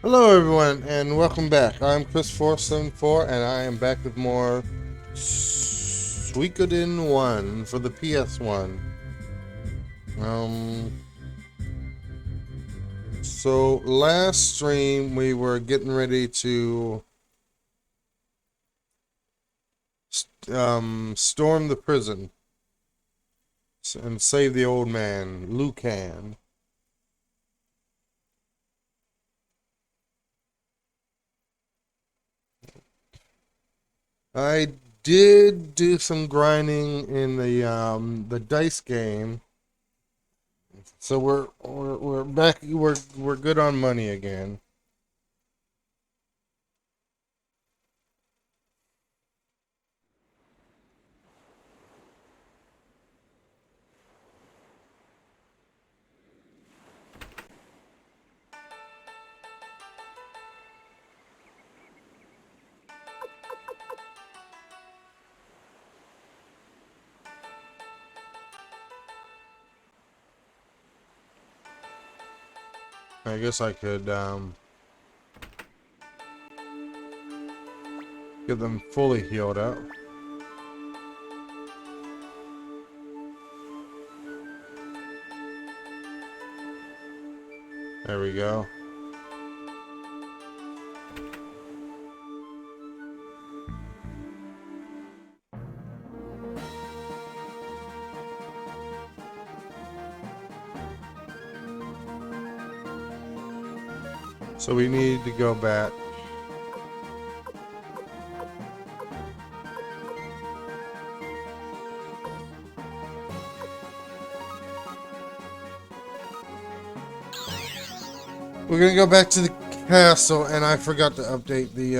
Hello, everyone, and welcome back. I'm Chris474, and I am back with more Suikoden 1 for the PS1. Um, so last stream we were getting ready to storm the prison and save the old man, Lucan. I did do some grinding in the dice game. So we're back. We're good on money again. I guess I could get them fully healed up. There we go. So we need to go back. We're gonna go back to the castle, and I forgot to update the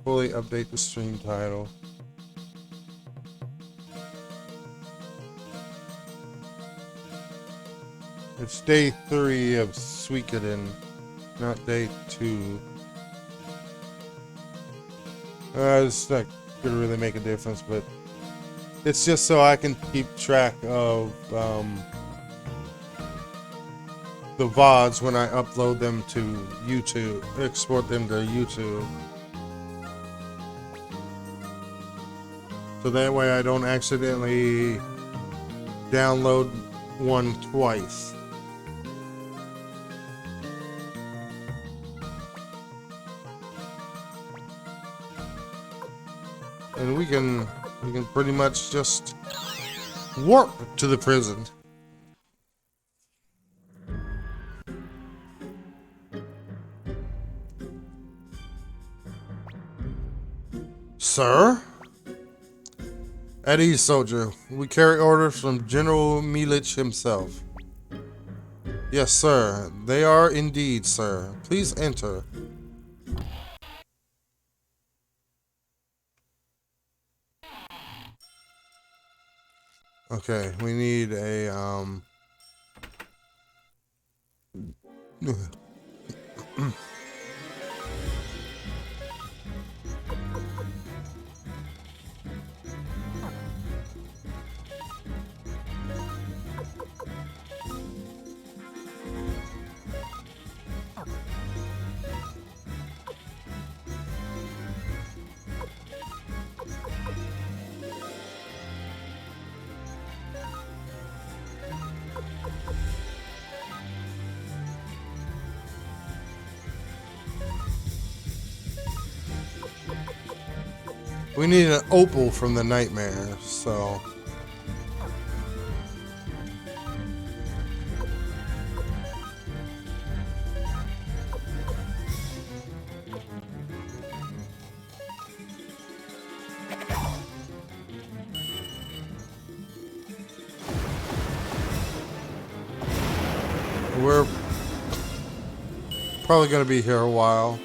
fully update the stream title. It's day 3 of Suikoden, not day 2. It's not gonna really make a difference, but it's just so I can keep track of the VODs when I upload them to YouTube, export them to YouTube. So that way I don't accidentally download one twice. And we can pretty much just warp to the prison. Sir? At ease, soldier. We carry orders from General Milich himself. Yes, sir. They are indeed, sir. Please enter. Okay, we need a we need an opal from the nightmare, so we're probably gonna be here a while.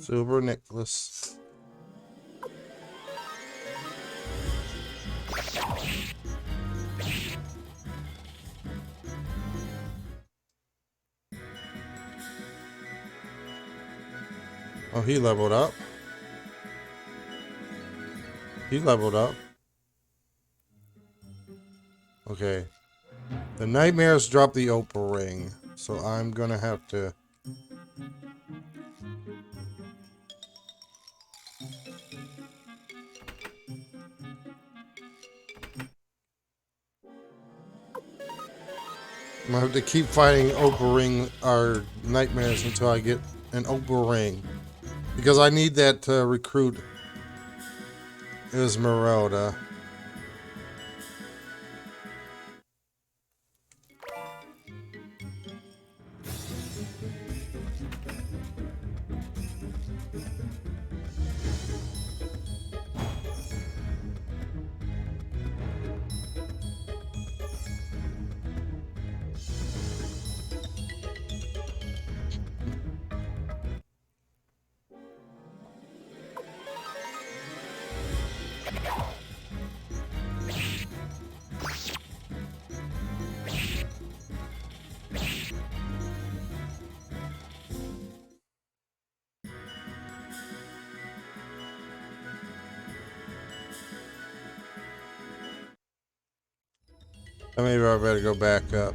Silver necklace. Oh, he leveled up. He leveled up. Okay. The nightmares dropped the opal ring, so I'm gonna have to... I'm gonna have to keep fighting opal ring or nightmares until I get an opal ring. Because I need that to recruit Esmeralda. Maybe I better go back up.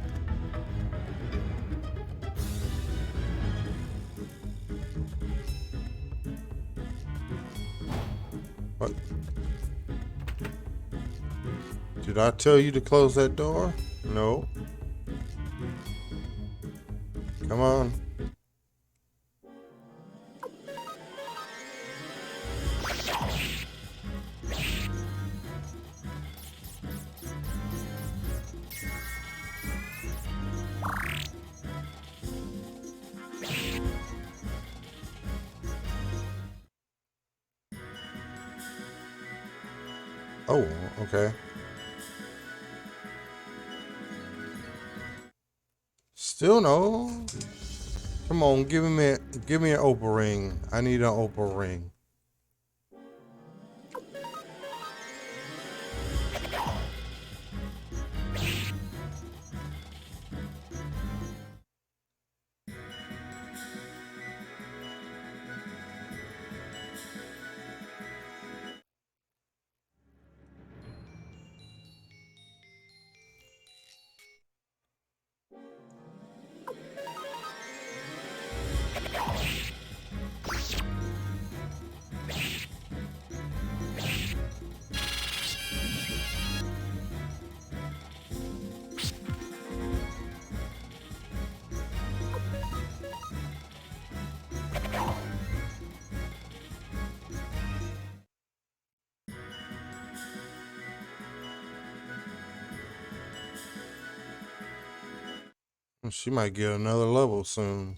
What? Did I tell you to close that door? No. Come on. Oh, okay. Still no. Come on, give me an opal ring. I need an opal ring. She might get another level soon.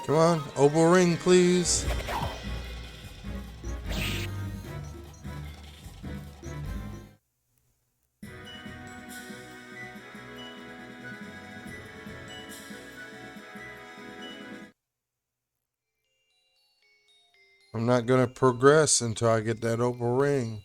Come on, opal ring, please. I'm not gonna progress until I get that opal ring.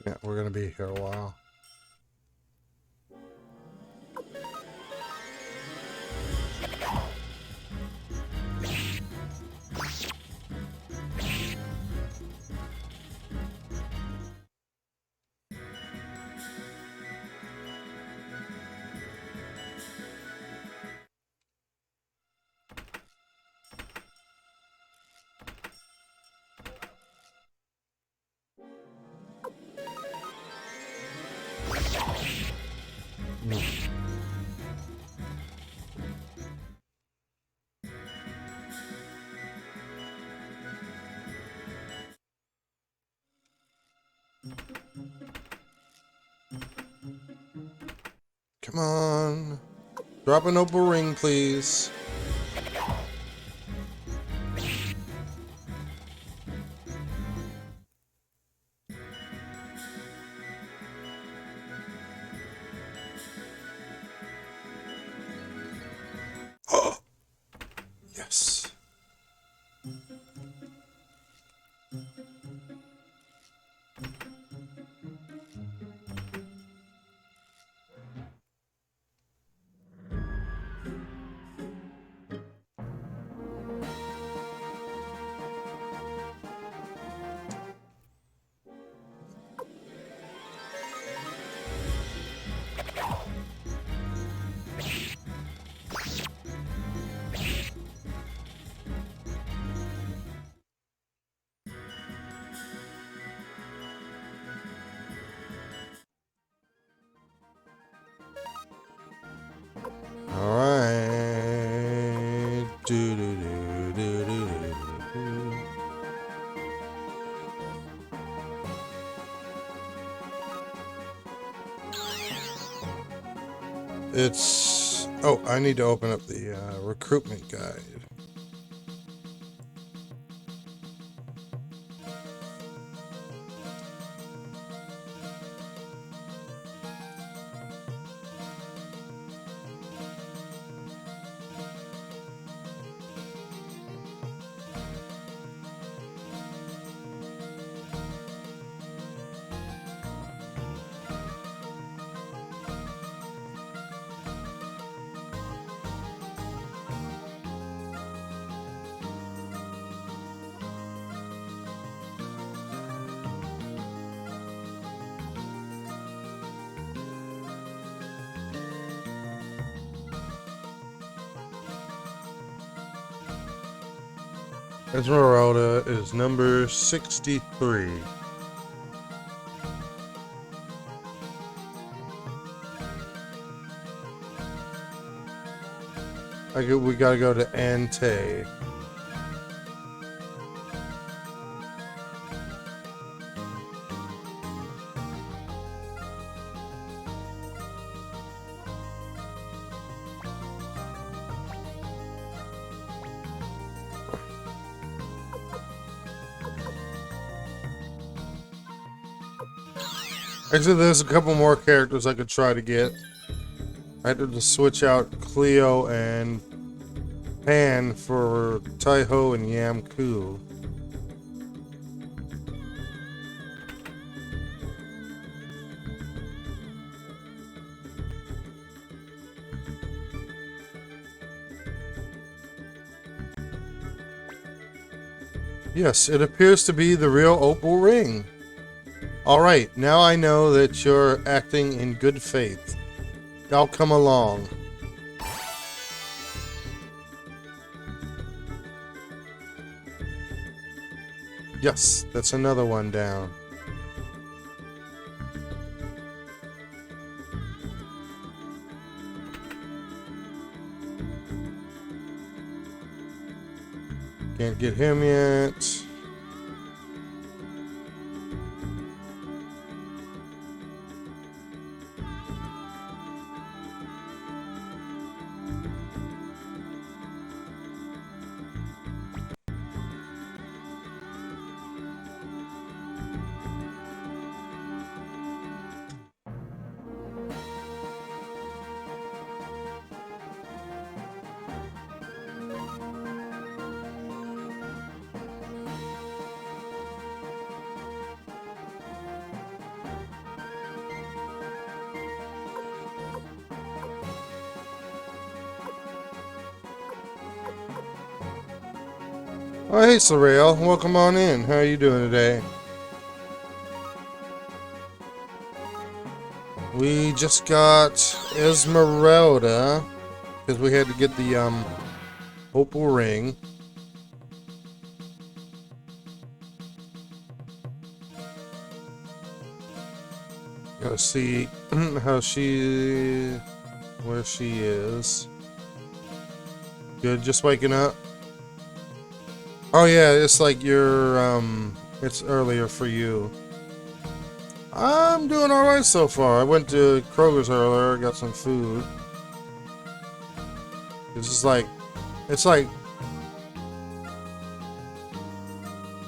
Yeah, we're gonna be here a while. Come on. Drop an opal ring, please. Oh, yes. All right. Do do do do do do. It's... Oh, I need to open up the recruitment guide. Esmeralda is number 63. We gotta go to Ante. Actually, there's a couple more characters I could try to get. I had to just switch out Cleo and Pan for Taiho and Yamku. Yes, it appears to be the real opal ring. Alright, now I know that you're acting in good faith. I'll come along. Yes, that's another one down. Can't get him yet. Oh, hey, Sorrel. Welcome on in. How are you doing today? We just got Esmeralda because we had to get the opal ring. Gotta see how where she is. Good, just waking up. Oh yeah, it's like it's earlier for you. I'm doing alright so far. I went to Kroger's earlier, got some food. It's like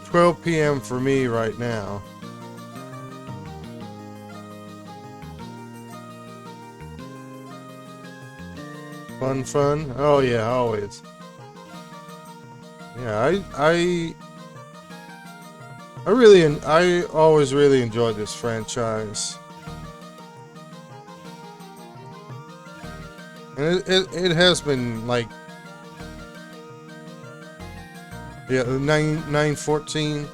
12 p.m. for me right now. Fun. Oh yeah, always. Yeah, I always really enjoyed this franchise. And it has been like, yeah, 914.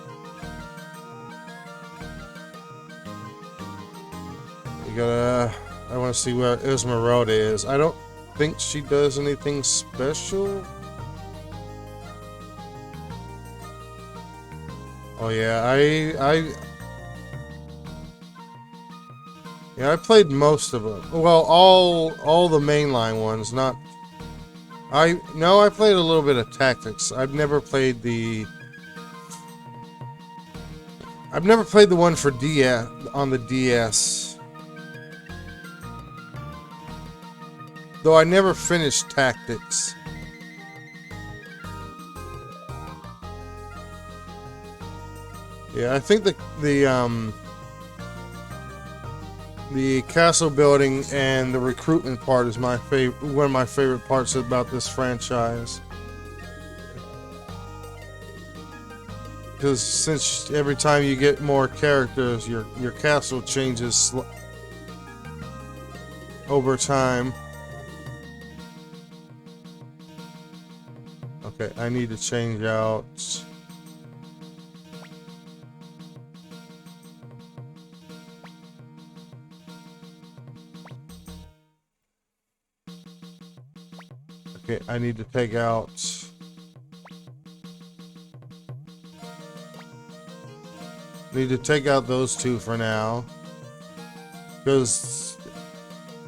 I want to see where Esmeralda is. I don't think she does anything special. Oh yeah, I played most of them. Well, all the mainline ones. Not no, I played a little bit of Tactics. I've never played the one for DS on the DS. Though I never finished Tactics. Yeah, I think the castle building and the recruitment part is one of my favorite parts about this franchise. Because since every time you get more characters, your castle changes over time. Okay, I need to change out. Okay, I need to take out. Need to take out those two for now, because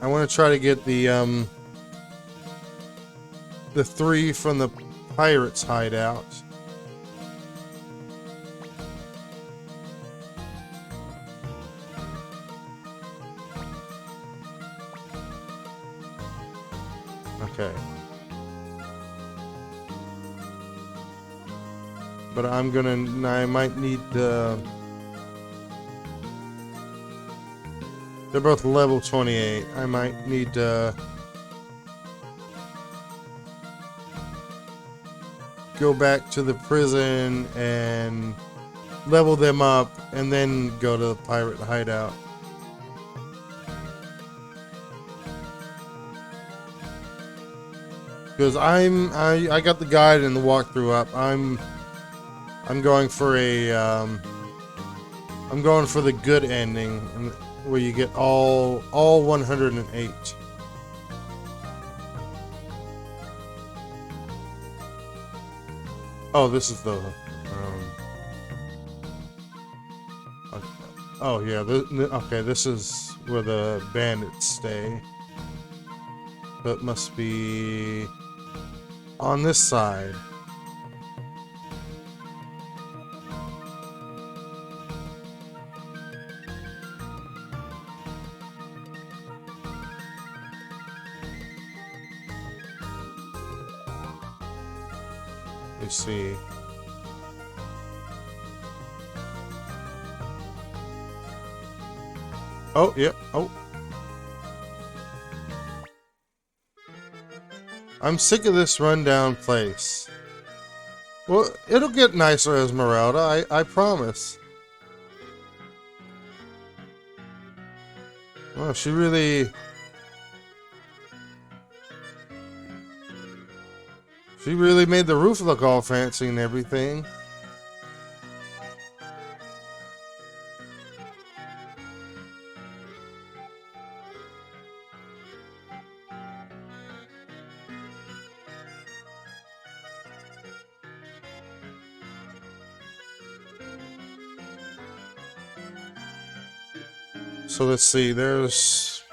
I want to try to get the 3 from the pirates' hideout. Okay. But I might need they're both level 28. I might need to go back to the prison and level them up and then go to the pirate hideout. Because I got the guide and the walkthrough up. I'm going for I'm going for the good ending, where you get all 108. Oh, this is the oh yeah, okay, this is where the bandits stay. So it must be on this side. Let's see. Oh, yep. Oh. I'm sick of this rundown place. Well, it'll get nicer, Esmeralda. I promise. Well, she really... She really made the roof look all fancy and everything. So let's see, let's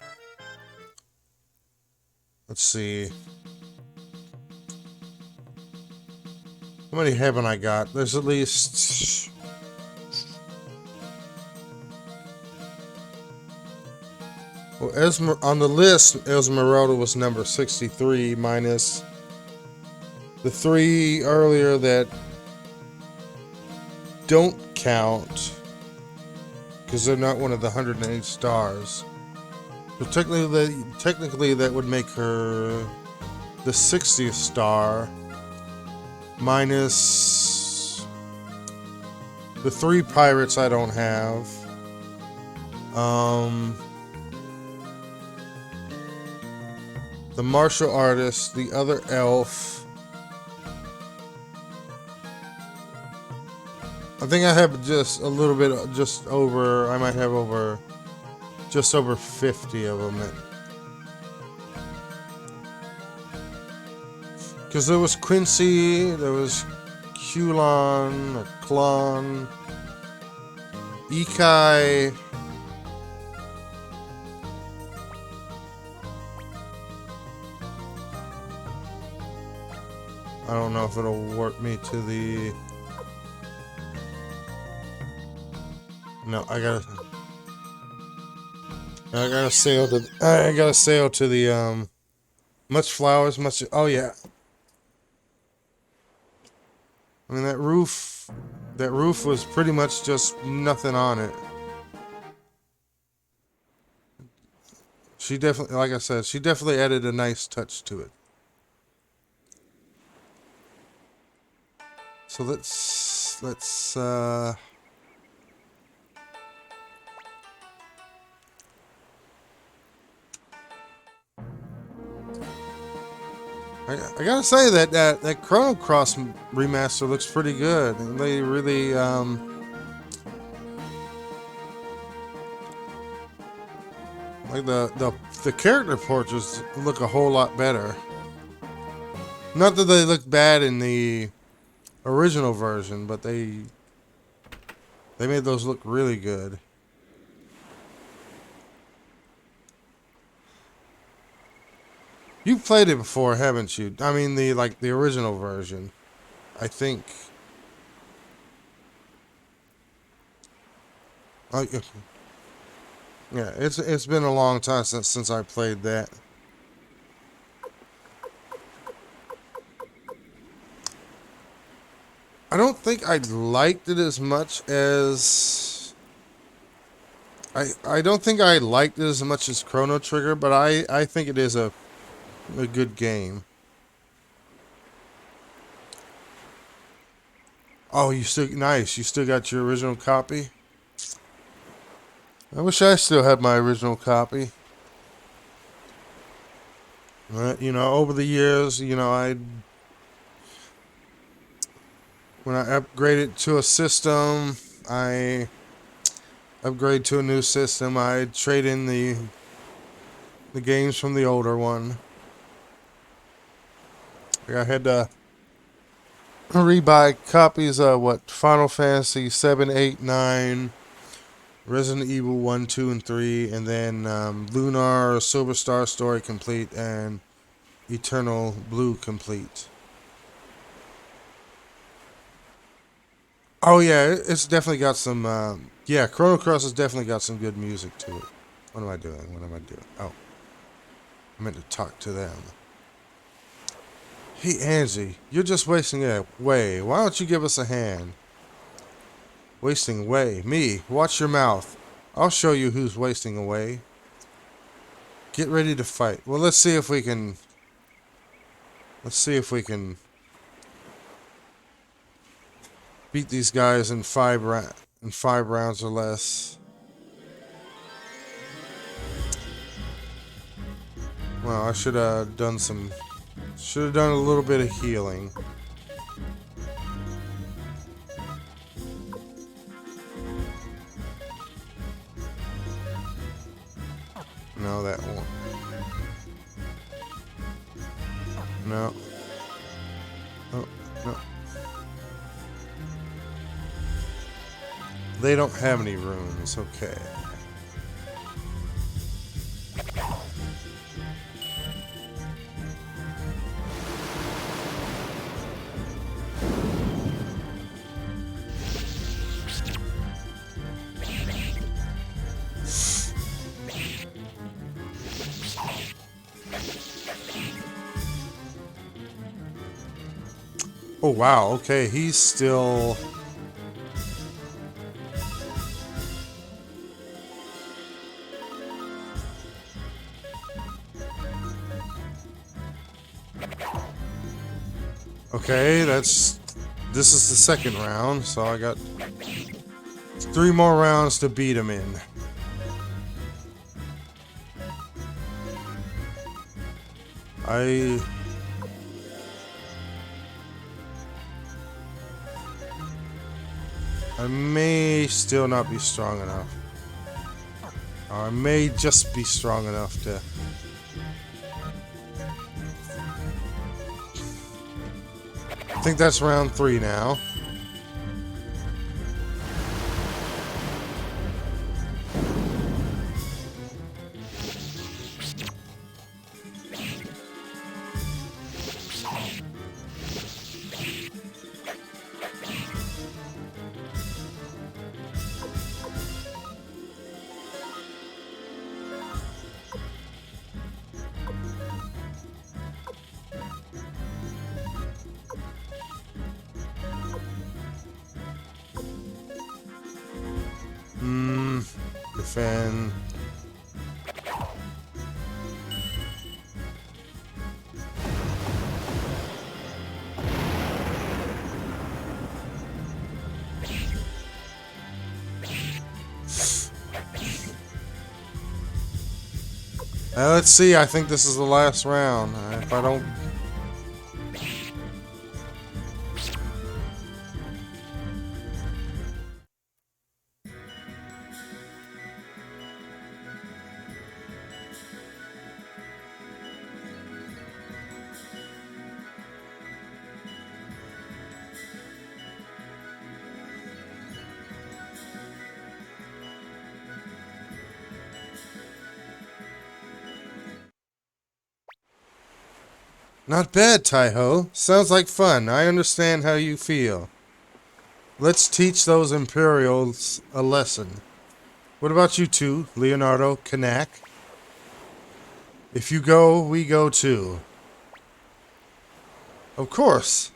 see. How many haven't I got? There's at least... Well, on the list, Esmeralda was number 63, minus the 3 earlier that don't count, because they're not one of the 108 stars. So technically that would make her the 60th star, minus the 3 pirates I don't have. The martial artist, the other elf. I think I have just a little bit, just over, I might have over, just over 50 of them. Because there was Quincy, there was Kulon, or Klon, Ikai. I don't know if it'll warp me to the... No, I gotta sail to the much flowers, much... Oh yeah. I mean, that roof was pretty much just nothing on it. She definitely, like I said, she definitely added a nice touch to it. So let's I gotta say that Chrono Cross remaster looks pretty good. And they really like the character portraits look a whole lot better. Not that they look bad in the original version, but they made those look really good. You've played it before, haven't you? I mean, the original version, I think. Oh, yeah, it's been a long time since I played that. I don't think I liked it as much as I don't think I liked it as much as Chrono Trigger, but I think it is a good game. Oh, you still got your original copy? I wish I still had my original copy. You know, over the years, you know, when I upgraded to a system, I upgrade to a new system, I trade in the games from the older one. I had to rebuy copies of Final Fantasy 7, 8, 9, Resident Evil 1, 2, and 3, and then Lunar Silver Star Story Complete and Eternal Blue Complete. Oh yeah, it's definitely got some, yeah, Chrono Cross has definitely got some good music to it. What am I doing? Oh, I meant to talk to them. Hey Angie, you're just wasting away. Why don't you give us a hand? Wasting away? Me? Watch your mouth. I'll show you who's wasting away. Get ready to fight. Well, let's see if we can beat these guys in 5 rounds or less. Well, I should have Should have done a little bit of healing. No, that won't. No. Oh, no. They don't have any rooms. Okay. Oh, wow. Okay, he's still... Okay, this is the second round, so I got 3 more rounds to beat him in. I may still not be strong enough. Or I may just be strong enough to... I think that's round 3 now. Defend. Let's see, I think this is the last round. If I don't... Not bad, Taiho. Sounds like fun. I understand how you feel. Let's teach those Imperials a lesson. What about you two, Leonardo, Kanak? If you go, we go too. Of course.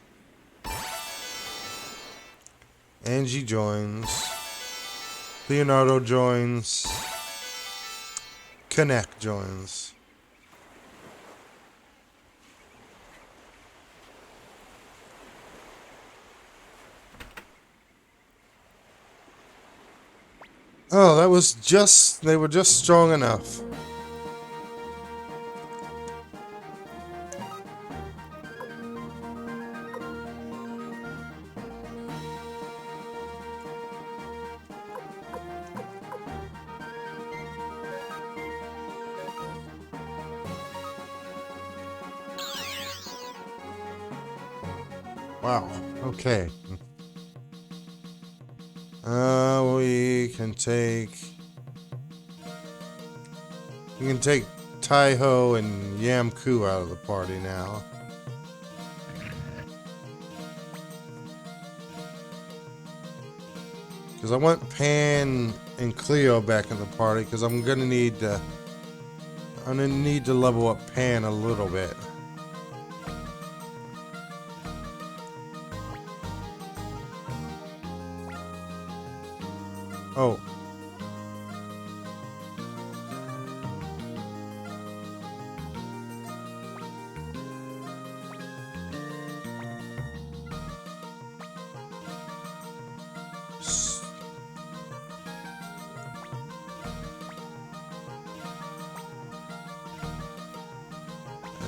Angie joins. Leonardo joins. Kanak joins. Oh, that was just... They were just strong enough. Wow. Okay. We can take... We can take Taiho and Yamku out of the party now. Because I want Pan and Cleo back in the party, because I'm gonna need to level up Pan a little bit. Oh.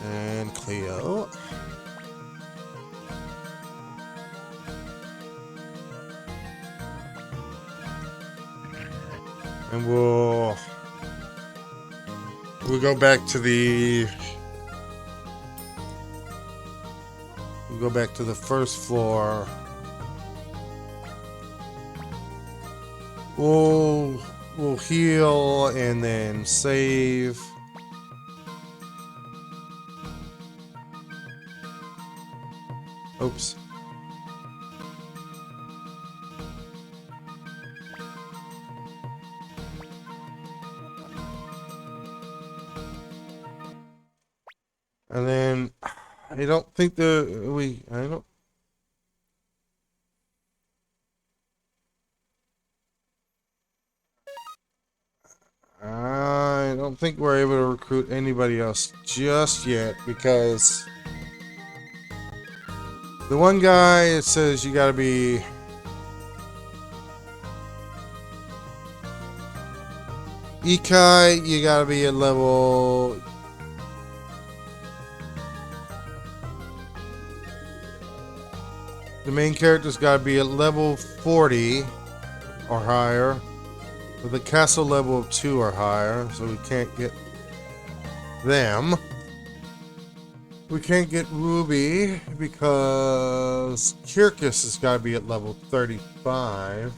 And Cleo. And we'll go back to the first floor. We'll heal and then save. Oops. And then I don't think I don't think we're able to recruit anybody else just yet, because the one guy, it says you gotta be Ikai, you gotta be at level... The main character's gotta be at level 40 or higher, with a castle level of 2 or higher, so we can't get them. We can't get Ruby because Kirkus has gotta be at level 35.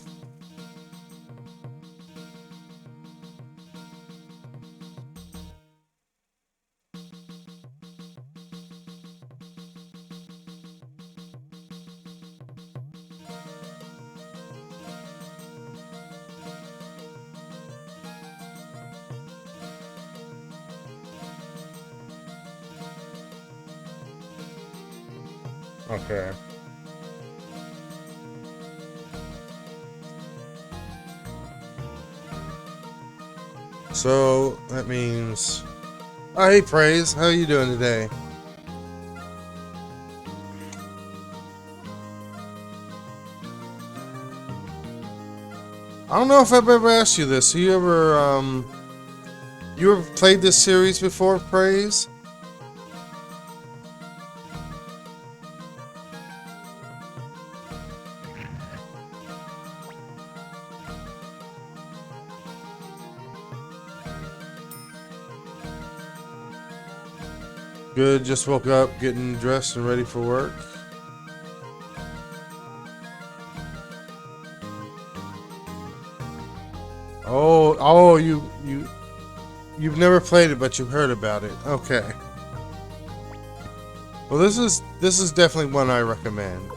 Okay. So that means... Oh, hey, Praise. How are you doing today? I don't know if I've ever asked you this. You ever played this series before, Praise? Good, just woke up, getting dressed and ready for work. Oh, you've never played it, but you've heard about it. Okay. Well, this is definitely one I recommend.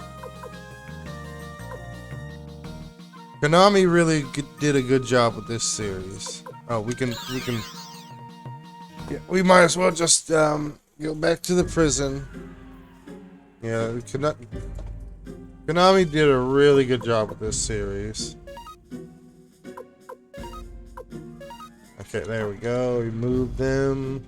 Konami really did a good job with this series. Oh, we can. Yeah, we might as well just go back to the prison. Yeah, Konami did a really good job with this series. Okay, there we go. Remove them.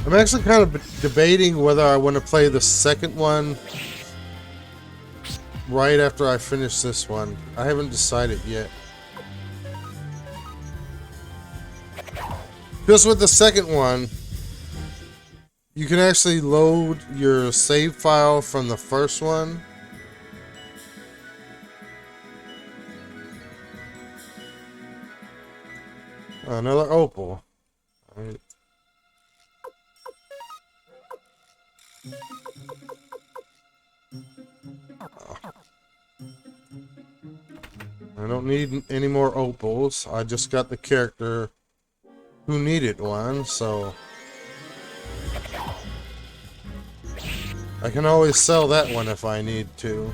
I'm actually kind of debating whether I want to play the second one right after I finish this one. I haven't decided yet. Because with the second one, you can actually load your save file from the first one. Another opal. All right. I don't need any more opals. I just got the character who needed one, so I can always sell that one if I need to.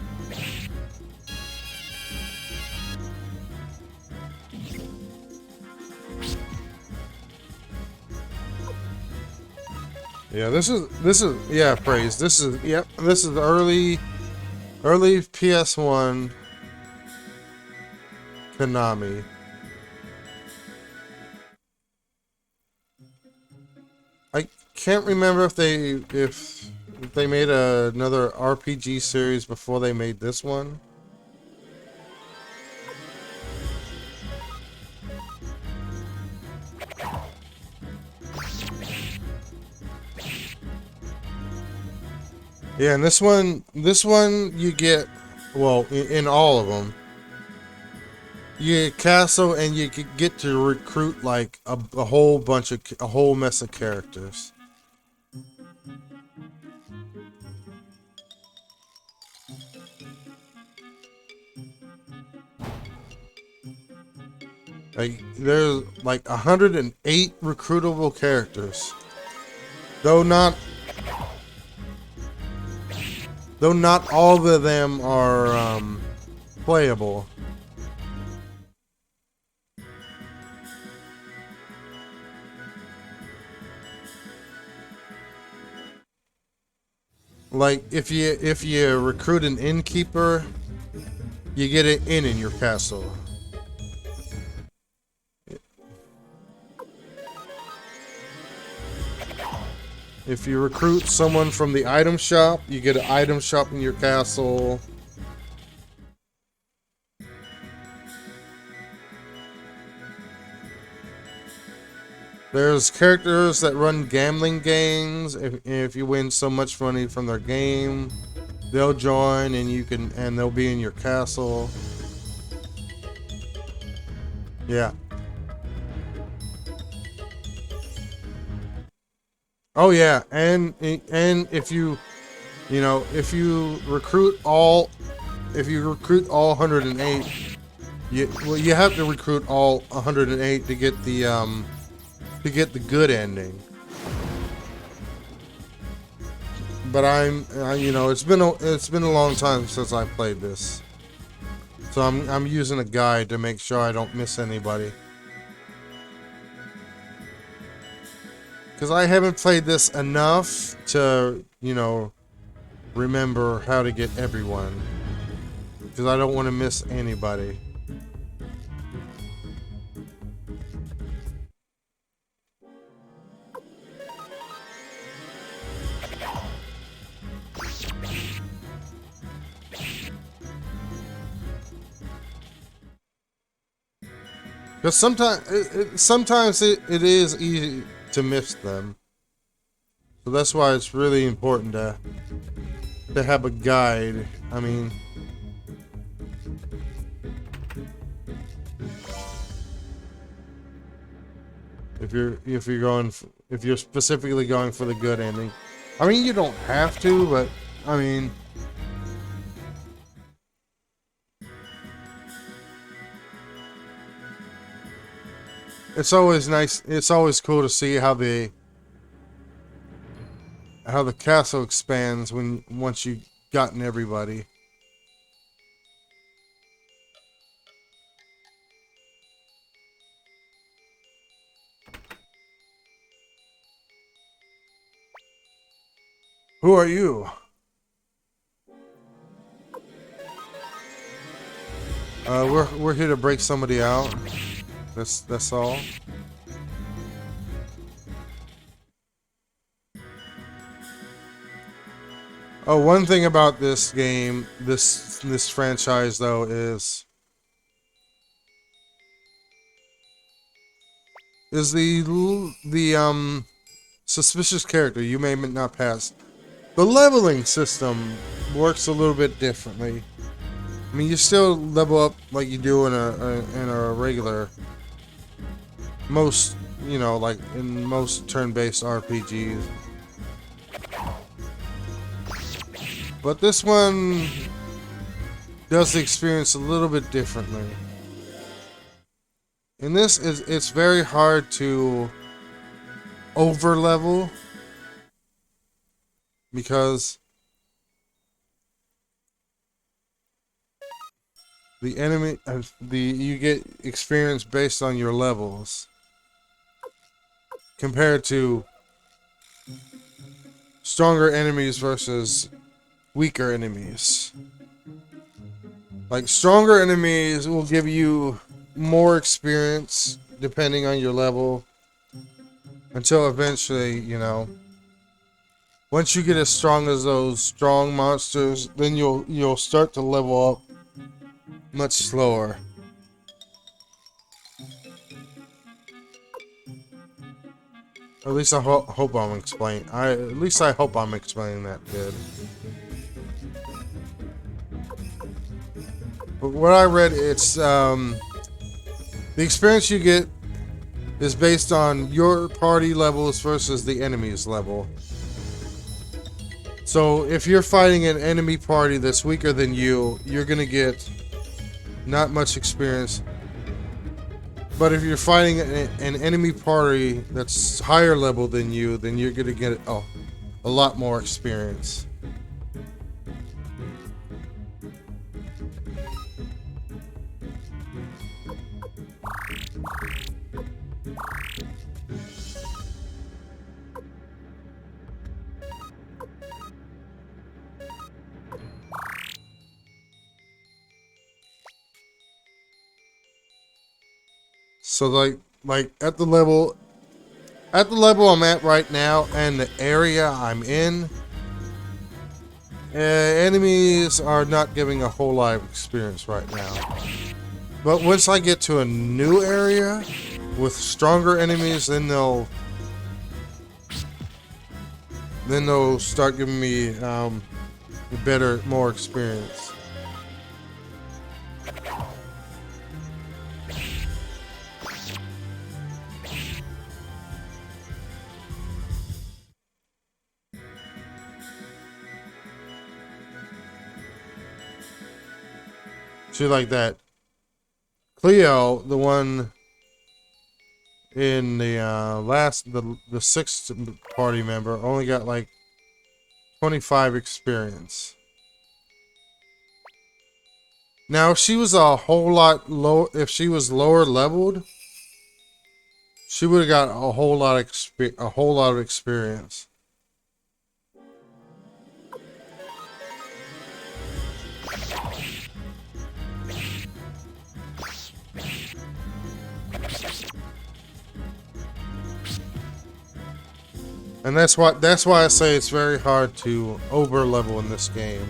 Yeah, this is yeah, Praise. This is this is early PS1 Konami. can't remember if they made another RPG series before they made this one. Yeah, and this one you get, well, in all of them, you get castle and you get to recruit like a whole mess of characters. Like there's like 108 recruitable characters, though not all of them are playable. Like if you recruit an innkeeper, you get an inn in your castle. If you recruit someone from the item shop, you get an item shop in your castle. There's characters that run gambling games. If you win so much money from their game, they'll join and they'll be in your castle. Yeah. Oh yeah, and if you recruit all 108, you have to recruit all 108 to get the good ending. But it's been a long time since I played this, so I'm using a guide to make sure I don't miss anybody. Because I haven't played this enough to, remember how to get everyone. Because I don't want to miss anybody. Because sometimes it is easy to miss them, so that's why it's really important to have a guide. I mean, if you're specifically going for the good ending, I mean, you don't have to, but I mean, it's always nice. It's always cool to see how the castle expands once you've gotten everybody. Who are you? We're here to break somebody out. That's all. Oh, one thing about this game, this franchise though, is the suspicious character you may not pass. The leveling system works a little bit differently. I mean, you still level up like you do in a regular like in most turn-based RPGs. But this one does the experience a little bit differently. In this, it's very hard to over-level because the enemy, you get experience based on your levels compared to stronger enemies versus weaker enemies. Like, stronger enemies will give you more experience depending on your level until eventually, Once you get as strong as those strong monsters, then you'll start to level up much slower. At least I hope I'm explaining. At least I hope I'm explaining that good. But what I read, it's the experience you get is based on your party levels versus the enemy's level. So if you're fighting an enemy party that's weaker than you, you're gonna get not much experience. But if you're fighting an enemy party that's higher level than you, then you're gonna get a lot more experience. So like at the level I'm at right now and the area I'm in, enemies are not giving a whole lot of experience right now. But once I get to a new area with stronger enemies, then they'll start giving me more experience. See, like that Cleo, the one in the the sixth party member, only got like 25 experience. Now, if she was a whole lot low, if she was lower leveled, she would have got a whole lot of experience. And that's why I say it's very hard to over level in this game,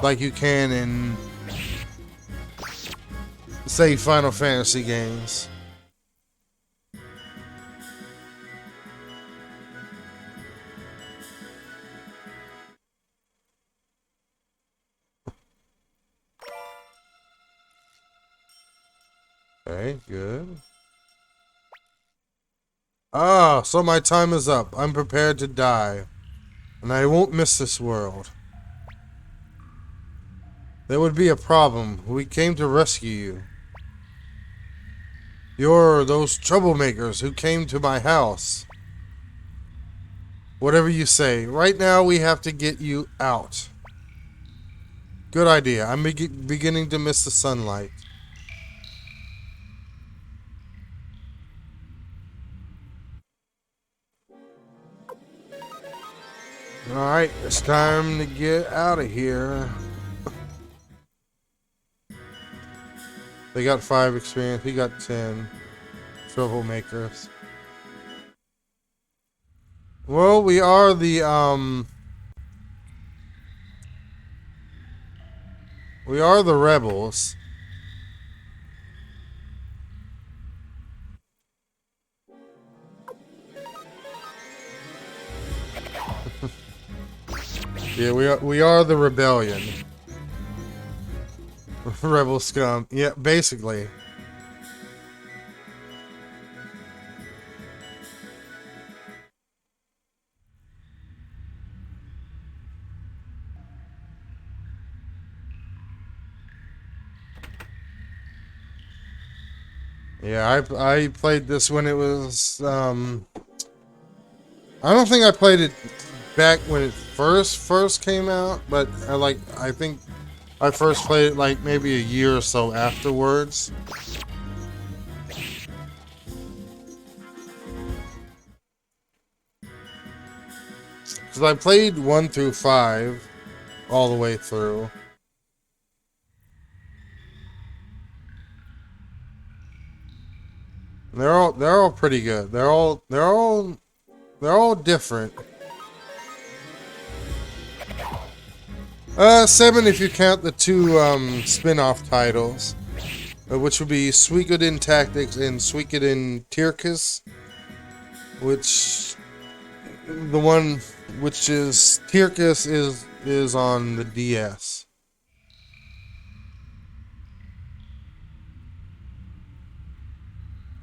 like you can in, say, Final Fantasy games. Okay, good. Ah, so my time is up. I'm prepared to die, and I won't miss this world. There would be a problem. We came to rescue you. You're those troublemakers who came to my house. Whatever you say. Right now, we have to get you out. Good idea. I'm beginning to miss the sunlight. Alright, it's time to get out of here. They got 5 experience. He got 10. Troublemakers. Well, we are the rebels. Yeah, we are the rebellion. Rebel scum. Yeah, basically. Yeah, I played this when it was I don't think I played it back when it first came out, but I think I first played it like maybe a year or so afterwards. Because I played 1 through 5 all the way through. They're all pretty good. They're all different. 7 if you count the two spin-off titles, which would be Suikoden Tactics and Suikoden Tirkus, which the one which is Tirkus is on the DS.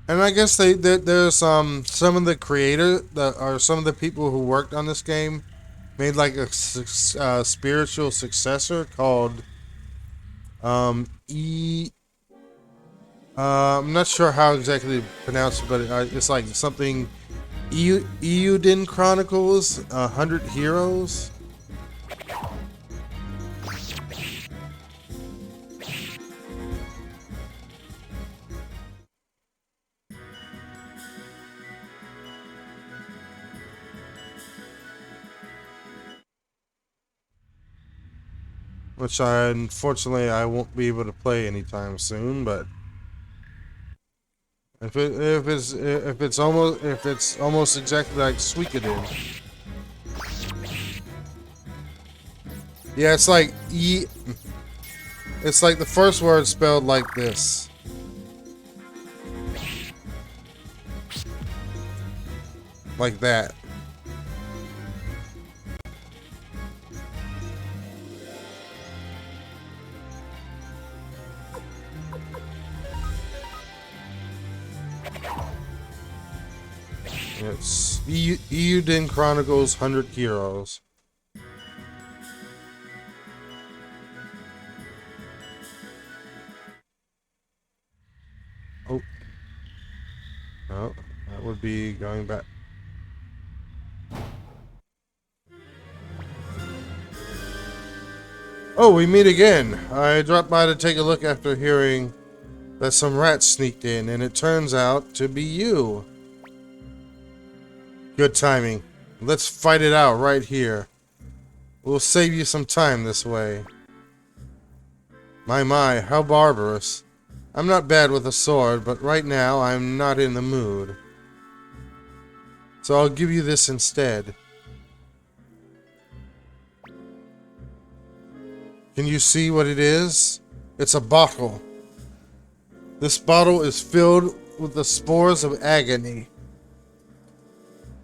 And I guess there's some of the creators that are some of the people who worked on this game made like a spiritual successor called E. I'm not sure how exactly to pronounce it, but it's like something Euden Chronicles, 100 Heroes. Which unfortunately I won't be able to play anytime soon, but if it's almost exactly like Suikoden. Yeah, it's like it's like the first word spelled like this. Like that. It's Euden Chronicles 100 Heroes. Oh. No, that would be going back. Oh, we meet again. I dropped by to take a look after hearing that some rats sneaked in, and it turns out to be you. Good timing. Let's fight it out right here. We'll save you some time this way. My, how barbarous. I'm not bad with a sword, but right now I'm not in the mood. So I'll give you this instead. Can you see what it is? It's a bottle. This bottle is filled with the spores of agony.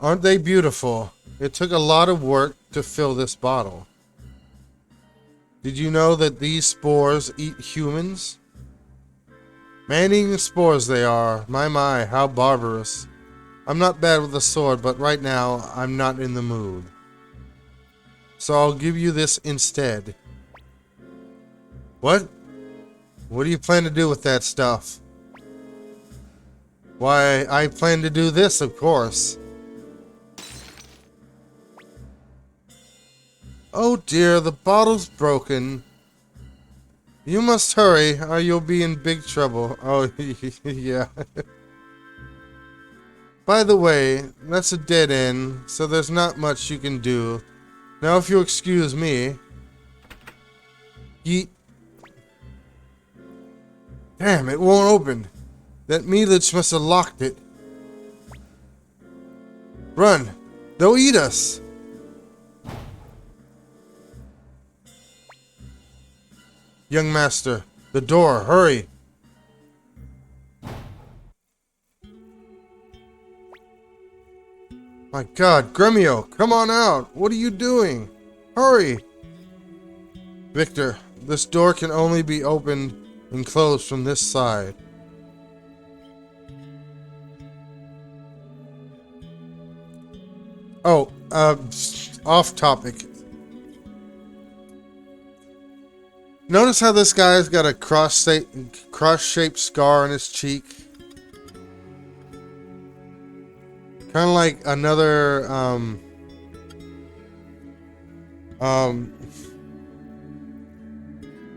Aren't they beautiful? It took a lot of work to fill this bottle. Did you know that these spores eat humans? Man-eating spores they are. My, how barbarous. I'm not bad with a sword, but right now I'm not in the mood. So I'll give you this instead. What? What do you plan to do with that stuff? Why, I plan to do this, of course. Oh dear, the bottle's broken. You must hurry, or you'll be in big trouble. Oh, yeah. By the way, that's a dead end, so there's not much you can do. Now, if you'll excuse me. Yeet. Damn, it won't open. That Melich must have locked it. Run! They'll eat us! Young master, the door, hurry! My god, Gremio, come on out! What are you doing? Hurry! Victor, this door can only be opened and closed from this side. Oh, off topic. Notice how this guy's got a cross-shaped scar on his cheek? Kind of like another,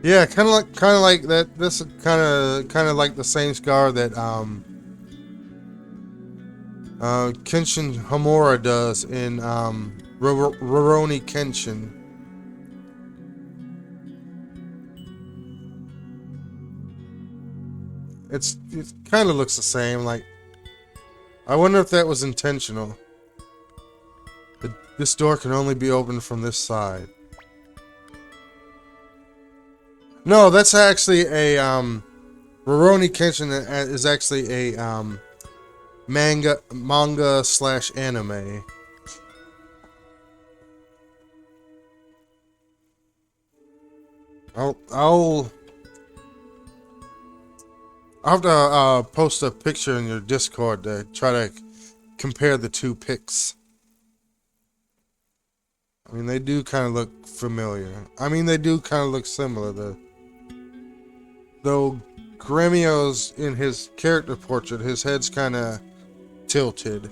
yeah, kind of like that. This is kind of like the same scar that Kenshin Homura does in Rurouni Kenshin. It kind of looks the same. Like, I wonder if that was intentional. This door can only be opened from this side. No, that's actually a Rurouni Kenshin is actually a manga slash anime. I'll have to post a picture in your Discord to try to compare the two pics. I mean, they do kind of look familiar. I mean, they do kind of look similar. Though Gremio's in his character portrait, his head's kind of tilted. What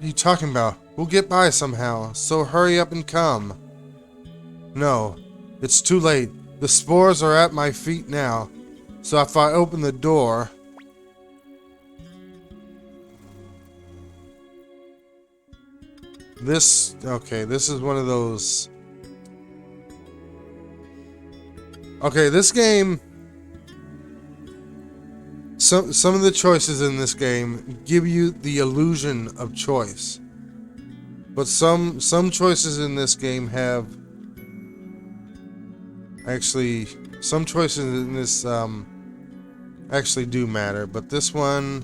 are you talking about? We'll get by somehow, so hurry up and come. No, it's too late. The spores are at my feet now, so if I open the door... Okay, this is one of those... Okay, this game... Some of the choices in this game give you the illusion of choice. But some choices in this game have... Actually, some choices in this actually do matter. But this one...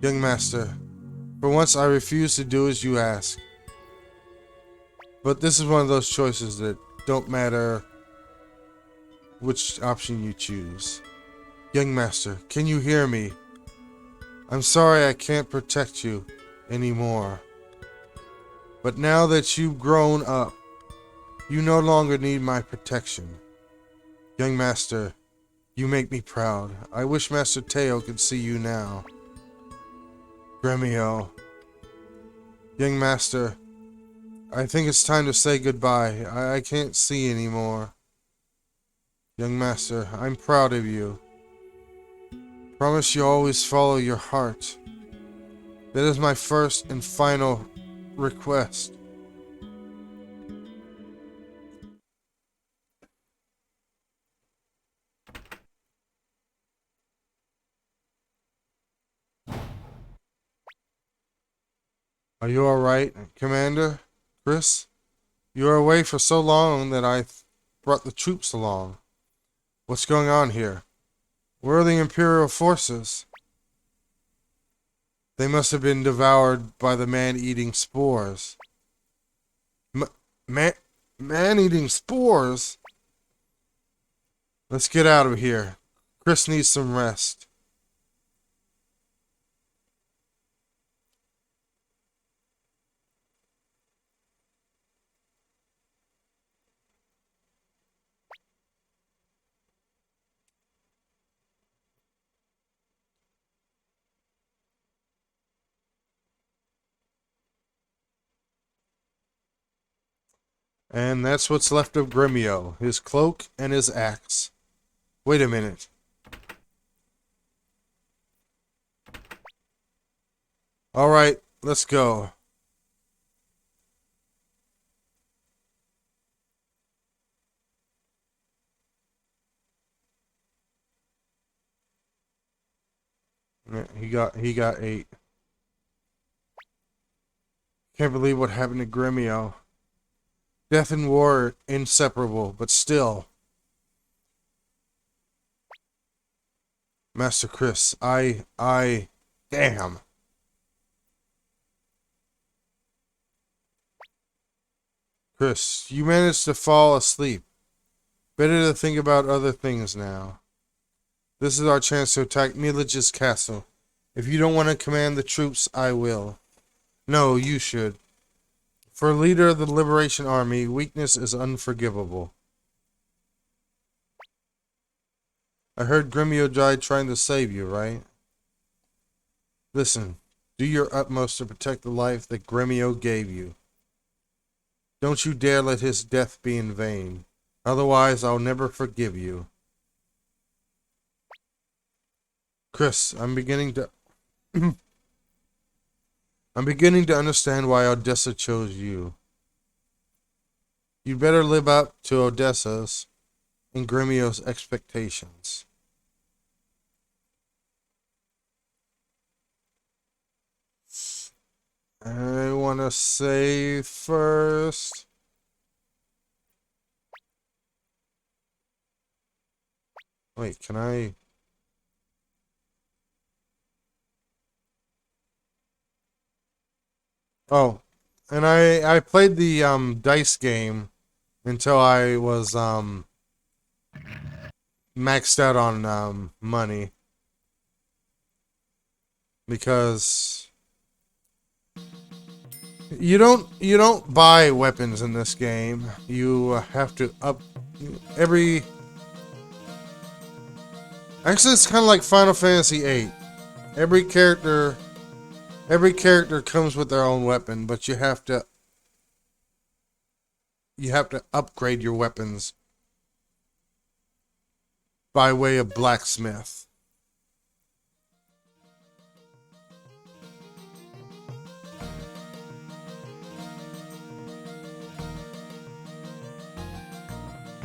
Young master, for once I refuse to do as you ask. But this is one of those choices that don't matter which option you choose. Young master, can you hear me? I'm sorry I can't protect you anymore. But now that you've grown up, you no longer need my protection. Young master, you make me proud. I wish Master Teo could see you now. Gremio. Young master, I think it's time to say goodbye. I can't see anymore. Young master, I'm proud of you. Promise you always follow your heart. That is my first and final request. Are you alright, Commander? Chris? You were away for so long that I brought the troops along. What's going on here? Where are the Imperial forces? They must have been devoured by the man-eating spores. Man-eating spores? Let's get out of here. Chris needs some rest. And that's what's left of Gremio, his cloak and his axe. Wait a minute. Alright, let's go. He got 8. Can't believe what happened to Gremio. Death and war are inseparable, but still. Master Chris, damn. Chris, you managed to fall asleep. Better to think about other things now. This is our chance to attack Milage's castle. If you don't want to command the troops, I will. No, you should. For a leader of the Liberation Army, weakness is unforgivable. I heard Gremio died trying to save you, right? Listen, do your utmost to protect the life that Gremio gave you. Don't you dare let his death be in vain. Otherwise, I'll never forgive you. Chris, I'm beginning to understand why Odessa chose you. You'd better live up to Odessa's and Gremio's expectations. I want to say first... Wait, can I... Oh, and I played the dice game until I was maxed out on money because you don't buy weapons in this game. You have to up every. Actually, it's kind of like Final Fantasy VIII. Every character comes with their own weapon, but you have to upgrade your weapons by way of blacksmith.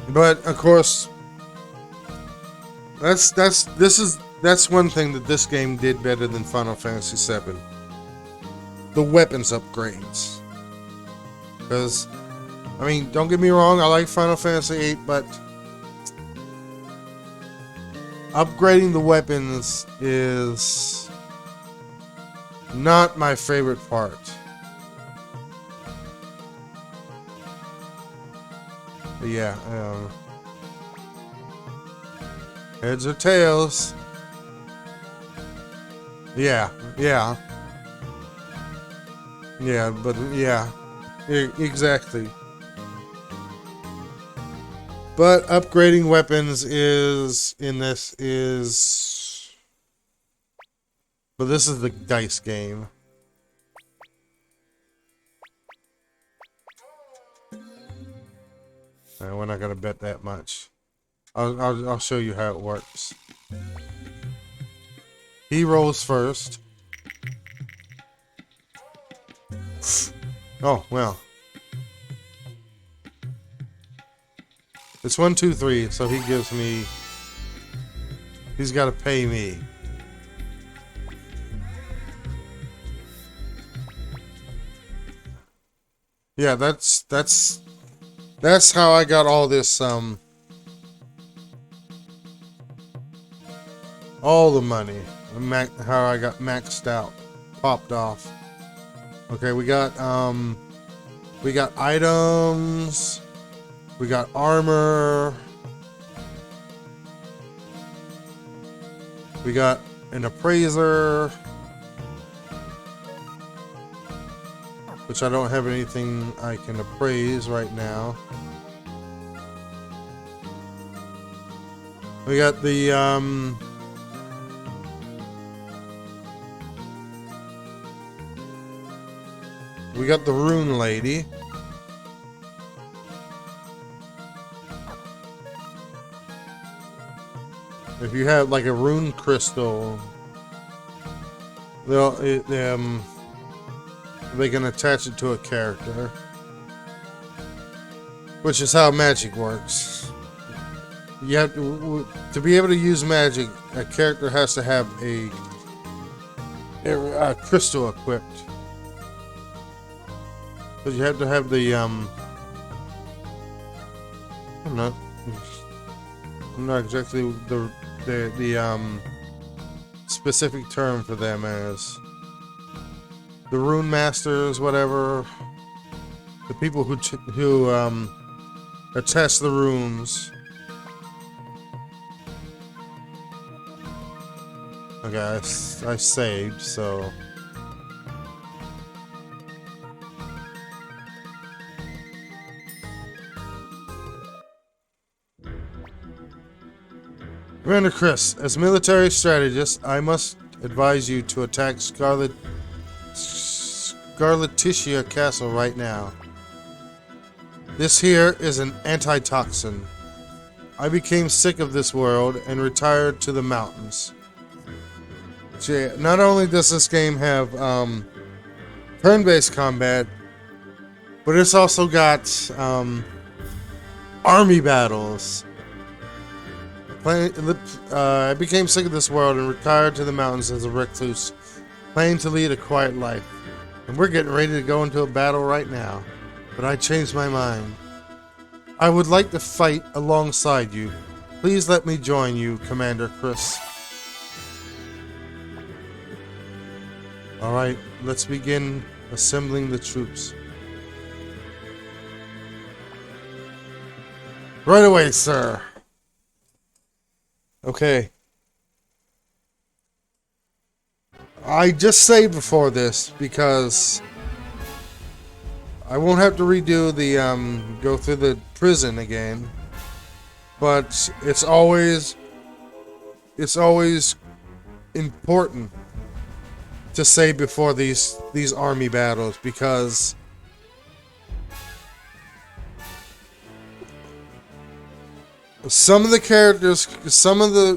But of course, that's one thing that this game did better than Final Fantasy VII. The weapons upgrades. Because, I mean, don't get me wrong, I like Final Fantasy VIII, but upgrading the weapons is not my favorite part. But yeah, heads or tails. Yeah, but yeah, exactly. But upgrading weapons but this is the dice game. We're not gonna bet that much. I'll show you how it works. He rolls first. Oh well. It's 1, 2, 3, so he gives me. He's got to pay me. Yeah, that's how I got all this all the money. How I got maxed out, popped off. Okay, we got items. We got armor. We got an appraiser. Which I don't have anything I can appraise right now. We got the rune lady. If you have like a rune crystal, they can attach it to a character, which is how magic works. You have to be able to use magic. A character has to have a crystal equipped. But you have to have the I'm not exactly the specific term for them as the rune masters, whatever, the people who attach the runes. Okay, I saved, so. Commander Chris, as military strategist, I must advise you to attack Scarletitia Castle right now. This here is an antitoxin. I became sick of this world and retired to the mountains. Not only does this game have turn-based combat, but it's also got army battles. I became sick of this world and retired to the mountains as a recluse, planning to lead a quiet life. And we're getting ready to go into a battle right now. But I changed my mind. I would like to fight alongside you. Please let me join you, Commander Chris. Alright, let's begin assembling the troops. Right away, sir. Okay. I just saved before this because I won't have to redo the go through the prison again. But it's always important to save before these army battles, because some of the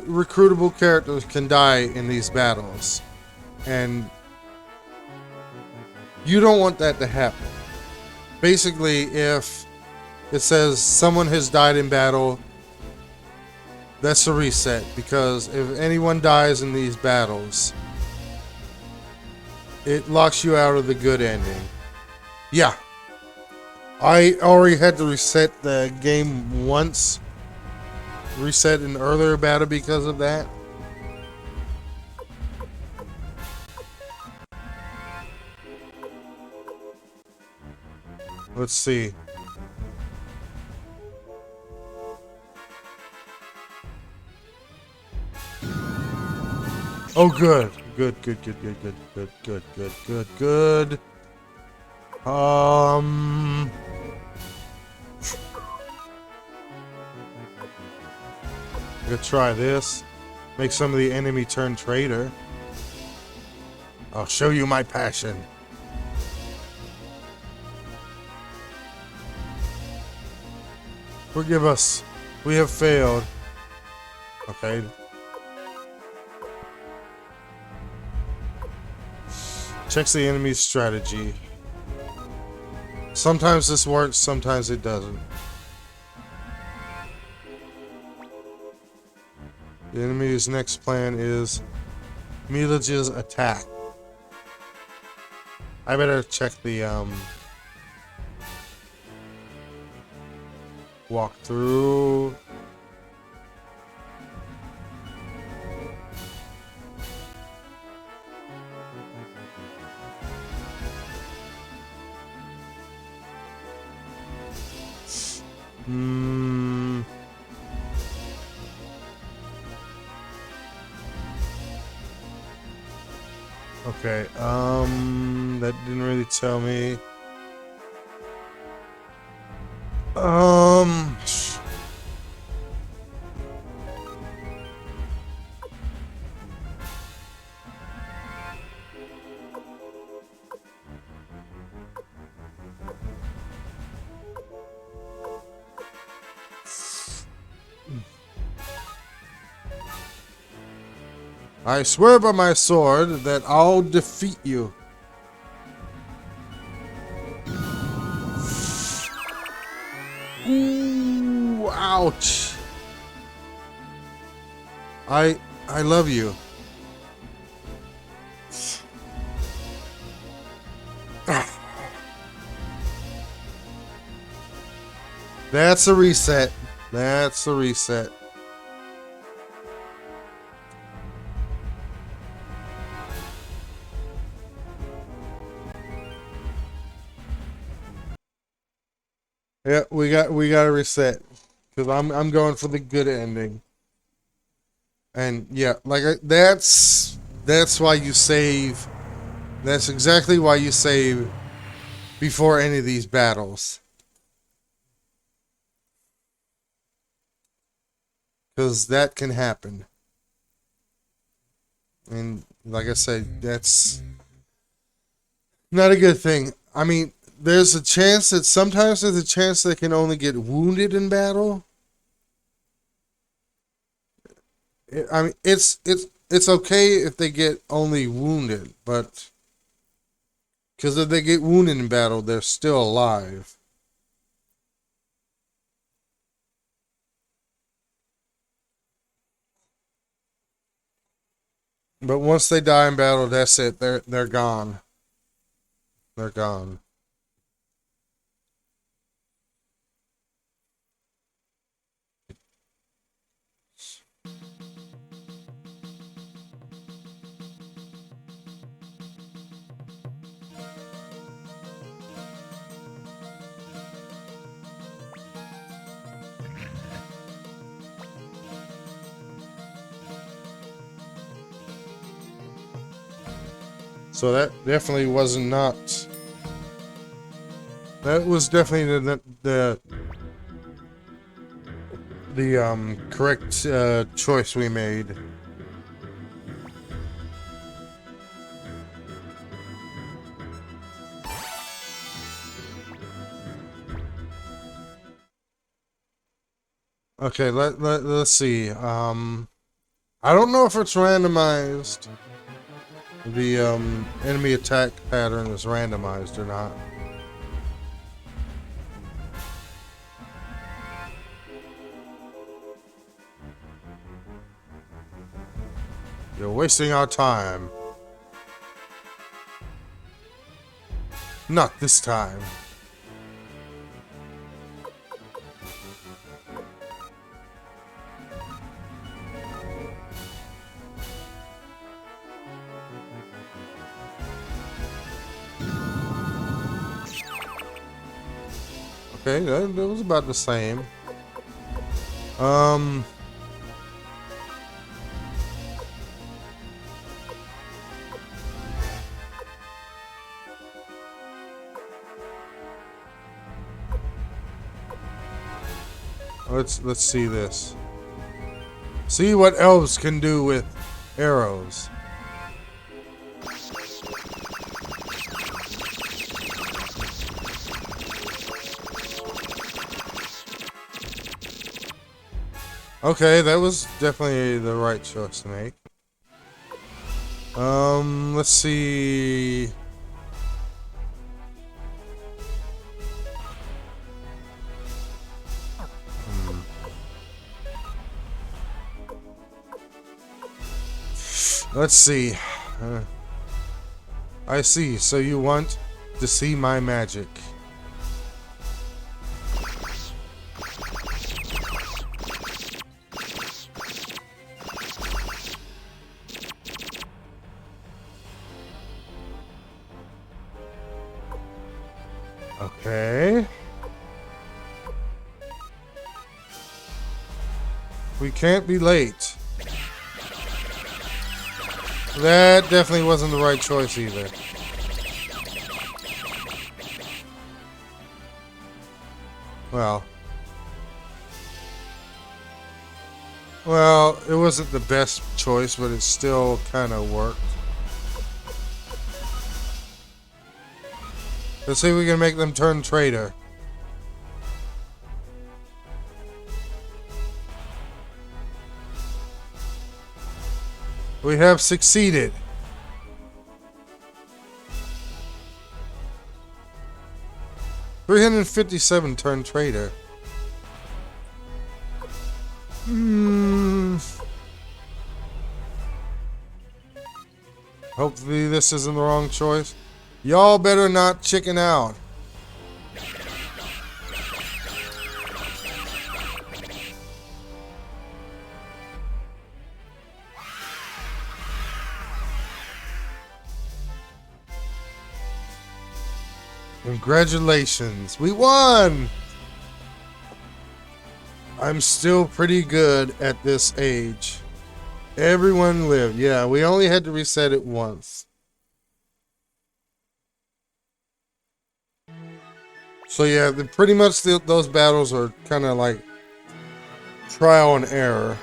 recruitable characters can die in these battles, and you don't want that to happen. Basically, if it says someone has died in battle, that's a reset, because if anyone dies in these battles, it locks you out of the good ending. Yeah. I already had to reset the game once. Reset an earlier battle because of that. Let's see. Oh, good. Good. I'm gonna try this. Make some of the enemy turn traitor. I'll show you my passion. Forgive us. We have failed. Okay. Checks the enemy's strategy. Sometimes this works, sometimes it doesn't. The enemy's next plan is Milage's attack. I better check the walkthrough. Okay, that didn't really tell me. I swear by my sword that I'll defeat you. Ooh, ouch. I love you. That's a reset. That's a reset. Yeah, we got to reset, because I'm going for the good ending. And yeah, that's why you save. That's exactly why you save before any of these battles, because that can happen. And like I said, that's not a good thing. I mean, there's a chance that sometimes there's a chance they can only get wounded in battle. I mean, it's okay if they get only wounded, but because if they get wounded in battle, they're still alive. But once they die in battle, that's it. They're gone. They're gone. So that definitely was not. That was definitely the correct choice we made. Okay, let's see. I don't know if it's randomized. The enemy attack pattern is randomized or not. You're wasting our time. Not this time. Okay, that was about the same. Let's see this. See what elves can do with arrows. Okay, that was definitely the right choice to make. Let's see. Let's see. I see. So you want to see my magic. Okay. We can't be late. That definitely wasn't the right choice either. Well, it wasn't the best choice, but it still kind of worked. Let's see if we can make them turn traitor. We have succeeded. $357 turn traitor. Hopefully this isn't the wrong choice. Y'all better not chicken out. Congratulations, we won! I'm still pretty good at this age. Everyone lived. Yeah, we only had to reset it once. So yeah, pretty much those battles are kind of like trial and error.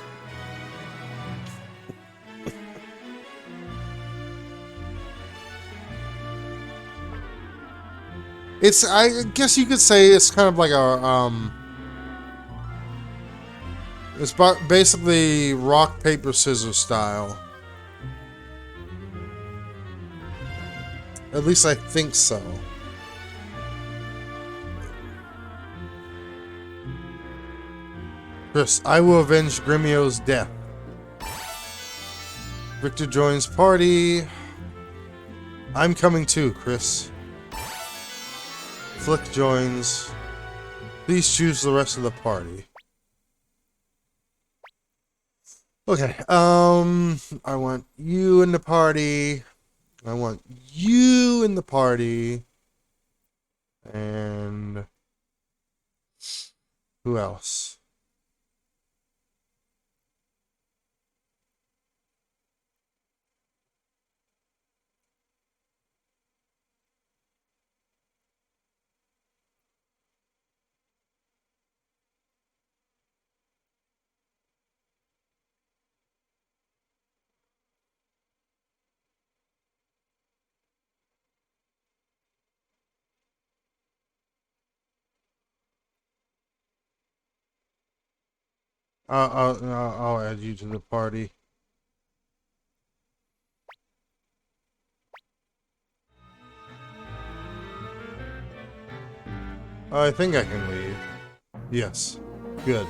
I guess you could say it's kind of like a it's basically rock paper scissors style. At least I think so. Chris, I will avenge Gremio's death. Victor joins party. I'm coming too, Chris. Flick joins. Please choose the rest of the party. Okay, I want you in the party. I want you in the party. And who else? I'll add you to the party. I think I can leave. Yes. Good.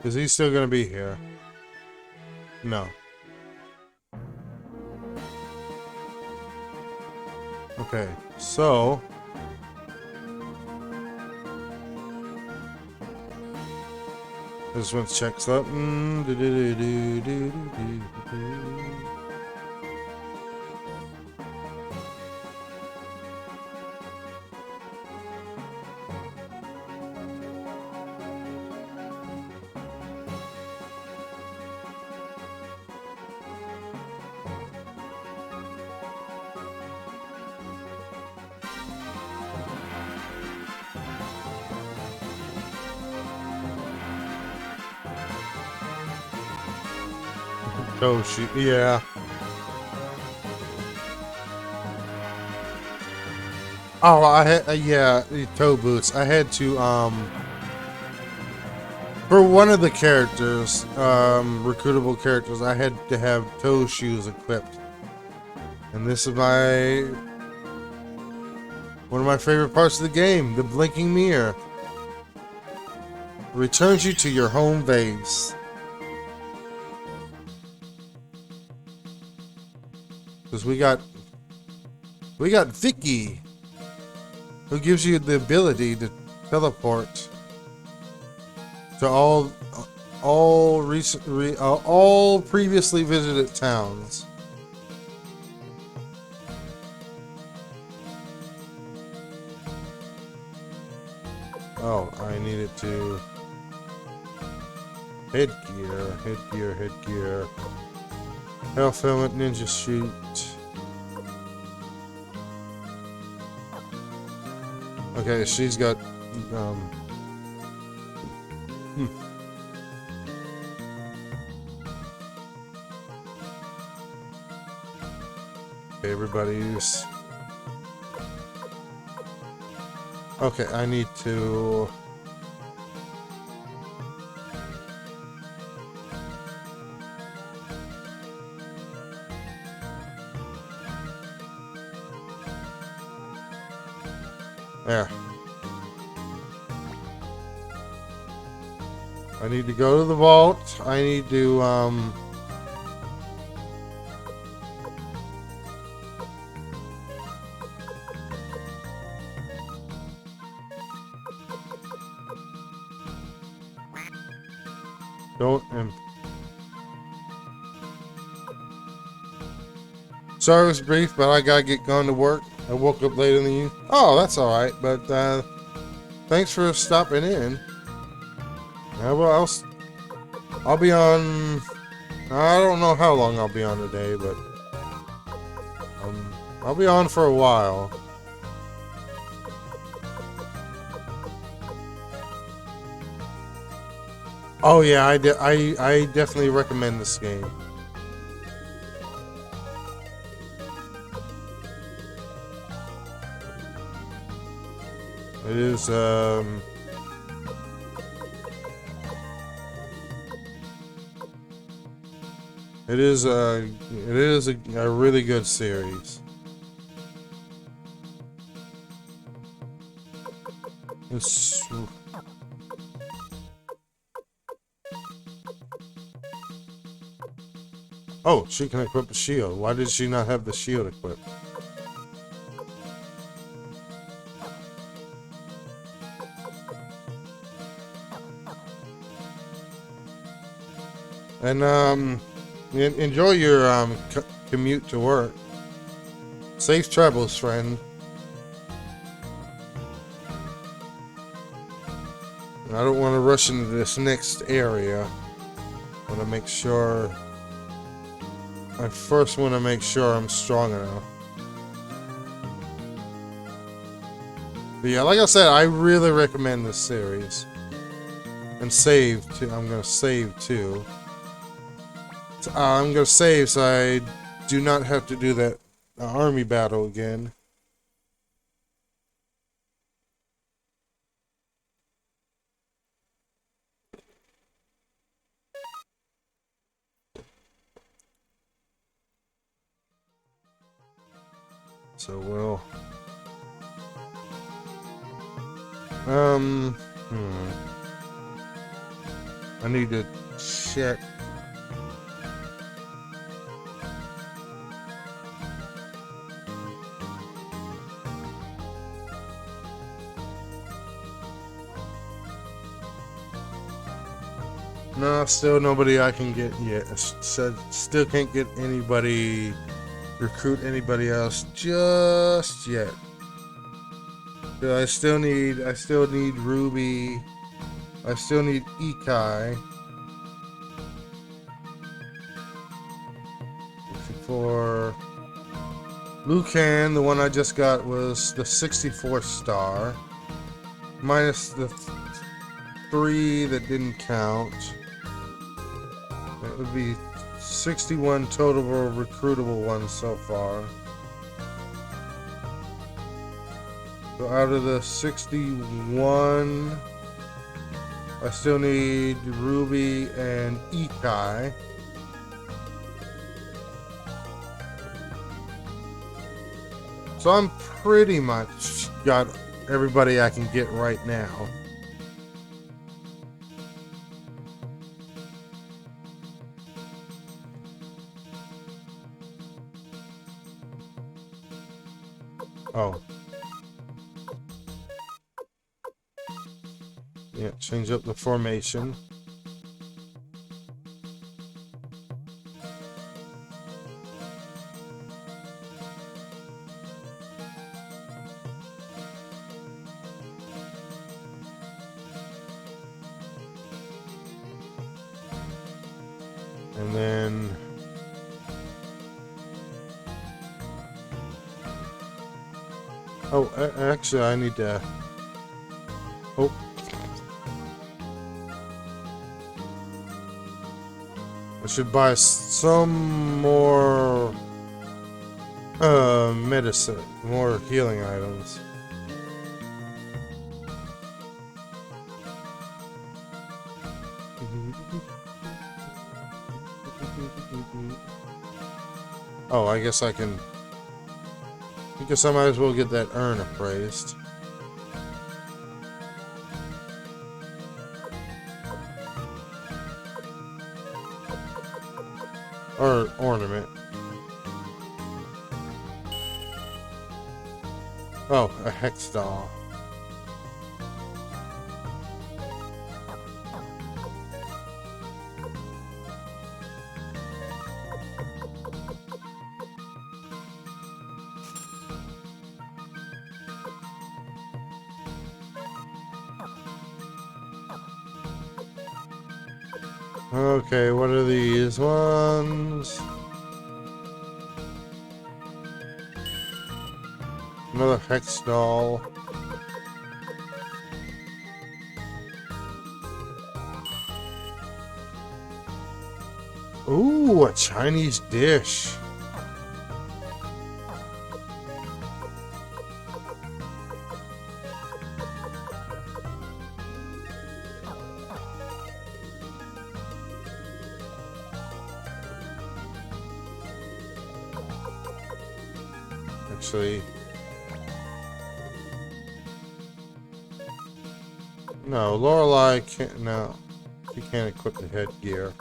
Is he still gonna be here? No. Okay, so... This one checks up. Oh, yeah. Oh, I had, yeah, the toe boots. I had to, for one of the characters, recruitable characters, I had to have toe shoes equipped. And this is one of my favorite parts of the game, the blinking mirror. Returns you to your home base. Because we got Vicky, who gives you the ability to teleport to all previously visited towns. Oh, I needed to headgear. Health helmet, ninja shoot. Okay, she's got everybody's okay. I need to there. I need to go to the vault. I need to don't sorry it was brief, but I gotta get going to work. I woke up later than you. Oh, that's all right. But thanks for stopping in. Well, I'll be on. I don't know how long I'll be on today, but I'll be on for a while. Oh yeah, I definitely recommend this game. It is a really good series. It's oh, she can equip a shield. Why did she not have the shield equipped? And enjoy your commute to work. Safe travels, friend. I don't want to rush into this next area. I want to make sure. I first want to make sure I'm strong enough. But yeah, like I said, I really recommend this series. And save too. I'm gonna save too. I'm gonna save so I do not have to do that army battle again. So we'll... Hmm. I need to check. No, still nobody I can get yet. Still can't get anybody, recruit anybody else just yet. So I still need Ruby. I still need Ikai. For Lucan, the one I just got was the 64th star. Minus the 3 that didn't count. That would be 61 total recruitable ones so far. So out of the 61, I still need Ruby and Ikai. So I'm pretty much got everybody I can get right now. Oh. Yeah, change up the formation. And then actually I need to I should buy some more medicine, more healing items. Oh, I guess I can. I guess I might as well get that urn appraised. Or ornament. Oh, a hex doll. Okay, what are these ones? Another hex doll. Ooh, a Chinese dish. Actually, no, Lorelei can't. No, she can't equip the headgear.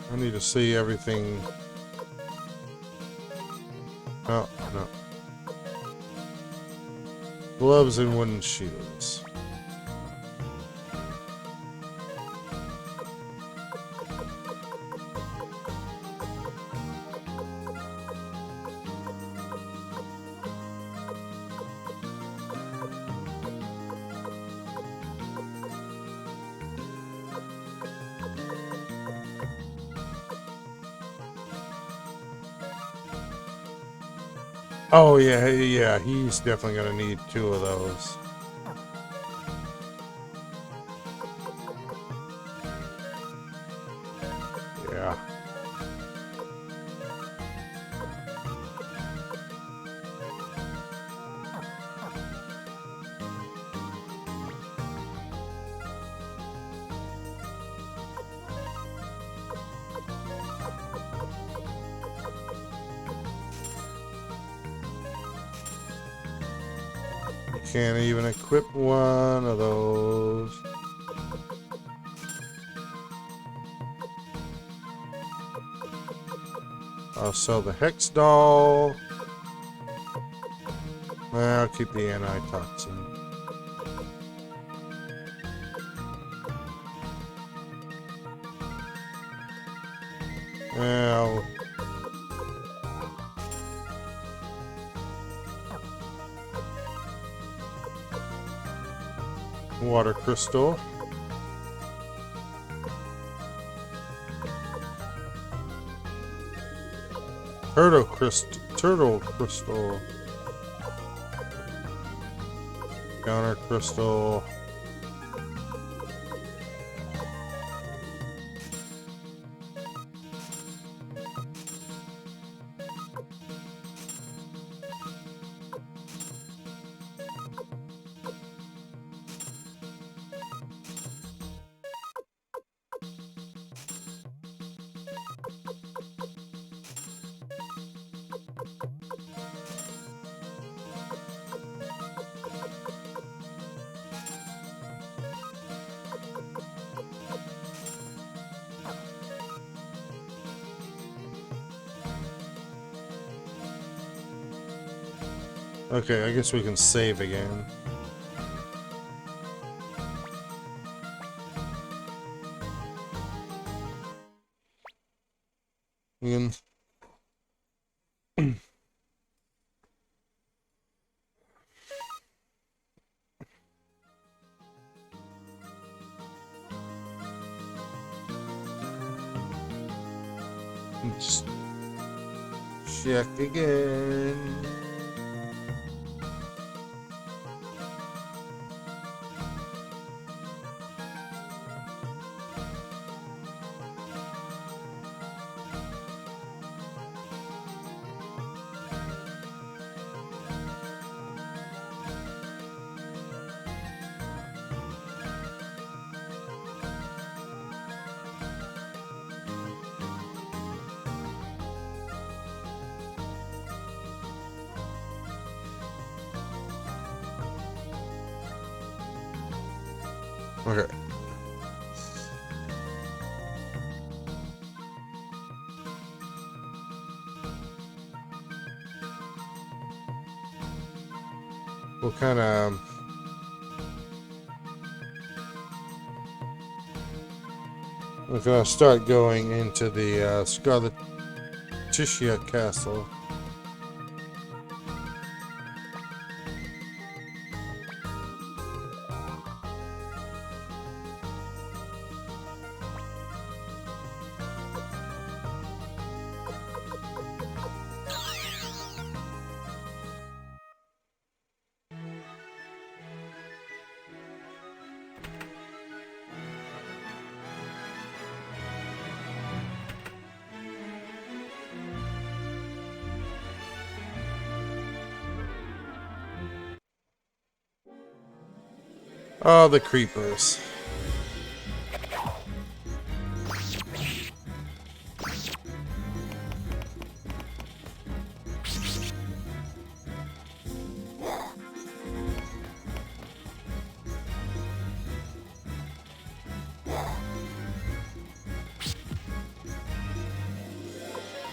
I need to see everything. Oh, no. Gloves and wooden shields. Oh yeah, yeah, he's definitely gonna need 2 of those. yeah. Can't even equip one of those. I'll sell the Hex Doll. I'll keep the Antitoxin. I'll Water Crystal. Turtle Crystal. Counter Crystal. Okay, I guess we can save again. We can just check again. Okay. We'll kind of we're gonna start going into the Scarlet Tishia Castle. Oh, the creepers.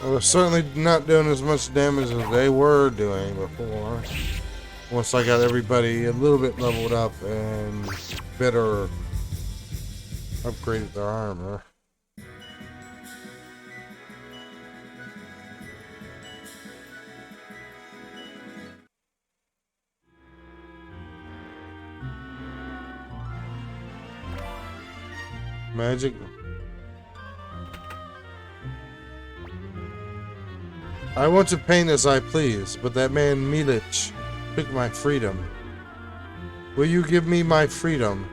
Well, they're certainly not doing as much damage as they were doing before. Once I got everybody a little bit leveled up and better upgraded their armor. Magic. I want to paint as I please, but that man Milich took my freedom. Will you give me my freedom?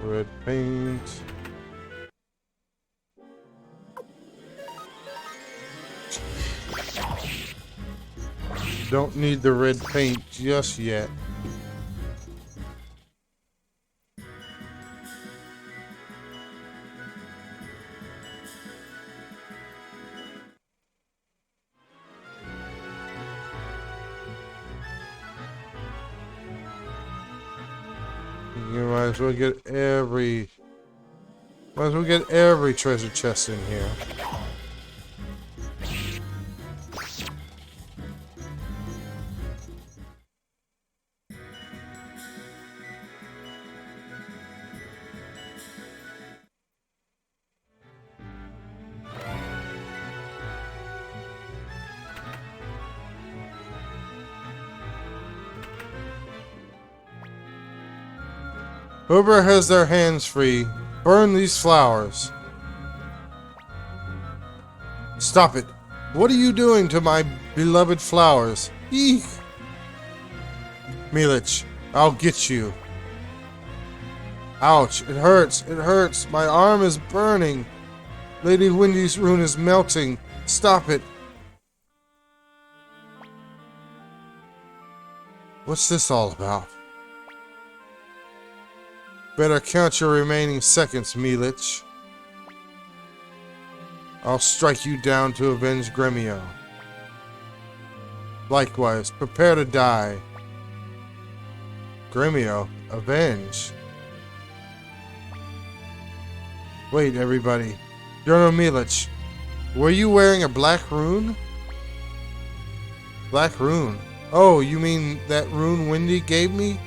Red paint. Don't need the red paint just yet. You might as well get every treasure chest in here. Whoever has their hands free, burn these flowers. Stop it. What are you doing to my beloved flowers? Eek. Milich, I'll get you. Ouch, it hurts, it hurts. My arm is burning. Lady Wendy's rune is melting. Stop it. What's this all about? Better count your remaining seconds, Milich. I'll strike you down to avenge Gremio. Likewise, prepare to die. Gremio, avenge. Wait, everybody. Journal Milich, were you wearing a black rune? Black rune? Oh, you mean that rune Wendy gave me?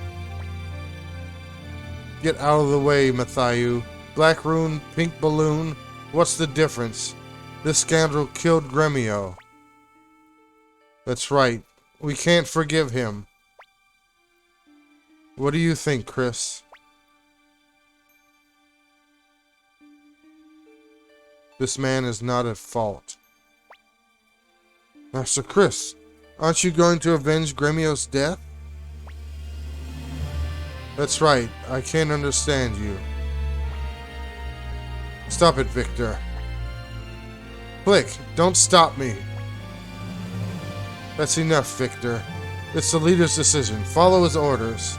Get out of the way, Mathayu. Black rune, pink balloon. What's the difference? This scoundrel killed Gremio. That's right. We can't forgive him. What do you think, Chris? This man is not at fault. Master Chris, aren't you going to avenge Gremio's death? That's right, I can't understand you. Stop it, Victor. Click, don't stop me. That's enough, Victor. It's the leader's decision. Follow his orders.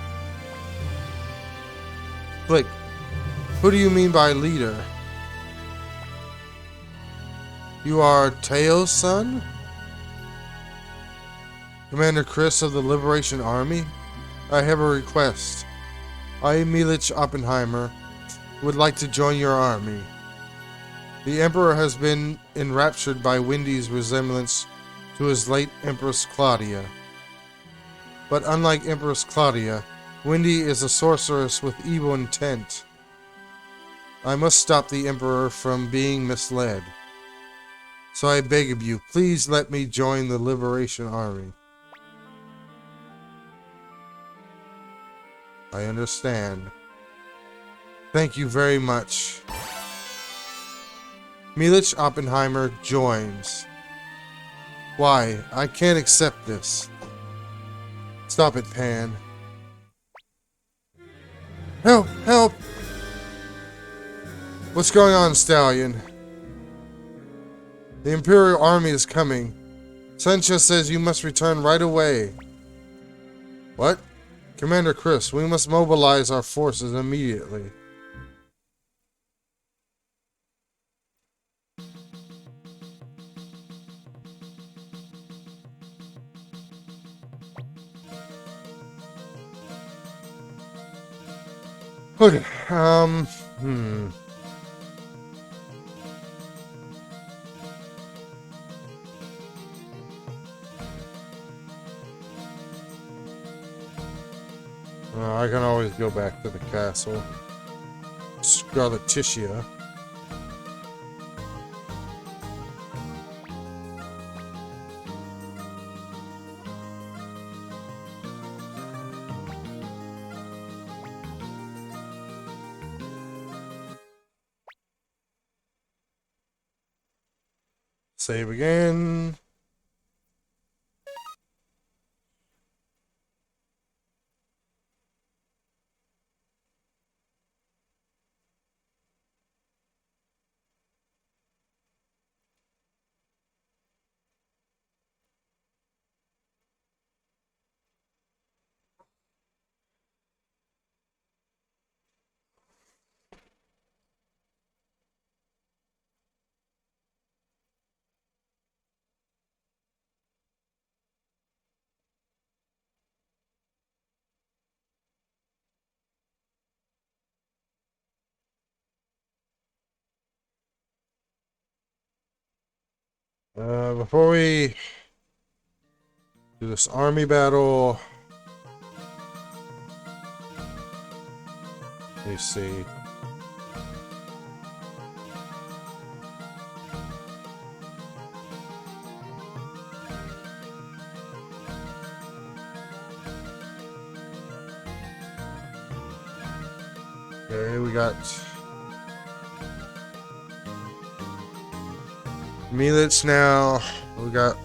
Click, who do you mean by leader? You are Teo's son? Commander Chris of the Liberation Army? I have a request. I, Milich Oppenheimer, would like to join your army. The Emperor has been enraptured by Wendy's resemblance to his late Empress Claudia. But unlike Empress Claudia, Wendy is a sorceress with evil intent. I must stop the Emperor from being misled. So I beg of you, please let me join the Liberation Army. I understand. Thank you very much. Milich Oppenheimer joins. Why? I can't accept this. Stop it, Pan. Help! Help! What's going on, Stallion? The Imperial Army is coming. Sencha says you must return right away. What? Commander Chris, we must mobilize our forces immediately. Okay, I can always go back to the castle. Scarlet Titia. Save again. Before we do this army battle, let me see. Okay, we got Milits now. We got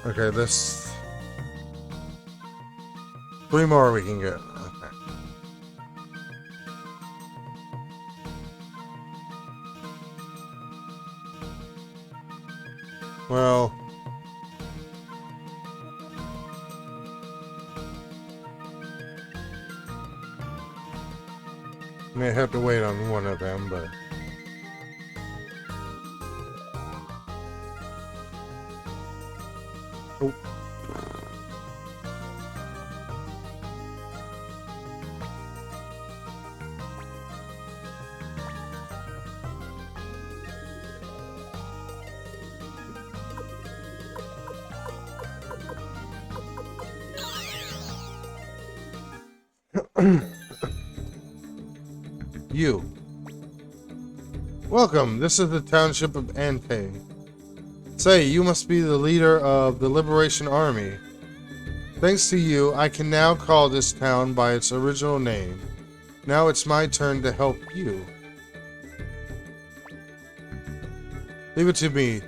okay, this 3 more we can get. Okay. Well, may have to wait on one of them, but oh. You. Welcome. This is the township of Ante. Say, you must be the leader of the Liberation Army. Thanks to you, I can now call this town by its original name. Now it's my turn to help you. Leave it to me.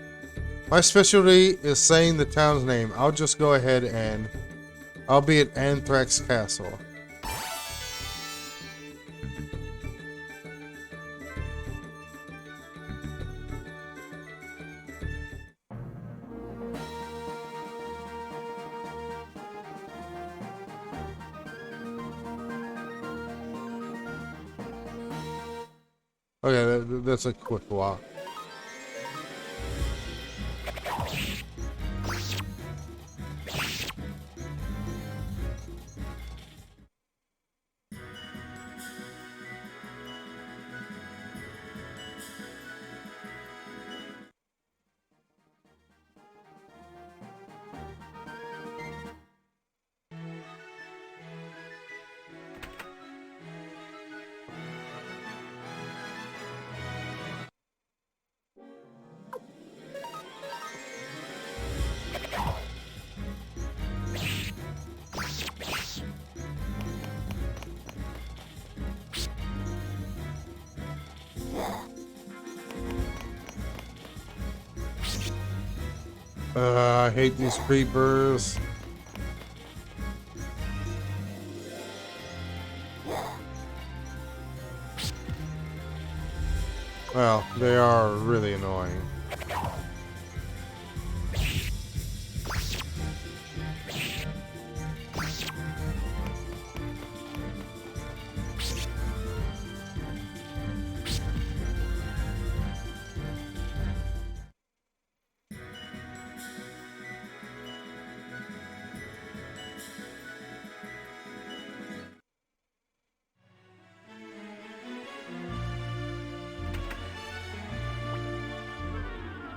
My specialty is saying the town's name. I'll just go ahead and I'll be at Anthrax Castle. Okay, that's a quick walk. I hate these creepers. Well, they are really annoying.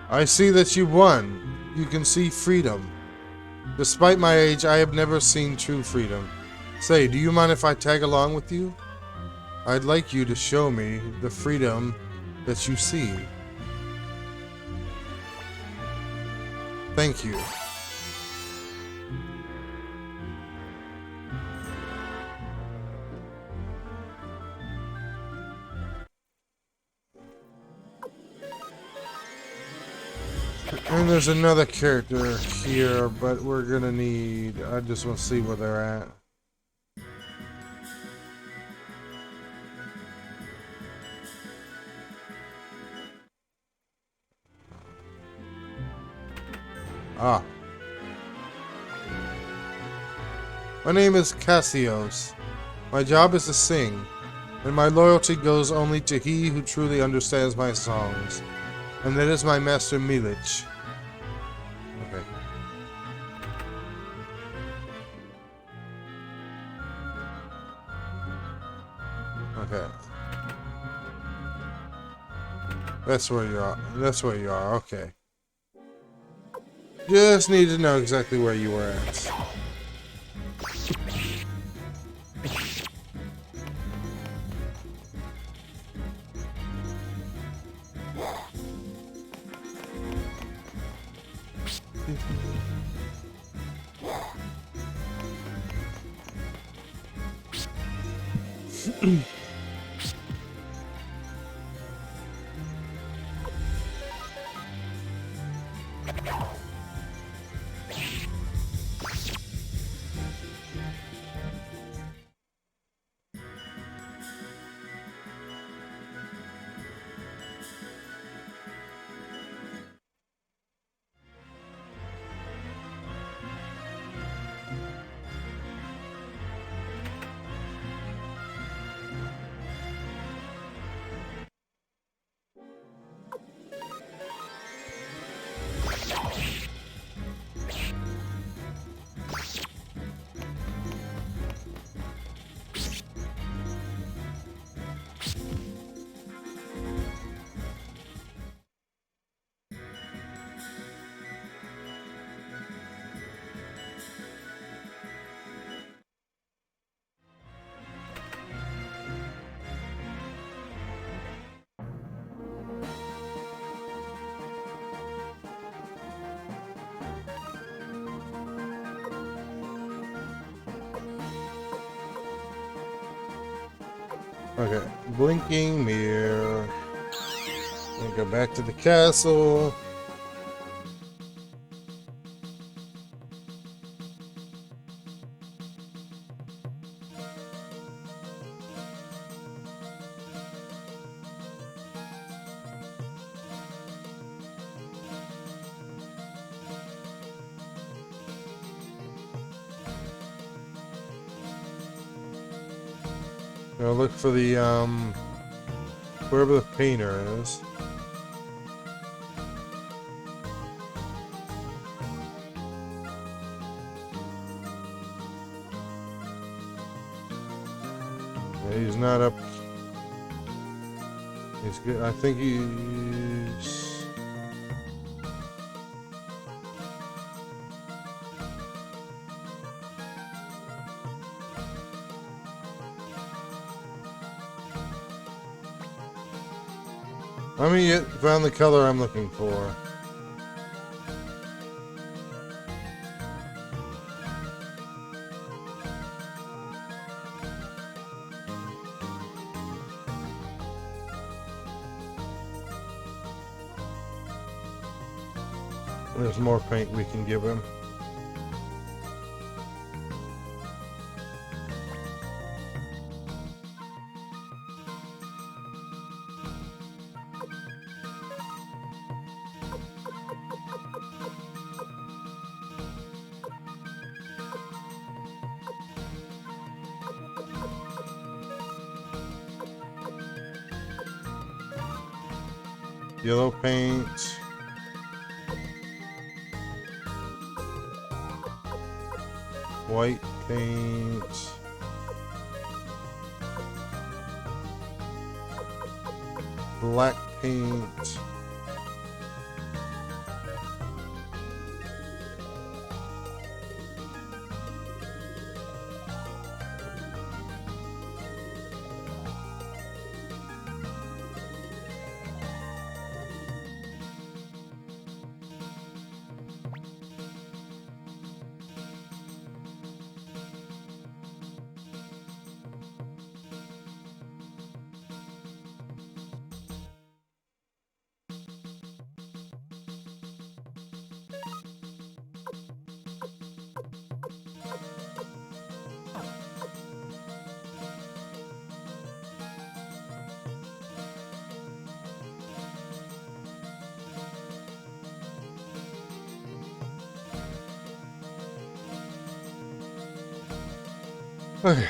I see that you won. You can see freedom. Despite my age, I have never seen true freedom. Say, do you mind if I tag along with you? I'd like you to show me the freedom that you see. Thank you. And there's another character here, but we're gonna need... I just want to see where they're at. Ah. My name is Cassios. My job is to sing, and my loyalty goes only to he who truly understands my songs. And that is my master Milich. Okay. Okay. That's where you are. That's where you are. Okay. Just need to know exactly where you were at. Okay, blinking mirror. Then go back to the castle. Go look for the wherever the painter is. Yeah, he's not up. He's good. I think he's. Let me get found the color I'm looking for. There's more paint we can give him. Yellow paint. White paint. Black paint. Okay,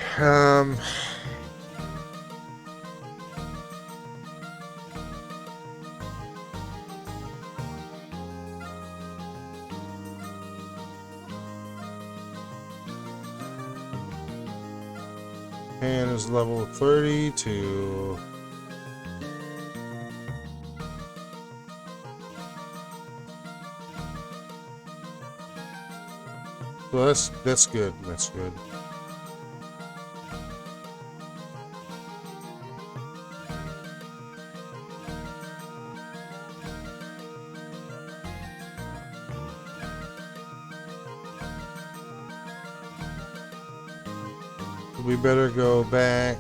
Japan is level 32. So that's good. That's good. We better go back.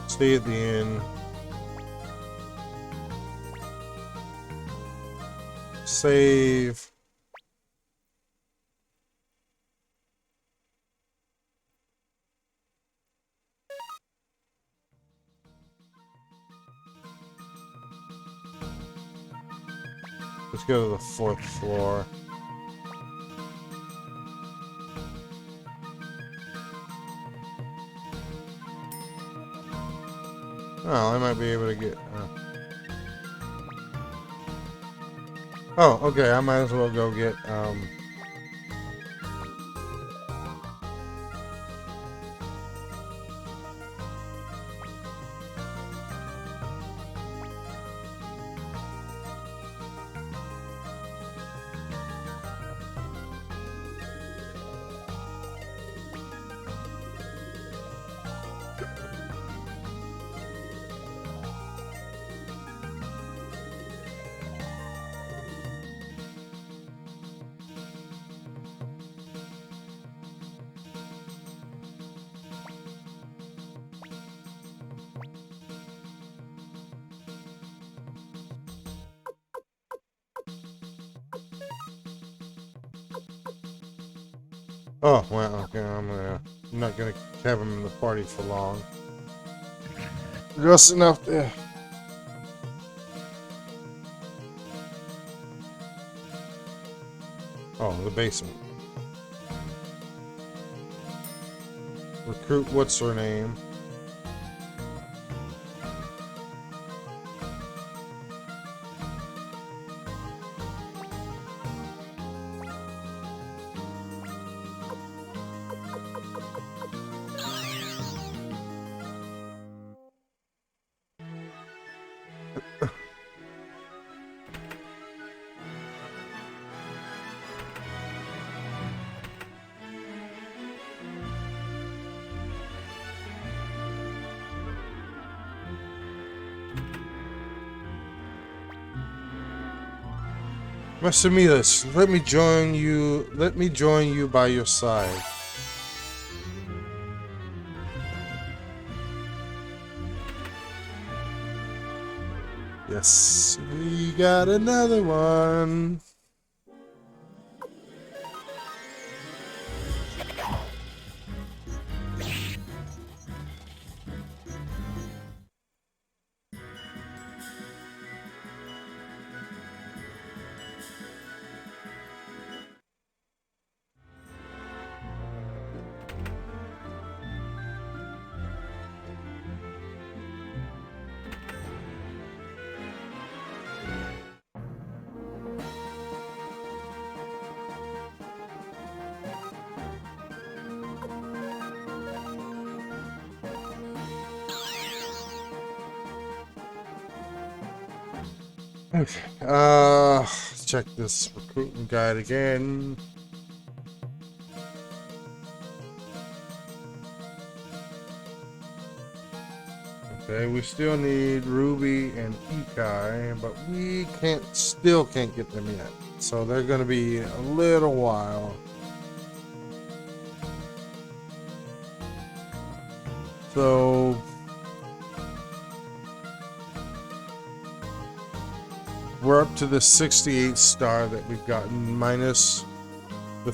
Stay at the inn. Save. Let's go to the 4th floor. Oh, I might be able to get... Oh, okay, I might as well go get, Oh, well, okay, I'm not gonna have him in the party for long. Just enough to... Oh, the basement. Recruit, what's her name? Masamilas, let me join you. Let me join you by your side. Yes, we got another one. Okay. Let's check this recruitment guide again. Okay, we still need Ruby and Ikai, but we still can't get them yet. So they're gonna be a little while. So we're up to the 68 star that we've gotten, minus the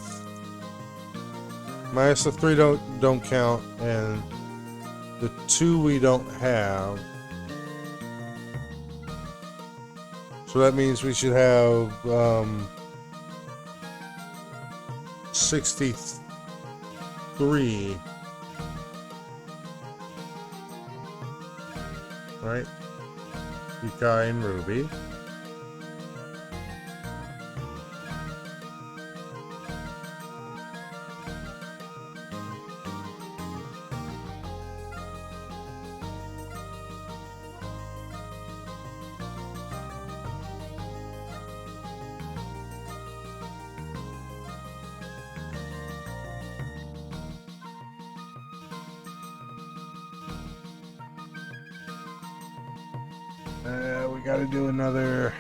3 don't count, and the 2 we don't have. So that means we should have 63, right? Ikai and Ruby. gotta do another.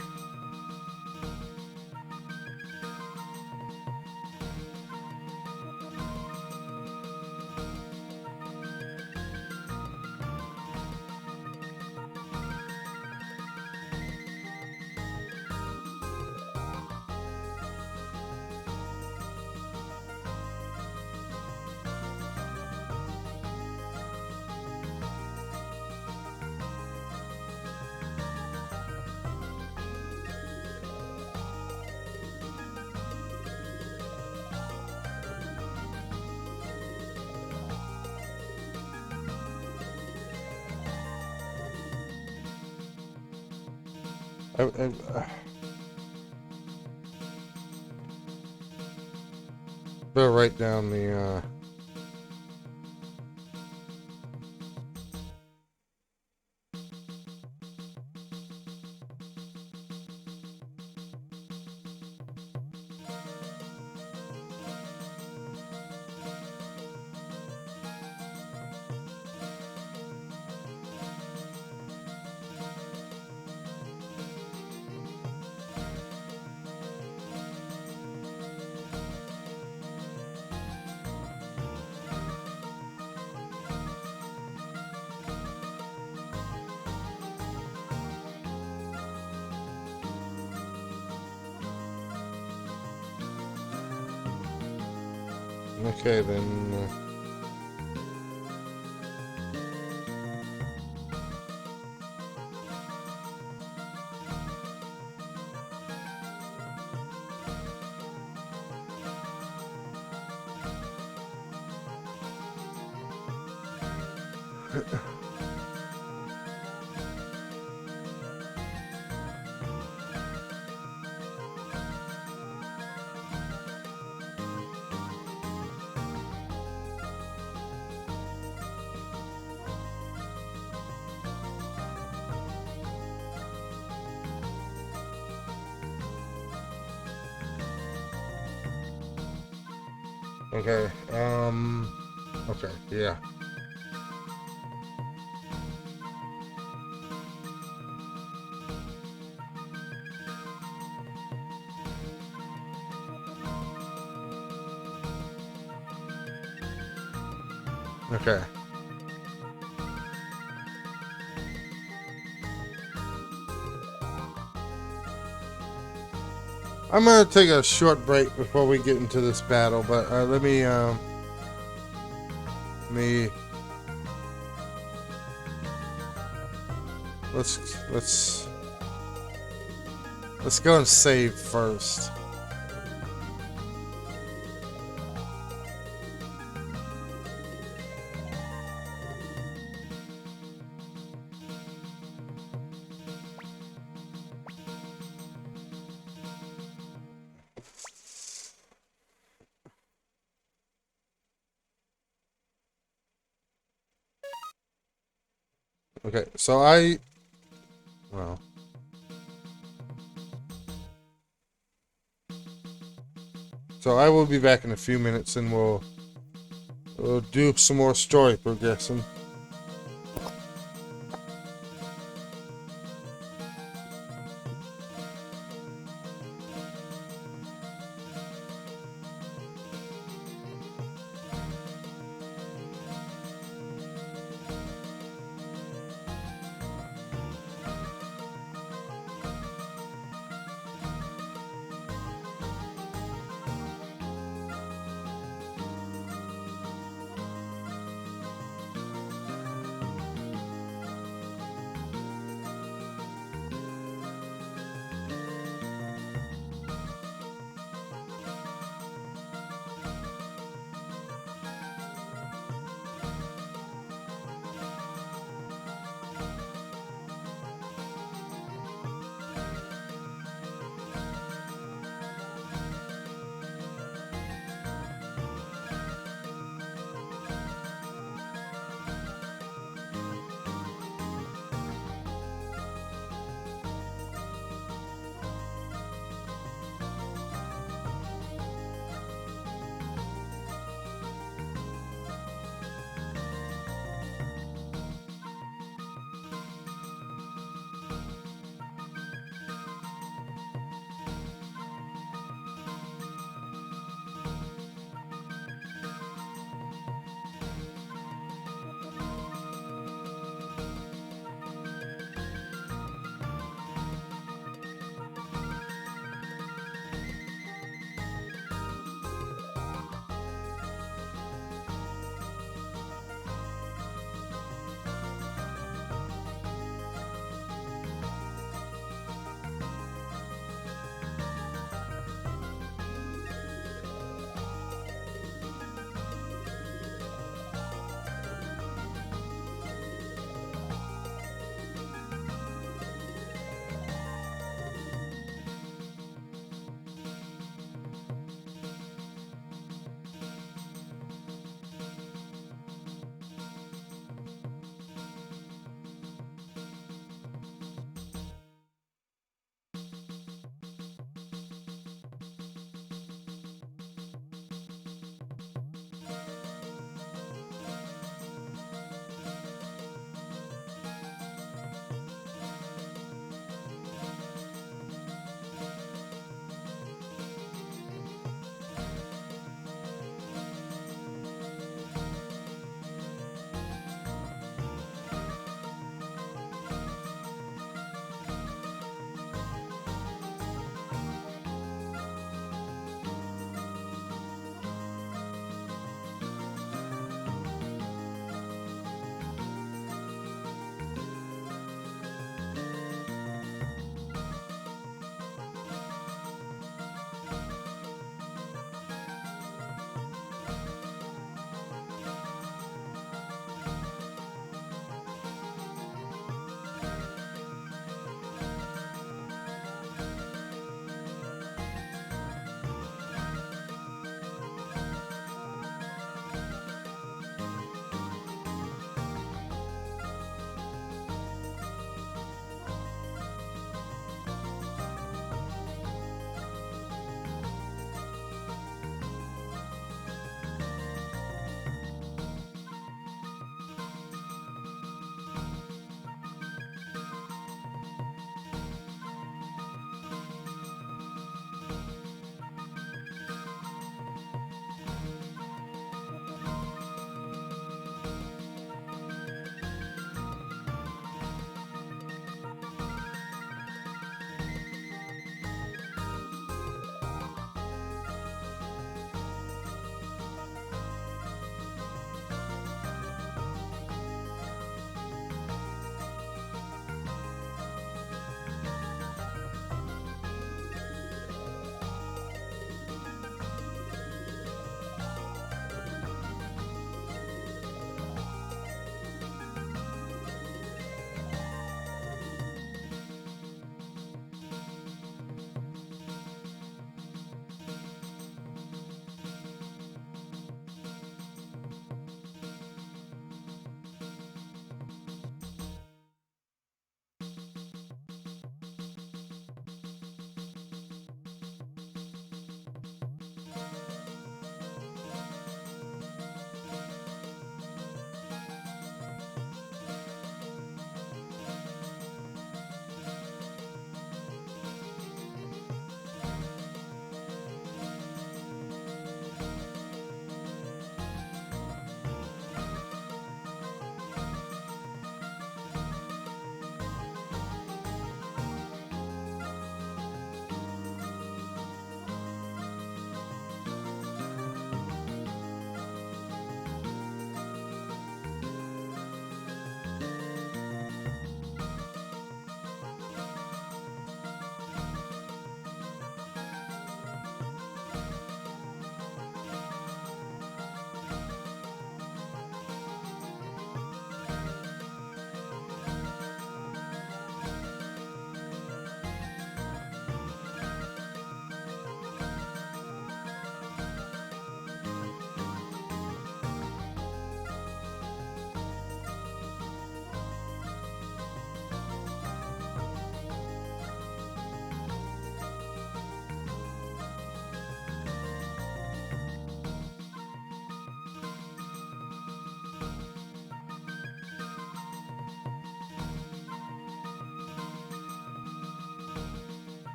Better write down the. Okay, then. Okay. Okay. Yeah. Okay. I'm gonna take a short break before we get into this battle, but let me let's go and save first. Okay, so well, so I will be back in a few minutes, and we'll do some more story progressing.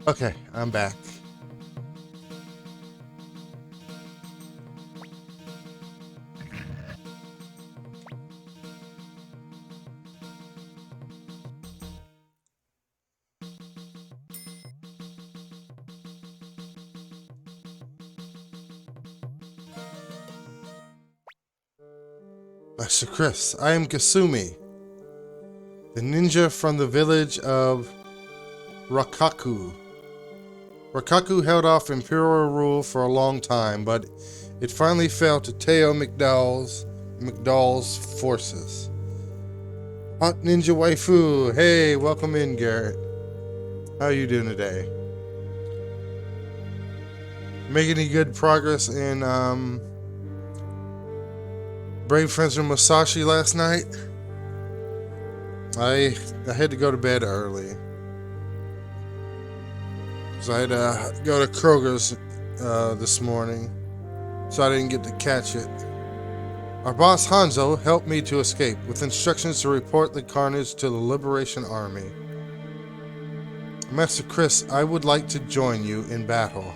Okay, I'm back. Master Chris, I am Kasumi, the ninja from the village of Rakaku. Rakaku held off Imperial rule for a long time, but it finally fell to Teo McDowell's forces. Hot Ninja Waifu, hey, welcome in, Garrett. How you doing today? Make any good progress in Brave Fencer Musashi last night? I had to go to bed early. So I had to go to Kroger's this morning, so I didn't get to catch it. Our boss Hanzo helped me to escape, with instructions to report the carnage to the Liberation Army. Master Chris, I would like to join you in battle.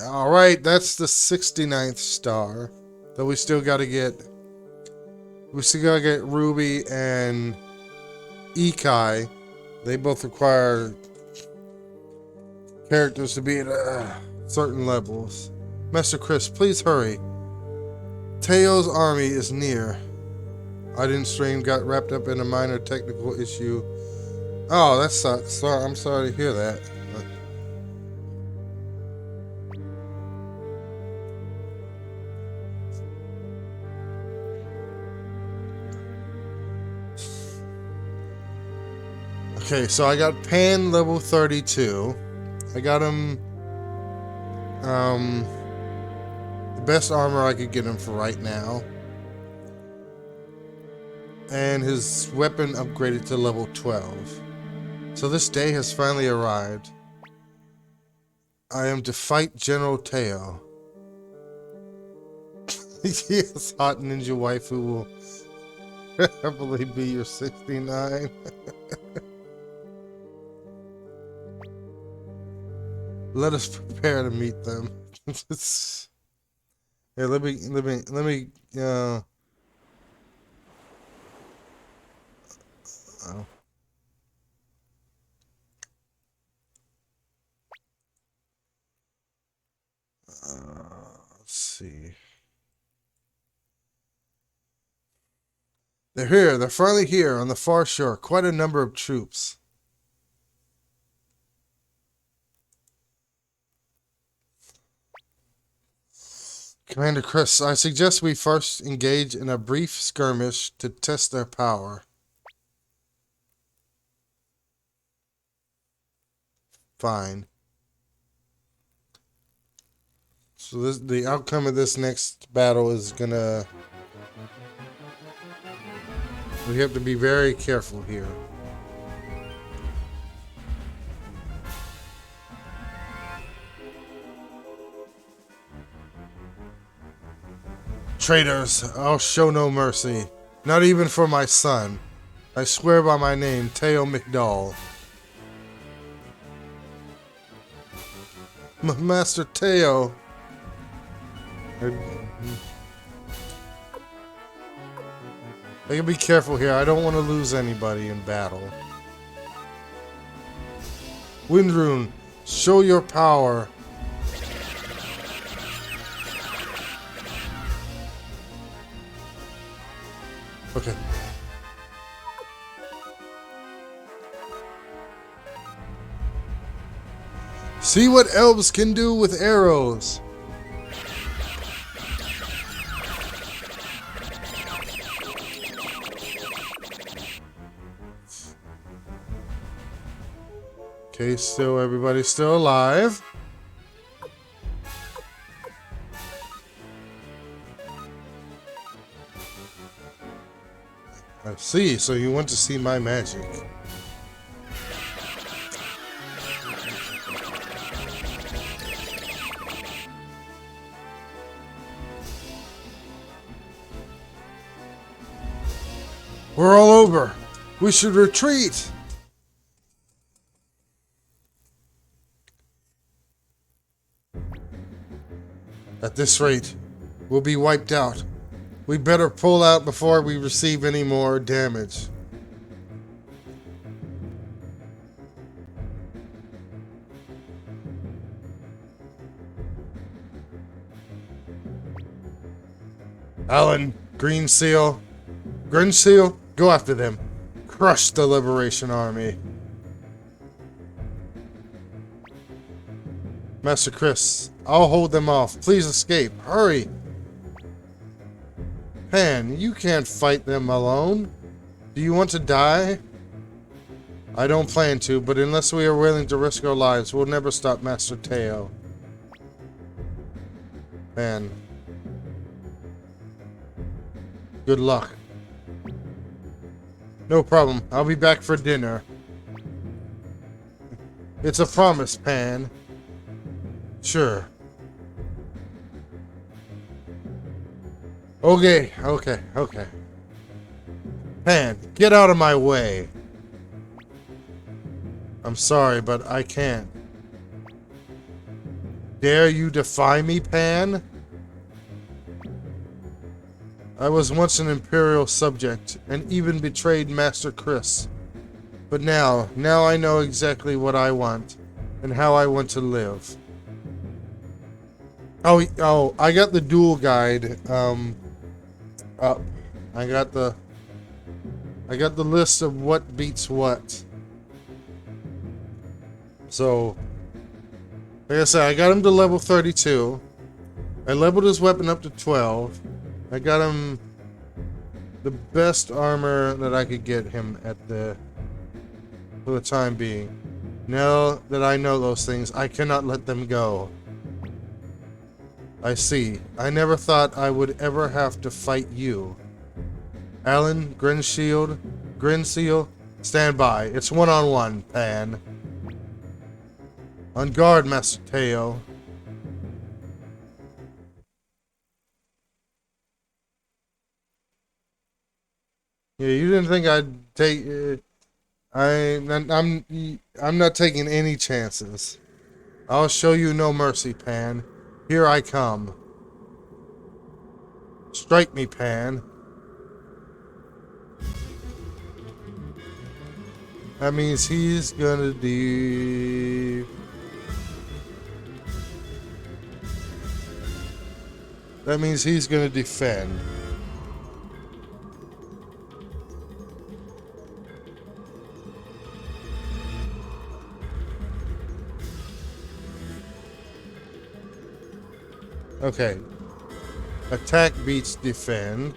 Alright, that's the 69th star. Though we still gotta get Ruby and Ikai. They both require characters to be at certain levels. Master Chris, please hurry. Teo's army is near. Aiden stream got wrapped up in a minor technical issue. Oh, that sucks. I'm sorry to hear that. Okay, so I got Pan level 32. I got him the best armor I could get him for right now. And his weapon upgraded to level 12. So this day has finally arrived. I am to fight General Teo. Yes, Hot Ninja Waifu will probably be your 69. Let us prepare to meet them. Hey, let me oh. Let's see. They're here. They're finally here on the far shore. Quite a number of troops. Commander Chris, I suggest we first engage in a brief skirmish to test their power. Fine. So the outcome of this next battle is gonna... We have to be very careful here. Traitors, I'll show no mercy. Not even for my son. I swear by my name, Teo McDowell. Master Teo. I gotta be careful here. I don't want to lose anybody in battle. Windrune, show your power. Okay. See what elves can do with arrows. Okay, still everybody's still alive. I see, so you want to see my magic. We're all over. We should retreat. At this rate, we'll be wiped out. We better pull out before we receive any more damage. Alan, Green Seal, go after them. Crush the Liberation Army. Master Chris, I'll hold them off. Please escape. Hurry. Pan, you can't fight them alone. Do you want to die? I don't plan to, but unless we are willing to risk our lives, we'll never stop Master Teo. Pan. Good luck. No problem. I'll be back for dinner. It's a promise, Pan. Sure. Okay. Pan, get out of my way. I'm sorry, but I can't. Dare you defy me, Pan? I was once an Imperial subject, and even betrayed Master Chris. But now I know exactly what I want, and how I want to live. Oh, I got the duel guide, up. I got the list of what beats what. So, like I said, I got him to level 32. I leveled his weapon up to 12. I got him the best armor that I could get him for the time being. Now that I know those things, I cannot let them go. I see. I never thought I would ever have to fight you. Alan, Grinseal, stand by. It's one-on-one, Pan. On guard, Master Teo. Yeah, you didn't think I'd take. I'm not taking any chances. I'll show you no mercy, Pan. Here I come. Strike me, Pan. That means he's gonna do. That means he's gonna defend. Okay. Attack beats defend.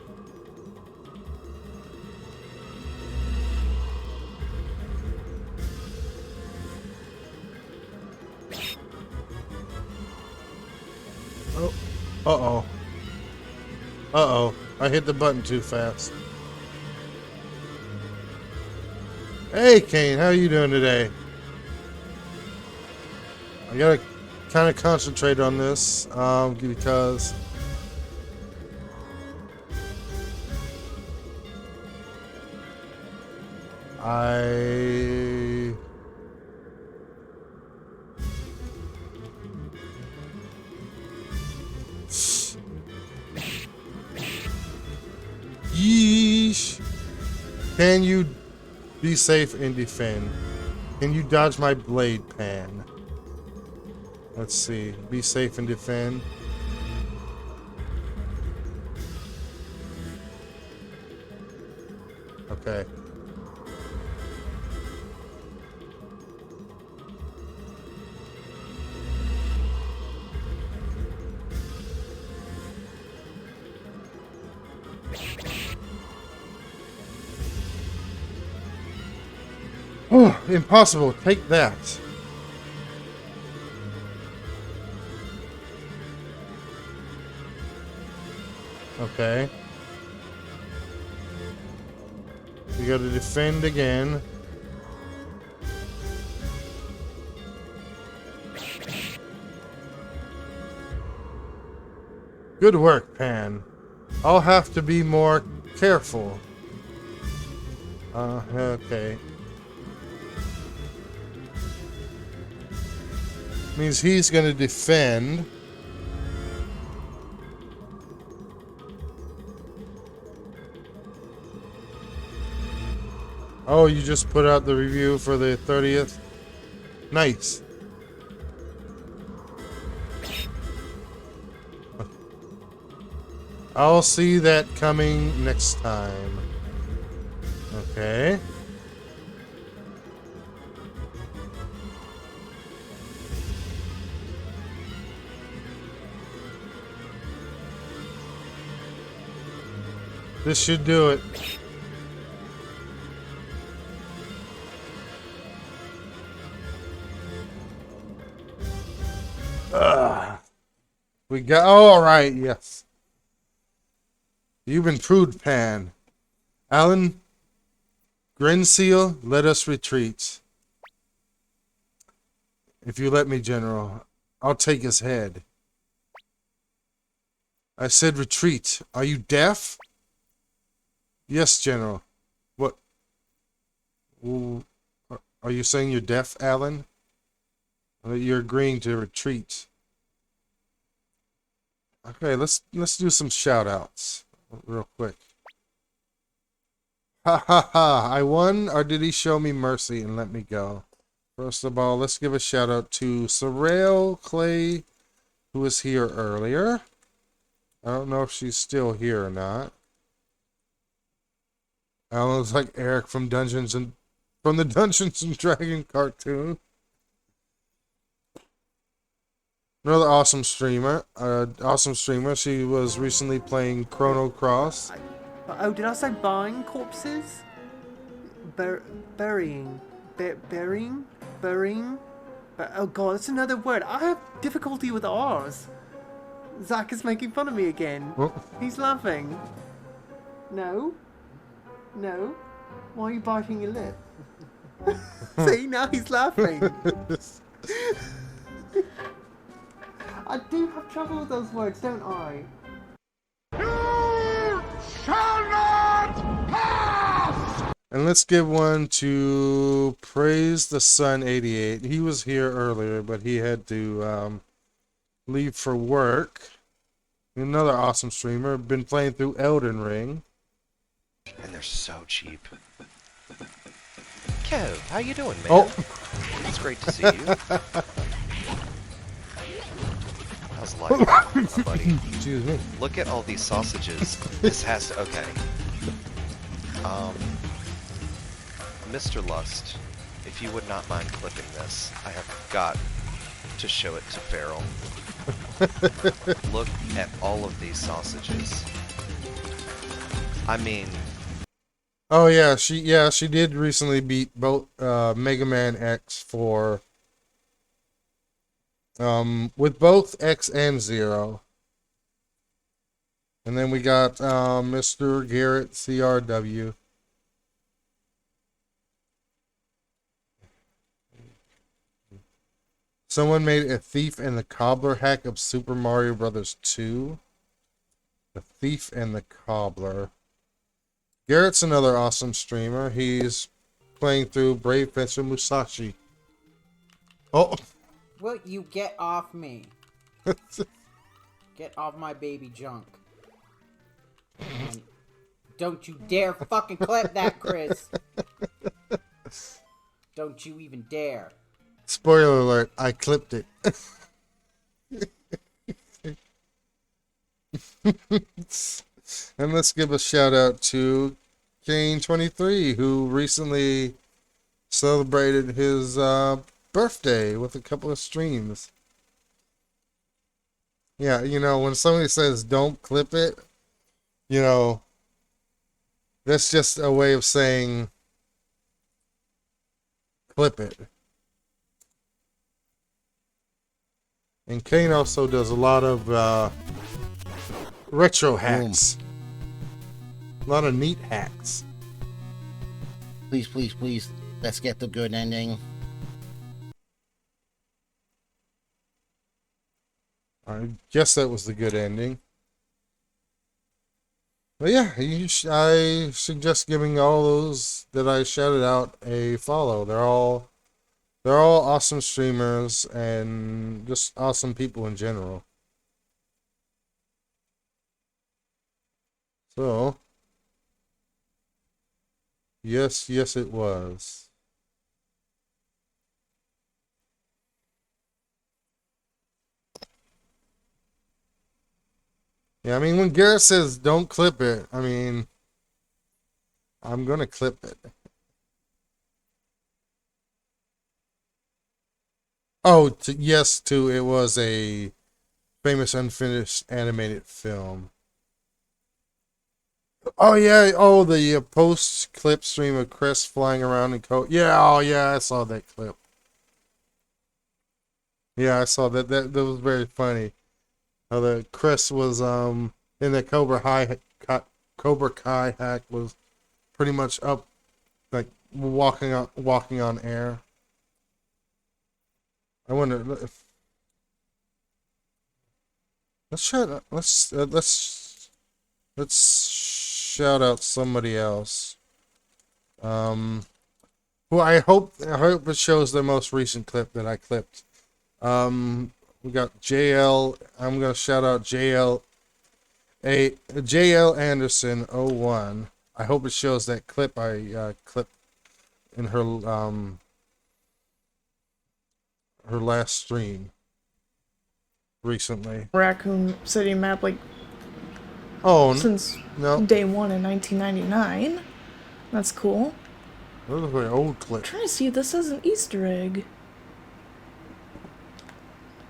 Oh. Uh-oh. Uh-oh. I hit the button too fast. Hey, Kane. How you doing today? I gotta kind of concentrate on this because Yeesh. Can you be safe and defend? Can you dodge my blade, Pan? Let's see. Be safe and defend. Okay. Oh, impossible. Take that. Okay. We gotta defend again. Good work, Pan. I'll have to be more careful. Okay. Means he's gonna defend. Oh, you just put out the review for the 30th? Nice. I'll see that coming next time. Okay. This should do it. We got. Oh, all right. Yes. You've improved, Pan. Alan, Grinseal, let us retreat. If you let me, General, I'll take his head. I said retreat. Are you deaf? Yes, General. What? Ooh, are you saying you're deaf, Alan? You're agreeing to retreat. Okay, let's do some shout outs real quick. Ha ha ha! I won, or did he show me mercy and let me go? First of all, let's give a shout out to Sorrel Clay, who was here earlier. I don't know if she's still here or not. Alan looks like Eric from the Dungeons and Dragon cartoon. Another awesome streamer. She was recently playing Chrono Cross. Oh, did I say buying corpses? Burying. Burying? Oh god, that's another word. I have difficulty with R's. Zach is making fun of me again. Oh. He's laughing. No? Why are you biting your lip? See, now he's laughing. I do have trouble with those words, don't I? You shall not pass! And let's give one to Praise the Sun 88. He was here earlier, but he had to leave for work. Another awesome streamer. Been playing through Elden Ring. And they're so cheap. Kev, how you doing, man? Oh, It's great to see you. How's life, buddy? excuse me. Look at all these sausages. This has to... Okay. Mr. Lust, if you would not mind clipping this, I have got to show it to Farrell. Look at all of these sausages. I mean... Oh yeah, she did recently beat both Mega Man X for with both X and Zero. And then we got Mr. Garrett CRW. Someone made a Thief and the Cobbler hack of Super Mario Brothers 2. The Thief and the Cobbler. Garrett's another awesome streamer. He's playing through Brave Fencer Musashi. Oh! Will you get off me? Get off my baby junk. And don't you dare fucking clip that, Chris. Don't you even dare. Spoiler alert, I clipped it. And let's give a shout out to Kane23, who recently celebrated his birthday with a couple of streams. Yeah, you know, when somebody says don't clip it, you know, that's just a way of saying clip it. And Kane also does a lot of retro hacks. A lot of neat hacks. Please, please, please, let's get the good ending. I guess that was the good ending. But yeah, I suggest giving all those that I shouted out a follow. They're all awesome streamers and just awesome people in general. So, Yes, yes, it was. Yeah, I mean, when Garrett says don't clip it, I mean, I'm gonna clip it. Oh, yes, too, it was a famous unfinished animated film. Oh yeah, oh the post clip stream of Chris flying around in coat. Yeah, oh yeah, I saw that clip. Yeah, I saw that. That was very funny. How the Chris was in the Cobra Kai hack was pretty much up like walking on air. I wonder if let's shout out somebody else. Um, who I hope it shows the most recent clip that I clipped. We got JL. I'm gonna shout out JL Anderson 01. I hope it shows that clip I clipped in her last stream recently. Raccoon City map like Oh since no, day one in 1999. That's cool. that was a very old clip. I'm trying to see if this is an Easter egg.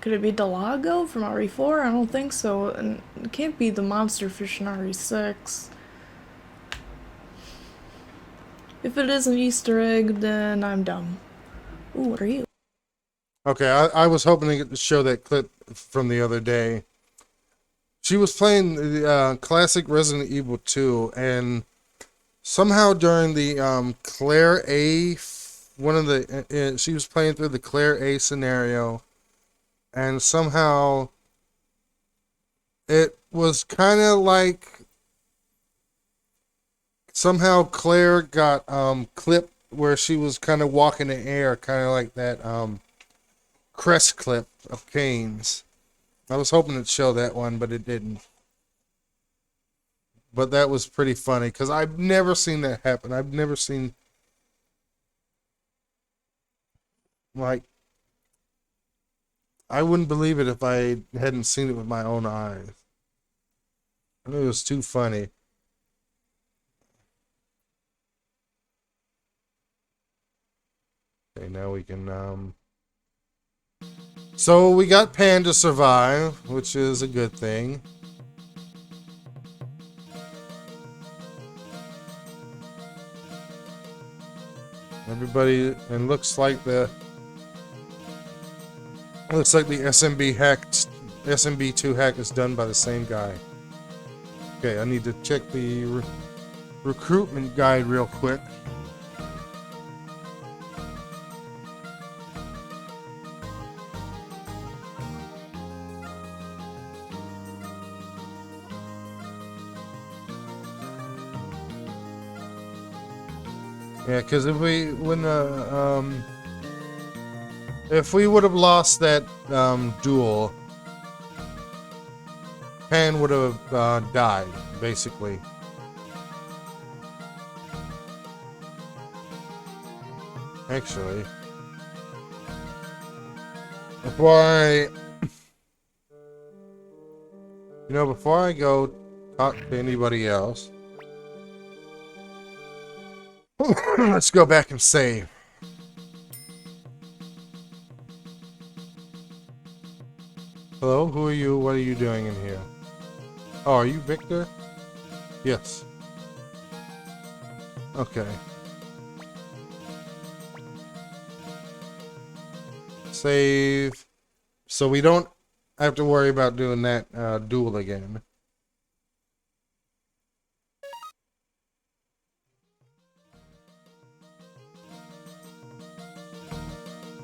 Could it be Delago from RE4? I don't think so. And it can't be the monster fish in RE6. If it is an Easter egg, then I'm dumb. Ooh, what are you? Okay, I was hoping to get to show that clip from the other day. She was playing the classic Resident Evil 2, and somehow during the Claire A, she was playing through the Claire A scenario, and somehow it was kind of like somehow Claire got clipped where she was kind of walking in the air, kind of like that crest clip of Kane's. I was hoping to show that one, but it didn't. But that was pretty funny because I've never seen that happen. I've never seen like I wouldn't believe it if I hadn't seen it with my own eyes. It was too funny. Okay, now we can so we got Pan to survive, which is a good thing. Everybody, and looks like the SMB2 hack is done by the same guy. Okay, I need to check the recruitment guide real quick. Yeah, because if we would have lost that duel, Pan would have died, basically. Actually, before I go talk to anybody else, let's go back and save. Hello, who are you? What are you doing in here? Oh, are you Victor? Yes. Okay. Save. So we don't have to worry about doing that duel again.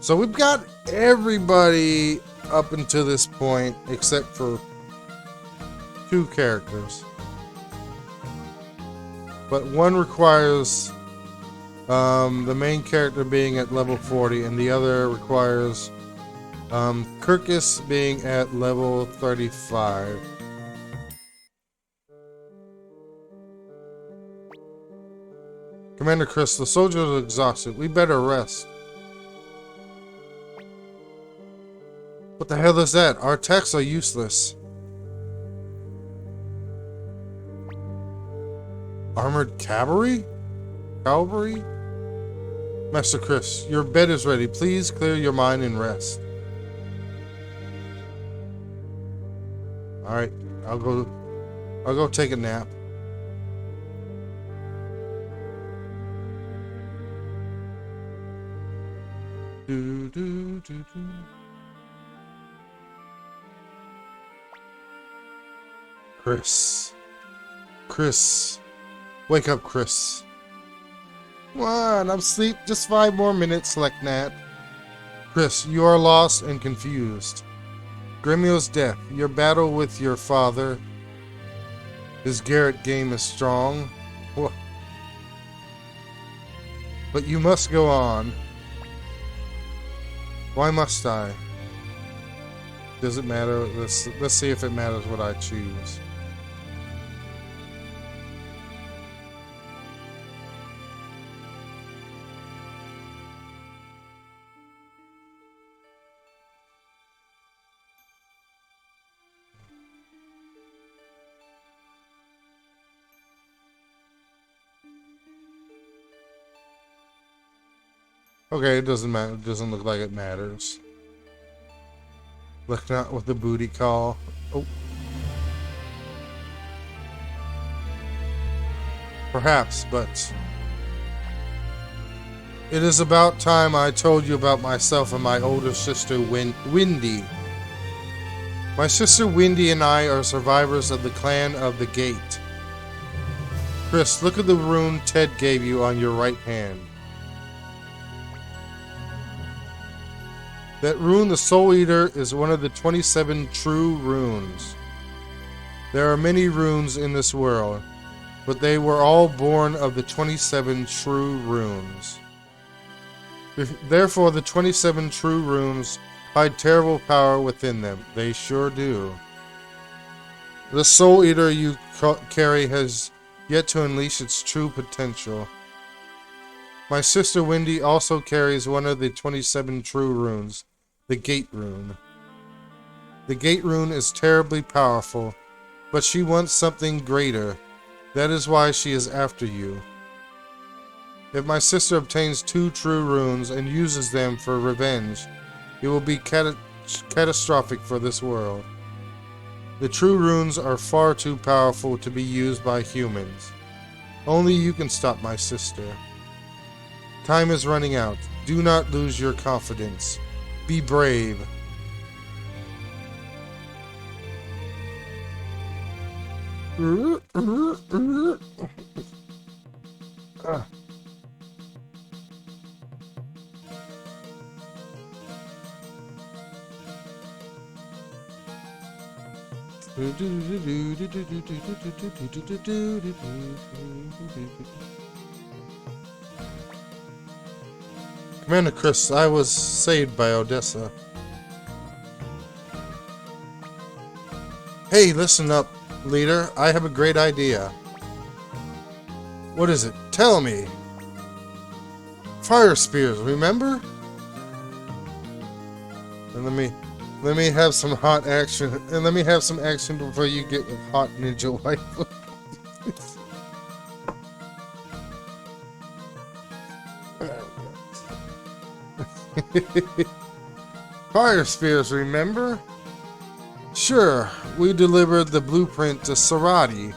So we've got everybody up until this point except for 2 characters. But one requires the main character being at level 40 and the other requires Kirkus being at level 35. Commander Chris, the soldiers are exhausted. We better rest. What the hell is that? Our attacks are useless. Armored cavalry? Cavalry? Master Chris, your bed is ready. Please clear your mind and rest. Alright, I'll go take a nap. Do, do, do, do. Chris. Wake up, Chris. Come on, I'm asleep. Just 5 more minutes, Leknat. Chris, you are lost and confused. Gremio's death, your battle with your father. His Garrett game is strong. But you must go on. Why must I? Does it matter? Let's see if it matters what I choose. Okay, it doesn't matter. It doesn't look like it matters. Look not with the booty call. Oh. Perhaps, but it is about time I told you about myself and my older sister, Windy. My sister Windy and I are survivors of the clan of the Gate. Chris, look at the rune Ted gave you on your right hand. That rune, the Soul Eater, is one of the 27 true runes. There are many runes in this world, but they were all born of the 27 true runes. Therefore, the 27 true runes hide terrible power within them. They sure do. The Soul Eater you carry has yet to unleash its true potential. My sister Windy also carries one of the 27 true runes, the Gate rune. The Gate rune is terribly powerful, but she wants something greater. That is why she is after you. If my sister obtains 2 true runes and uses them for revenge, it will be catastrophic for this world. The true runes are far too powerful to be used by humans. Only you can stop my sister. Time is running out. Do not lose your confidence. Be brave. Commander Chris, I was saved by Odessa. Hey, listen up, leader. I have a great idea. What is it? Tell me. Fire spears, remember? And let me have some hot action. And let me have some action before you get with hot ninja wife. Fire spears, remember? Sure, we delivered the blueprint to Sarati.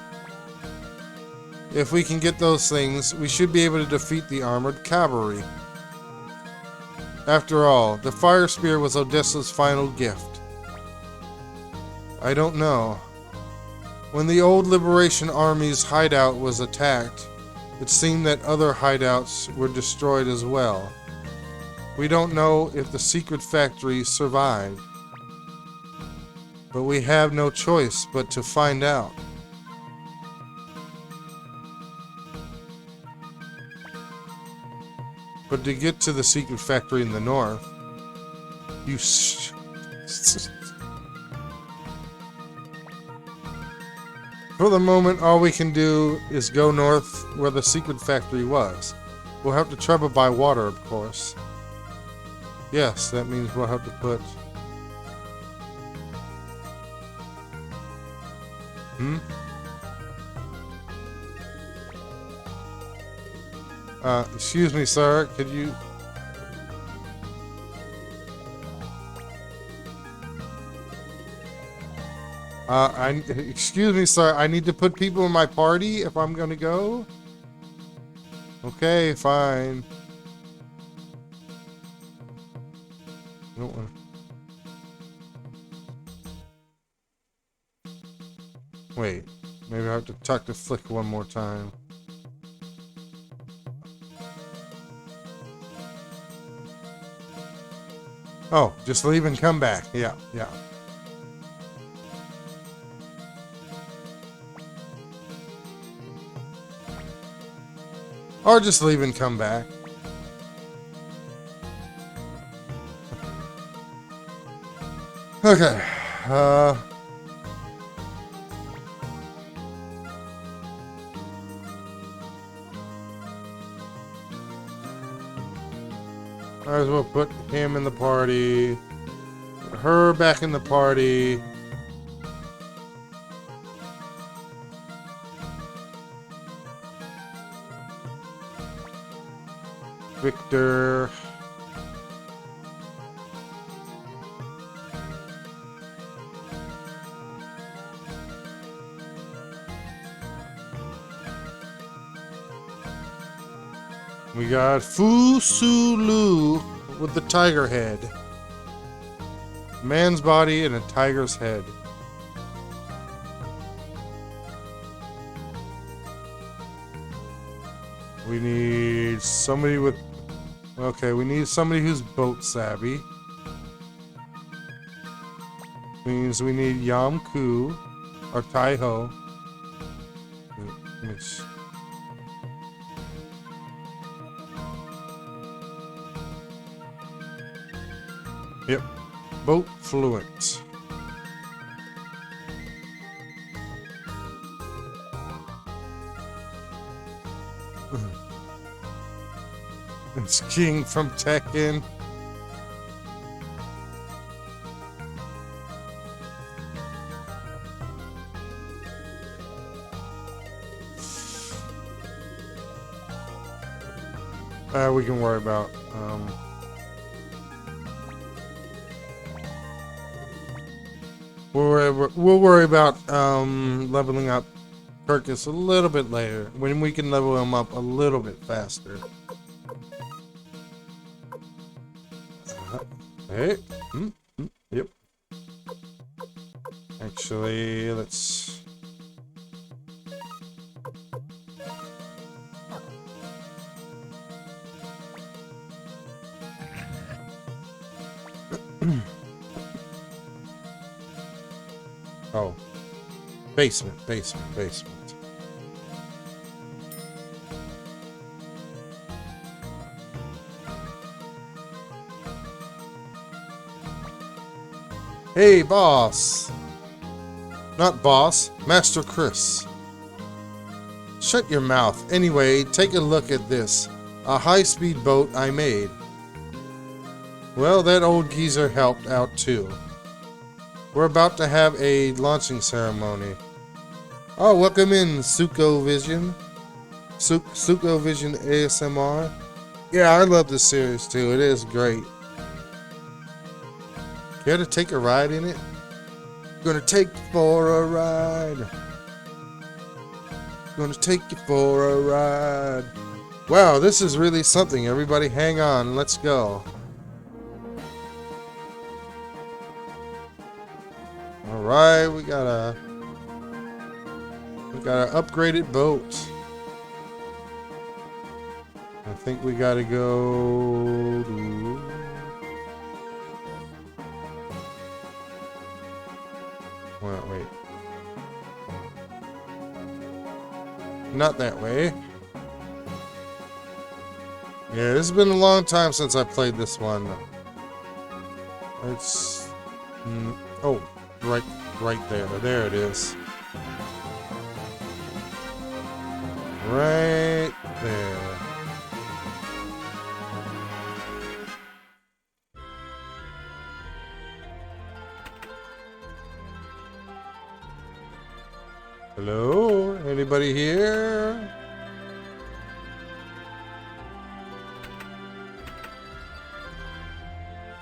If we can get those things, we should be able to defeat the armored cavalry. After all, the fire spear was Odessa's final gift. I don't know. When the old Liberation Army's hideout was attacked, it seemed that other hideouts were destroyed as well. We don't know if the secret factory survived. But we have no choice but to find out. But to get to the secret factory in the north, For the moment, all we can do is go north where the secret factory was. We'll have to travel by water, of course. Yes, that means we'll have to put... Excuse me, sir. Could you... Excuse me, sir. I need to put people in my party if I'm gonna go. Okay, fine. Don't want. Wait, maybe I have to talk to Flick one more time. Oh, just leave and come back. Yeah, yeah. Or just leave and come back. Okay. Might as well put him in the party. Put her back in the party. Victor. We got Fusulu with the tiger head. Man's body and a tiger's head. We need somebody with... Okay, we need somebody who's boat savvy. Means we need Yamku or Taiho. Yep, boat fluent. It's King from Tekken. We can worry about we'll worry about leveling up Kirkus a little bit later when we can level him up a little bit faster. Hey, yep. Actually, let's. Oh, basement. Hey, boss. Not boss, Master Chris. Shut your mouth. Anyway, take a look at this. A high-speed boat I made. Well, that old geezer helped out too. We're about to have a launching ceremony. Oh, welcome in, Suikoden. Suikoden ASMR. Yeah, I love this series too. It is great. Care to take a ride in it? Gonna take you for a ride. Gonna take you for a ride. Wow, this is really something. Everybody hang on. Let's go. Alright, we got an upgraded boat. I think we gotta go to... Well, wait. Not that way. Yeah, this has been a long time since I played this one. It's... oh, right there. There it is. Right there. Hello? Anybody here?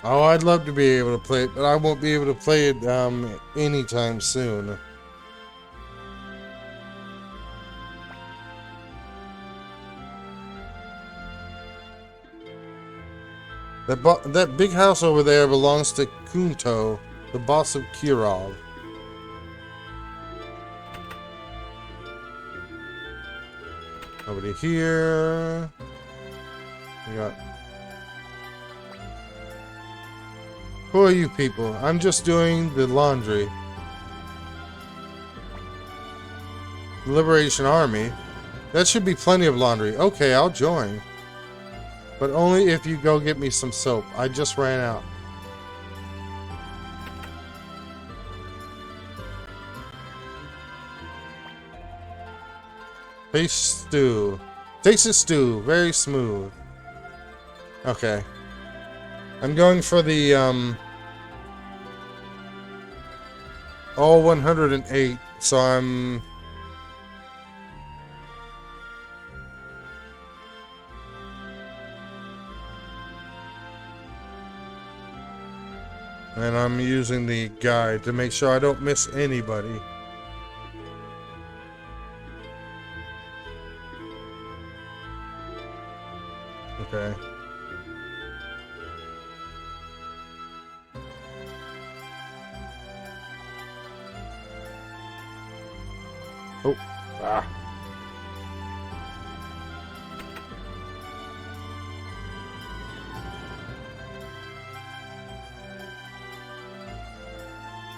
Oh, I'd love to be able to play it, but I won't be able to play it anytime soon. That big house over there belongs to Kunto, the boss of Kirov. Nobody here. We got... Who are you people? I'm just doing the laundry. Liberation Army? That should be plenty of laundry. Okay, I'll join. But only if you go get me some soap. I just ran out. Taste stew. Tasted stew. Very smooth. Okay. I'm going for the, all 108. So I'm... And I'm using the guide to make sure I don't miss anybody. Okay. Oh. Ah.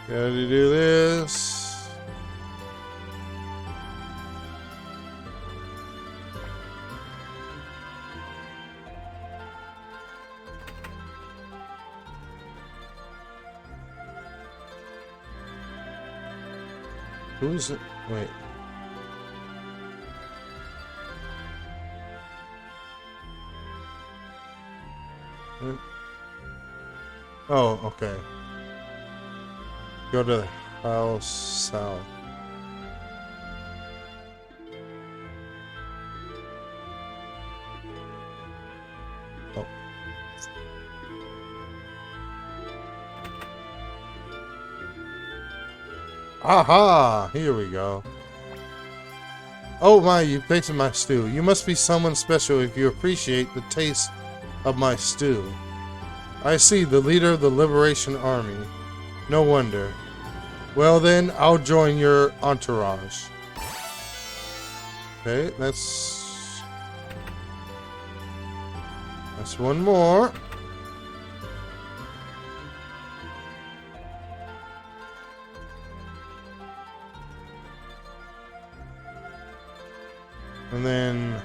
Gotta do this. Who's it? Wait. Oh, okay. Go to the house south. Oh. Aha! Here we go. Oh my, you've tasted my stew. You must be someone special if you appreciate the taste of my stew. I see, the leader of the Liberation Army. No wonder. Well then, I'll join your entourage. Okay, that's one more. And then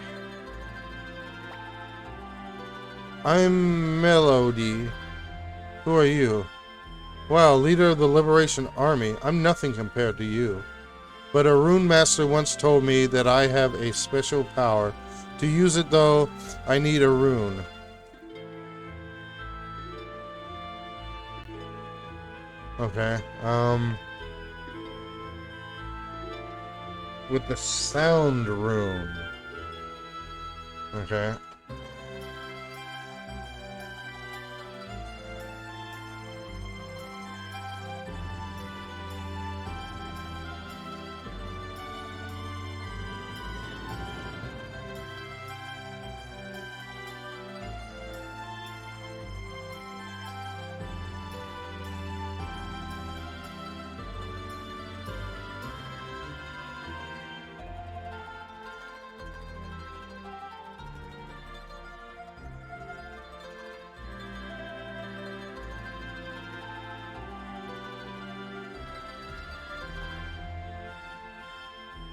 I'm Melody. Who are you? Wow, leader of the Liberation Army. I'm nothing compared to you. But a rune master once told me that I have a special power. To use it though, I need a rune. Okay, with the sound rune. Okay.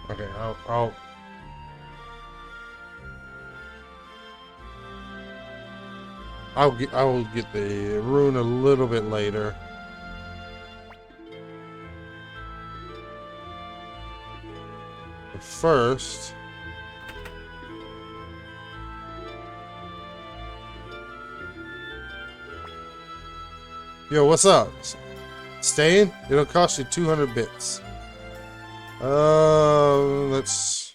Okay, I will get the rune a little bit later. But first, Yo, what's up? Staying? It'll cost you 200 bits. Let's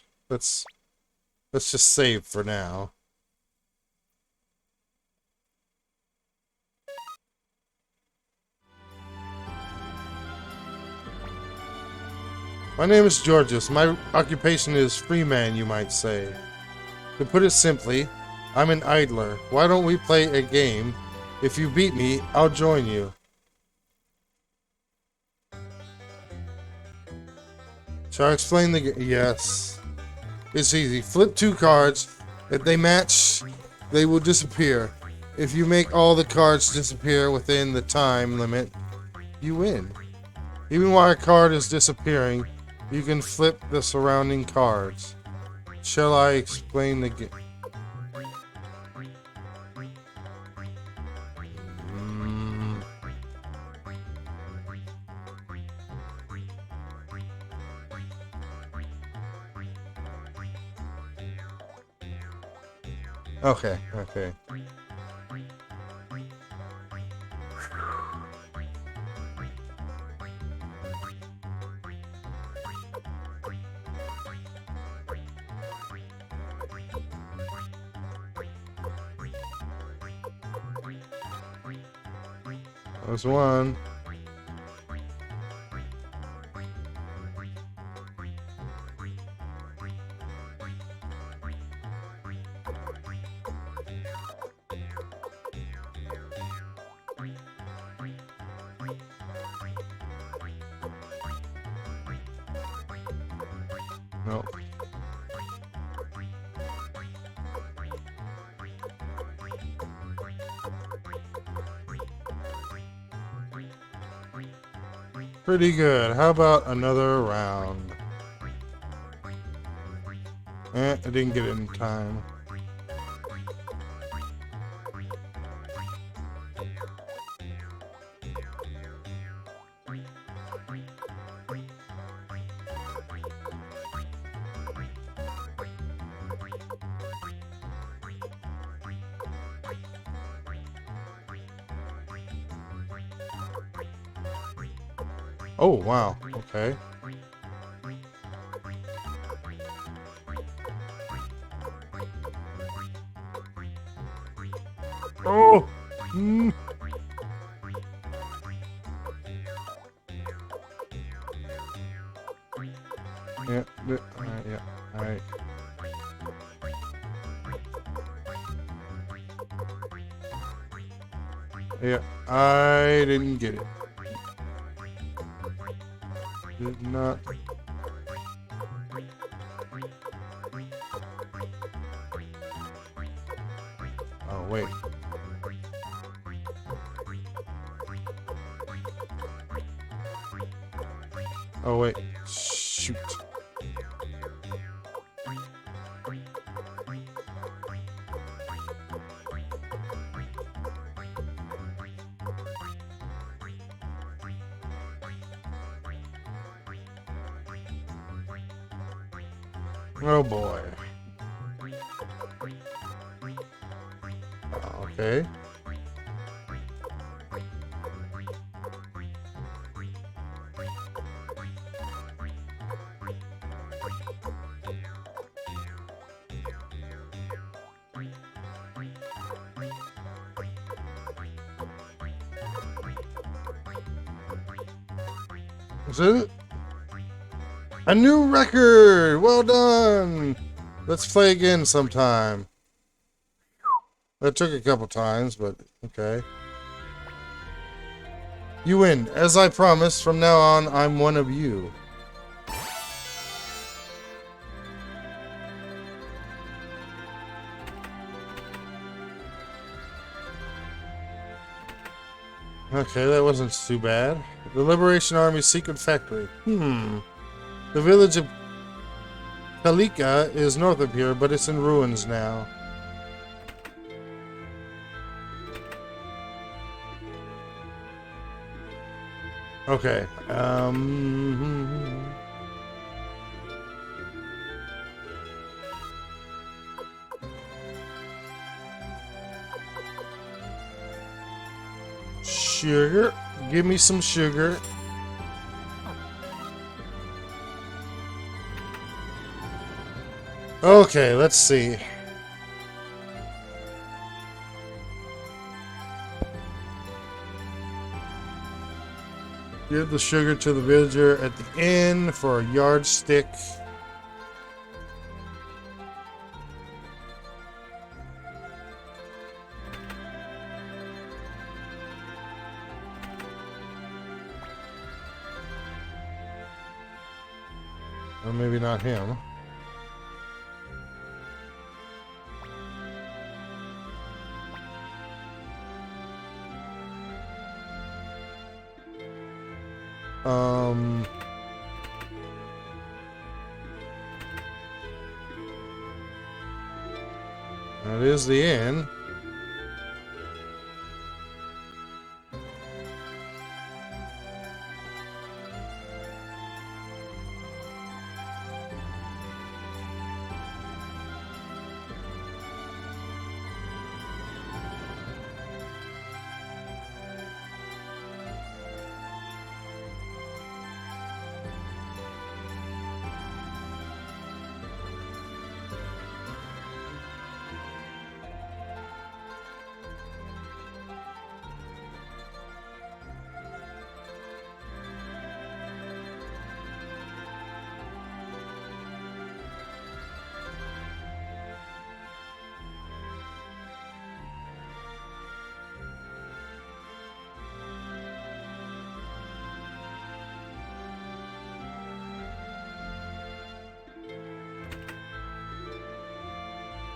just save for now. My name is Georges. My occupation is freeman, you might say. To put it simply, I'm an idler. Why don't we play a game? If you beat me, I'll join you. Shall I explain the game? Yes. It's easy. Flip 2 cards. If they match, they will disappear. If you make all the cards disappear within the time limit, you win. Even while a card is disappearing, you can flip the surrounding cards. Shall I explain the game? Okay. There's one. Nope. Pretty good. How about another round? I didn't get it in time. Oh, wow. Okay. Oh! Mm. Yeah, yeah, alright. Yeah, I didn't get it. Did not. Oh, wait. Oh, wait. Shoot. Oh boy. Okay. Is it? A new record! Well done! Let's play again sometime. That took a couple times, but okay. You win. As I promised, from now on, I'm one of you. Okay, that wasn't too bad. The Liberation Army's secret factory. The village of Kalika is north of here, but it's in ruins now. Okay. Shh. sugar. Give me some sugar. Okay, let's see. Give the sugar to the villager at the inn for a yardstick. Or maybe not him. That is the end.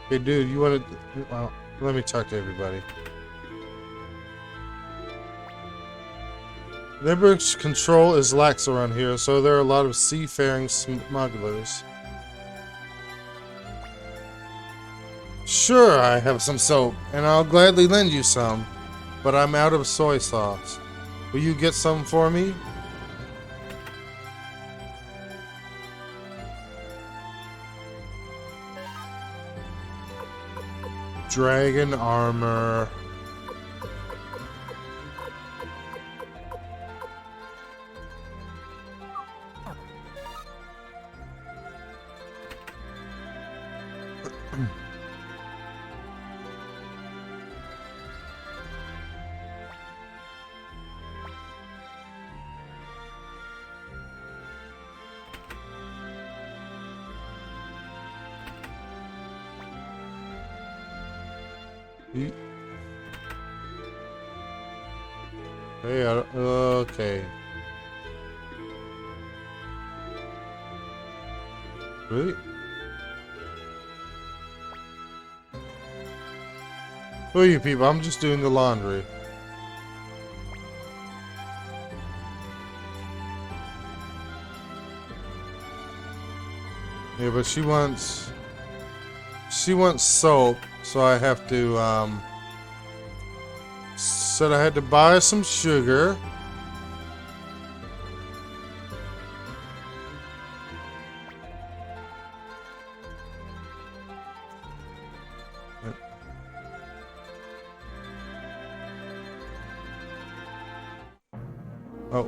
Hey, dude, you want to... Well, let me talk to everybody. Neighborhood control is lax around here, so there are a lot of seafaring smugglers. Sure, I have some soap, and I'll gladly lend you some, but I'm out of soy sauce. Will you get some for me? Dragon armor. Hey, okay. Really? Who are you people? I'm just doing the laundry. Yeah, but she wants soap, so I have to said I had to buy some sugar. Oh.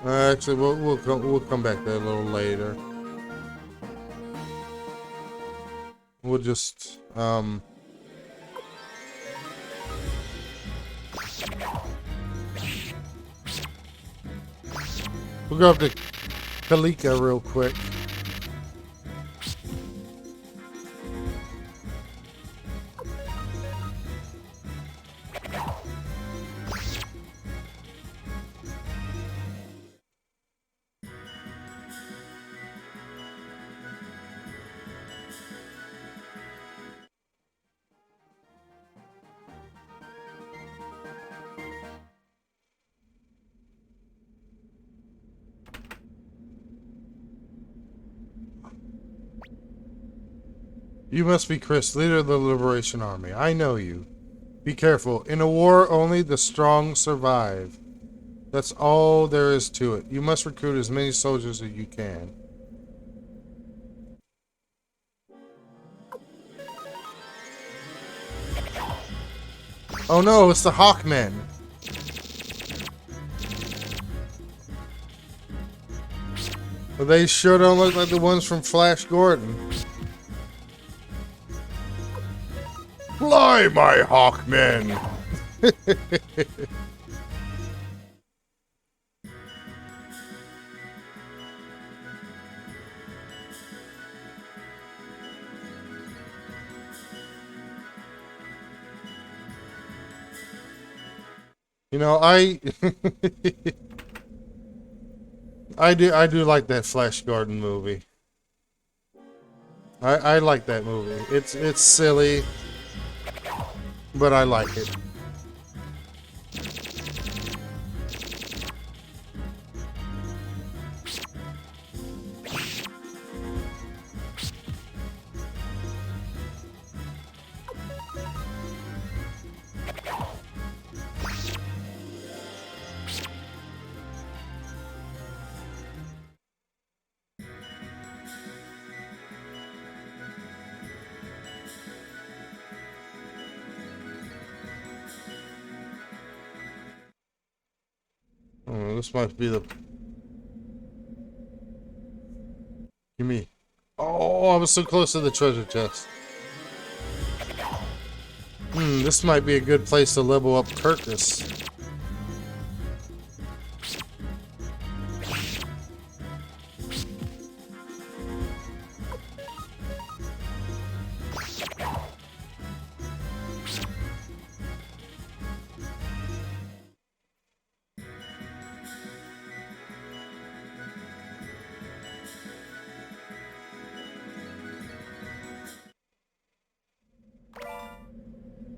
Actually, we'll come back to that a little later. We'll just we'll go up to Kalika real quick. You must be Chris, leader of the Liberation Army. I know you. Be careful. In a war, only the strong survive. That's all there is to it. You must recruit as many soldiers as you can. Oh no, it's the Hawkmen. But they sure don't look like the ones from Flash Gordon. Fly, my Hawkmen! You know, I do like that Flash Gordon movie. I like that movie. It's silly, but I like it. Oh, this might be the... Give me... Oh, I was so close to the treasure chest. This might be a good place to level up Kirkus.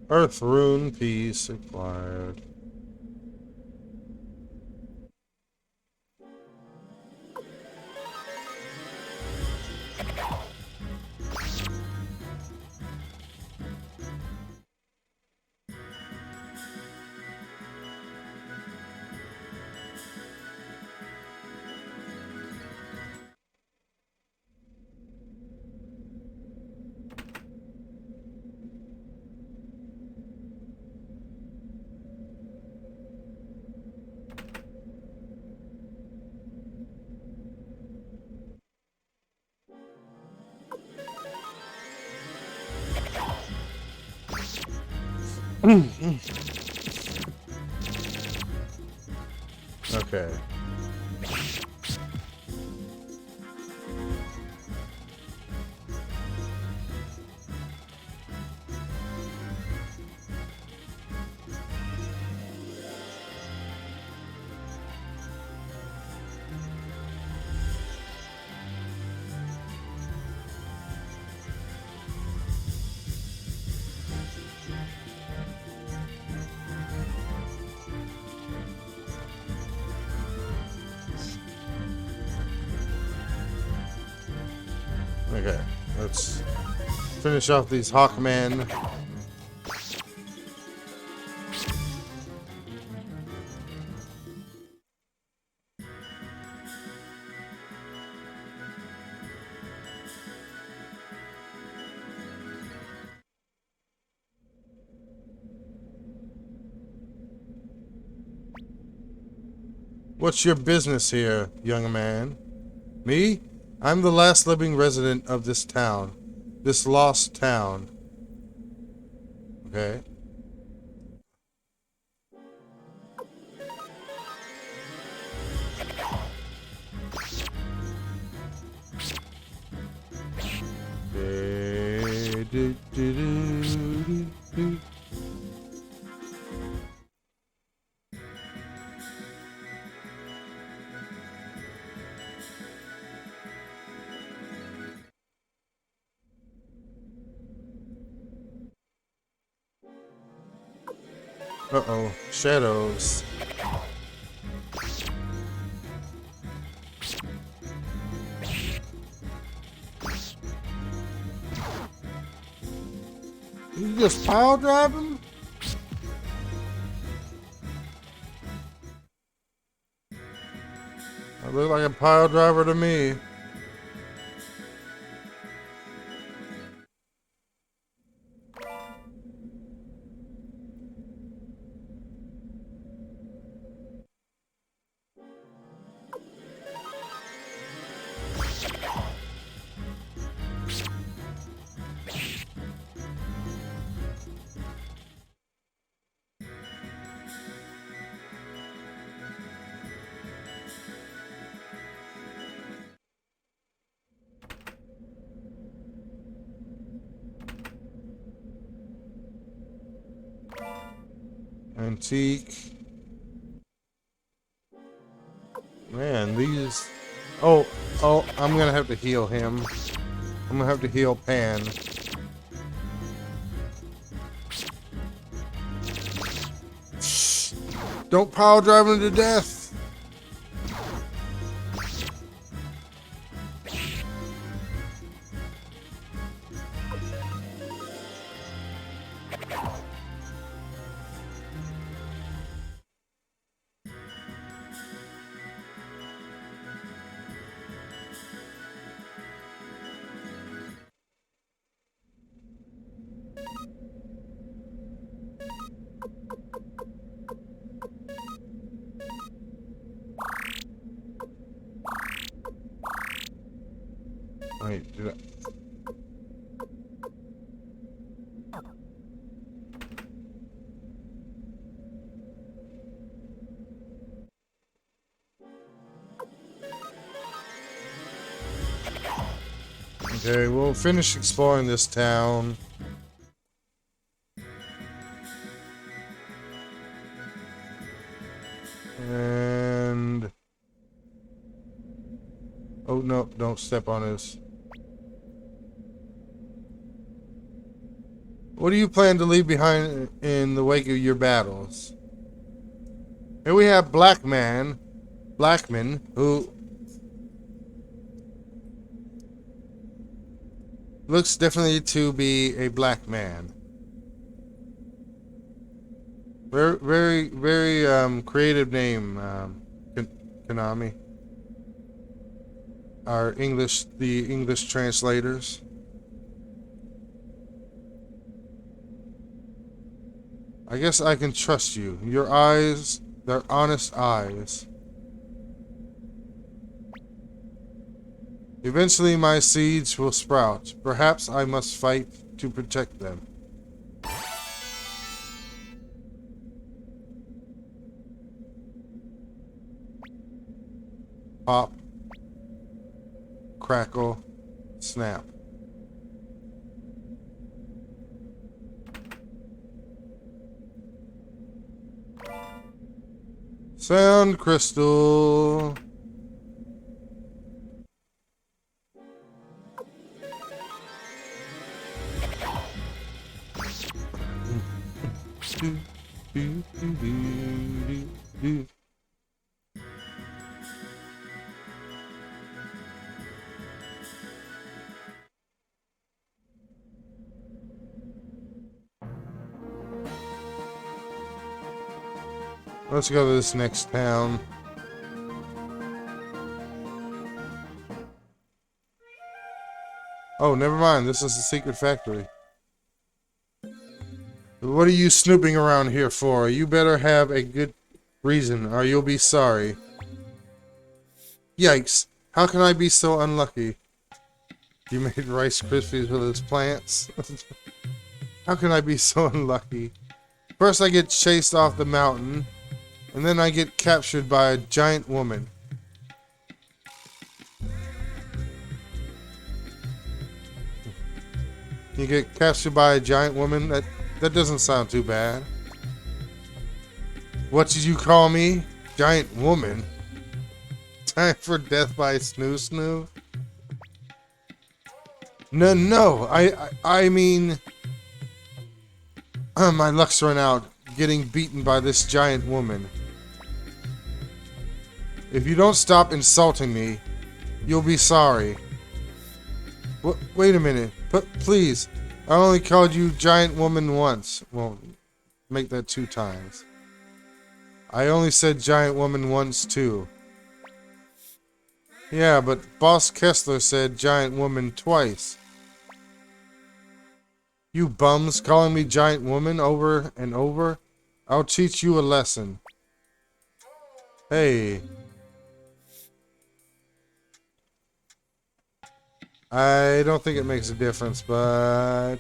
Earth Rune piece acquired. Okay. Okay, let's finish off these Hawkmen. What's your business here, young man? Me? I'm the last living resident of this town. This lost town. Okay. Uh-oh. Shadows. You just pile drive him? I look like a pile driver to me. Antique. Man, these... Oh, I'm gonna have to heal him. I'm gonna have to heal Pan. Don't power drive him to death! Wait, did I... Okay, we'll finish exploring this town. And... Oh, no, don't step on his... What do you plan to leave behind in the wake of your battles? Here we have Blackman, who looks definitely to be a black man. Very creative name, Konami. The English translators. I guess I can trust you. Your eyes, they're honest eyes. Eventually my seeds will sprout. Perhaps I must fight to protect them. Pop. Crackle. Snap. Sound crystal. Let's go to this next town. Oh, never mind. This is a secret factory. What are you snooping around here for? You better have a good reason, or you'll be sorry. Yikes. How can I be so unlucky? You made Rice Krispies with his plants? How can I be so unlucky? First I get chased off the mountain, and then I get captured by a giant woman. You get captured by a giant woman? That doesn't sound too bad. What did you call me? Giant woman? Time for death by snoo snoo? No, I mean... my luck's run out, getting beaten by this giant woman. If you don't stop insulting me, you'll be sorry. Wait a minute. Please. I only called you giant woman once. Well, make that 2 times. I only said giant woman once too. Yeah, but Boss Kessler said giant woman twice. You bums calling me giant woman over and over? I'll teach you a lesson. Hey. I don't think it makes a difference, but...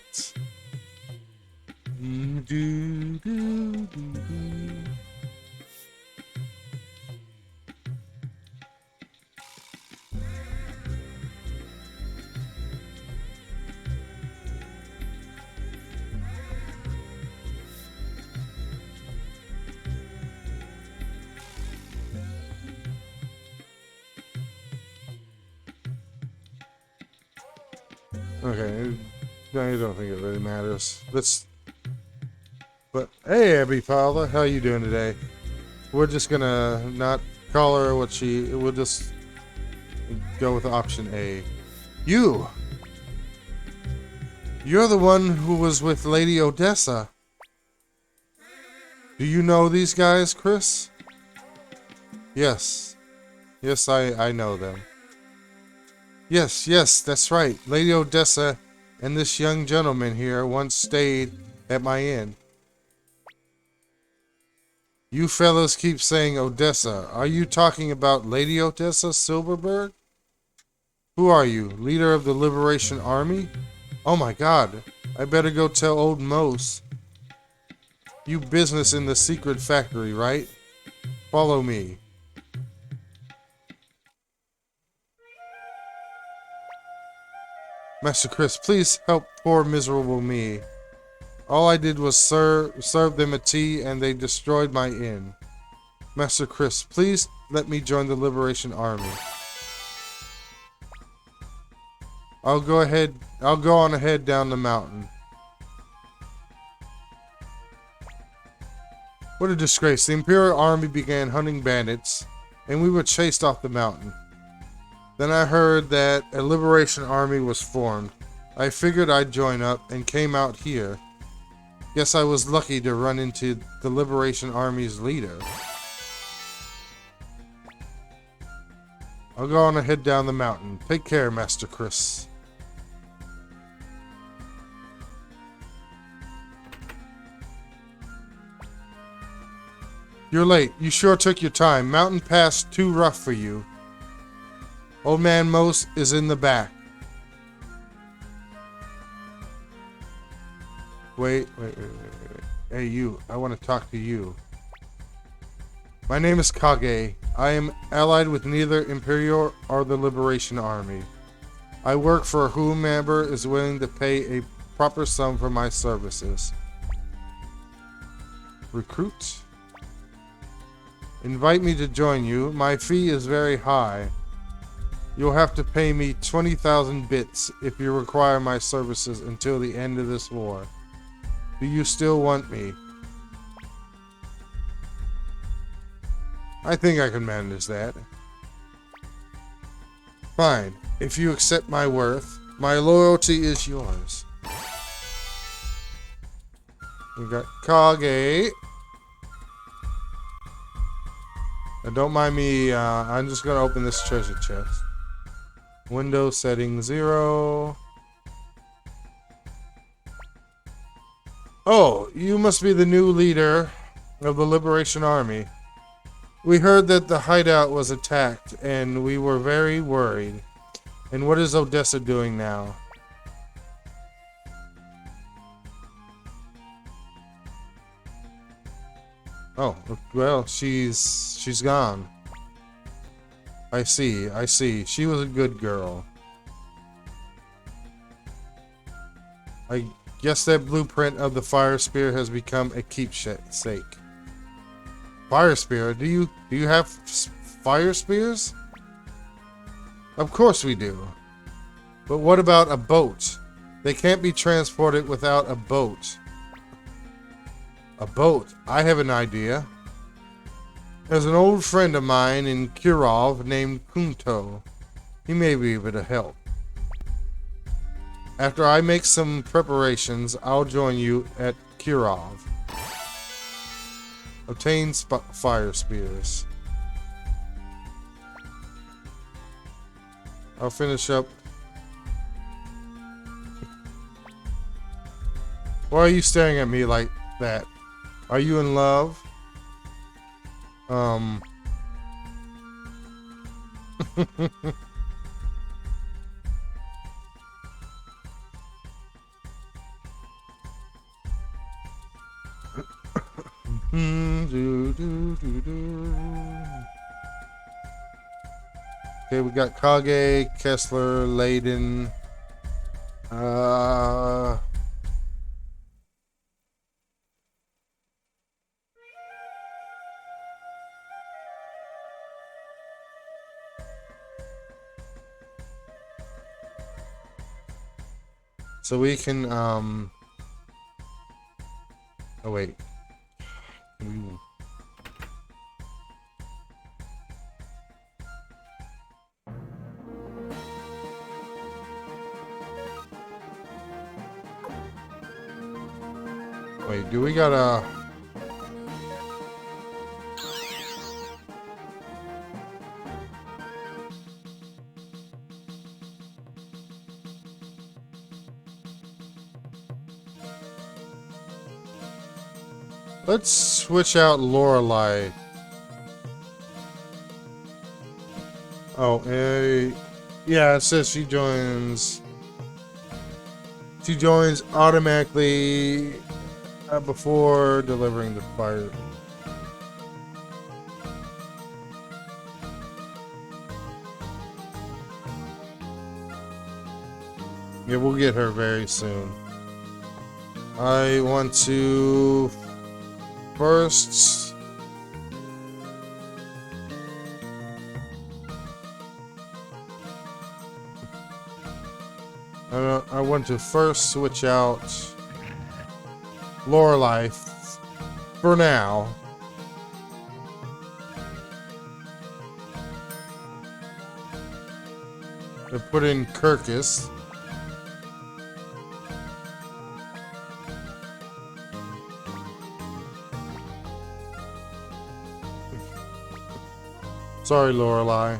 Okay, I don't think it really matters. But hey, Abby Paula, how you doing today? We're just gonna not call her what we'll just go with option A. You're the one who was with Lady Odessa. Do you know these guys, Chris? Yes. Yes, I know them. Yes, that's right. Lady Odessa and this young gentleman here once stayed at my inn. You fellows keep saying Odessa. Are you talking about Lady Odessa Silverberg? Who are you? Leader of the Liberation Army? Oh my god. I better go tell old Mose. You business in the secret factory, right? Follow me. Master Chris, please help poor miserable me. All I did was serve them a tea and they destroyed my inn. Master Chris, please let me join the Liberation Army. I'll go on ahead down the mountain. What a disgrace. The Imperial Army began hunting bandits and we were chased off the mountain. Then I heard that a Liberation Army was formed. I figured I'd join up and came out here. Guess I was lucky to run into the Liberation Army's leader. I'll go on ahead down the mountain. Take care, Master Chris. You're late. You sure took your time. Mountain pass too rough for you. Old Man Mose is in the back. Wait. Hey, you. I want to talk to you. My name is Kage. I am allied with neither Imperial or the Liberation Army. I work for whomever is willing to pay a proper sum for my services. Recruit? Invite me to join you. My fee is very high. You'll have to pay me 20,000 bits if you require my services until the end of this war. Do you still want me? I think I can manage that. Fine. If you accept my worth, my loyalty is yours. We got Kage. Now don't mind me, I'm just gonna open this treasure chest. Windows setting 0. Oh, you must be the new leader of the Liberation Army. We heard that the hideout was attacked and we were very worried. And what is Odessa doing now? Oh, well, she's gone. I see. She was a good girl. I guess that blueprint of the fire spear has become a keepsake. Fire spear? Do you have fire spears? Of course we do. But what about a boat? They can't be transported without a boat. A boat? I have an idea. There's an old friend of mine in Kirov named Kunto. He may be able to help. After I make some preparations, I'll join you at Kirov. Obtain fire spears. I'll finish up. Why are you staring at me like that? Are you in love? Okay, we got Kage, Kessler, Layden. So we can oh wait. Ooh. Wait, do we gotta... Let's switch out Lorelei. Oh, yeah, it says she joins automatically before delivering the fire. Yeah, we'll get her very soon. I want to first I want to first switch out Lorelei for now. And put in Kirkus. Sorry, Lorelei.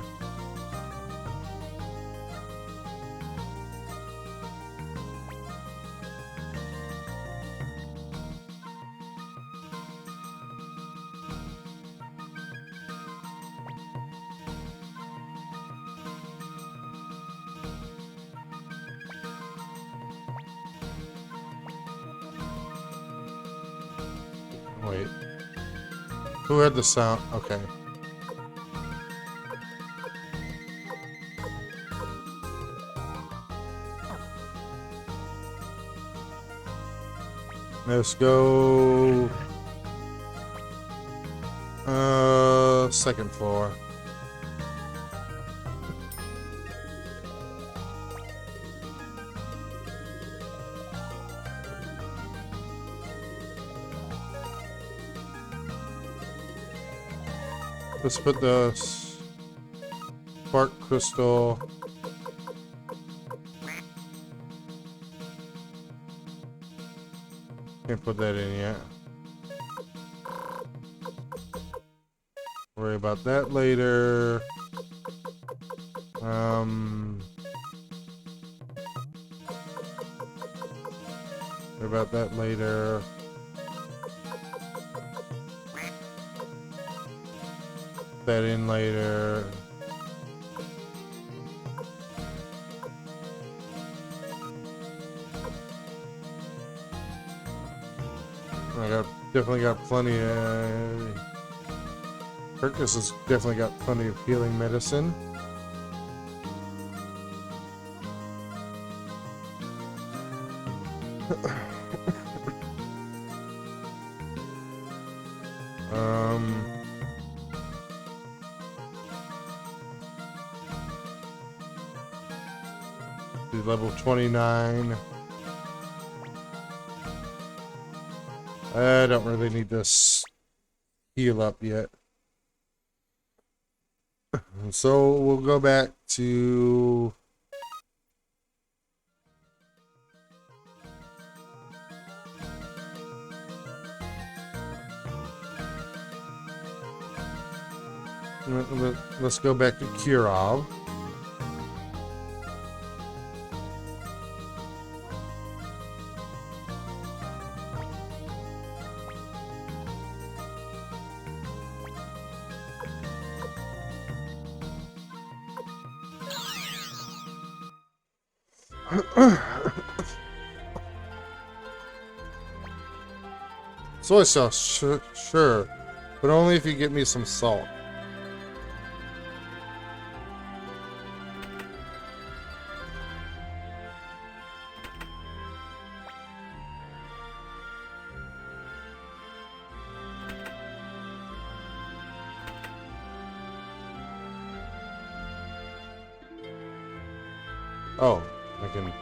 Wait. Who had the sound? Okay. Let's go. Second floor. Let's put the spark crystal. Can't put that in yet. Worry about that later. Worry about that later. Put that in later. Definitely got plenty of... Kirkus has definitely got plenty of healing medicine. He's level 29. I don't really need this heal up yet. So we'll go back to let's go back to Kirov. Soy sauce, sure. But only if you get me some salt. Oh, I can...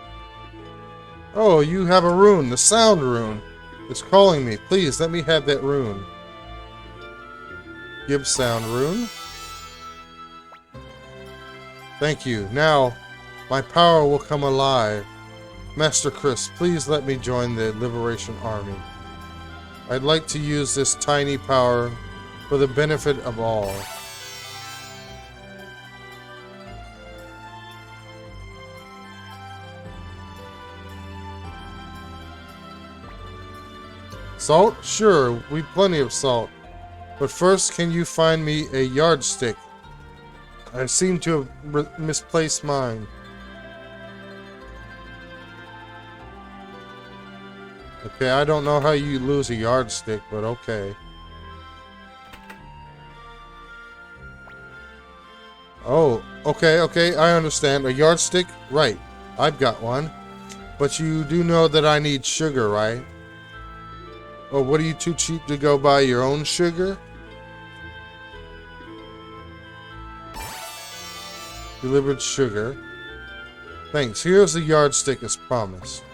Oh, you have a rune. The sound rune. It's calling me. Please, let me have that rune. Give sound rune. Thank you. Now, my power will come alive. Master Chris, please let me join the Liberation Army. I'd like to use this tiny power for the benefit of all. Salt? Sure, we've plenty of salt. But first, can you find me a yardstick? I seem to have misplaced mine. Okay, I don't know how you lose a yardstick, but okay. Oh, okay, I understand. A yardstick? Right, I've got one. But you do know that I need sugar, right? Oh, what are you too cheap to go buy your own sugar? Delivered sugar. Thanks. Here's the yardstick as promised.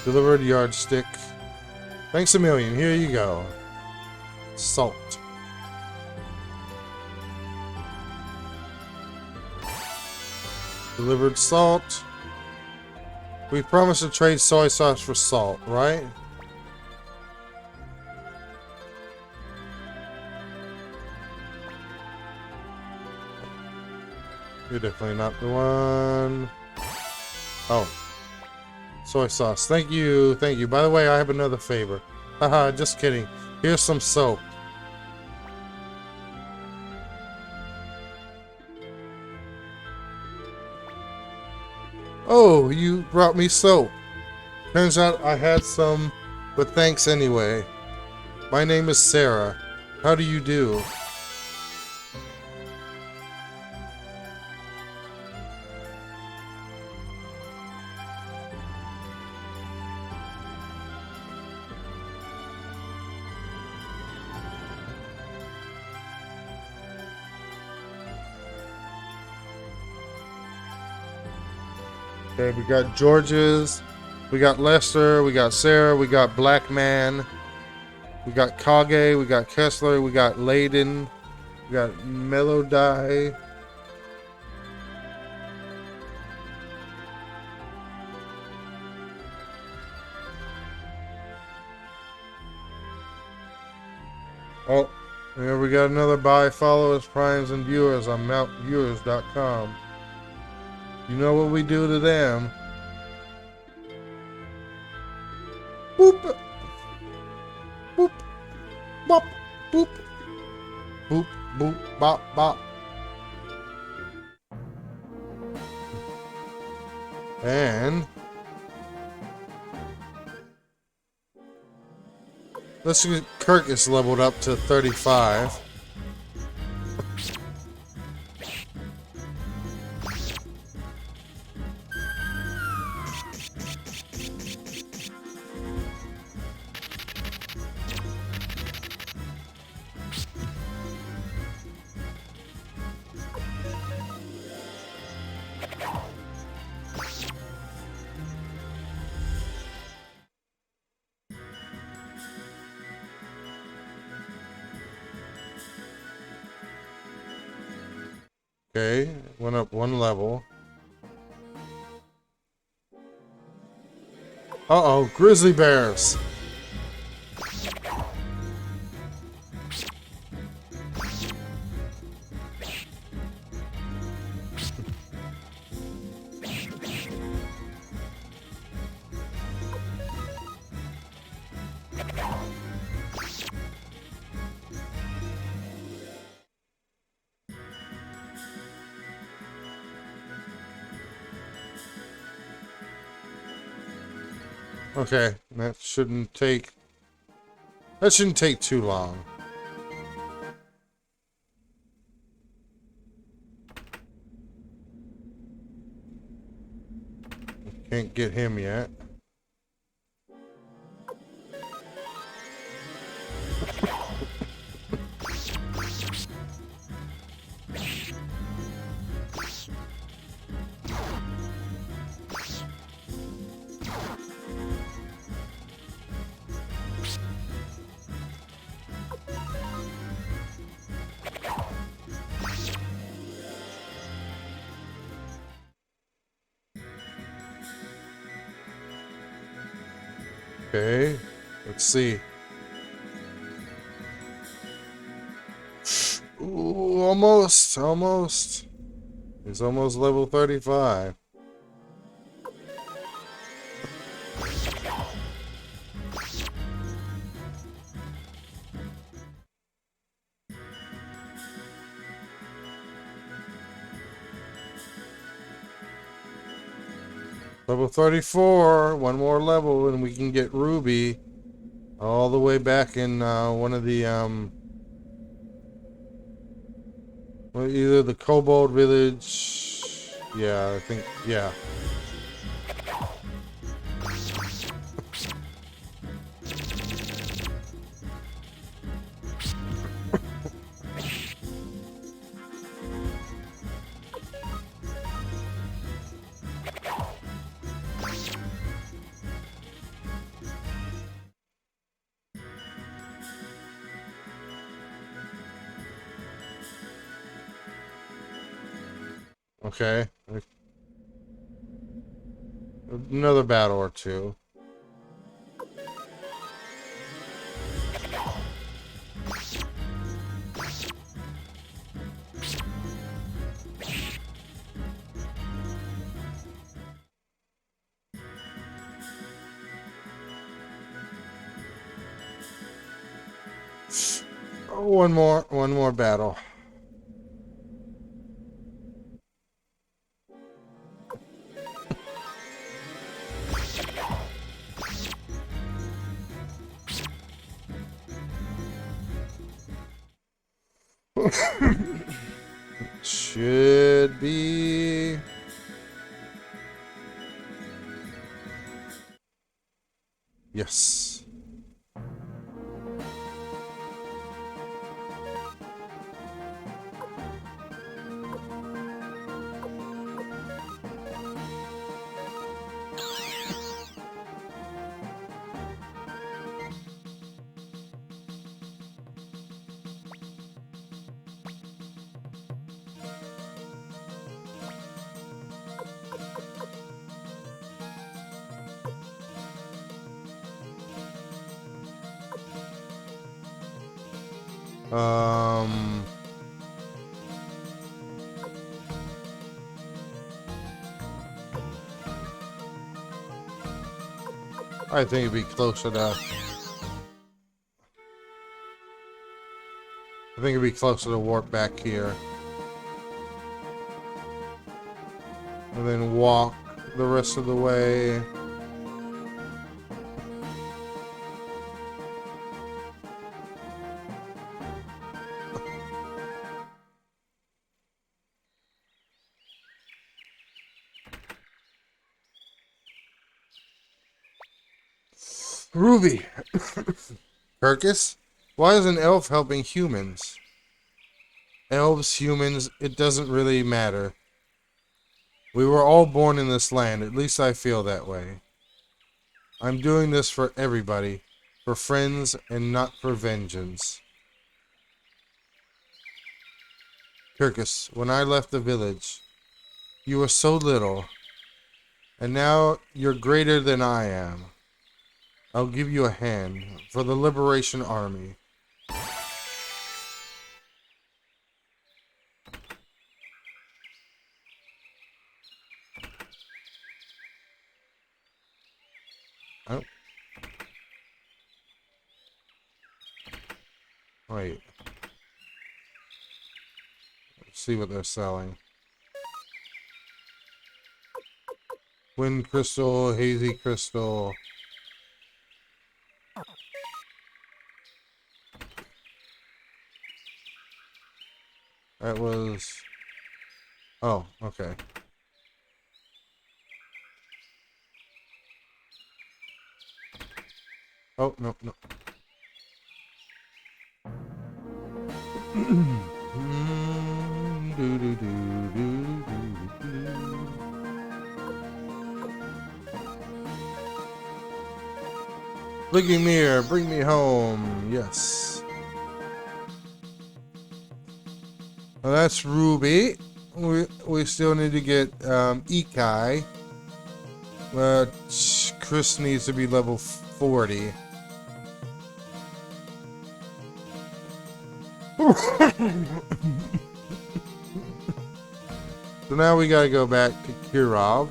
Delivered yardstick. Thanks a million. Here you go. Salt. Delivered salt. We promised to trade soy sauce for salt, right? You're definitely not the one. Oh. Soy sauce. Thank you. Thank you. By the way, I have another favor. Haha, just kidding. Here's some soap. Oh, you brought me soap. Turns out I had some, but thanks anyway. My name is Sarah. How do you do? Okay, we got George's, we got Lester, we got Sarah, we got Black Man, we got Kage, we got Kessler, we got Layden, we got Melody. Oh, here we got another buy followers, primes, and viewers on mountviewers.com. You know what we do to them. Boop. Boop. Bop. Boop. Boop. Boop. Bop. Bop. And let's see, Kirk is leveled up to 35. Okay, went up one level. Uh-oh, grizzly bears. Okay, that shouldn't take too long. Can't get him yet. Okay, let's see. Ooh, almost. He's almost level 35. Level 34, one more level and we can get Ruby all the way back in one of the well, either the Kobold Village, yeah, I think, yeah. Okay. Another battle or two. One more battle. Should be. Yes. Um. I think it'd be closer to. I think it'd be closer to warp back here. And then walk the rest of the way. Ruby! Kirkus? Why is an elf helping humans? Elves, humans, it doesn't really matter. We were all born in this land, at least I feel that way. I'm doing this for everybody, for friends and not for vengeance. Kirkus, when I left the village, you were so little, and now you're greater than I am. I'll give you a hand for the Liberation Army. Oh. Wait. Let's see what they're selling. Wind crystal, hazy crystal. That was... Oh, okay. Oh, no, no. Blinking mirror, bring me home. Yes. Well, that's Ruby. We still need to get Ikai. Chris needs to be level 40. So now we gotta go back to Kirov.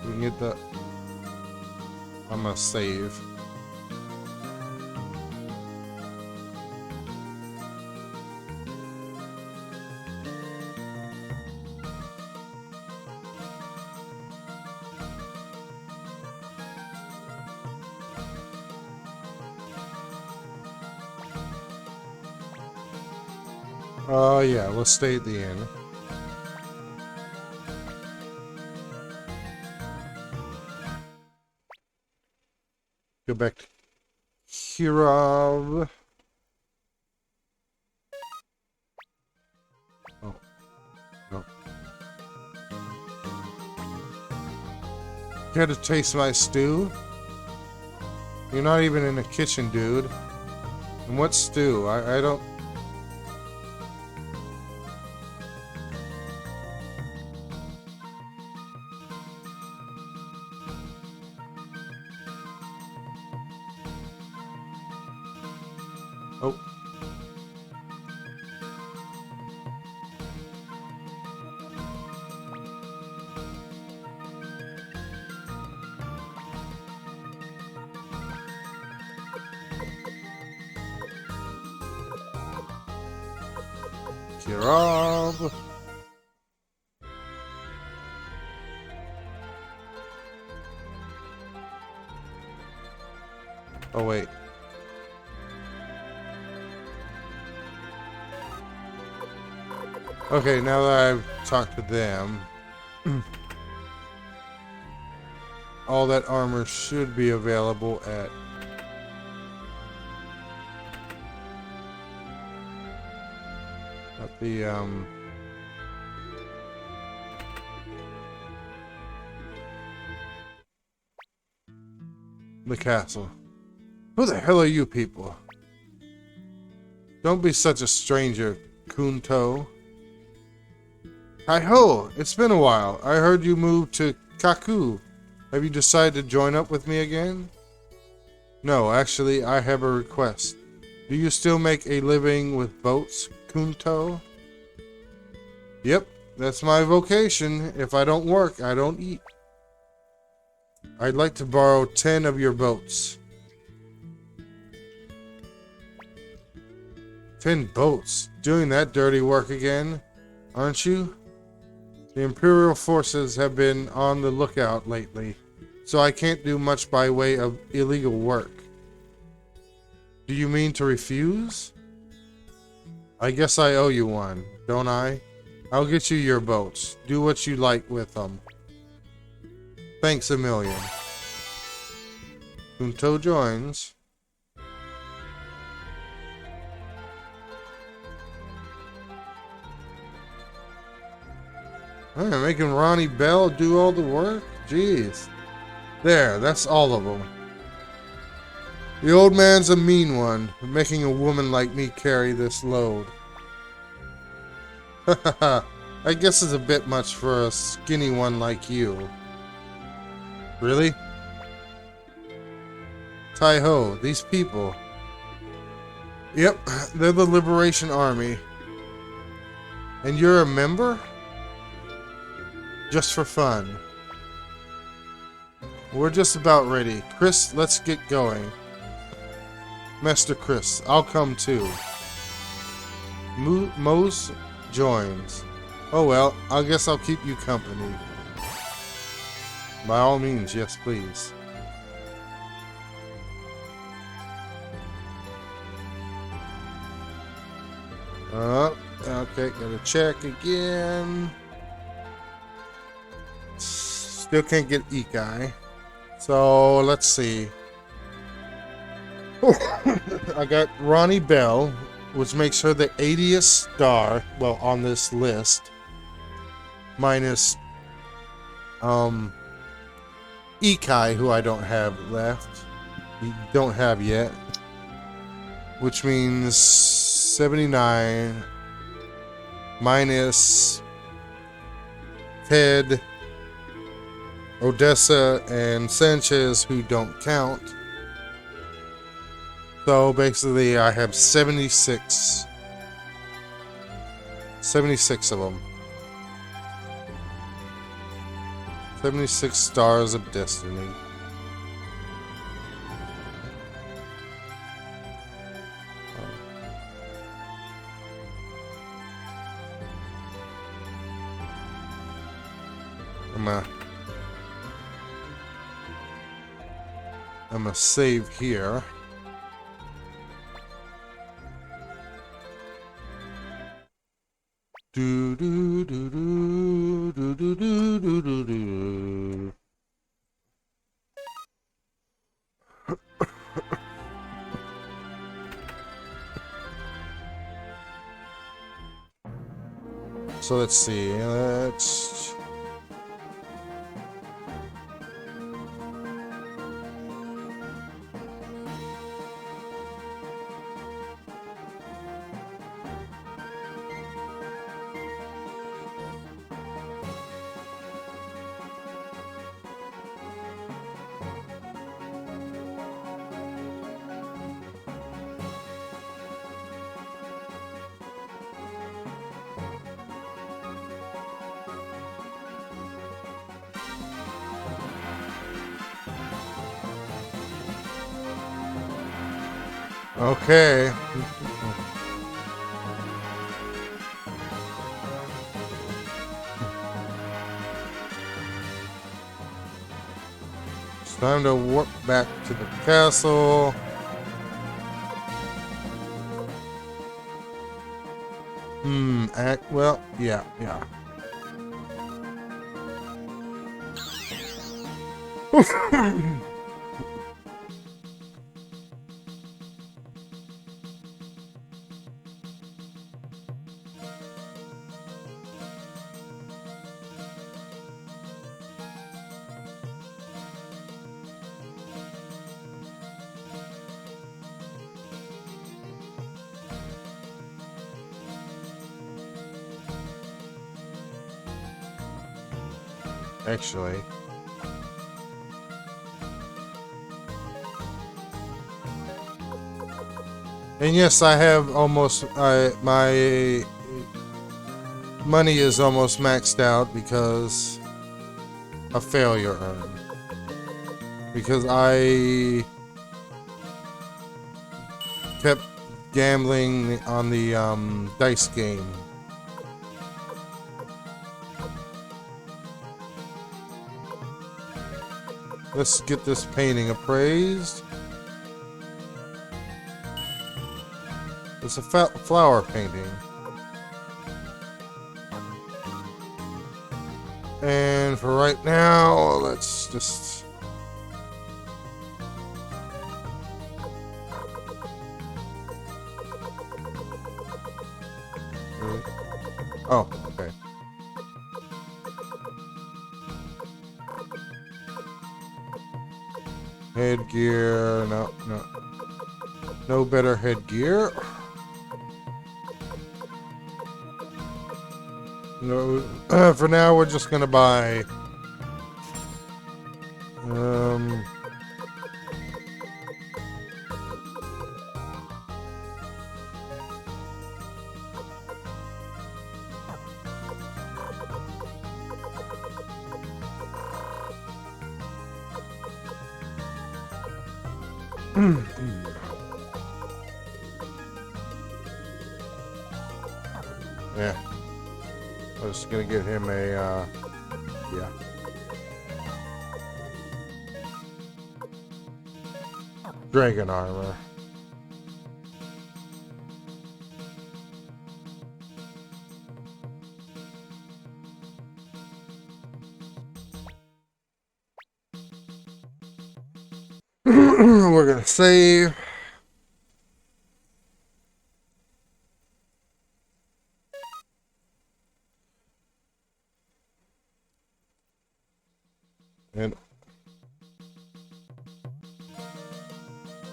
We can get the... I'm gonna save. Oh yeah, let's stay at the end. Go back to Kirov. Oh, no. Care to taste my stew? You're not even in the kitchen, dude. And what stew? I don't... Oh. Kirov. Oh wait. Okay, now that I've talked to them, all that armor should be available at the castle. Who the hell are you people? Don't be such a stranger, Kunto. Hi-ho! It's been a while. I heard you moved to Kaku. Have you decided to join up with me again? No, actually, I have a request. Do you still make a living with boats, Kunto? Yep, that's my vocation. If I don't work, I don't eat. I'd like to borrow 10 of your boats. 10 boats? Doing that dirty work again, aren't you? The Imperial forces have been on the lookout lately, so I can't do much by way of illegal work. Do you mean to refuse? I guess I owe you one, don't I? I'll get you your boats. Do what you like with them. Thanks a million. Kunto joins. Man, making Ronnie Bell do all the work? Jeez. There, that's all of them. The old man's a mean one, making a woman like me carry this load. Hahaha, I guess it's a bit much for a skinny one like you. Really? Tai-ho, these people. Yep, they're the Liberation Army. And you're a member? Just for fun. We're just about ready. Chris, let's get going. Master Chris, I'll come too. Mose joins. Oh well, I guess I'll keep you company. By all means, yes please. Okay, gotta check again. Still can't get Ikai. So let's see. I got Ronnie Bell, which makes her the 80th star, well, on this list. Minus Ikai, who I don't have left. Don't have yet. Which means 79 minus Ted, Odessa, and Sanchez, who don't count. So basically I have 76 of them. 76 stars of destiny. I'm gonna save here. Do do do do do do do do do do. So let's see. Okay. It's time to warp back to the castle. Well, yeah. Actually. And yes, I have almost, my money is almost maxed out because a failure earned. Because I kept gambling on the dice game. Let's get this painting appraised. It's a flower painting. And for right now, let's just... Oh, okay. Headgear, no better headgear. No, for now we're just gonna buy Yeah. I was gonna get him a, yeah. Dragon armor. We're gonna save. And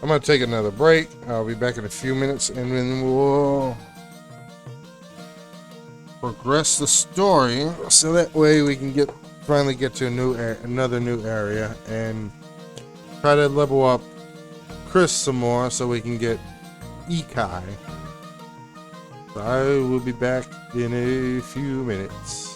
I'm gonna take another break. I'll be back in a few minutes, and then we'll progress the story, so that way we can finally get to another new area and try to level up Chris some more, so we can get Ikai. So I will be back in a few minutes.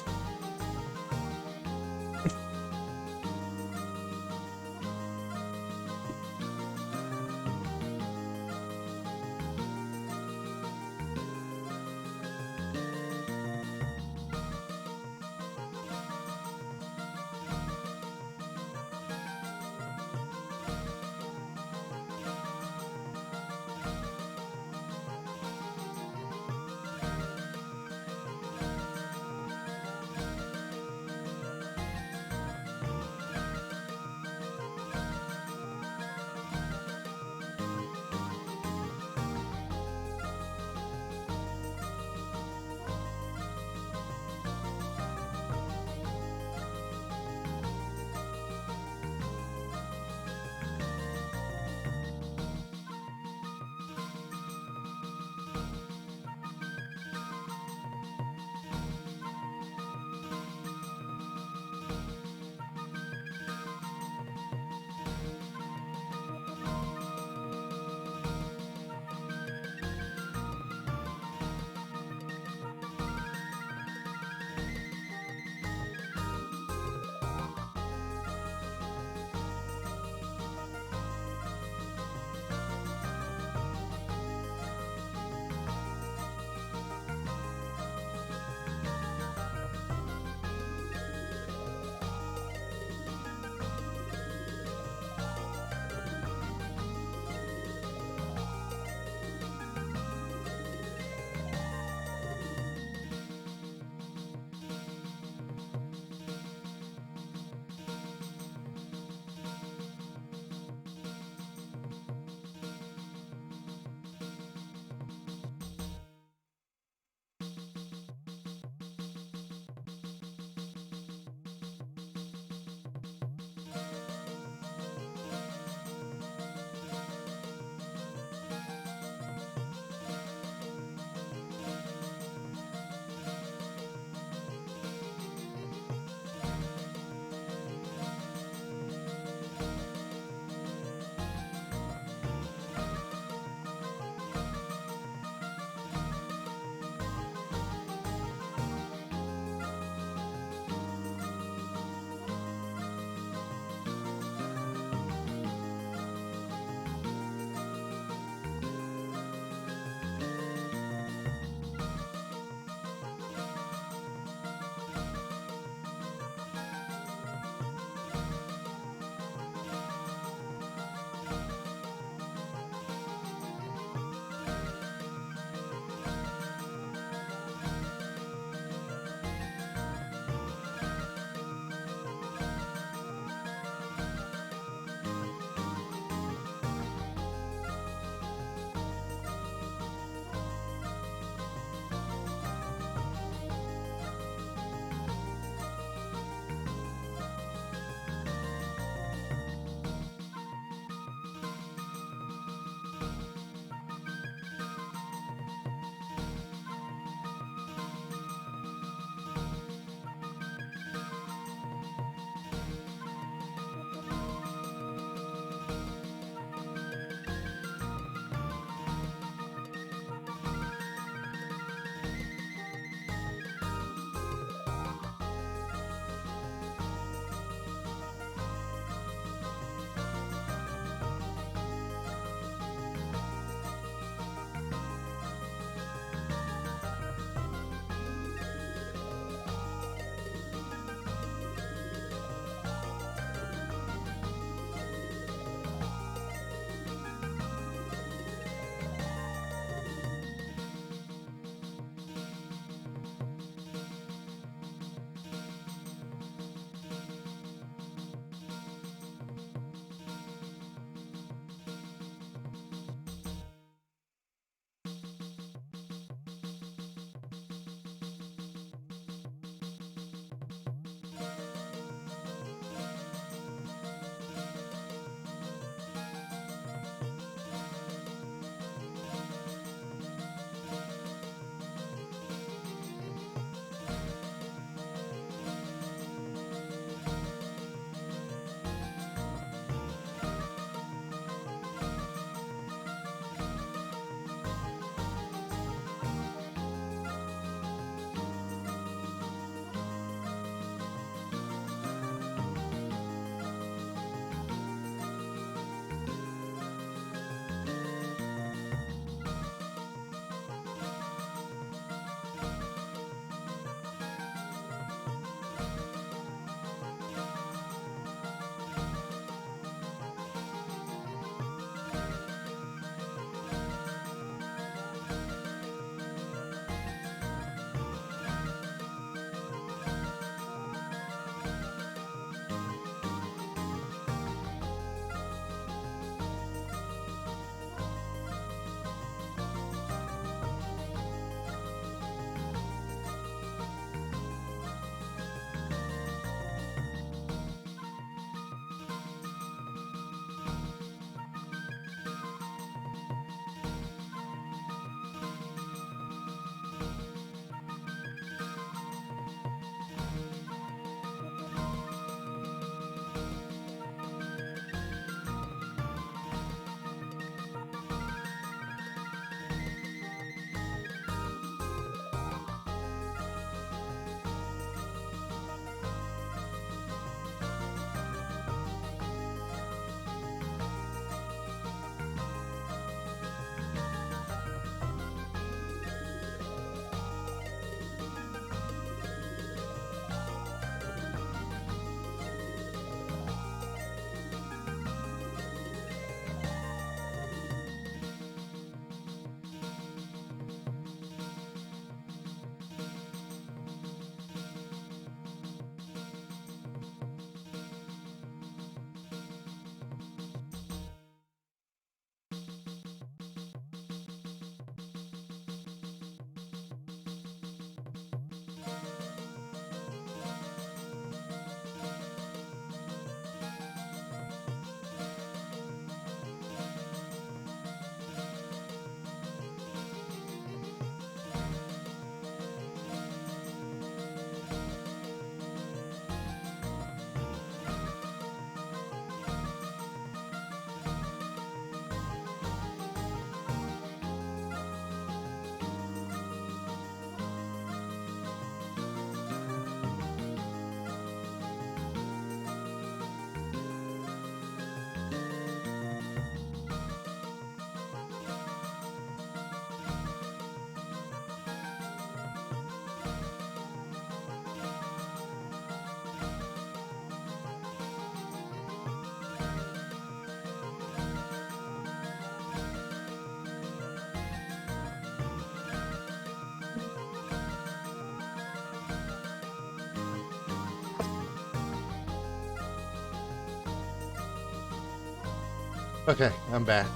Okay, I'm back.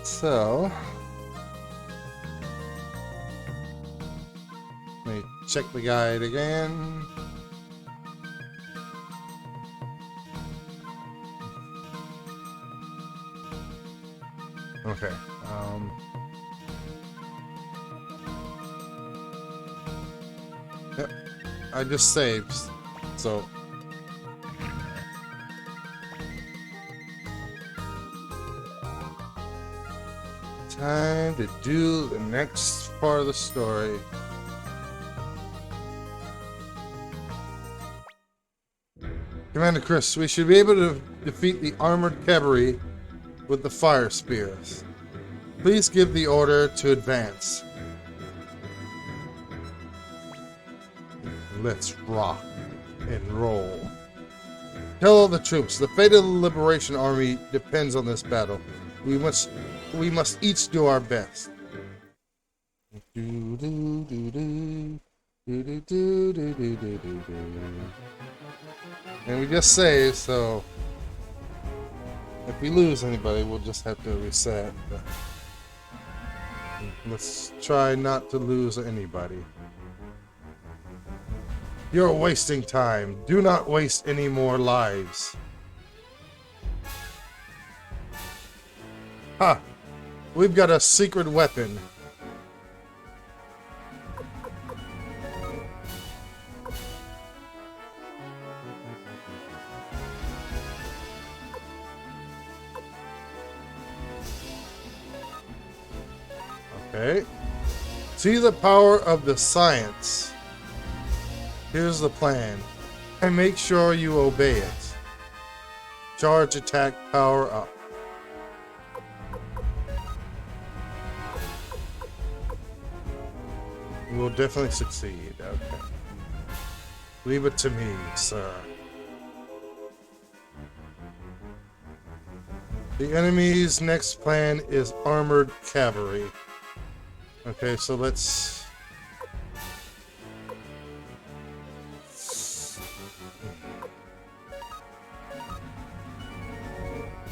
So, let me check the guide again. Okay. Yep. I just saved, so. Time to do the next part of the story. Commander Chris, we should be able to defeat the armored cavalry with the fire spears. Please give the order to advance. Let's rock and roll. Tell all the troops, the fate of the Liberation Army depends on this battle. We must each do our best. And we just saved, so if we lose anybody, we'll just have to reset. But let's try not to lose anybody. You're wasting time. Do not waste any more lives. Ha! We've got a secret weapon. Okay. See the power of the science. Here's the plan. And make sure you obey it. Charge attack power up. We'll definitely succeed. Okay. Leave it to me, sir. The enemy's next plan is armored cavalry. Okay, so let's...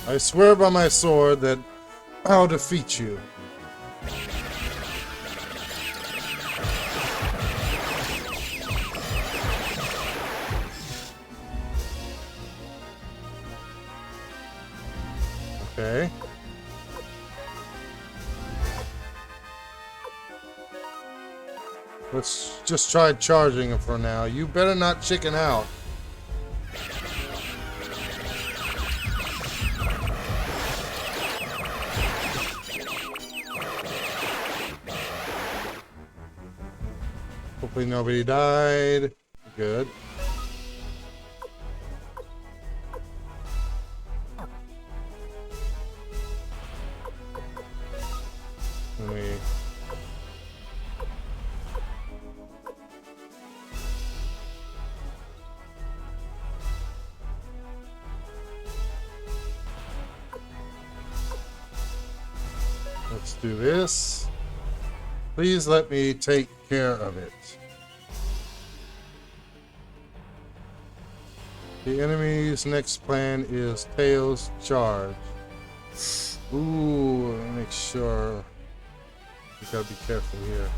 I swear by my sword that I'll defeat you. Okay. Let's just try charging him for now. You better not chicken out. Hopefully nobody died. Good. Let me... Let's do this. Please let me take care of it. The enemy's next plan is Tails charge. Ooh, make sure. You gotta be careful here.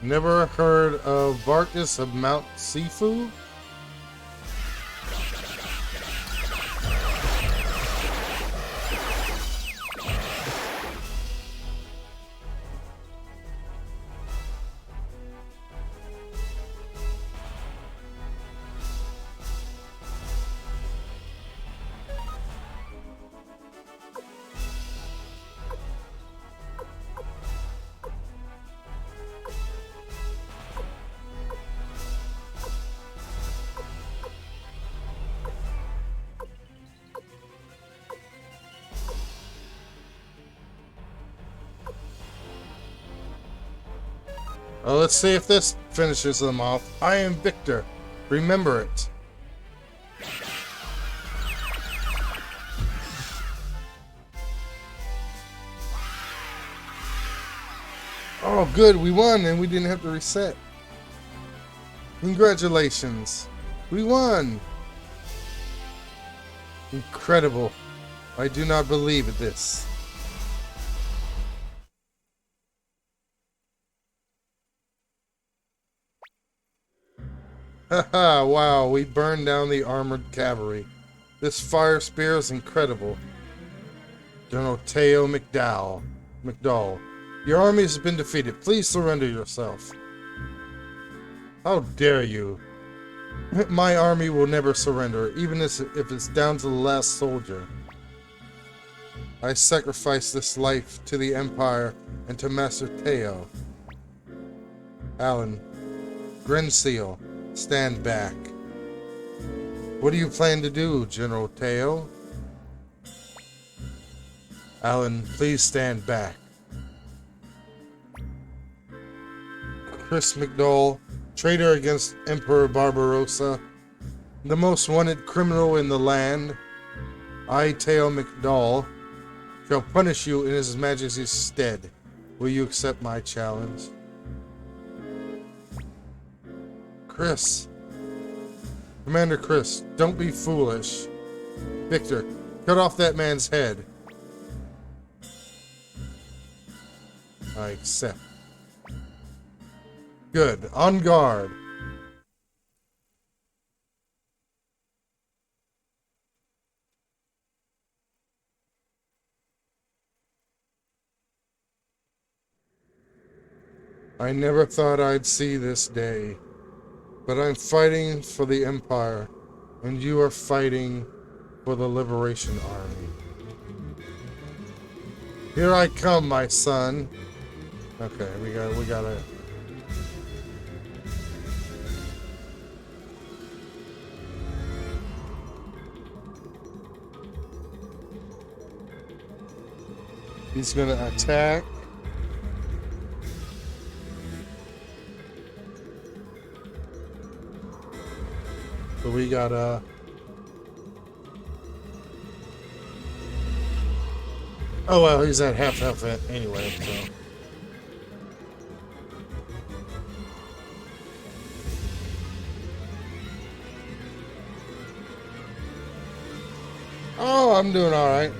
Never heard of Varkas of Mount Sifu? Well, let's see if this finishes them off. I am Victor. Remember it. Oh, good. We won and we didn't have to reset. Congratulations. We won. Incredible. I do not believe this. Haha, wow, we burned down the armored cavalry. This fire spear is incredible. General Teo McDowell, your army has been defeated. Please surrender yourself. How dare you? My army will never surrender, even if it's down to the last soldier. I sacrifice this life to the Empire and to Master Teo. Alan, Grenseal, stand back. What do you plan to do, General Teo? Alan, please stand back. Chris McDowell, traitor against Emperor Barbarossa, the most wanted criminal in the land. I, Teo McDowell, shall punish you in His Majesty's stead. Will you accept my challenge? Chris. Commander Chris, don't be foolish. Victor, cut off that man's head. I accept. Good. On guard. I never thought I'd see this day, but I'm fighting for the Empire, and you are fighting for the Liberation Army. Here I come, my son. Okay, we gotta. He's gonna attack. So we gotta. Oh well, he's at half health anyway, so. Oh, I'm doing all right.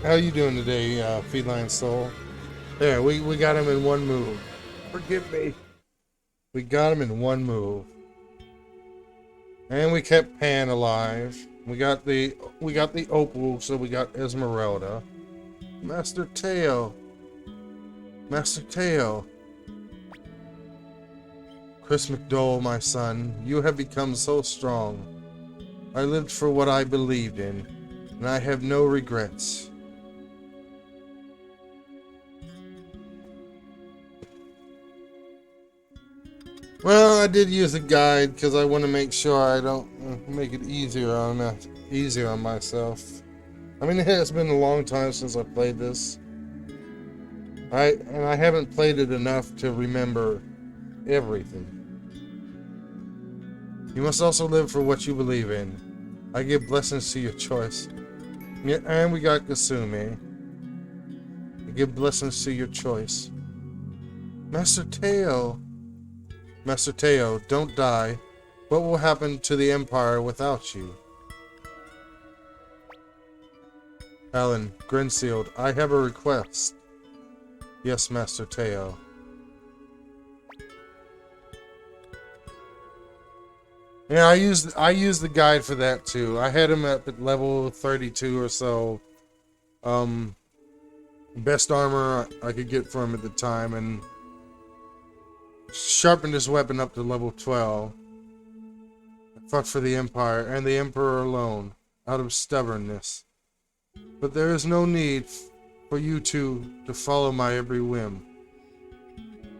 How you doing today, Feline Soul? There, we got him in one move. Forgive me. We got him in one move. And we kept Pan alive. We got the Opal, so we got Esmeralda. Master Teo. Master Teo. Chris McDowell, my son, you have become so strong. I lived for what I believed in, and I have no regrets. Well, I did use a guide because I want to make sure I don't make it easier on myself. I mean, it has been a long time since I played this. I haven't played it enough to remember everything. You must also live for what you believe in. I give blessings to your choice. Yeah, and we got Kasumi. I give blessings to your choice. Master Teo. Master Teo, don't die. What will happen to the Empire without you? Alan, Grinsealed, I have a request. Yes, Master Teo. Yeah, I used the guide for that too. I had him at level 32 or so. Best armor I could get for him at the time, and sharpened his weapon up to level 12. I fought for the Empire and the Emperor alone, out of stubbornness. But there is no need for you two to follow my every whim.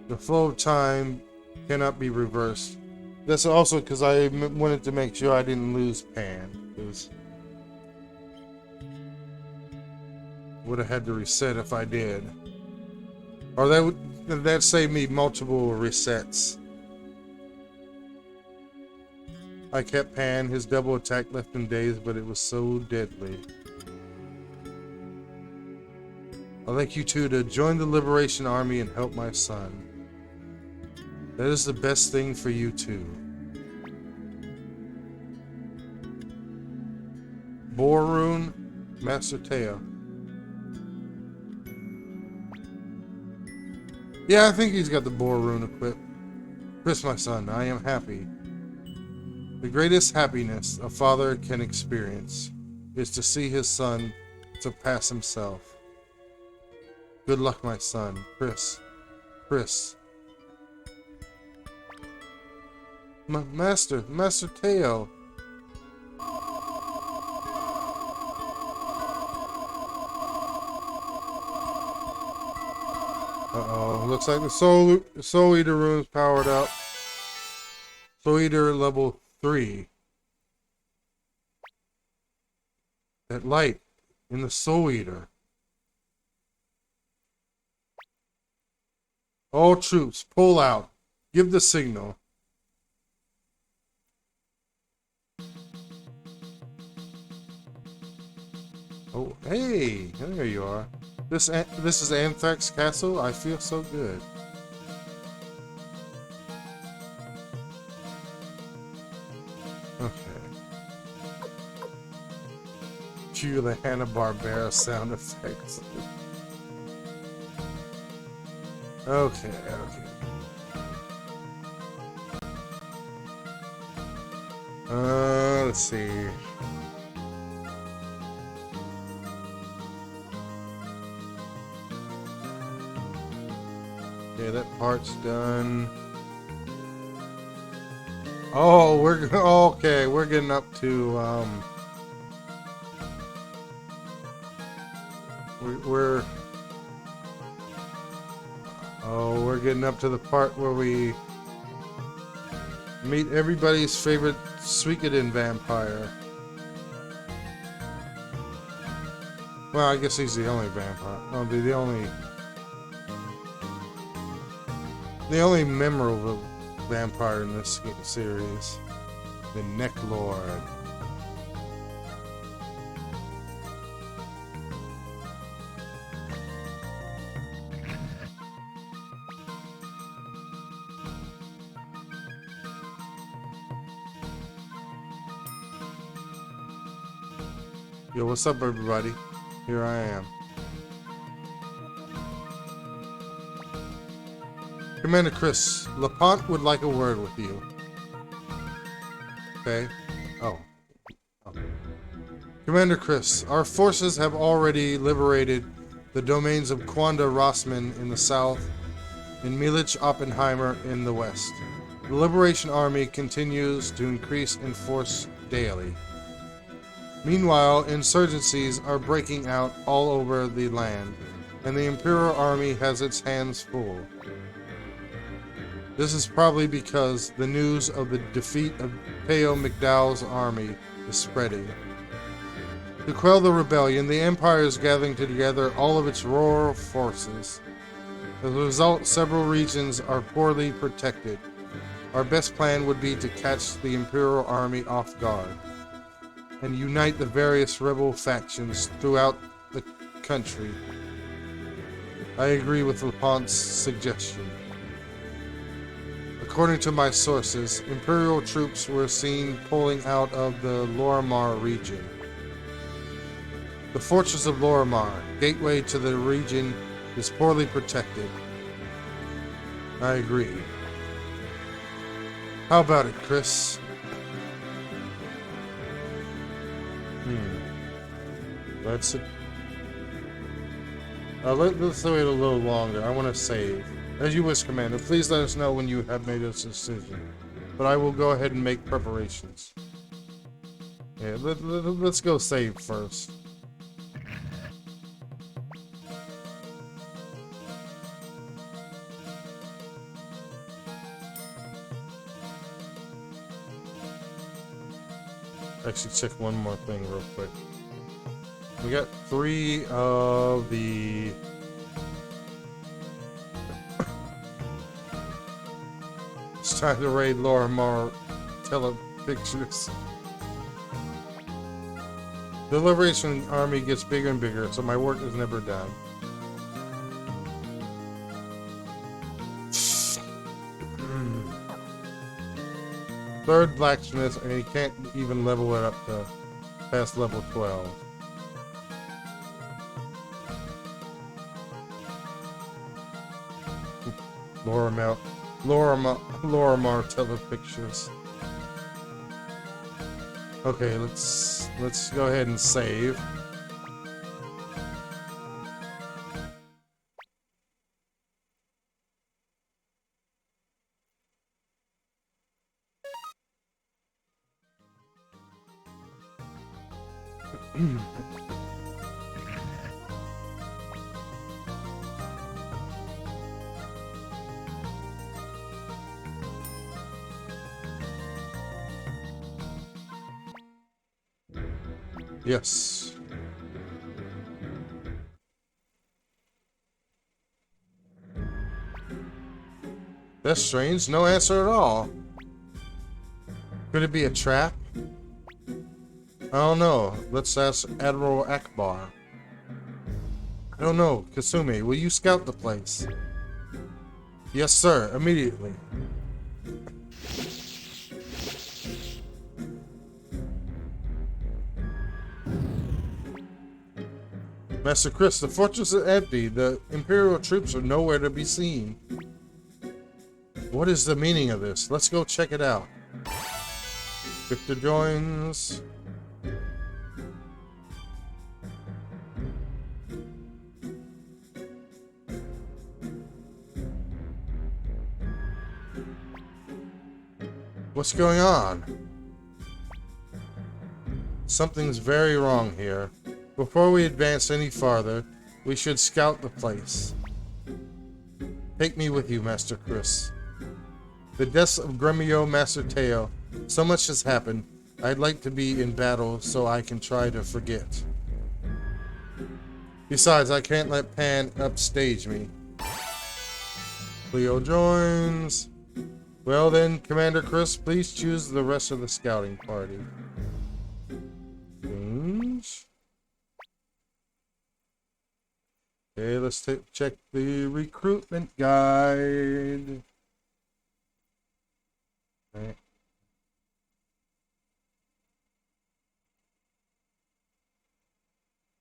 The flow of time cannot be reversed. That's also because I wanted to make sure I didn't lose Pan, because would have had to reset if I did, or that saved me multiple resets. I kept Pan. His double attack left him dazed, but it was so deadly. I'd like you two to join the Liberation Army and help my son. That is the best thing for you two. Borun, Master Teo. Yeah, I think he's got the Borun equipped. Chris, my son, I am happy. The greatest happiness a father can experience is to see his son surpass himself. Good luck, my son. Chris. Chris. Master Teo. Uh-oh, looks like the Soul Eater room's powered up. Soul Eater level 3. That light in the Soul Eater. All troops, pull out. Give the signal. Oh, hey, there you are. This is Anthrax Castle. I feel so good. Okay. Cue the Hanna-Barbera sound effects. Okay. Let's see. Okay, that part's done. Oh, okay. We're getting up to we're getting up to the part where we meet everybody's favorite Suikoden vampire. Well, I guess he's the only vampire. Oh, the only memorable vampire in this series. The Neck Lord. Yo, what's up, everybody? Here I am. Commander Chris, LaPont would like a word with you. Okay. Oh. Commander Chris, our forces have already liberated the domains of Quanda Rossman in the south and Milich Oppenheimer in the west. The Liberation Army continues to increase in force daily. Meanwhile, insurgencies are breaking out all over the land, and the Imperial Army has its hands full. This is probably because the news of the defeat of Peo McDowell's army is spreading. To quell the rebellion, the Empire is gathering together all of its rural forces. As a result, several regions are poorly protected. Our best plan would be to catch the Imperial Army off guard and unite the various rebel factions throughout the country. I agree with LaPont's suggestion. According to my sources, Imperial troops were seen pulling out of the Lorimar region. The fortress of Lorimar, gateway to the region, is poorly protected. I agree. How about it, Chris? Let's wait a little longer. I want to save. As you wish, Commander. Please let us know when you have made this decision. But I will go ahead and make preparations. Yeah, let's go save first. Actually, check one more thing real quick. We got 3 of the... It's time to raid Lorimar Telepictures. The Liberation Army gets bigger and bigger, so my work is never done. Third blacksmith, and he can't even level it up to past level 12. Lorimar Telepictures. Okay, let's go ahead and save. Yes. That's strange. No answer at all. Could it be a trap? I don't know. Let's ask Admiral Akbar. I don't know. Kasumi, will you scout the place? Yes, sir. Immediately. Master Chris, the fortress is empty. The Imperial troops are nowhere to be seen. What is the meaning of this? Let's go check it out. Victor joins. What's going on? Something's very wrong here. Before we advance any farther, we should scout the place. Take me with you, Master Chris. The deaths of Gremio, Master Teo. So much has happened. I'd like to be in battle so I can try to forget. Besides, I can't let Pan upstage me. Cleo joins. Well then, Commander Chris, please choose the rest of the scouting party. Okay, let's check the recruitment guide. Okay.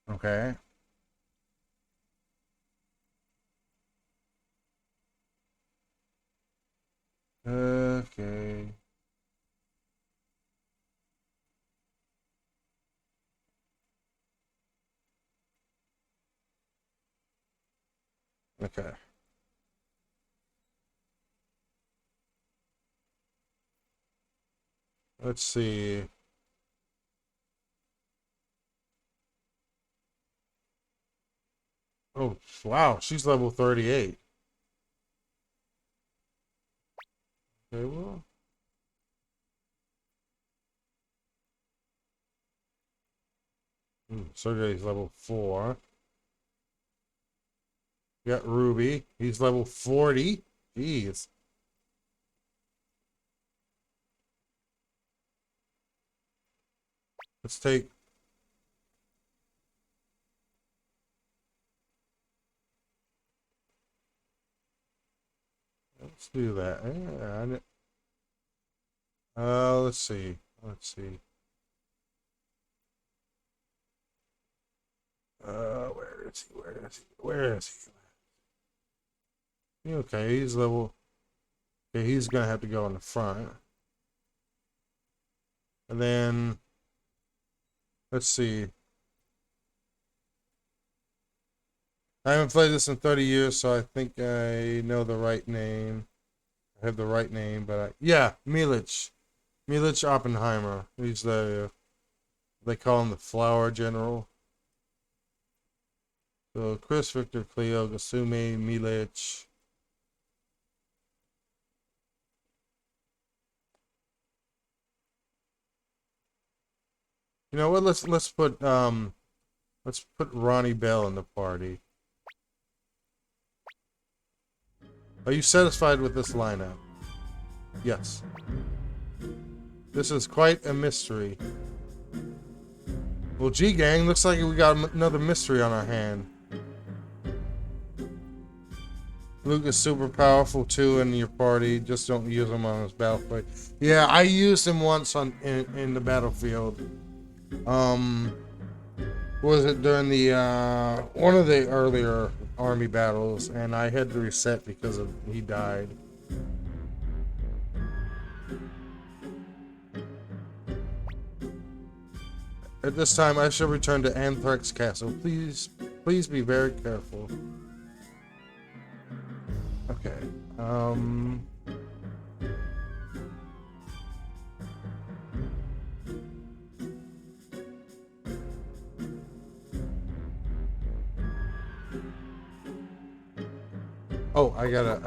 Okay. Okay. Okay. Let's see. Oh, wow, she's level 38. Okay, well. Sergey's level 4. We got Ruby. He's level 40. Jeez. Let's take... Let's do that. Let's see. Let's see. Where is he? Where is he? Where is he? Okay, he's level... Okay, he's gonna have to go in the front. And then... Let's see. I haven't played this in 30 years, so I think I know the right name. I have the right name, but yeah, Milich. Milich Oppenheimer. He's the... They call him the Flower General. So, Chris, Victor, Cleo, Gasume, Milich. You know what? Let's put Ronnie Bell in the party. Are you satisfied with this lineup? Yes. This is quite a mystery. Well, G-Gang, looks like we got another mystery on our hand. Luke is super powerful too in your party. Just don't use him on his battlefield. Yeah, I used him once in the battlefield. Was it during the one of the earlier army battles, and I had to reset because he died. At this time, I shall return to Anthrax Castle. Please be very careful. Okay. Oh, I gotta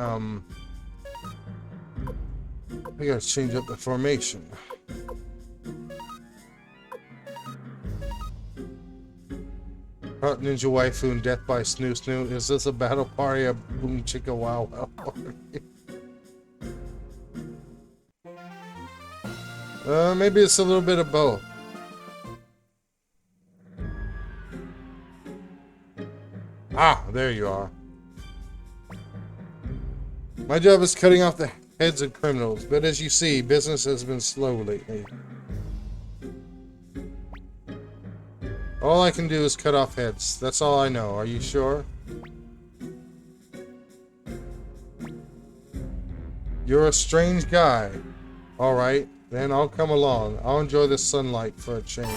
change up the formation. Hot Ninja Waifu and Death by Snoo Snoo. Is this a battle party or Boom Chicka Wow Wow party? Maybe it's a little bit of both. Ah, there you are. My job is cutting off the heads of criminals, but as you see, business has been slow lately. All I can do is cut off heads. That's all I know. Are you sure? You're a strange guy. Alright, then I'll come along. I'll enjoy the sunlight for a change.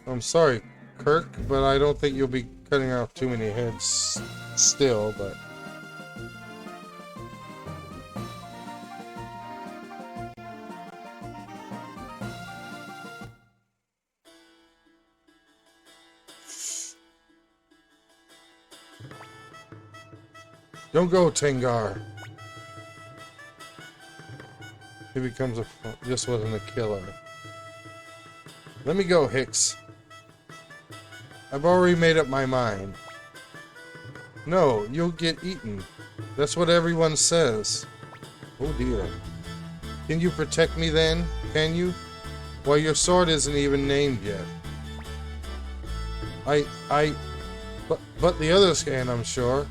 I'm sorry, Kirk, but I don't think you'll be cutting off too many heads still, but... Don't go, Tengar. He becomes a... Just wasn't a killer. Let me go, Hicks. I've already made up my mind. No, you'll get eaten. That's what everyone says. Oh dear. Can you protect me then? Can you? Well, your sword isn't even named yet. But the others can, I'm sure.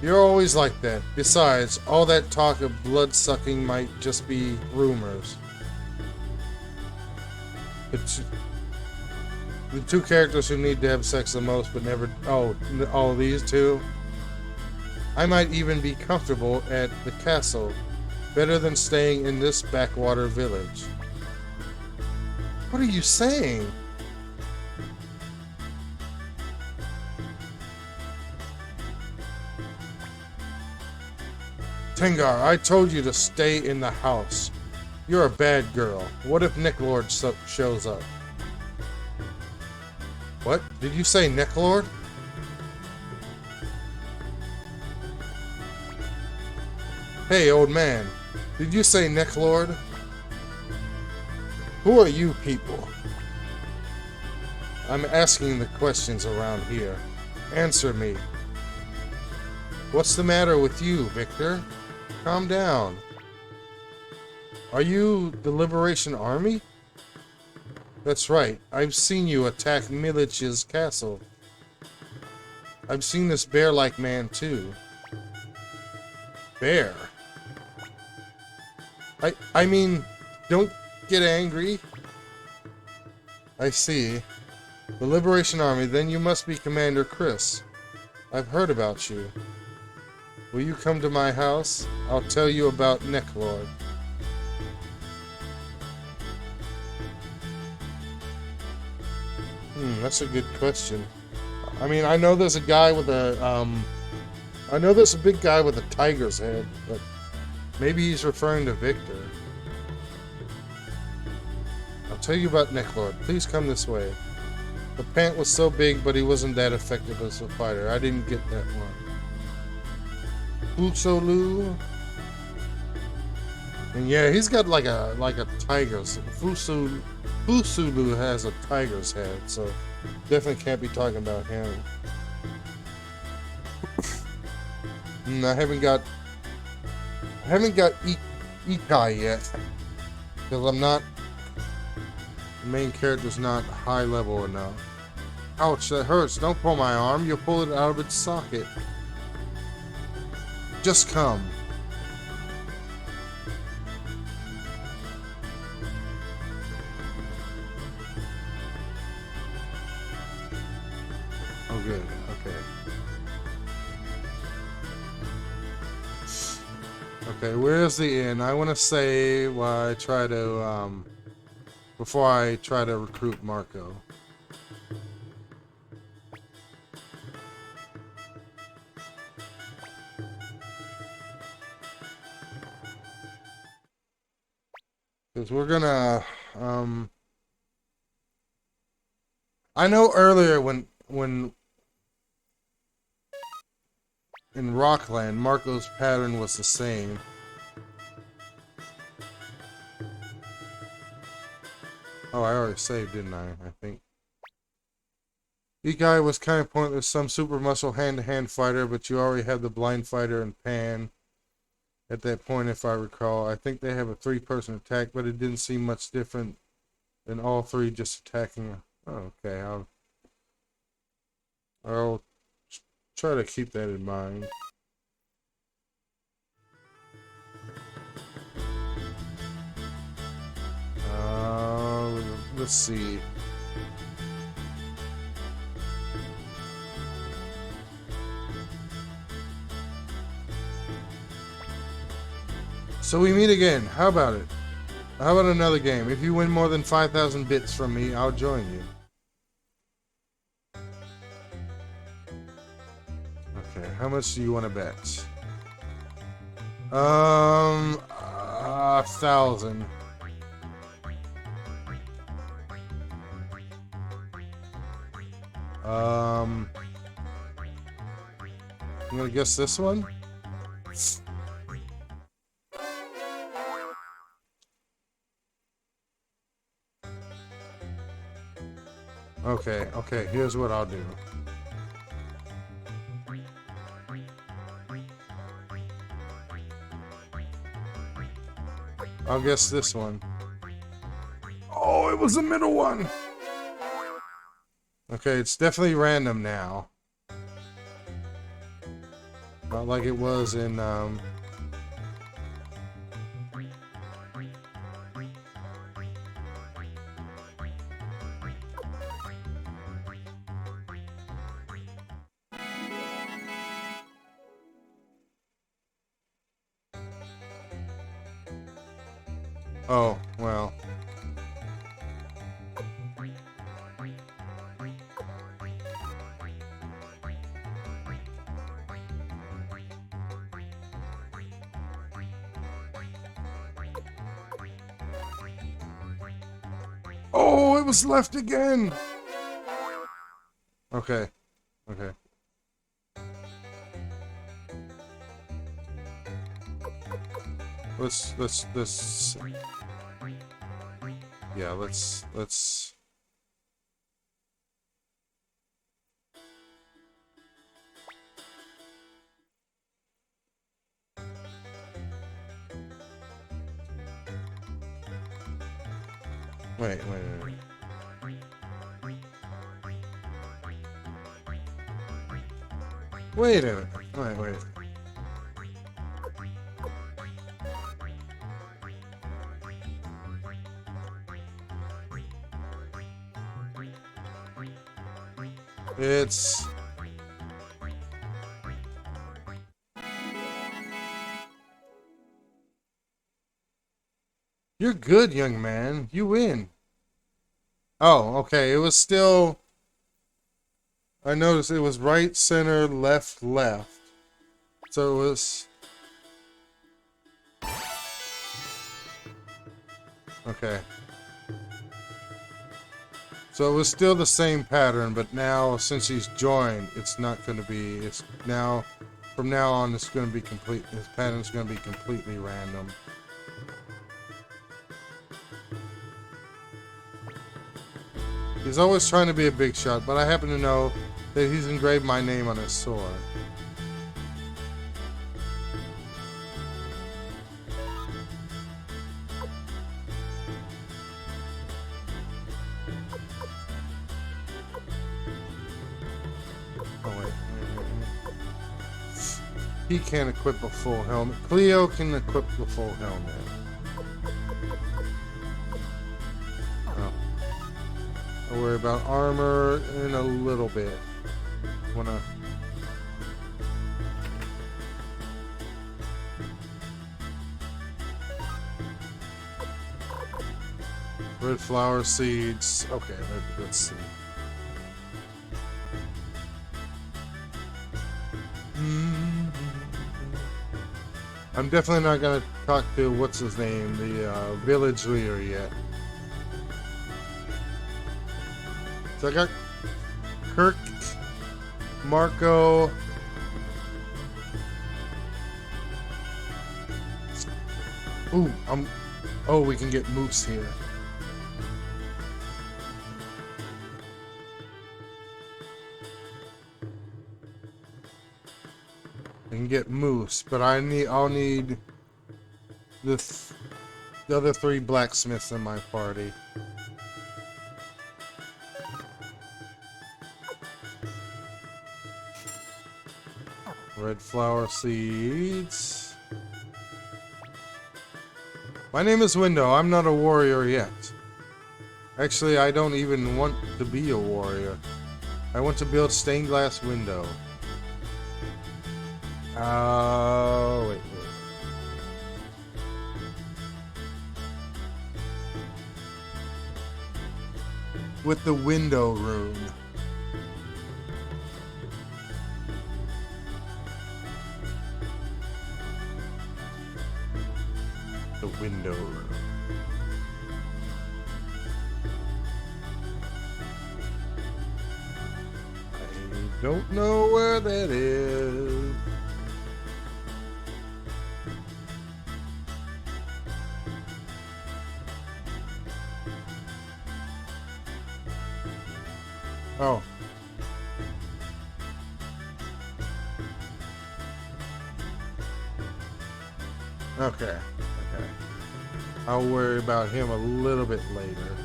You're always like that. Besides, all that talk of blood-sucking might just be rumors. The two characters who need to have sex the most but never... Oh, these two? I might even be comfortable at the castle. Better than staying in this backwater village. What are you saying? Tengar, I told you to stay in the house. You're a bad girl. What if Necklord shows up? What? Did you say Necklord? Hey, old man. Did you say Necklord? Who are you people? I'm asking the questions around here. Answer me. What's the matter with you, Victor? Calm down. Are you the Liberation Army? That's right. I've seen you attack Milich's castle. I've seen this bear-like man too. Bear? I mean, don't get angry. I see. The Liberation Army, then you must be Commander Chris. I've heard about you. Will you come to my house? I'll tell you about Necklord. That's a good question. I mean, I know there's a guy with a, I know there's a big guy with a tiger's head, but maybe he's referring to Victor. I'll tell you about Necklord. Please come this way. The pant was so big, but he wasn't that effective as a fighter. I didn't get that one. Fusolu. And yeah, he's got like a tiger's. Fusulu has a tiger's head, so definitely can't be talking about him. I haven't got Ikai yet, because I'm not. The main character's not high level enough. Ouch, that hurts. Don't pull my arm. You'll pull it out of its socket. Just come. Oh, good. Okay. Okay, where's the inn? I want to say while I try to, before I try to recruit Marco. Because we're gonna, I know earlier when in Rockland, Marco's pattern was the same. Oh, I already saved, didn't I think. Ikai was kind of pointless, some super muscle hand-to-hand fighter, but you already have the blind fighter and Pan. At that point, if I recall, I think they have a 3-person attack, but it didn't seem much different than all 3 just attacking. Oh, okay, I'll try to keep that in mind. let's see. So we meet again. How about it? How about another game? If you win more than 5,000 bits from me, I'll join you. Okay, how much do you want to bet? 1,000. I'm gonna guess this one. Okay, okay, here's what I'll do. I'll guess this one. Oh, it was the middle one! Okay, it's definitely random now. Not like it was in, Oh, well. Oh, it was left again. Okay. Okay. Let's yeah, let's wait. Wait a minute. Wait. It's You're good, young man. You win. Oh, okay. It was still I noticed it was right, center, left. So it was okay. So it was still the same pattern, but now since he's joined, it's not going to be. It's now, from now on, it's going to be complete. This pattern's going to be completely random. He's always trying to be a big shot, but I happen to know that he's engraved my name on his sword. He can't equip a full helmet. Cleo can equip the full helmet. Oh. I'll worry about armor in a little bit. Wanna... Red flower seeds. Okay, let's see. I'm definitely not gonna talk to what's his name, the village leader yet. So I got Kirk, Marco. Ooh, oh, we can get Moose here. I can get Moose, but I'll need the other 3 blacksmiths in my party. Red flower seeds. My name is Window. I'm not a warrior yet. Actually, I don't even want to be a warrior. I want to build stained glass window. Wait. With the window room. The window room. I don't know where that is. Oh. Okay. I'll worry about him a little bit later.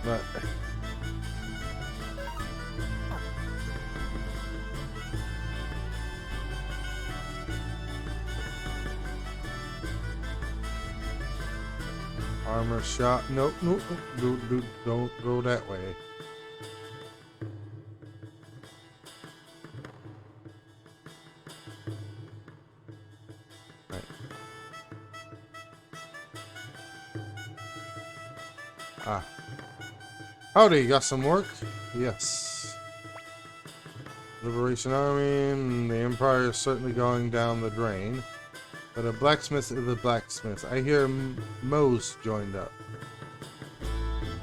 But armor shot. Nope. Don't go that way. Right. Ah. Howdy, got some work? Yes. Liberation Army, the Empire is certainly going down the drain. But a blacksmith is a blacksmith. I hear Moe's joined up.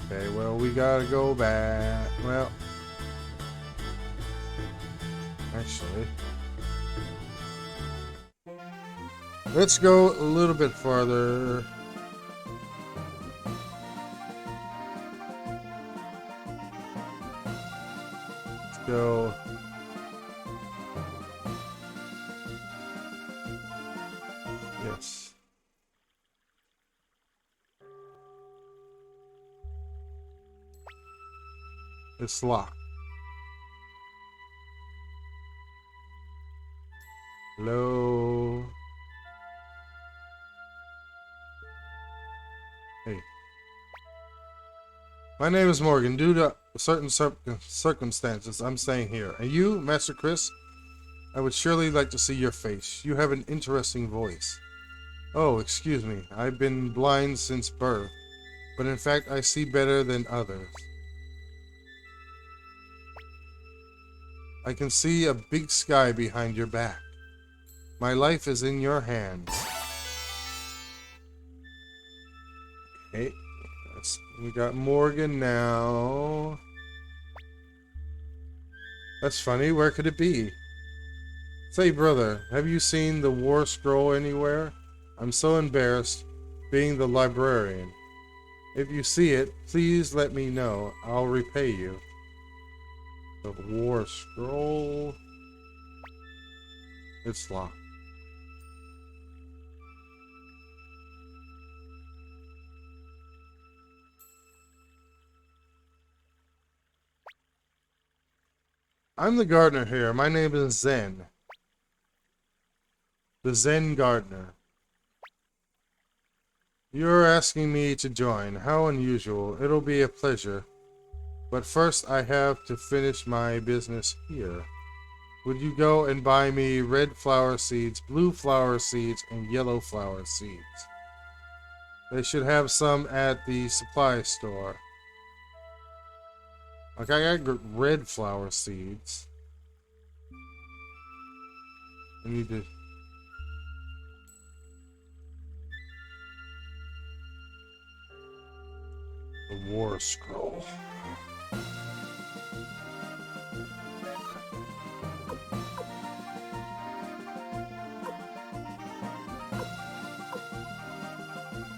Okay, well, we gotta go back. Well, actually, let's go a little bit farther. Let's go. Yes. It's locked. Hello. Hey. My name is Morgan. Due to certain circumstances, I'm staying here. And you, Master Chris? I would surely like to see your face. You have an interesting voice. Oh, excuse me. I've been blind since birth, but in fact I see better than others. I can see a big sky behind your back. My life is in your hands. Okay, we got Morgan now. That's funny. Where could it be? Say, brother, have you seen the War Scroll anywhere? I'm so embarrassed, being the librarian. If you see it, please let me know. I'll repay you. The War Scroll. It's locked. I'm the gardener here. My name is Zen. The Zen Gardener. You're asking me to join. How unusual. It'll be a pleasure. But first I have to finish my business here. Would you go and buy me red flower seeds, blue flower seeds, and yellow flower seeds? They should have some at the supply store. Like, I got red flower seeds. I need to... The War Scroll.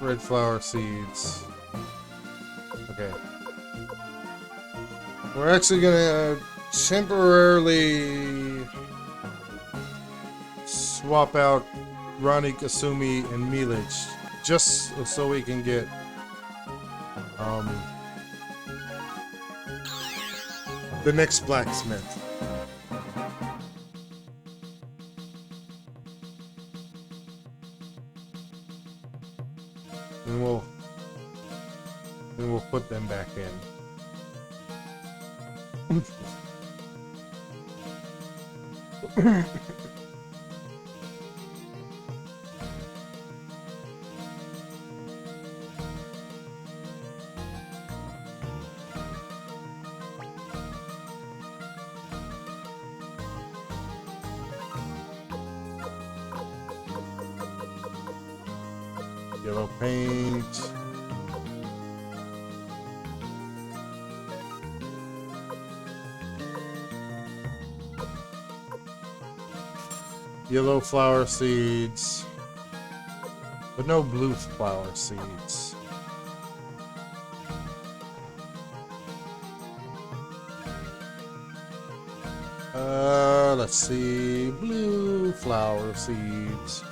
Red flower seeds. Okay. We're actually gonna temporarily swap out Ronnie, Kasumi, and Milich just so we can get the next blacksmith. And we'll put them back in. Yellow paint. Yellow flower seeds. But no blue flower seeds. Let's see. Blue flower seeds.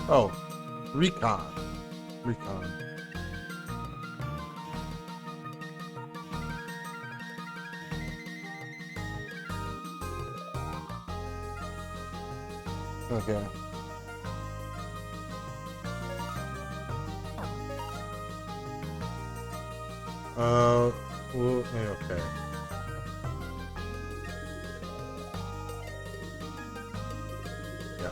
Oh, recon. Recon. Okay. Well, okay. Yeah.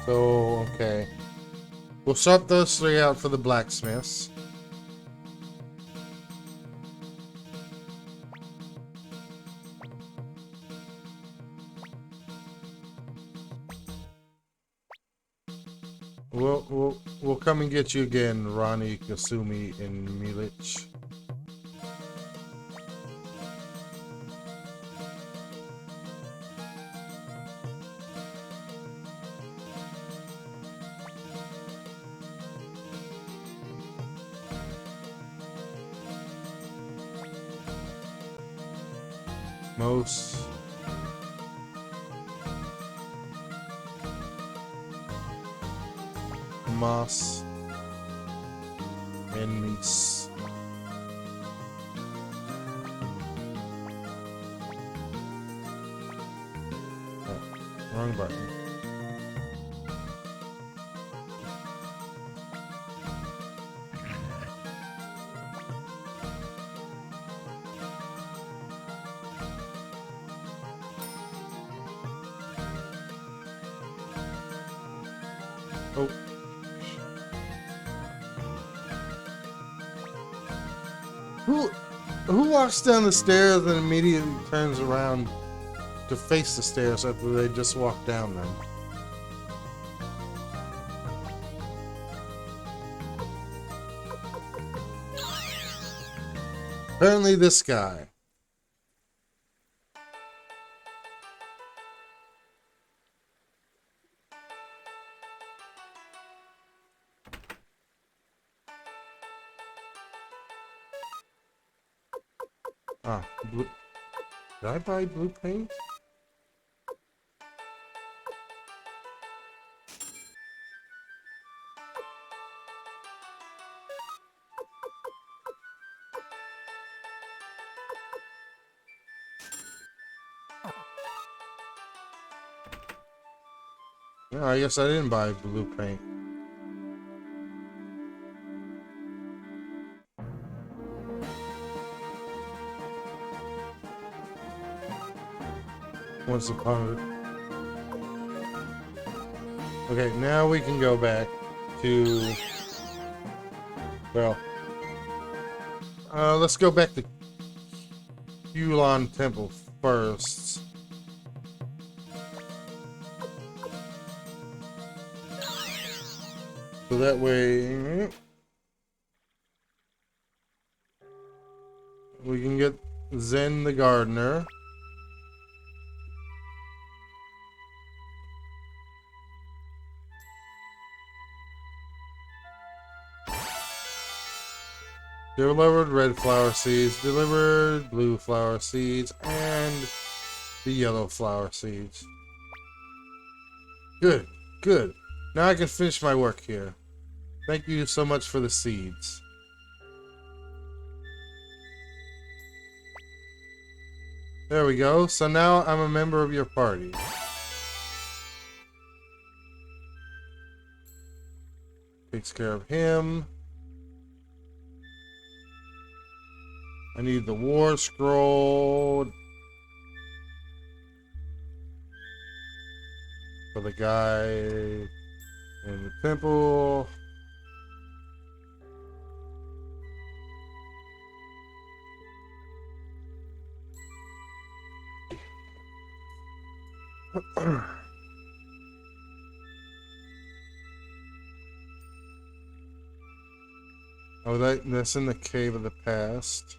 So, okay. We'll swap those three out for the blacksmiths. We'll come and get you again, Ronnie, Kasumi, and Milich. Most. Moss. And Meese. Oh, wrong button. Oh. Who walks down the stairs and immediately turns around to face the stairs after they just walked down them? Apparently this guy. Ah, blue. Did I buy blue paint? No, I guess I didn't buy blue paint. Once upon a... Okay, now we can go back to... Well... let's go back to Yulon Temple first. So that way... we can get Zen the gardener. Delivered red flower seeds, delivered blue flower seeds, and the yellow flower seeds. Good, good. Now I can finish my work here. Thank you so much for the seeds. There we go. So now I'm a member of your party. Takes care of him. I need the war scroll for the guy in the temple. Oh, that's in the cave of the past.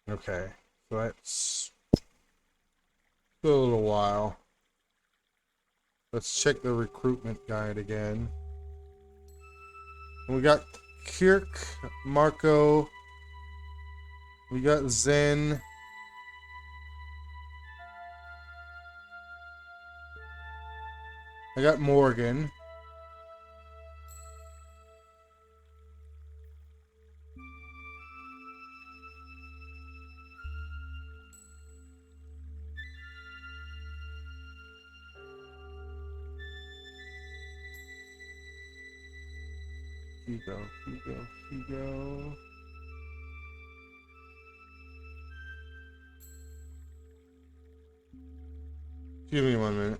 Okay, so that's still a little while. Let's check the recruitment guide again. And we got Kirk, Marco, we got Zen. I got Morgan. Hugo. Give me 1 minute.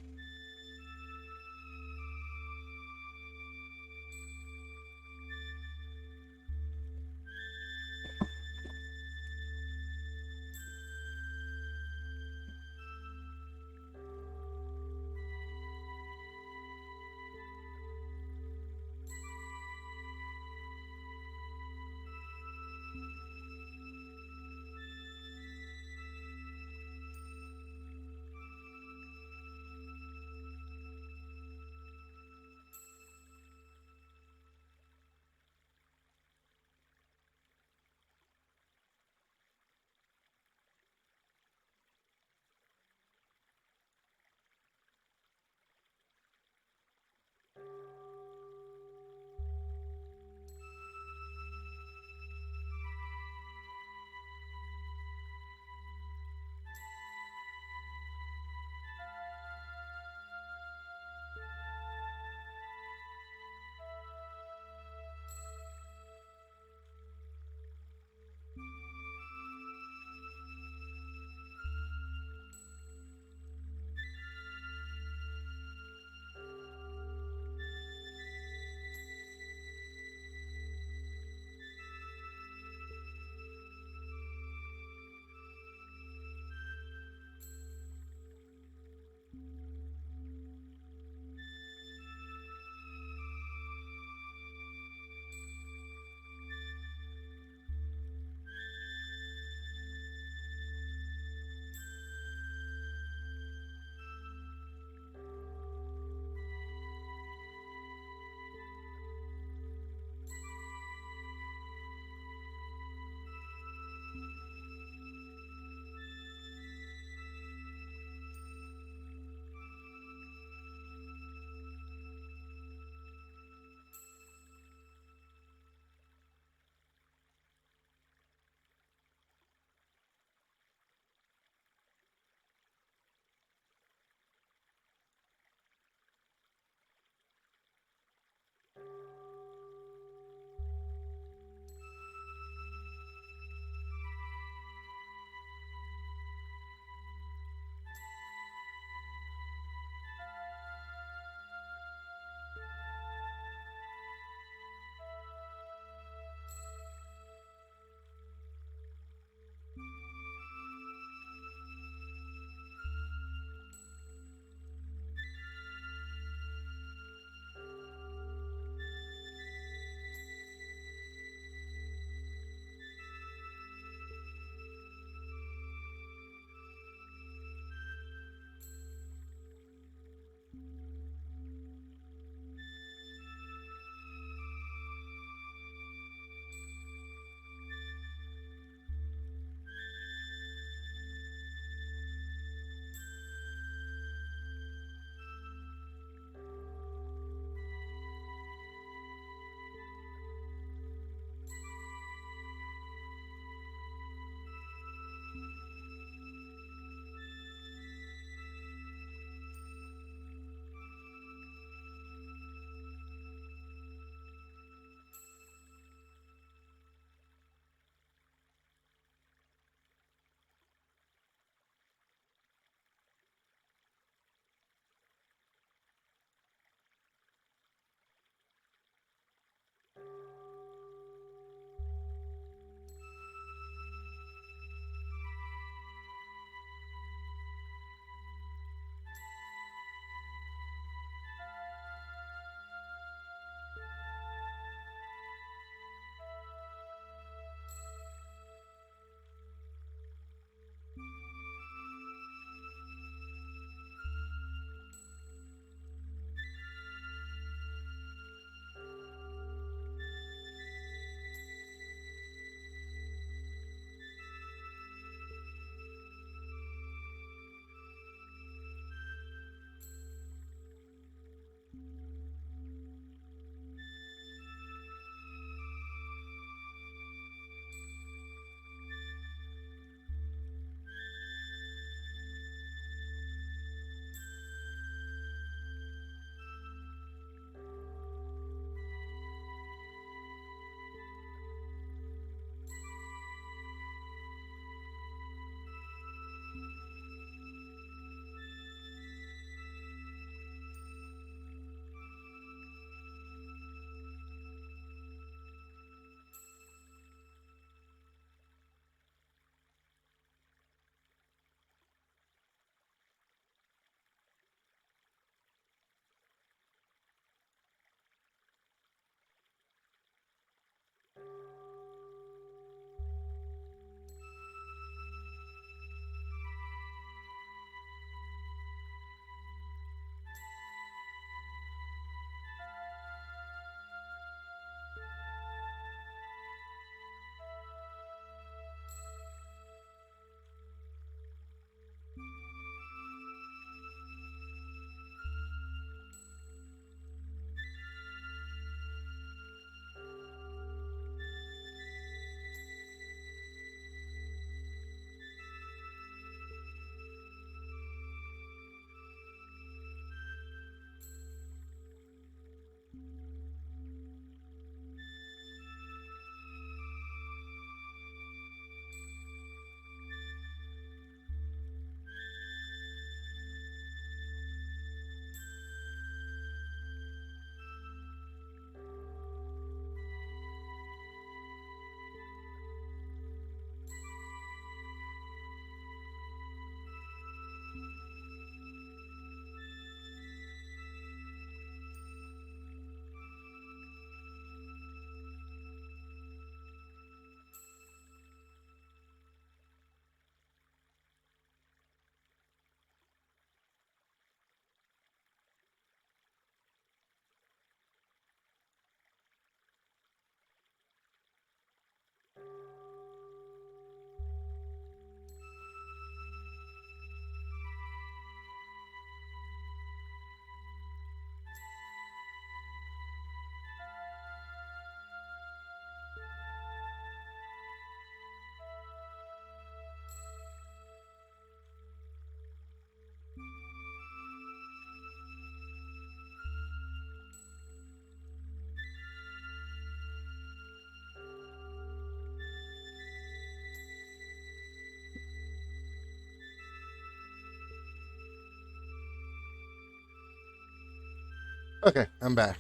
Okay, I'm back.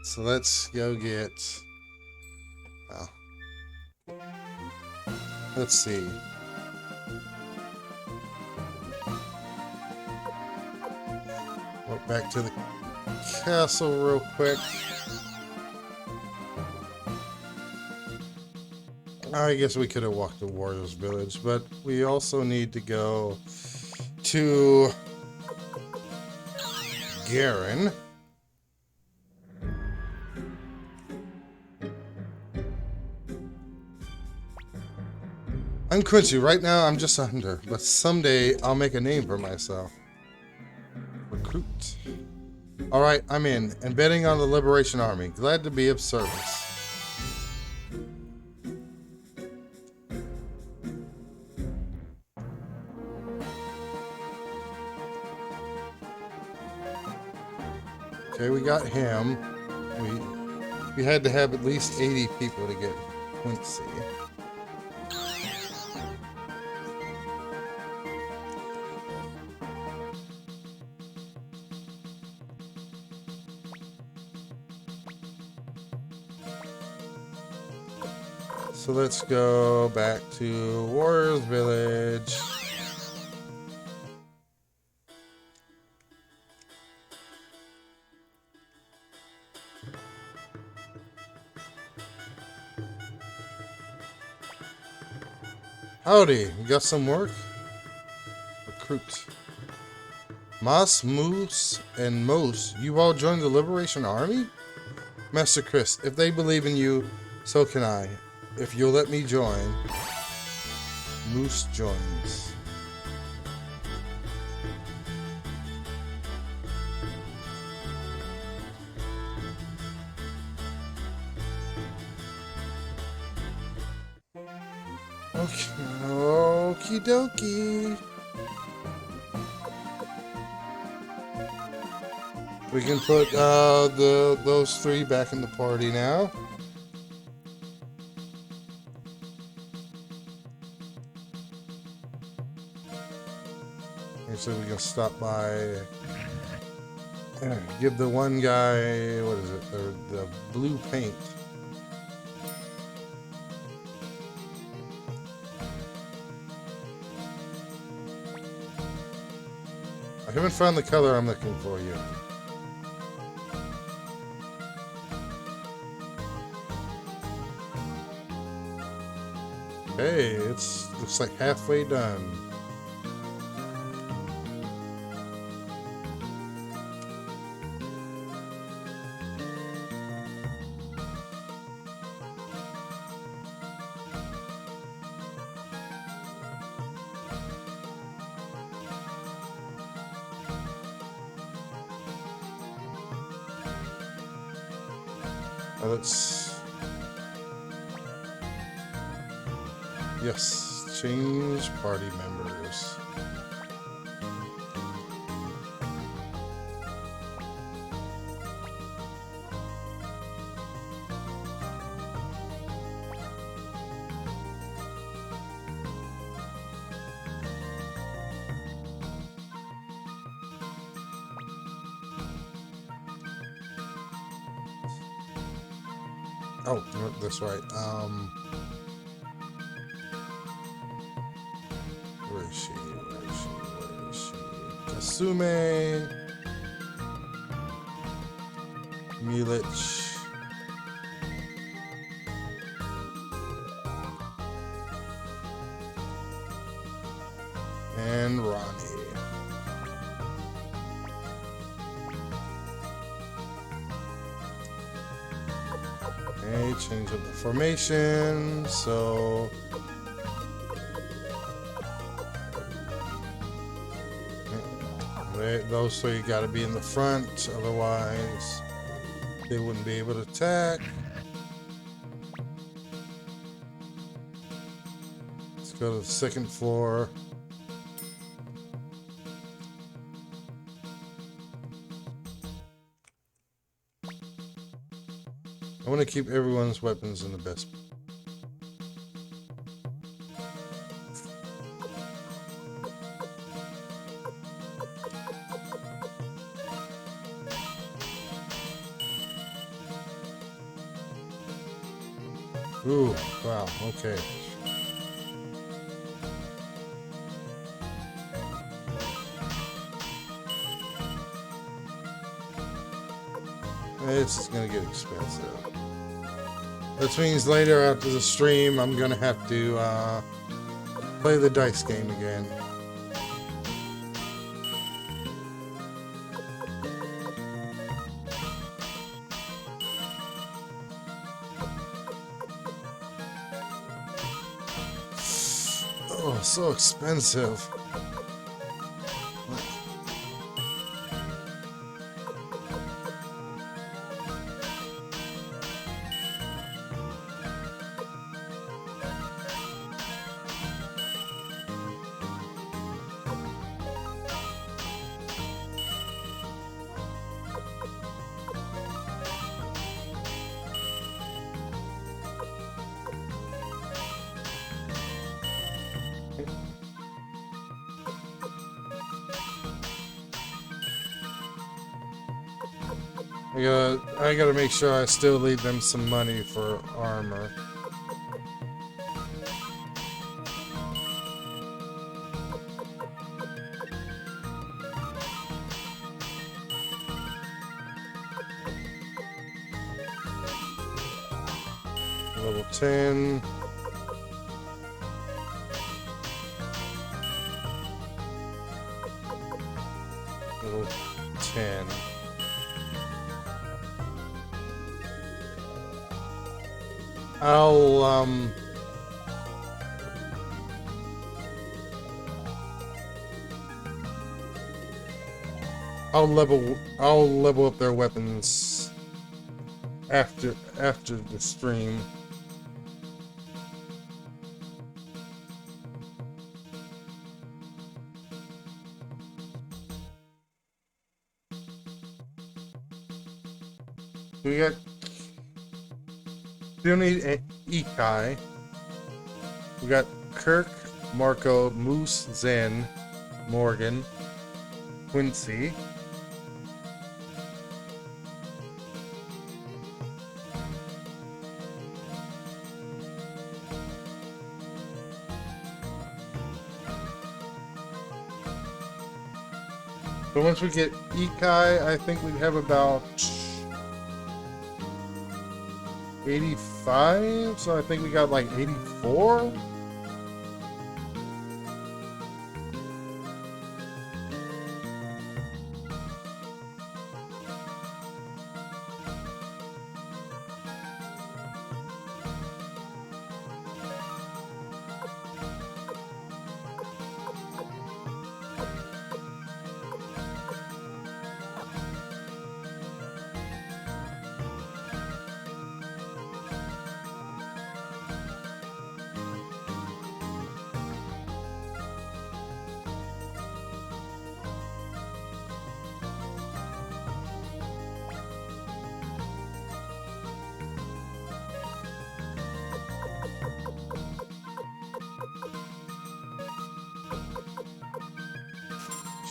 So let's go get... Well, let's see. Walk back to the castle real quick. I guess we could have walked to Warrior's Village, but we also need to go to Garen. I'm Quincy. Right now, I'm just a hunter, but someday I'll make a name for myself. Recruit. Alright, I'm in, and betting on the Liberation Army. Glad to be of service. Okay, we got him. We had to have at least 80 people to get Quincy. So let's go back to Warrior's Village. Howdy, you got some work? Recruit. Moss, Moose, and Mose, you all joined the Liberation Army? Master Chris, if they believe in you, so can I. If you'll let me join. Moose joins. Okie dokie. We can put those three back in the party now. So we can stop by. Give the one guy, what is it? The blue paint. I haven't found the color I'm looking for yet. Hey, looks like halfway done. Let's... Yes, change party members. Oh, that's right. Where is she? Where is she? Where is she? Kasume. Milich. And Ronnie. Okay, change up the formation, so those three gotta be in the front, otherwise they wouldn't be able to attack. Let's go to the second floor. I want to keep everyone's weapons in the best. Ooh, wow, okay. This is gonna get expensive. Which means later after the stream, I'm gonna have to play the dice game again. Oh, so expensive. I gotta make sure I still leave them some money for armor. Level 10. Level 10. I'll level up their weapons after the stream. We got still need Ikai. We got Kirk, Marco, Moose, Zen, Morgan, Quincy. So once we get Ikai, I think we have about 85, so I think we got like 84.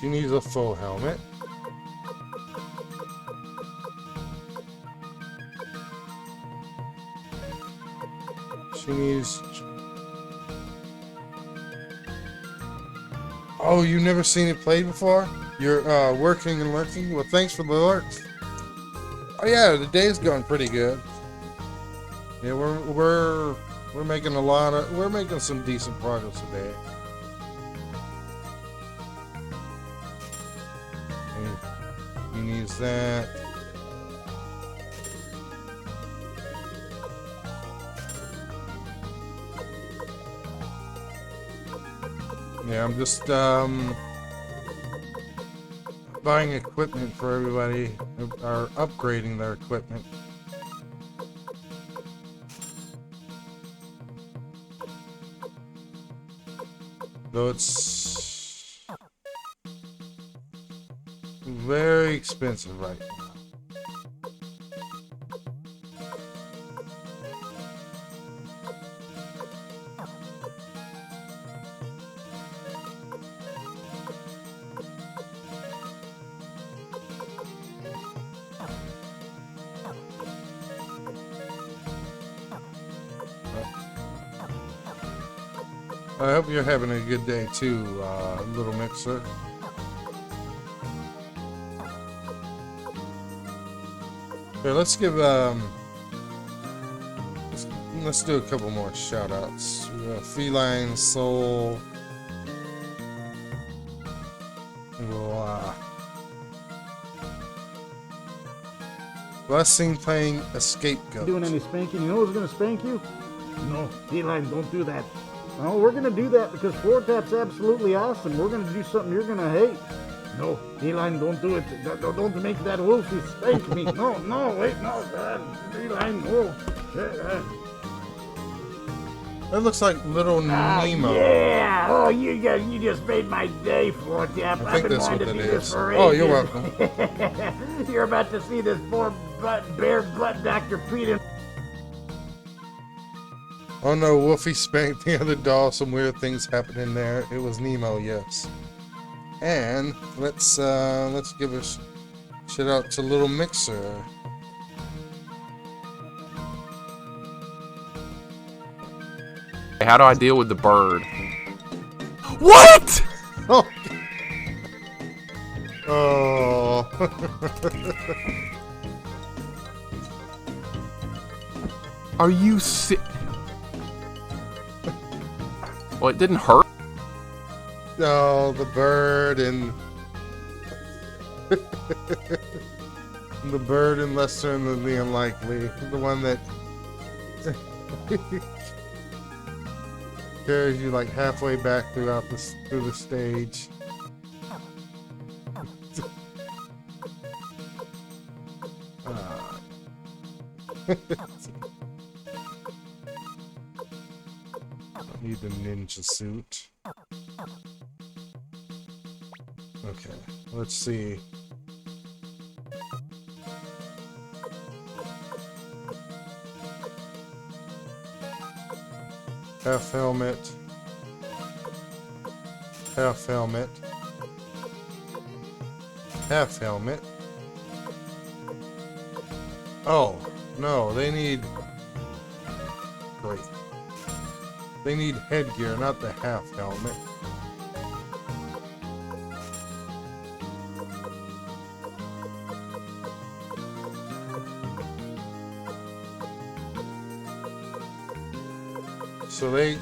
She needs a full helmet. She needs... Oh, you've never seen it played before? You're working and lurking? Well, thanks for the alert. Oh yeah, the day's going pretty good. Yeah, we're making we're making some decent progress today. He needs that. Yeah, I'm just buying equipment for everybody, or upgrading their equipment. Though it's very expensive right now. I hope you're having a good day too, little mixer. Okay, let's give let's do a couple more shout outs. Feline Soul. We'll last seen playing a scapegoat. Doing any spanking? You know who's gonna spank you? No, Feline, don't do that. No, we're gonna do that because Floor Tap's absolutely awesome. We're gonna do something you're gonna hate. No, Feline, don't do it. Don't make that Wolfie spank me. No, wait, no, Feline, no. That looks like little Nemo. Yeah! Oh, you just made my day, Floor Tap. I think that's what that is. For Oh, you're ages. welcome. You're about to see this poor bare butt Dr. Pete. Oh no, Wolfie spanked the other doll. Some weird things happened in there. It was Nemo, yes. And let's give a shout out to Little Mixer. How do I deal with the bird? What? Oh. Oh. Are you sick? Well, it didn't hurt. Oh, the bird and the bird and Lesser and the Unlikely, the one that carries you like halfway back through the stage. I need the ninja suit. Okay, let's see. Half helmet. Half helmet. Half helmet. Oh, no, they need... Great. They need headgear, not the half helmet. So they...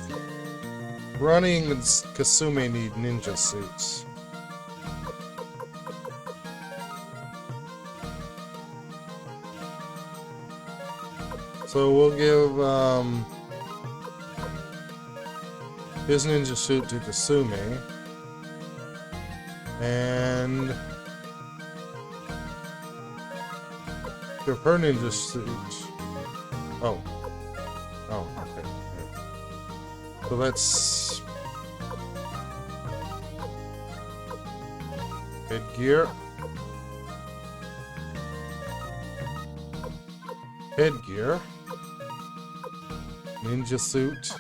Running and Kasumi need ninja suits. So we'll give his ninja suit to Kasumi. And give her ninja suit. Oh. Oh, okay. So let's headgear. Headgear. Ninja suit.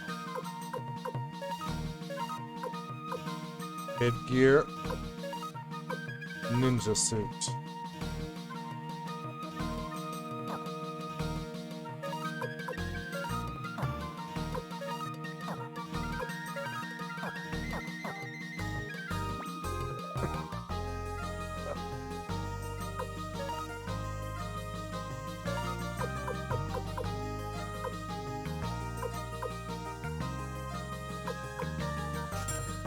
Headgear. Ninja suit.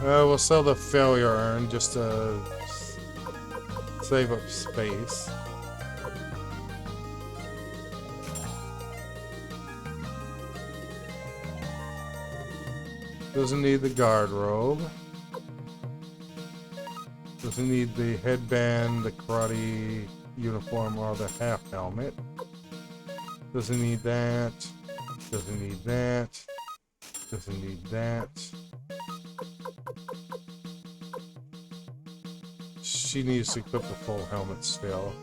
We'll sell the failure urn just to save up space. Doesn't need the guard robe. Doesn't need the headband, the karate uniform, or the half helmet. Doesn't need that. Doesn't need that. Doesn't need that. She needs to equip the full helmet still.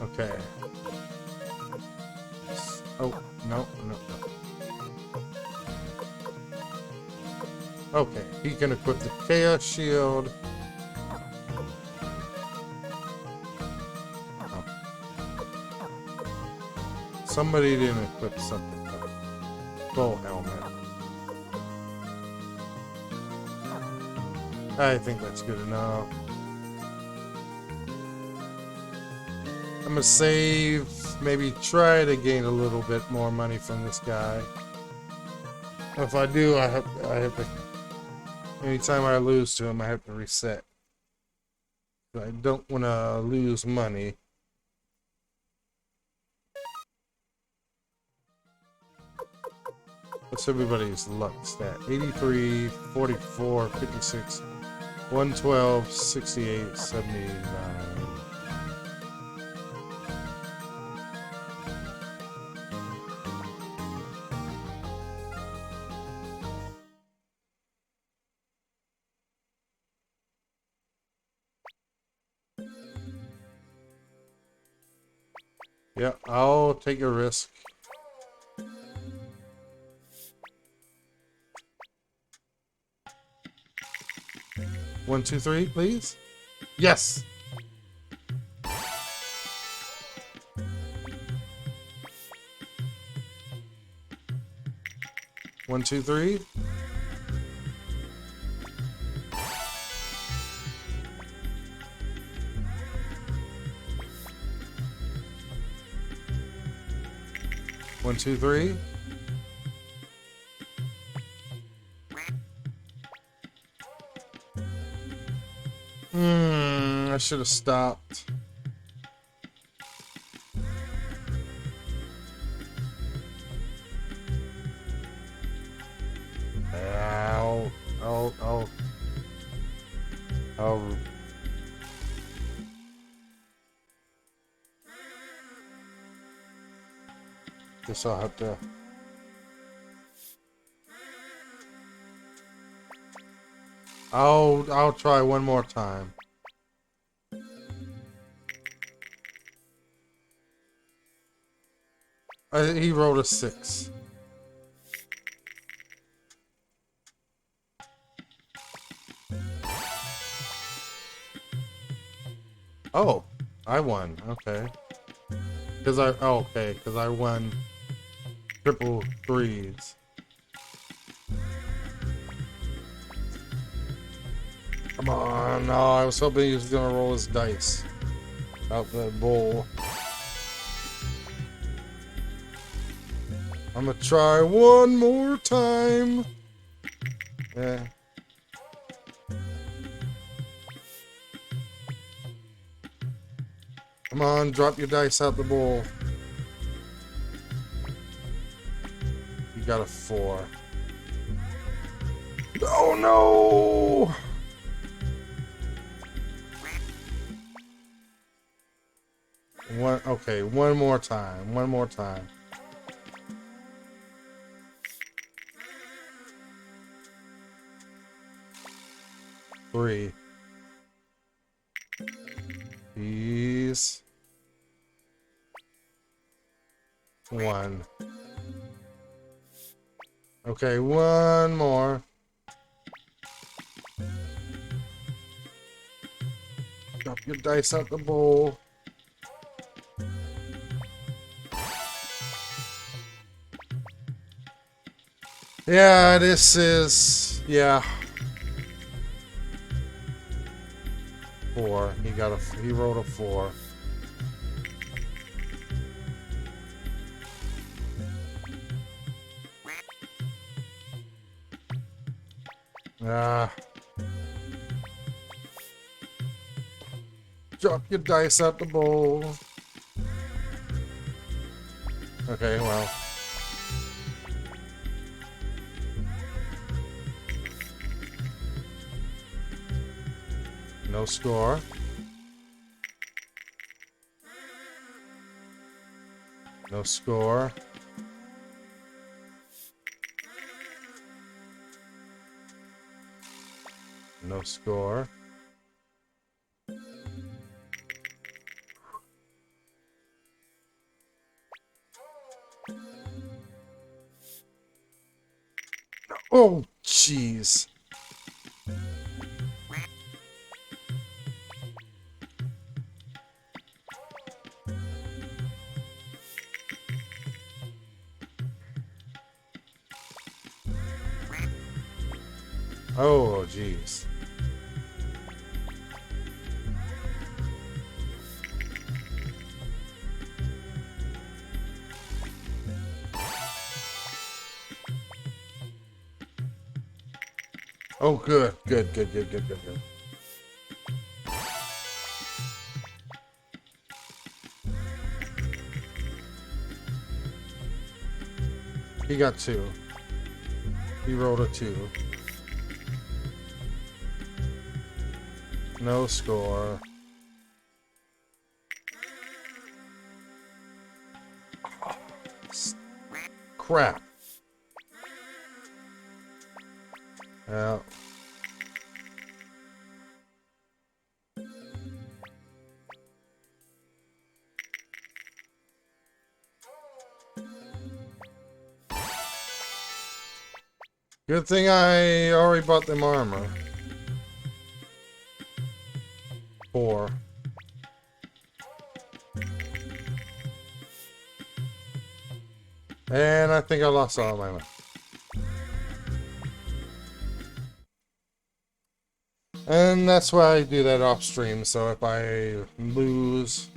Okay. Oh, no. Okay, he can equip the Chaos Shield. Oh. somebody didn't equip something. Full helmet. I think that's good enough. I'm gonna save, maybe try to gain a little bit more money from this guy. If I do, I have to, anytime I lose to him, I have to reset. I don't want to lose money. What's everybody's luck stat? 83, 44, 56, 112, 68, 79. Yeah, I'll take a risk. One, two, three, please. Yes. One, two, three. One, two, three. I should have stopped. I'll guess I'll have to. I'll try one more time. He rolled a 6. Oh, I won. Okay. Because I won triple threes. Come on. No, I was hoping he was going to roll his dice out the bowl. I'm going to try one more time. Yeah. Come on, drop your dice out the bowl. You got a 4. Oh no! Okay, one more time. One more time. Three. Please. 1. Okay, one more. Drop your dice out the bowl. Yeah, this is... Yeah. 4. He rolled a 4. Drop your dice out the bowl. Okay, well. No score. No score. No score. Oh, jeez. Oh, jeez. Oh, good. Good, good, good, good, good, good. He got 2. He rolled a 2. No score. Crap. Yeah. Good thing I already bought them armor. 4. And I think I lost all my money. And that's why I do that off stream, so if I lose,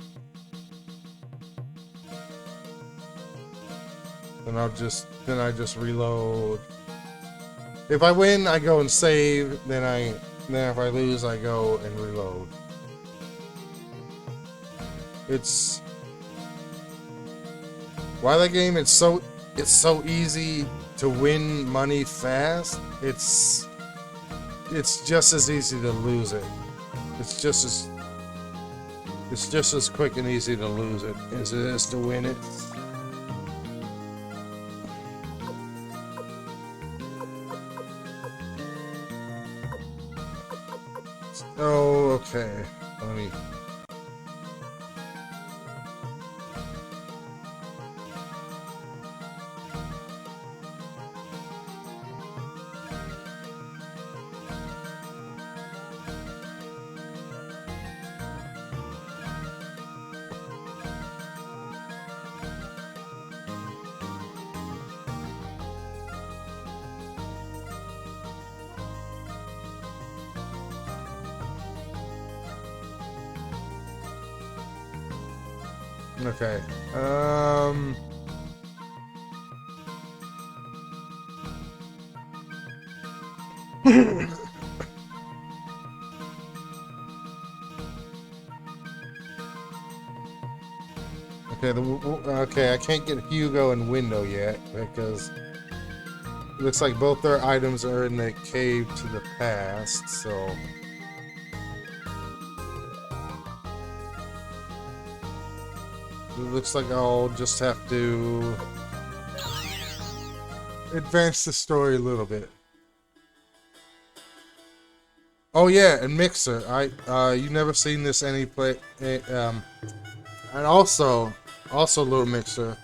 then I just reload. If I win, I go and save, then if I lose, I go and reload. It's why that game it's so easy to win money fast. It's just as easy to lose it. It's just as quick and easy to lose it as it is to win it. Oh, okay. Let me. Okay. Okay, I can't get Hugo and Window yet because it looks like both their items are in the cave to the past, so it looks like I'll just have to advance the story a little bit. Oh yeah, and Mixer. You never seen this any play and also Little Mixer.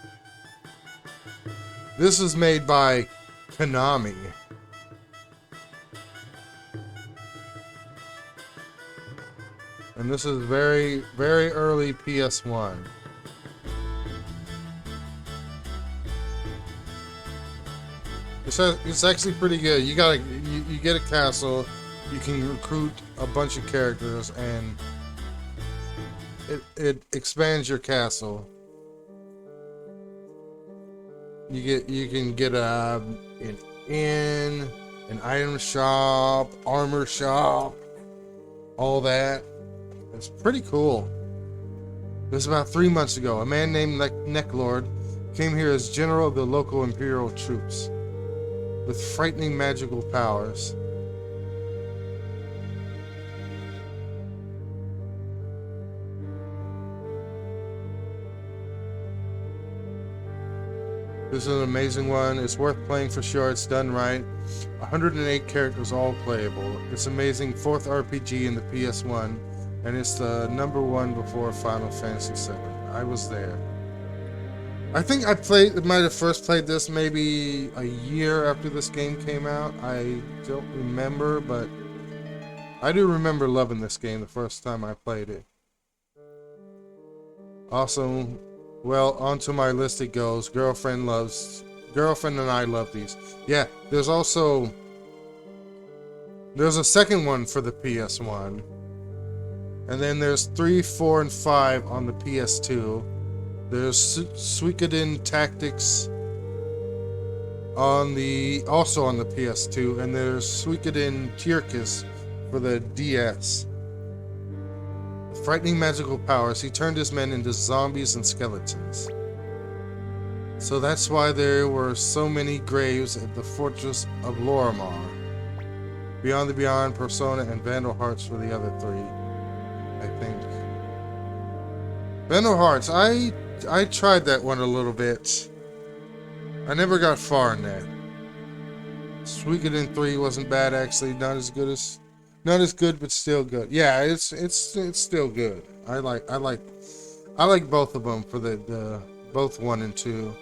This is made by Konami. And this is very, very early PS1. It's actually pretty good. You get a castle, you can recruit a bunch of characters, and it expands your castle. You can get an inn, an item shop, armor shop, all that. It's pretty cool. It was about 3 months ago. A man named Necklord came here as general of the local imperial troops with frightening magical powers. This is an amazing one. It's worth playing for sure. It's done right. 108 characters, all playable. It's amazing. 4th RPG in the PS1, and it's the #1 before Final Fantasy VII. I was there. I think might have first played this maybe a year after this game came out. I don't remember, but I do remember loving this game the first time I played it. Also, well, onto my list it goes. Girlfriend and I love these. Yeah, there's also There's a second one for the PS1. And then there's 3, 4, and 5 on the PS2. There's Suikoden Tactics also on the PS2, and there's Suikoden Tyrkus for the DS. Frightening magical powers, he turned his men into zombies and skeletons. So that's why there were so many graves at the fortress of Lorimar. Beyond the Beyond, Persona, and Vandal Hearts were the other 3, I think. Vandal Hearts, I tried that one a little bit. I never got far in that. Suikoden 3 wasn't bad actually, not as good but still good. Yeah, it's still good. I like both of them for the both 1 and 2.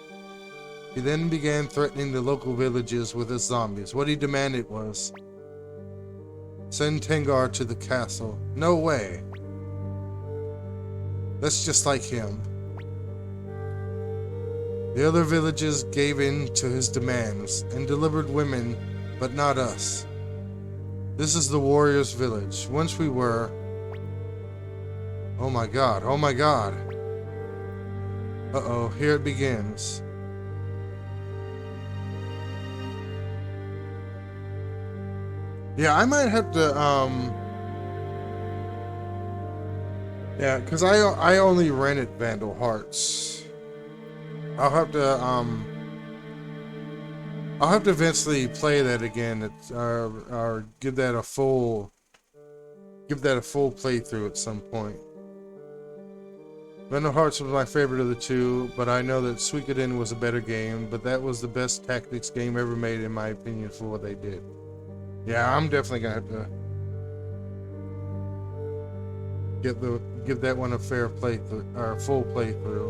He then began threatening the local villages with his zombies. What he demanded was, send Tengar to the castle. No way. That's just like him. The other villages gave in to his demands and delivered women, but not us. This is the warrior's village. Once we were... Oh my god, oh my god. Uh-oh, here it begins. Yeah, I might have to, yeah, because I only rented Vandal Hearts. I'll have to eventually play that again, or give that a full playthrough at some point. Vandal Hearts was my favorite of the 2, but I know that Suikoden was a better game, but that was the best tactics game ever made in my opinion for what they did. Yeah, I'm definitely gonna have to give that one a fair playthrough, or a full playthrough.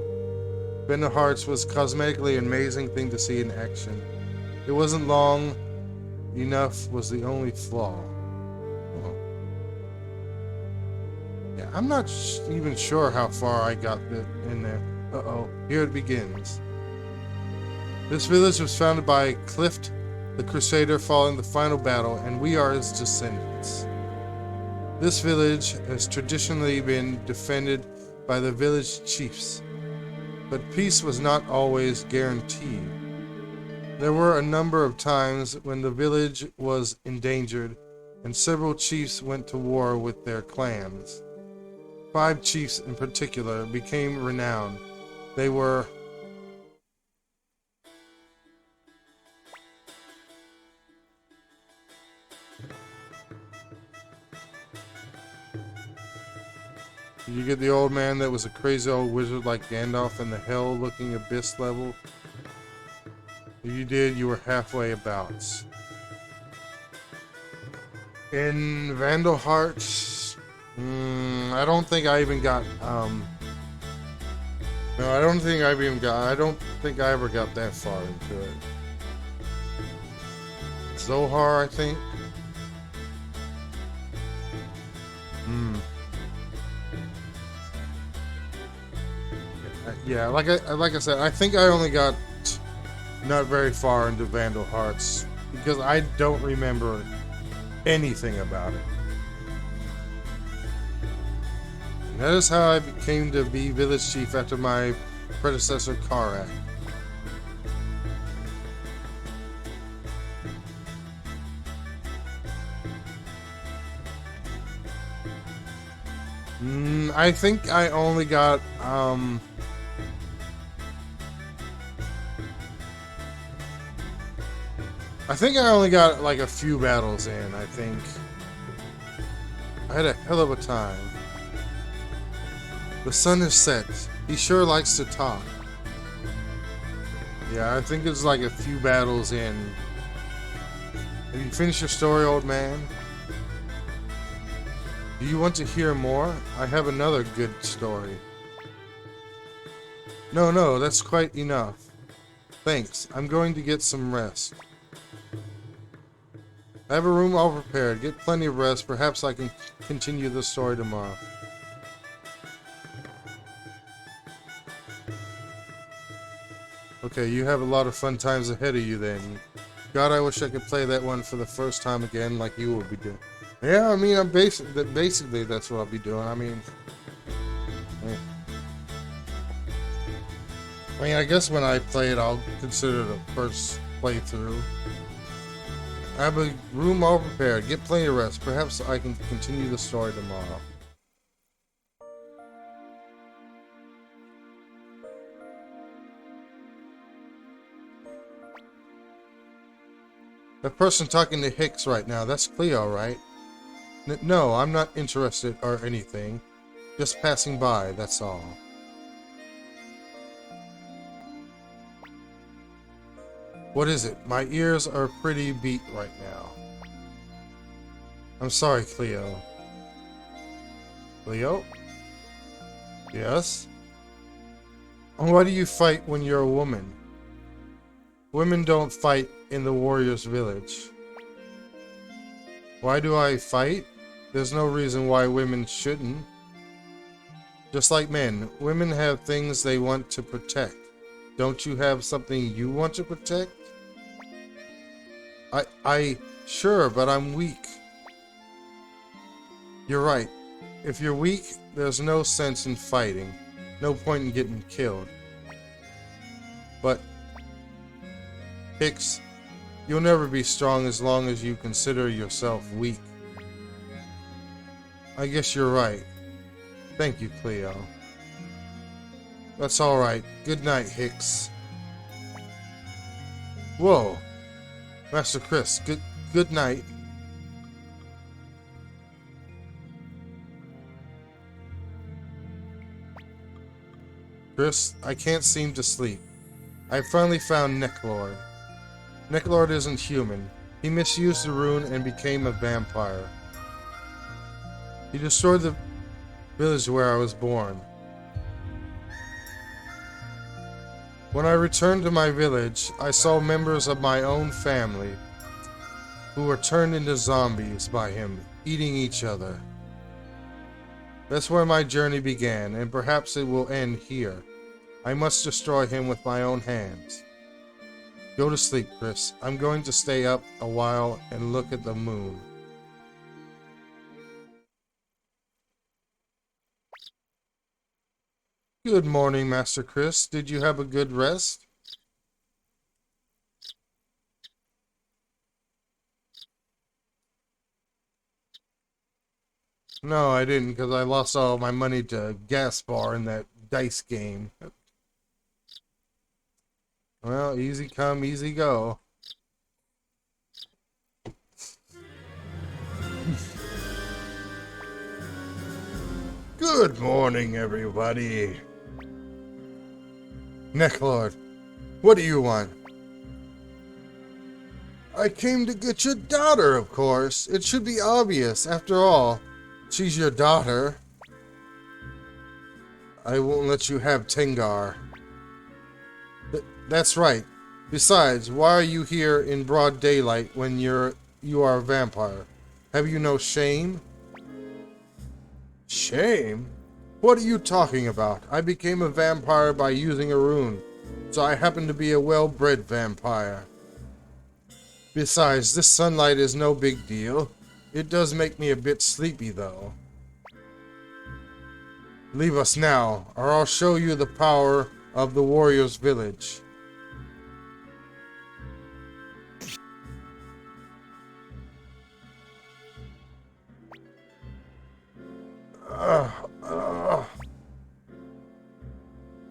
Vandal Hearts was cosmetically an amazing thing to see in action. It wasn't long enough was the only flaw. Oh. Yeah, I'm not even sure how far I got in there. Uh-oh, here it begins. This village was founded by Clift the Crusader following the final battle, and we are his descendants. This village has traditionally been defended by the village chiefs, but peace was not always guaranteed. There were a number of times when the village was endangered, and several chiefs went to war with their clans. 5 chiefs in particular became renowned. They were Did you get the old man that was a crazy old wizard like Gandalf in the hell-looking abyss level? If you did, you were halfway about. In Vandal Hearts, I don't think I even got, no, I don't think I ever got that far into it. Zohar, I think. Yeah, like I said, I think I only got not very far into Vandal Hearts because I don't remember anything about it. And that is how I came to be village chief after my predecessor Karak. I think I only got like a few battles in, I think. I had a hell of a time. The sun is set. He sure likes to talk. Yeah, I think it's like a few battles in. Have you finished your story, old man? Do you want to hear more? I have another good story. No, that's quite enough. Thanks. I'm going to get some rest. I have a room all prepared. Get plenty of rest. Perhaps I can continue the story tomorrow. Okay, you have a lot of fun times ahead of you then. God, I wish I could play that one for the first time again like you would be doing. Yeah, I mean, basically that's what I'll be doing. I mean, I guess when I play it, I'll consider it a first playthrough. I have a room all prepared. Get plenty of rest. Perhaps I can continue the story tomorrow. The person talking to Hicks right now, that's Cleo, right? No, I'm not interested or anything. Just passing by, that's all. What is it? My ears are pretty beat right now. I'm sorry, Cleo. Cleo? Yes? Why do you fight when you're a woman? Women don't fight in the warrior's village. Why do I fight? There's no reason why women shouldn't. Just like men, women have things they want to protect. Don't you have something you want to protect? Sure, but I'm weak. You're right. If you're weak, there's no sense in fighting. No point in getting killed. But, Hicks, you'll never be strong as long as you consider yourself weak. I guess you're right. Thank you, Cleo. That's alright. Good night, Hicks. Whoa. Master Chris, good night. Chris, I can't seem to sleep. I finally found Necklord. Necklord isn't human. He misused the rune and became a vampire. He destroyed the village where I was born. When I returned to my village, I saw members of my own family who were turned into zombies by him, eating each other. That's where my journey began, and perhaps it will end here. I must destroy him with my own hands. Go to sleep, Chris. I'm going to stay up a while and look at the moon. Good morning, Master Chris. Did you have a good rest? No, I didn't, because I lost all my money to gas bar in that dice game. Well, easy come, easy go. Good morning, everybody. Necklord, what do you want? I came to get your daughter, of course. It should be obvious. After all, she's your daughter. I won't let you have Tengar. That's right. Besides, why are you here in broad daylight when you are a vampire? Have you no shame? Shame? What are you talking about? I became a vampire by using a rune, so I happen to be a well-bred vampire. Besides, this sunlight is no big deal. It does make me a bit sleepy, though. Leave us now, or I'll show you the power of the warrior's village.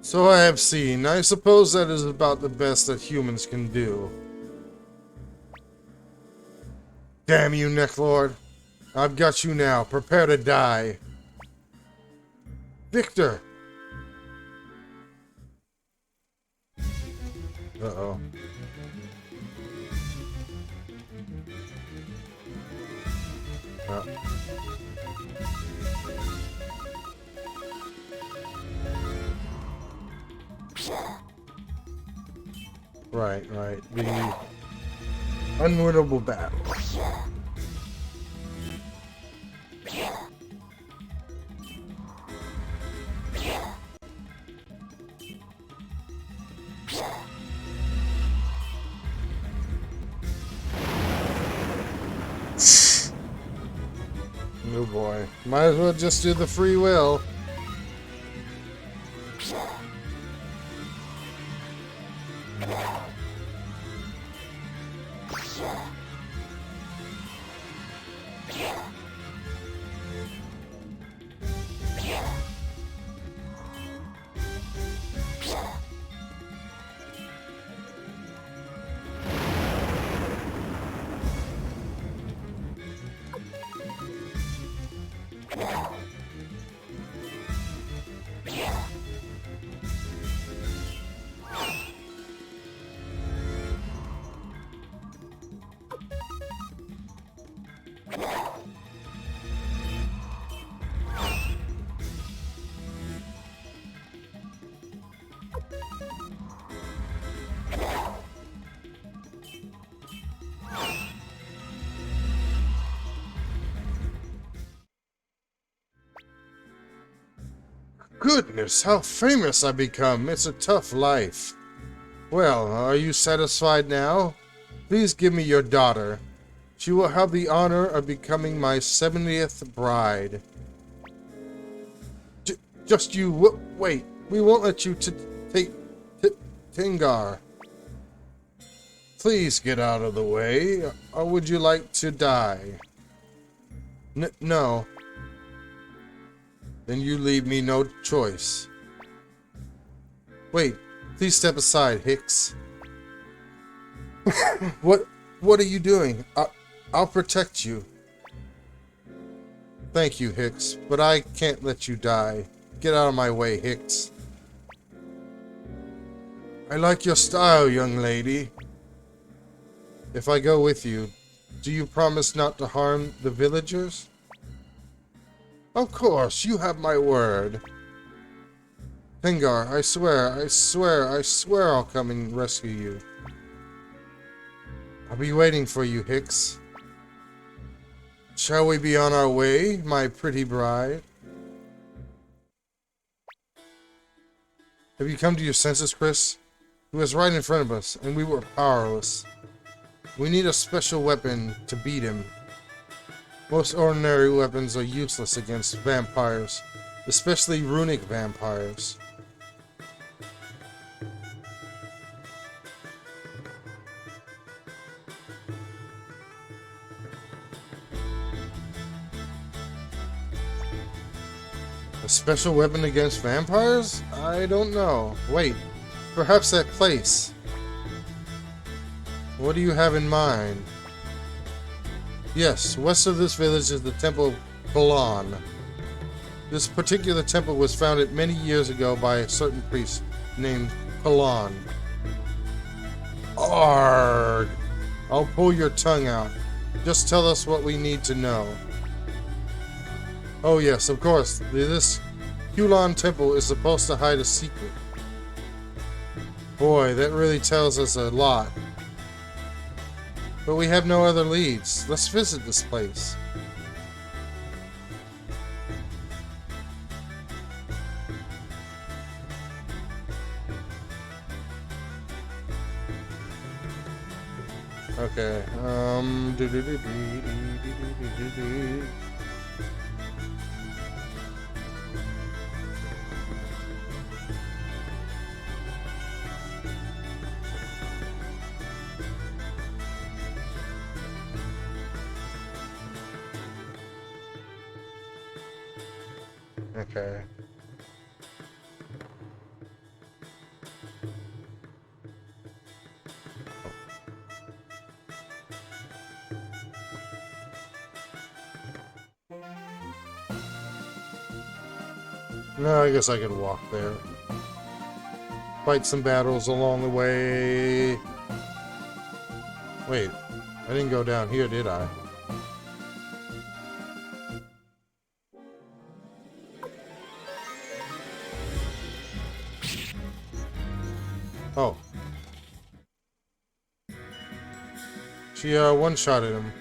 So I have seen. I suppose that is about the best that humans can do. Damn you, Necklord. I've got you now. Prepare to die. Victor! Uh-oh. Right. The unwinnable battle. Might as well just do the free will. Goodness, how famous I've become. It's a tough life. Well, are you satisfied now? Please give me your daughter. She will have the honor of becoming my 70th bride. Just you, wait. We won't let you take Tingar. Please get out of the way, or would you like to die? No. Then you leave me no choice. Wait, please step aside, Hicks. What are you doing? I'll protect you. Thank you, Hicks, but I can't let you die. Get out of my way, Hicks. I like your style, young lady. If I go with you, do you promise not to harm the villagers? Of course, you have my word. Tingar, I swear I'll come and rescue you. I'll be waiting for you, Hicks. Shall we be on our way, my pretty bride? Have you come to your senses, Chris? He was right in front of us, and we were powerless. We need a special weapon to beat him. Most ordinary weapons are useless against vampires, especially runic vampires. A special weapon against vampires? I don't know. Wait, perhaps that place. What do you have in mind? Yes, west of this village is the Temple of Kalon. This particular temple was founded many years ago by a certain priest named Kalon. Arrgh! I'll pull your tongue out. Just tell us what we need to know. Oh yes, of course. This Kulon temple is supposed to hide a secret. Boy, that really tells us a lot. But we have no other leads. Let's visit this place. Okay, Okay. No, I guess I could walk there. Fight some battles along the way. Wait, I didn't go down here, did I? Oh. She, one-shotted him.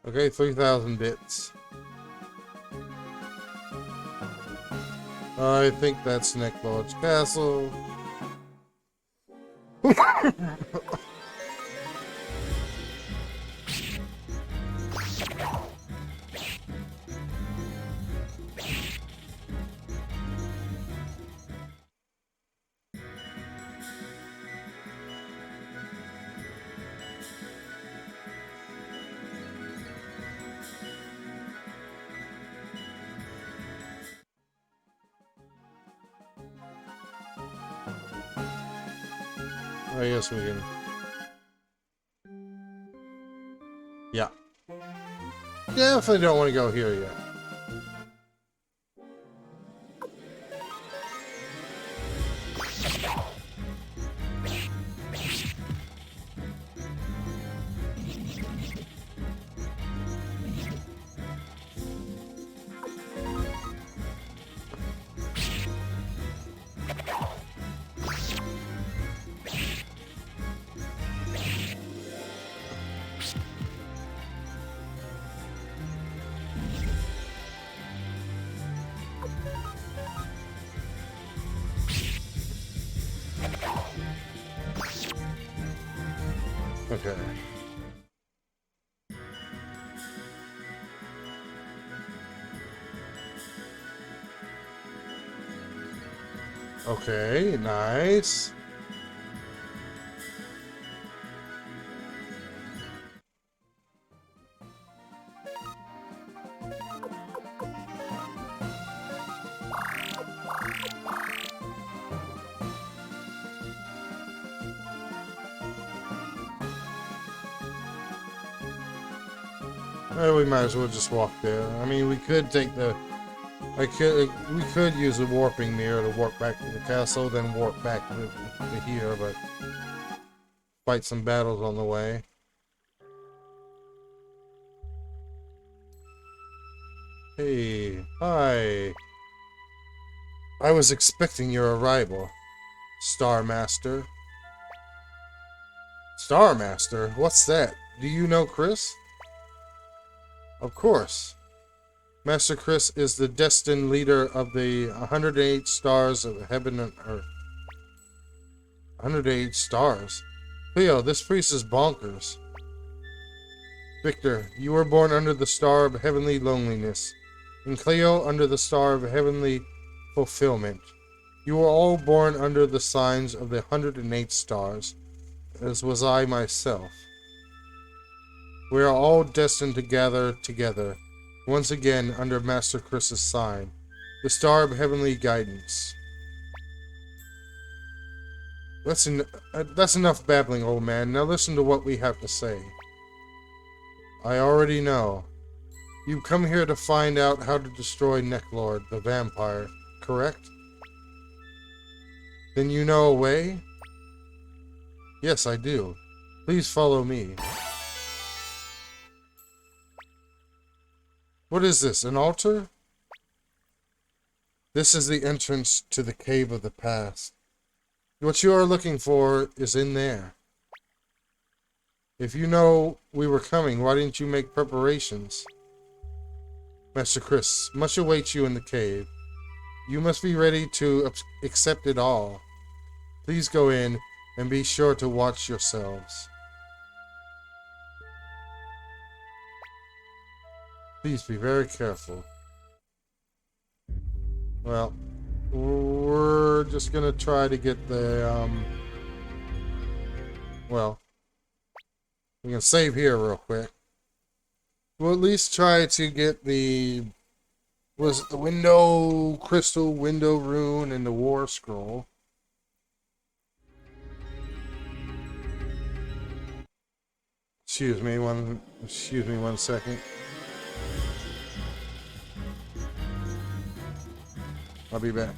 Okay, 3,000 bits. I think that's Necklord's castle. I guess we can. Yeah. Definitely don't want to go here yet. Okay. Okay, nice. Well, we might as well just walk there. I mean, we could take the... we could use the warping mirror to warp back to the castle, then warp back to here, but... fight some battles on the way. Hey, hi. I was expecting your arrival, Star Master. Star Master? What's that? Do you know Chris? Of course. Master Chris is the destined leader of the 108 stars of heaven and earth. 108 stars? Cleo, this priest is bonkers. Victor, you were born under the star of heavenly loneliness, and Cleo under the star of heavenly fulfillment. You were all born under the signs of the 108 stars, as was I myself. We are all destined to gather together, once again under Master Chris's sign, the star of heavenly guidance. That's enough babbling, old man. Now listen to what we have to say. I already know. You've come here to find out how to destroy Necklord, the vampire, correct? Then you know a way? Yes, I do. Please follow me. What is this, an altar? This is the entrance to the cave of the past. What you are looking for is in there. If you know we were coming, why didn't you make preparations? Master Chris, much awaits you in the cave. You must be ready to accept it all. Please go in and be sure to watch yourselves. Please be very careful. Well, we're just gonna try to get the, well, we can save here real quick. We'll at least try to get the, was it the window, crystal window rune and the war scroll. Excuse me one second. I'll be back.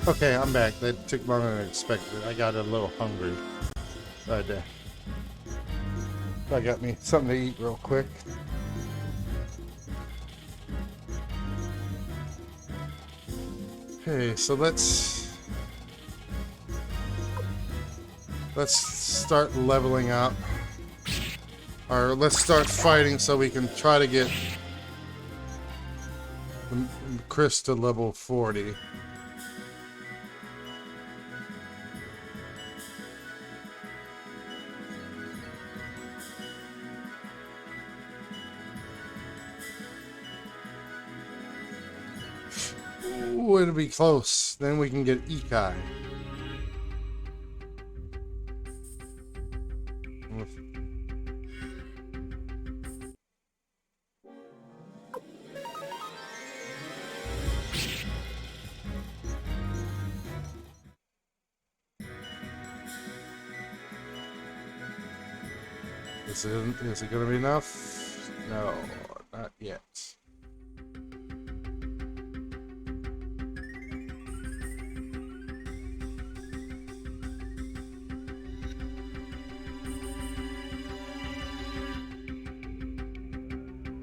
Okay, I'm back. That took longer than expected. I got a little hungry. But I got me something to eat real quick. Okay, so let's start leveling up. Or let's start fighting so we can try to get Chris to level 40. Ooh, it'll be close. Then we can get Ikai. Is it gonna be enough? No, not yet.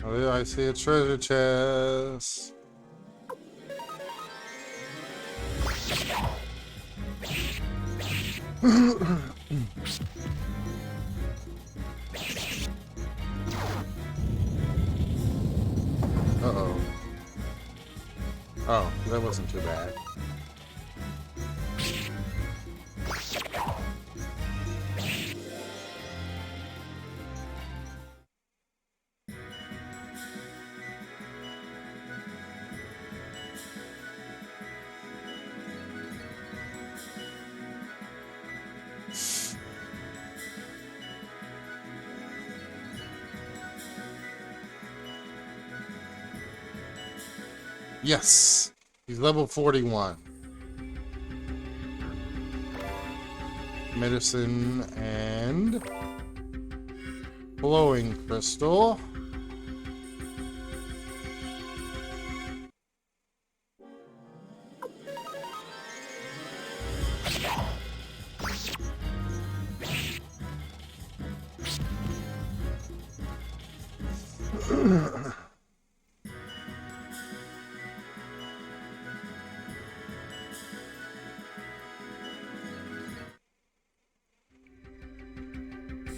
Oh, yeah, I see a treasure chest. Uh-oh. Oh, that wasn't too bad. Yes, he's level 41. Medicine and glowing crystal.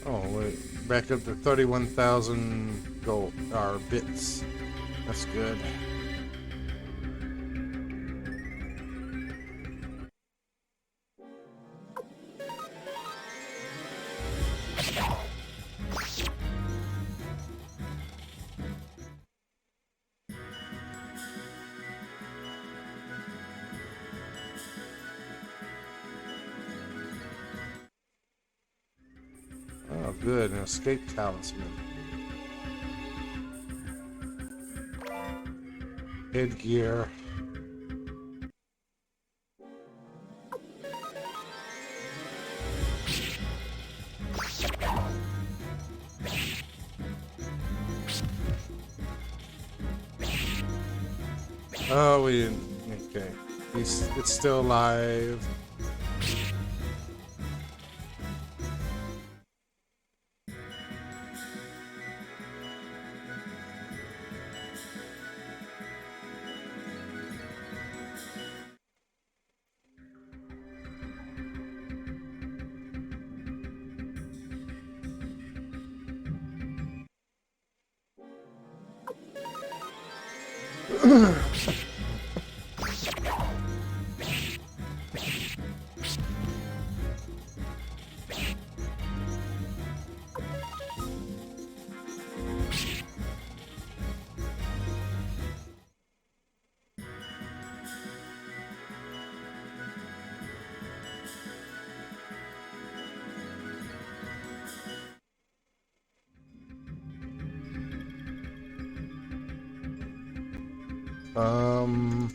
Oh, wait. Back up to 31,000 gold, or bits. That's good. Oh, good. An escape talisman. Headgear. Oh, we didn't. Okay. It's still alive. Um,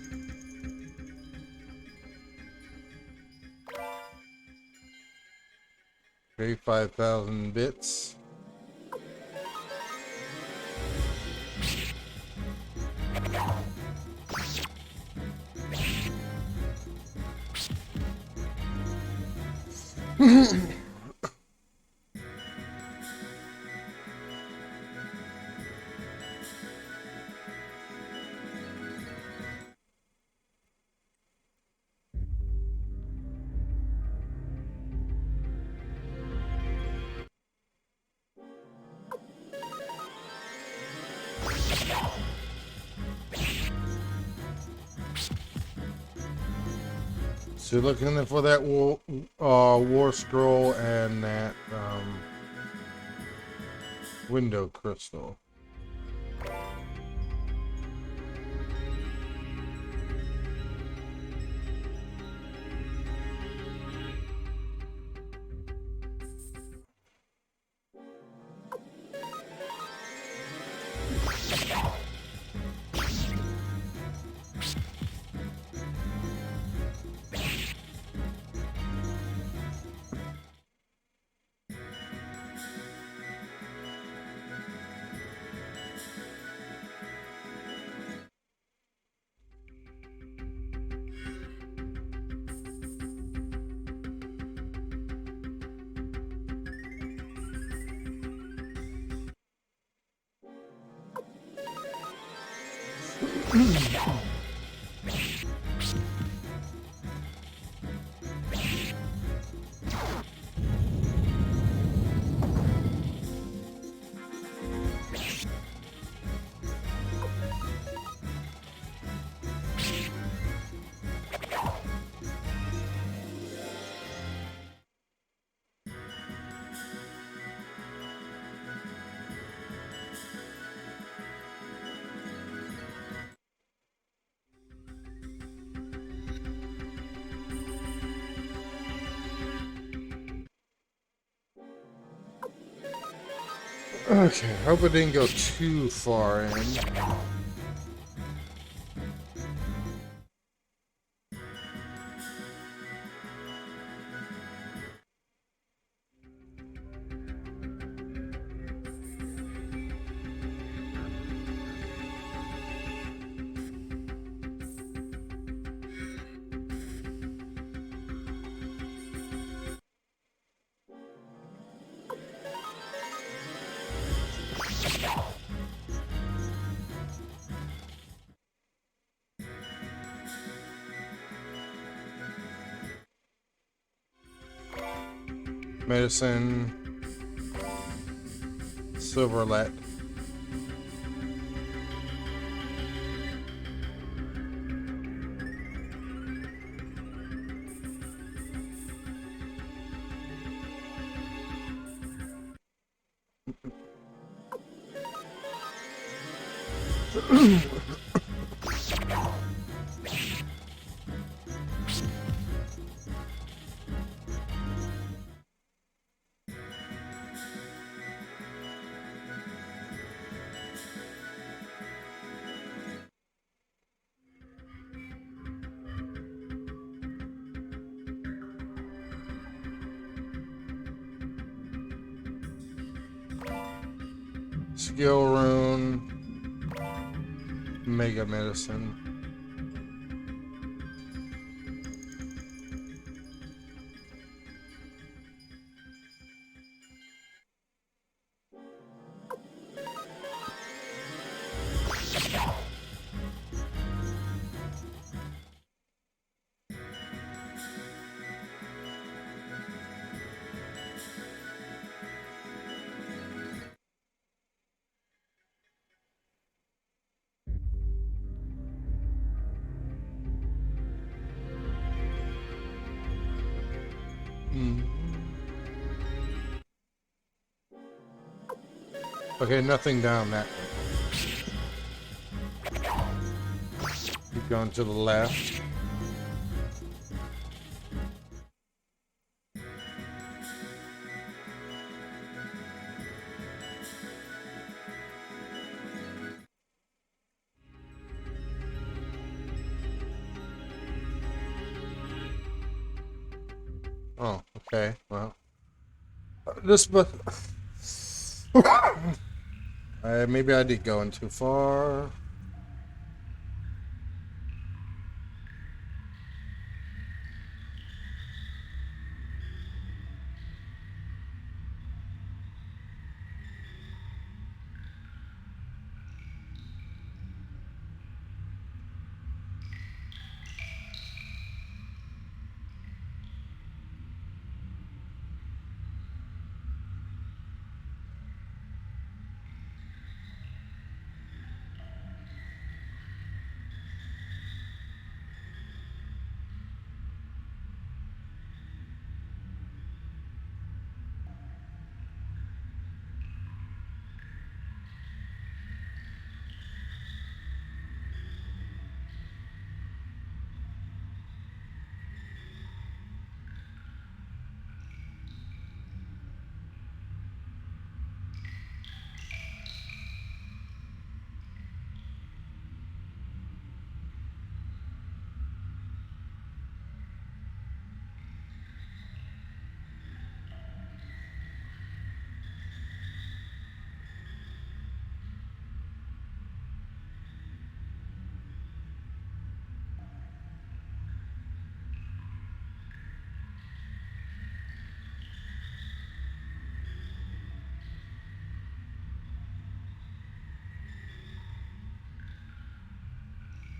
35,000 bits. So looking for that war scroll and that window crystal. Okay, hope it didn't go too far in. Medicine, silverlet. Skill rune, mega medicine. Okay, nothing down that way. Keep going to the left. Oh, okay. Well, this but maybe I did go in too far.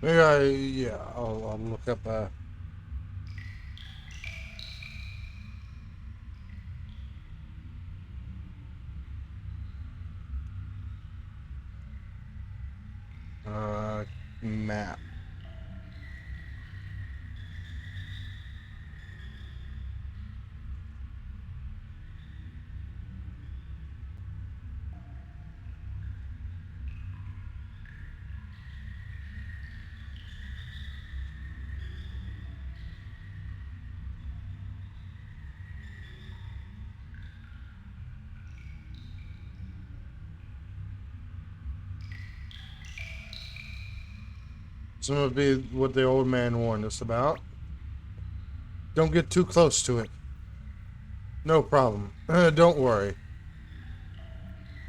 Yeah, I'll look up, map. Some of be what the old man warned us about. Don't get too close to it. No problem. Don't worry.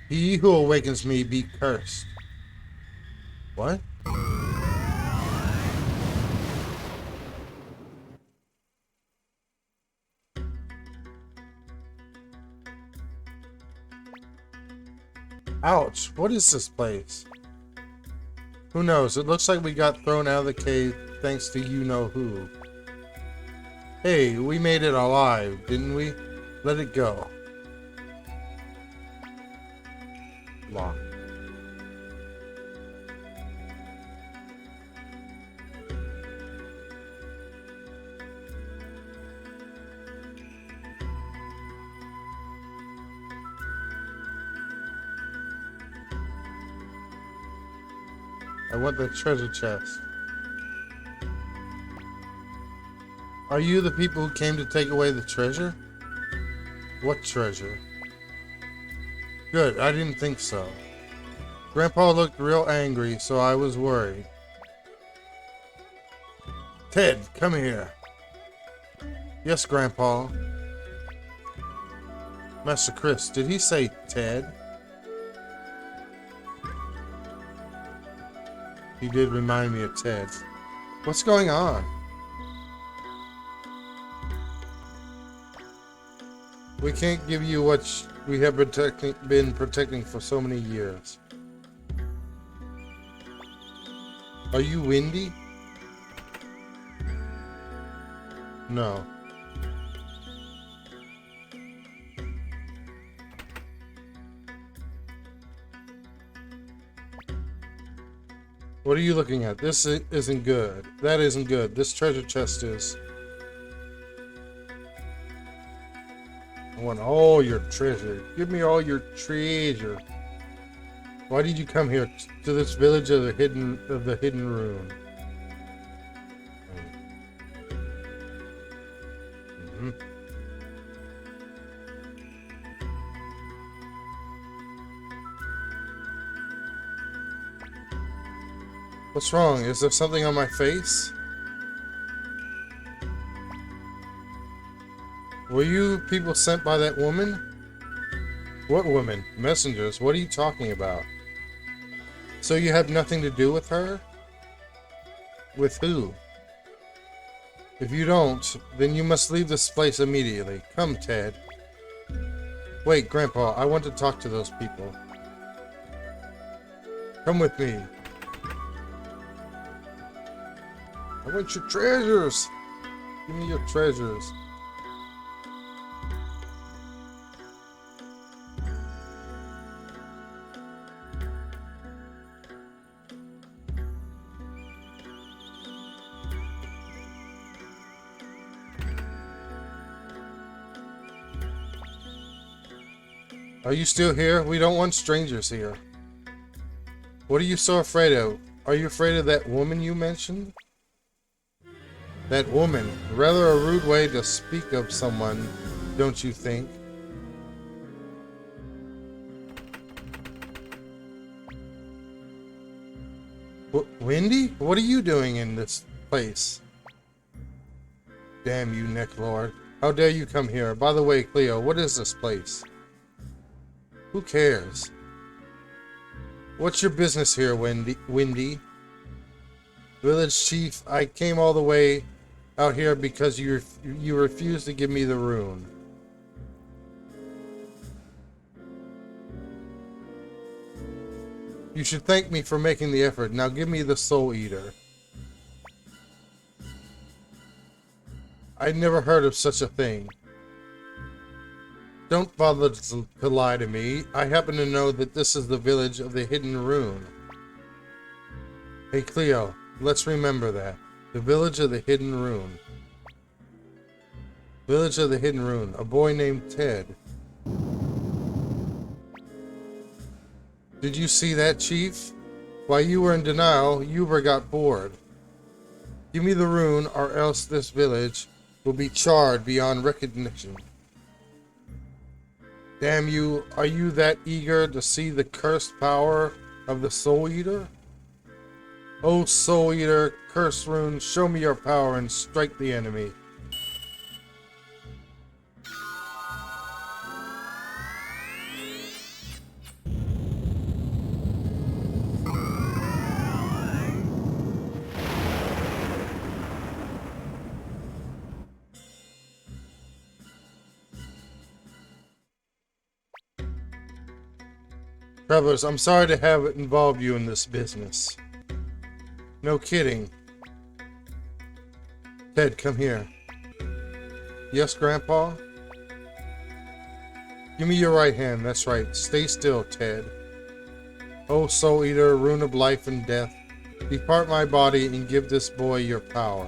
He who awakens me be cursed. What? Ouch, what is this place? Who knows? It looks like we got thrown out of the cave thanks to you-know-who. Hey, we made it alive, didn't we? Let it go. Lock. I want the treasure chest. Are you the people who came to take away the treasure? What treasure? Good, I didn't think so. Grandpa looked real angry, so I was worried. Ted, come here. Yes, Grandpa. Master Chris, did he say Ted? He did remind me of Ted. What's going on? We can't give you what we have been protecting for so many years. Are you Windy? No. What are you looking at? This isn't good. That isn't good. This treasure chest is. I want all your treasure. Give me all your treasure. Why did you come here to this village of the hidden rune? What's wrong? Is there something on my face? Were you people sent by that woman? What woman? Messengers? What are you talking about? So you have nothing to do with her? With who? If you don't, then you must leave this place immediately. Come, Ted. Wait, Grandpa, I want to talk to those people. Come with me. I want your treasures. Give me your treasures. Are you still here? We don't want strangers here. What are you so afraid of? Are you afraid of that woman you mentioned? That woman. Rather a rude way to speak of someone, don't you think? Wendy? What are you doing in this place? Damn you, Necklord. How dare you come here? By the way, Cleo, what is this place? Who cares? What's your business here, Wendy? Village chief, I came all the way out here because you refused to give me the rune. You should thank me for making the effort. Now give me the Soul Eater. I'd never heard of such a thing. Don't bother to lie to me. I happen to know that this is the village of the Hidden Rune. Hey Cleo, let's remember that. The village of the Hidden Rune. Village of the Hidden Rune. A boy named Ted. Did you see that, Chief? While you were in denial, Uber got bored. Give me the rune, or else this village will be charred beyond recognition. Damn you, are you that eager to see the cursed power of the Soul Eater? Oh, Soul Eater, curse rune, show me your power and strike the enemy. Travelers, I'm sorry to have involved you in this business. No kidding. Ted, come here. Yes, Grandpa? Give me your right hand, that's right. Stay still, Ted. Oh, Soul Eater, rune of life and death, depart my body and give this boy your power.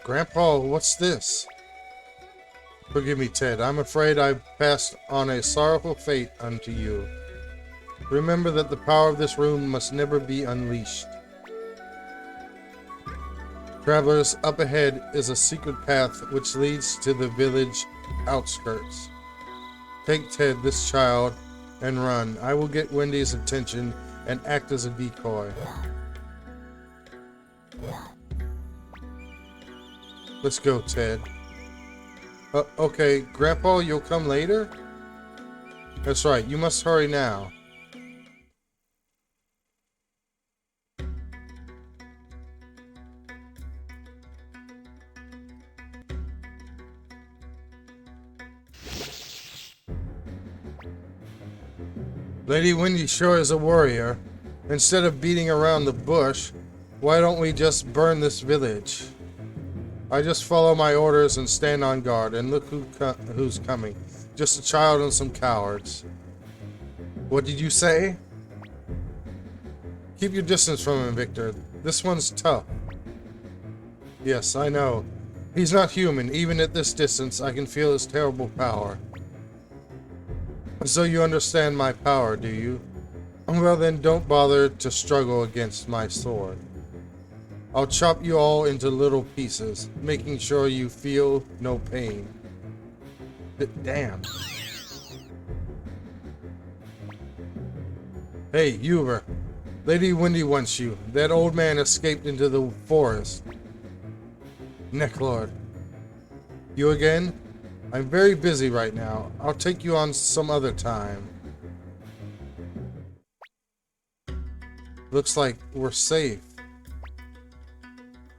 Grandpa, what's this? Forgive me, Ted. I'm afraid I've passed on a sorrowful fate unto you. Remember that the power of this rune must never be unleashed. Travelers, up ahead is a secret path which leads to the village outskirts. Take Ted, this child, and run. I will get Wendy's attention and act as a decoy. Let's go, Ted. Okay, Grandpa, you'll come later? That's right, you must hurry now. Lady Wendy sure is a warrior. Instead of beating around the bush, why don't we just burn this village? I just follow my orders and stand on guard, and look who's coming. Just a child and some cowards. What did you say? Keep your distance from him, Victor. This one's tough. Yes, I know. He's not human. Even at this distance, I can feel his terrible power. So you understand my power, do you? Well then, don't bother to struggle against my sword. I'll chop you all into little pieces, making sure you feel no pain. Damn. Hey, Uber. Lady Wendy wants you. That old man escaped into the forest. Necklord. You again? I'm very busy right now. I'll take you on some other time. Looks like we're safe.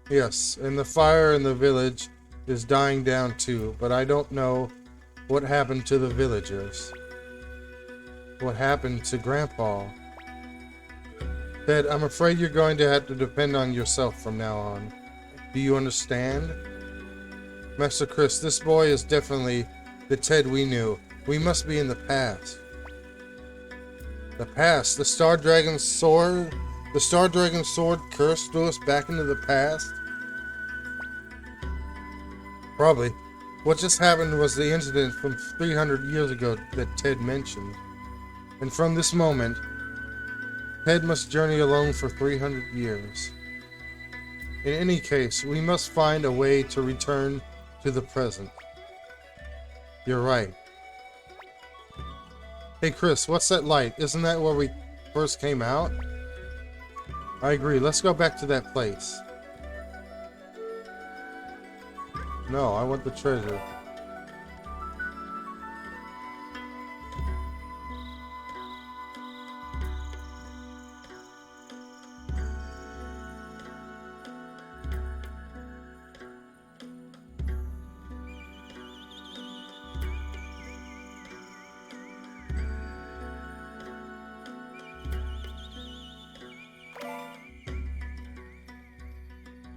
Yes, and the fire in the village is dying down too, but I don't know what happened to the villagers. What happened to Grandpa? Ted, I'm afraid you're going to have to depend on yourself from now on. Do you understand? Master Chris, this boy is definitely the Ted we knew. We must be in the past. The past? The Star Dragon's sword? The Star Dragon's sword cursed us back into the past? Probably. What just happened was the incident from 300 years ago that Ted mentioned. And from this moment, Ted must journey alone for 300 years. In any case, we must find a way to return to the present. You're right. Hey Chris, what's that light? Isn't that where we first came out? I agree. Let's go back to that place. No, I want the treasure.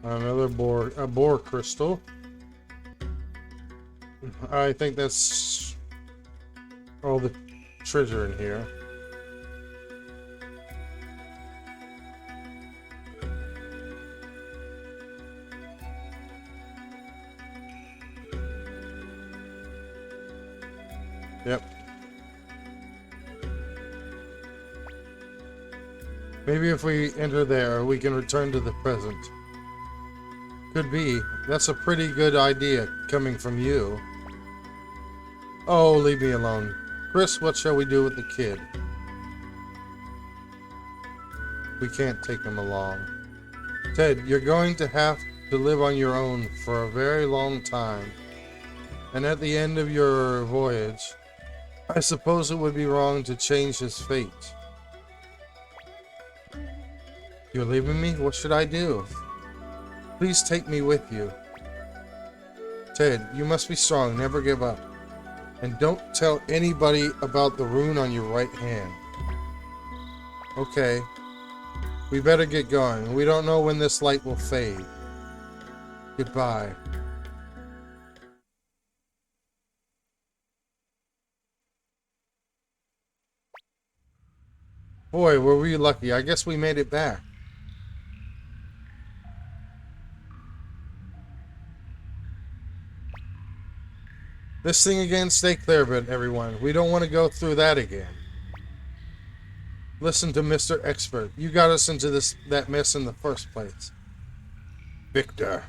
Another boar crystal. I think that's all the treasure in here. Yep. Maybe if we enter there, we can return to the present. Could be. That's a pretty good idea coming from you. Oh, leave me alone. Chris, what shall we do with the kid? We can't take him along. Ted, you're going to have to live on your own for a very long time. And at the end of your voyage, I suppose it would be wrong to change his fate. You're leaving me? What should I do? Please take me with you. Ted, you must be strong. Never give up. And don't tell anybody about the rune on your right hand. Okay. We better get going. We don't know when this light will fade. Goodbye. Boy, were we lucky. I guess we made it back. This thing again, stay clear of it, everyone. We don't want to go through that again. Listen to Mr. Expert. You got us into that mess in the first place. Victor.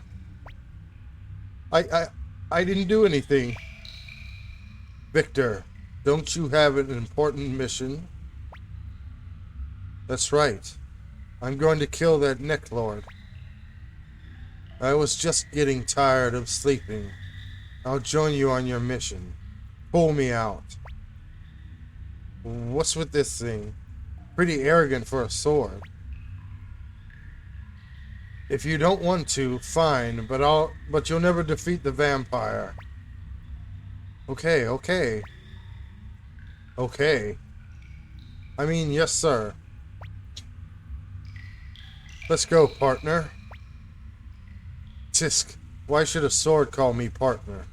I didn't do anything. Victor, don't you have an important mission? That's right. I'm going to kill that Neck Lord. I was just getting tired of sleeping. I'll join you on your mission. Pull me out. What's with this thing? Pretty arrogant for a sword. If you don't want to, fine, but you'll never defeat the vampire. Okay. Okay. I mean, yes, sir. Let's go, partner. Tisk, why should a sword call me partner?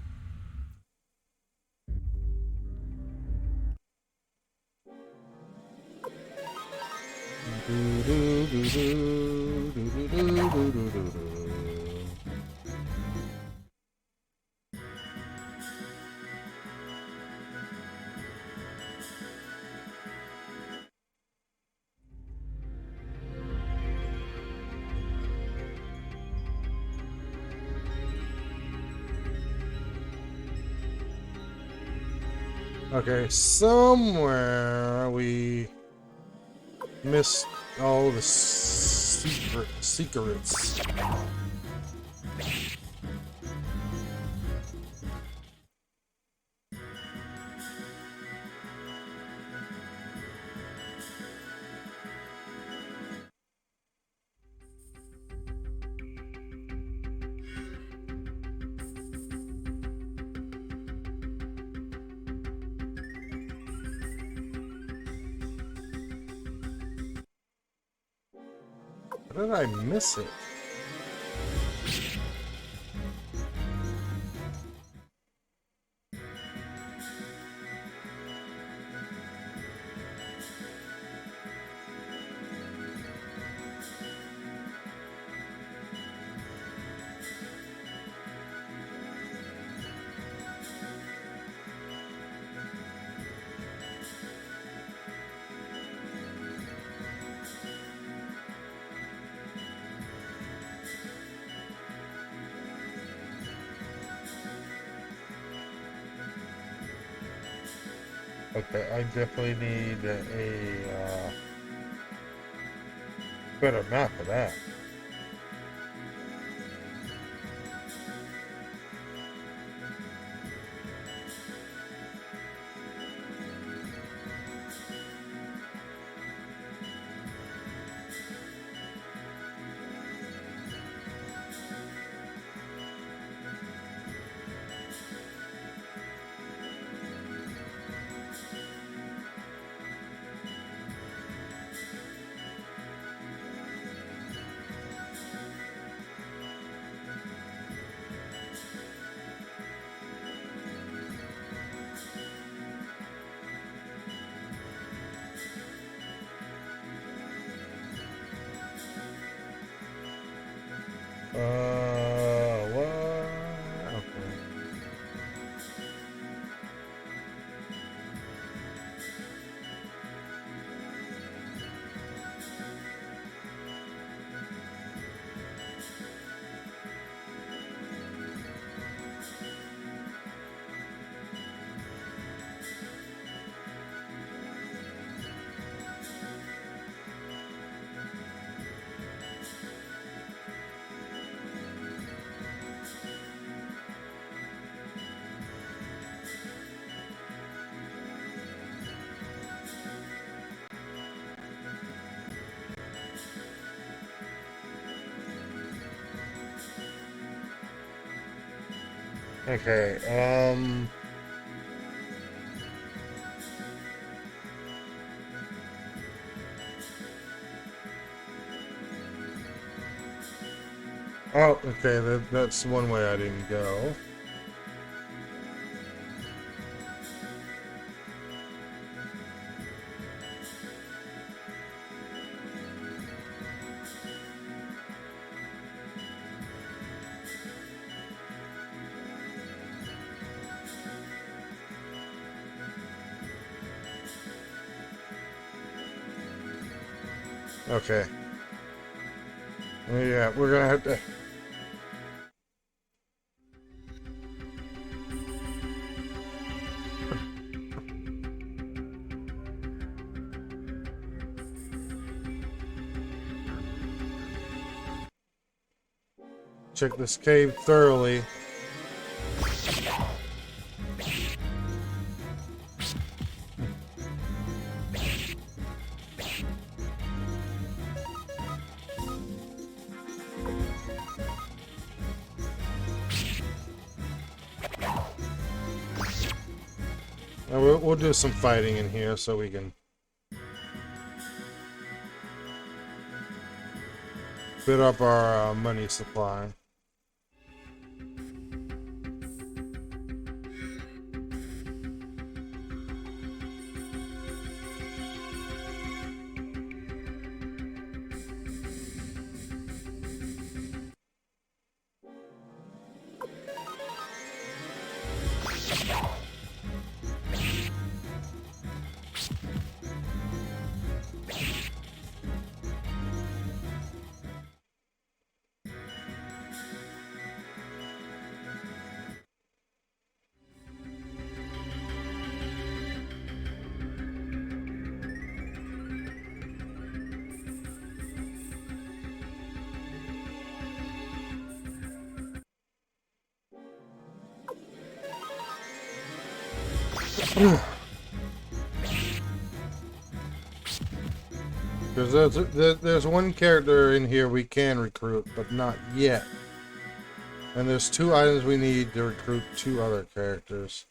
Okay, somewhere we missed all the secrets. How did I miss it? Okay, I definitely need a better map of that. What? Okay. Okay, oh, okay, that's one way I didn't go. Okay. Yeah, we're gonna have to... check this cave thoroughly. We'll do some fighting in here so we can fit up our money supply. Because there's one character in here we can recruit, but not yet. And there's 2 items we need to recruit 2 other characters.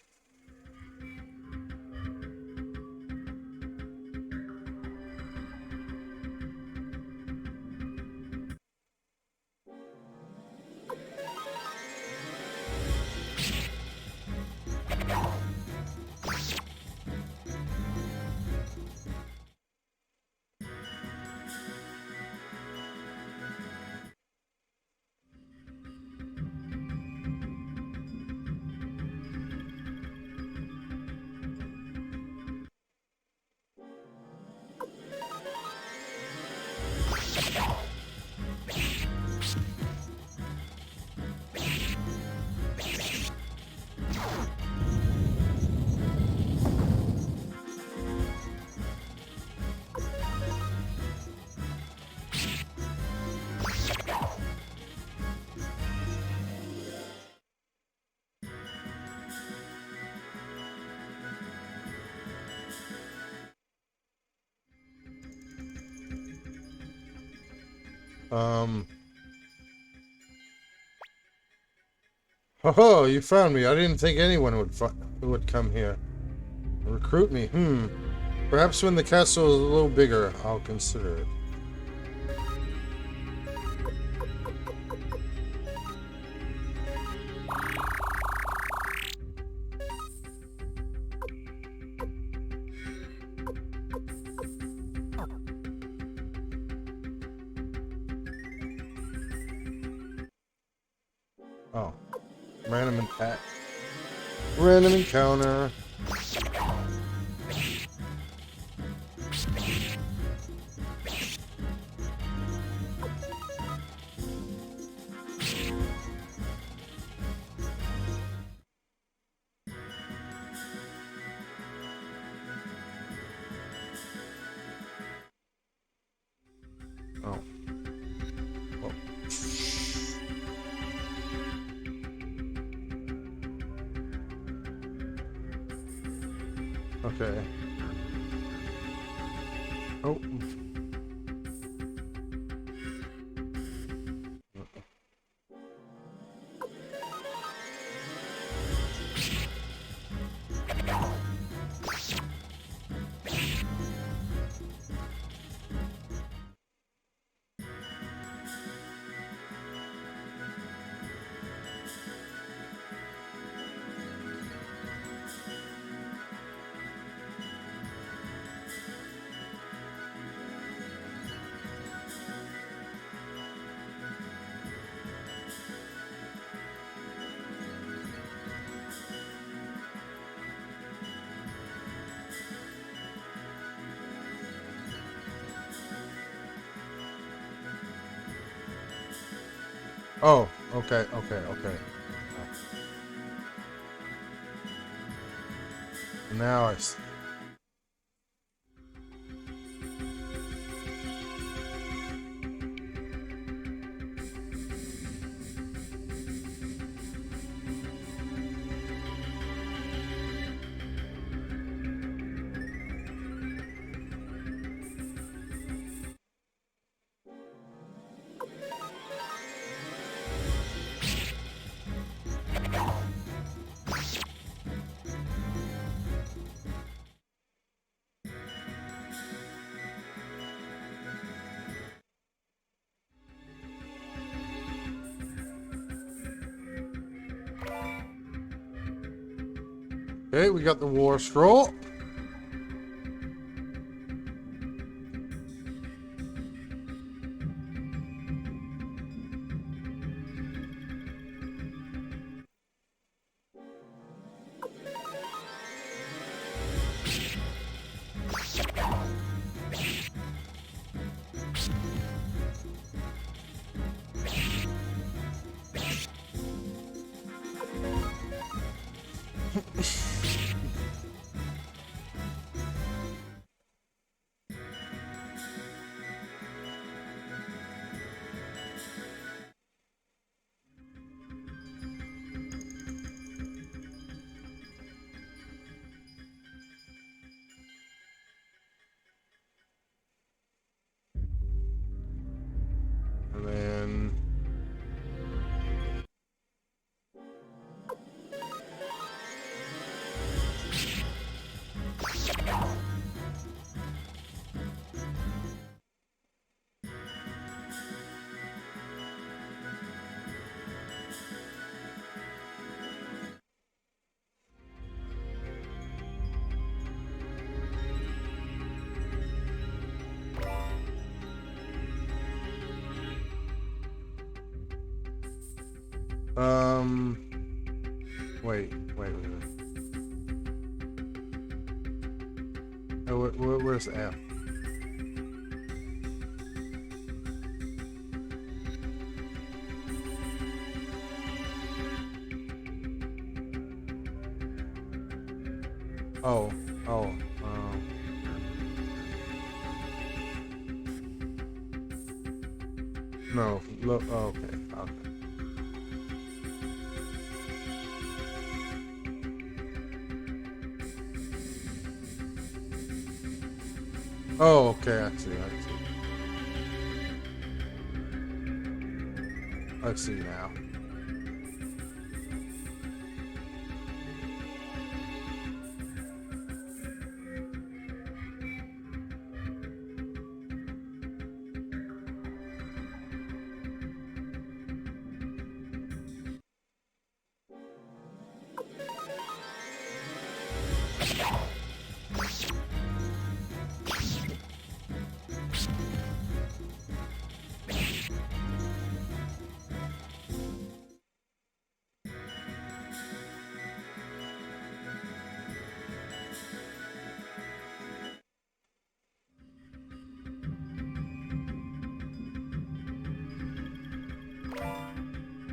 Oh, you found me. I didn't think anyone would come here. Recruit me. Perhaps when the castle is a little bigger, I'll consider it. Oh. Random attack. Random encounter. Oh. Oh. Okay. Oh. Oh, okay, okay, okay. Now I see. Okay, we got the war scroll. And then wait. Oh, where's F? Oh, oh, no, look, oh, okay, okay. Oh, okay, I see. I see now.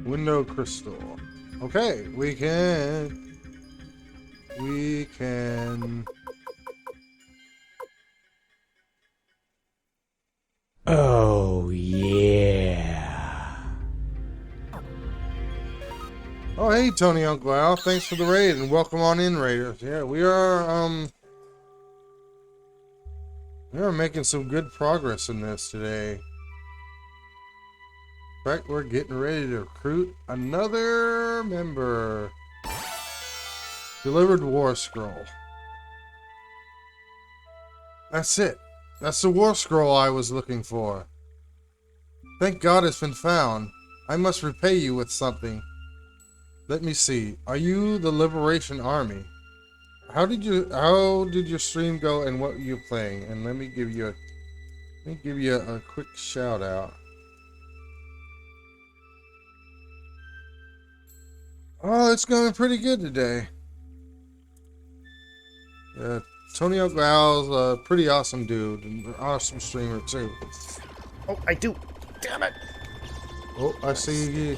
Window crystal. Okay, we can. Oh, yeah. Oh, hey, Tony Uncle Al. Thanks for the raid and welcome on in, Raiders. Yeah, we are making some good progress in this today. In fact, we're getting ready to recruit another member. Delivered War Scroll. That's it. That's the War Scroll I was looking for. Thank God it's been found. I must repay you with something. Let me see. Are you the Liberation Army? How did your stream go and what were you playing? And let me give you a quick shout out. Oh, it's going pretty good today. Tony O'Gal's a pretty awesome dude, and an awesome streamer too. Oh, I do. Damn it. Oh, I see you.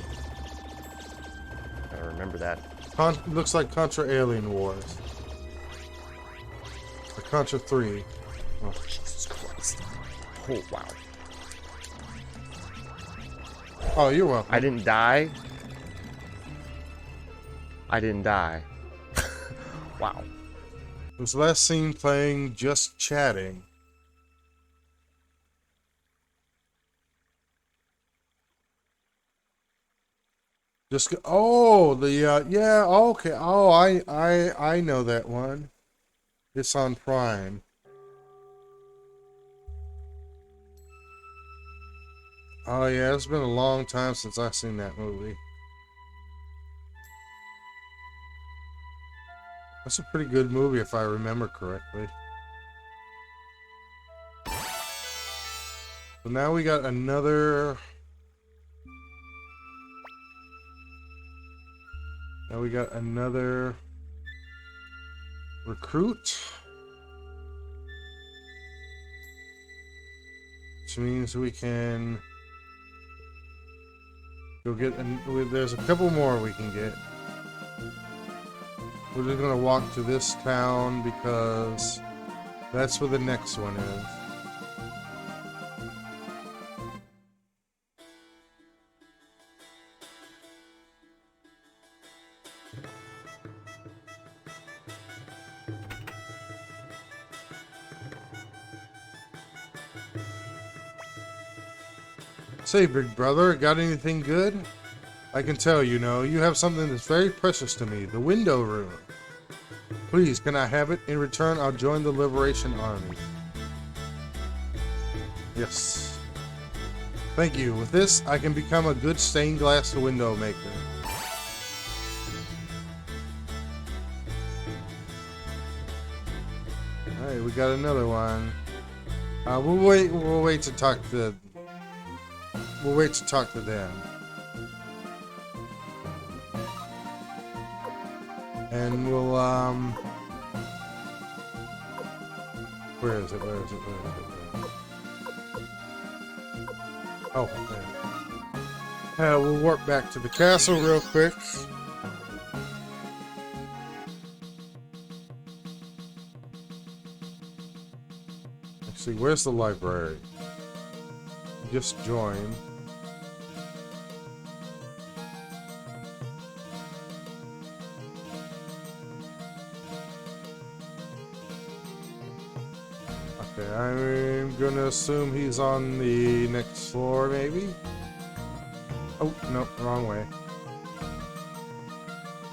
I remember that. Looks like Contra Alien Wars. Or Contra 3. Oh. Jesus Christ. Oh, wow. Oh, you're welcome. I didn't die. I didn't die. Wow. Was last seen playing Just Chatting. Yeah, okay. Oh, I know that one. It's on Prime. Oh yeah, it's been a long time since I've seen that movie. That's a pretty good movie if I remember correctly. So now we got another... Now we got another recruit. Which means we can go get... There's a couple more we can get. We're just gonna walk to this town because that's where the next one is. Say, big brother, got anything good? I can tell, you know, you have something that's very precious to me, the window room. Please, can I have it? In return, I'll join the Liberation Army. Yes. Thank you. With this, I can become a good stained glass window maker. Alright, we got another one. We'll wait to talk to them. And we'll, where is it? Oh, there. We'll warp back to the castle real quick. Let's see, where's the library? Just join. Okay, I'm gonna assume he's on the next floor, maybe? Oh, no, wrong way.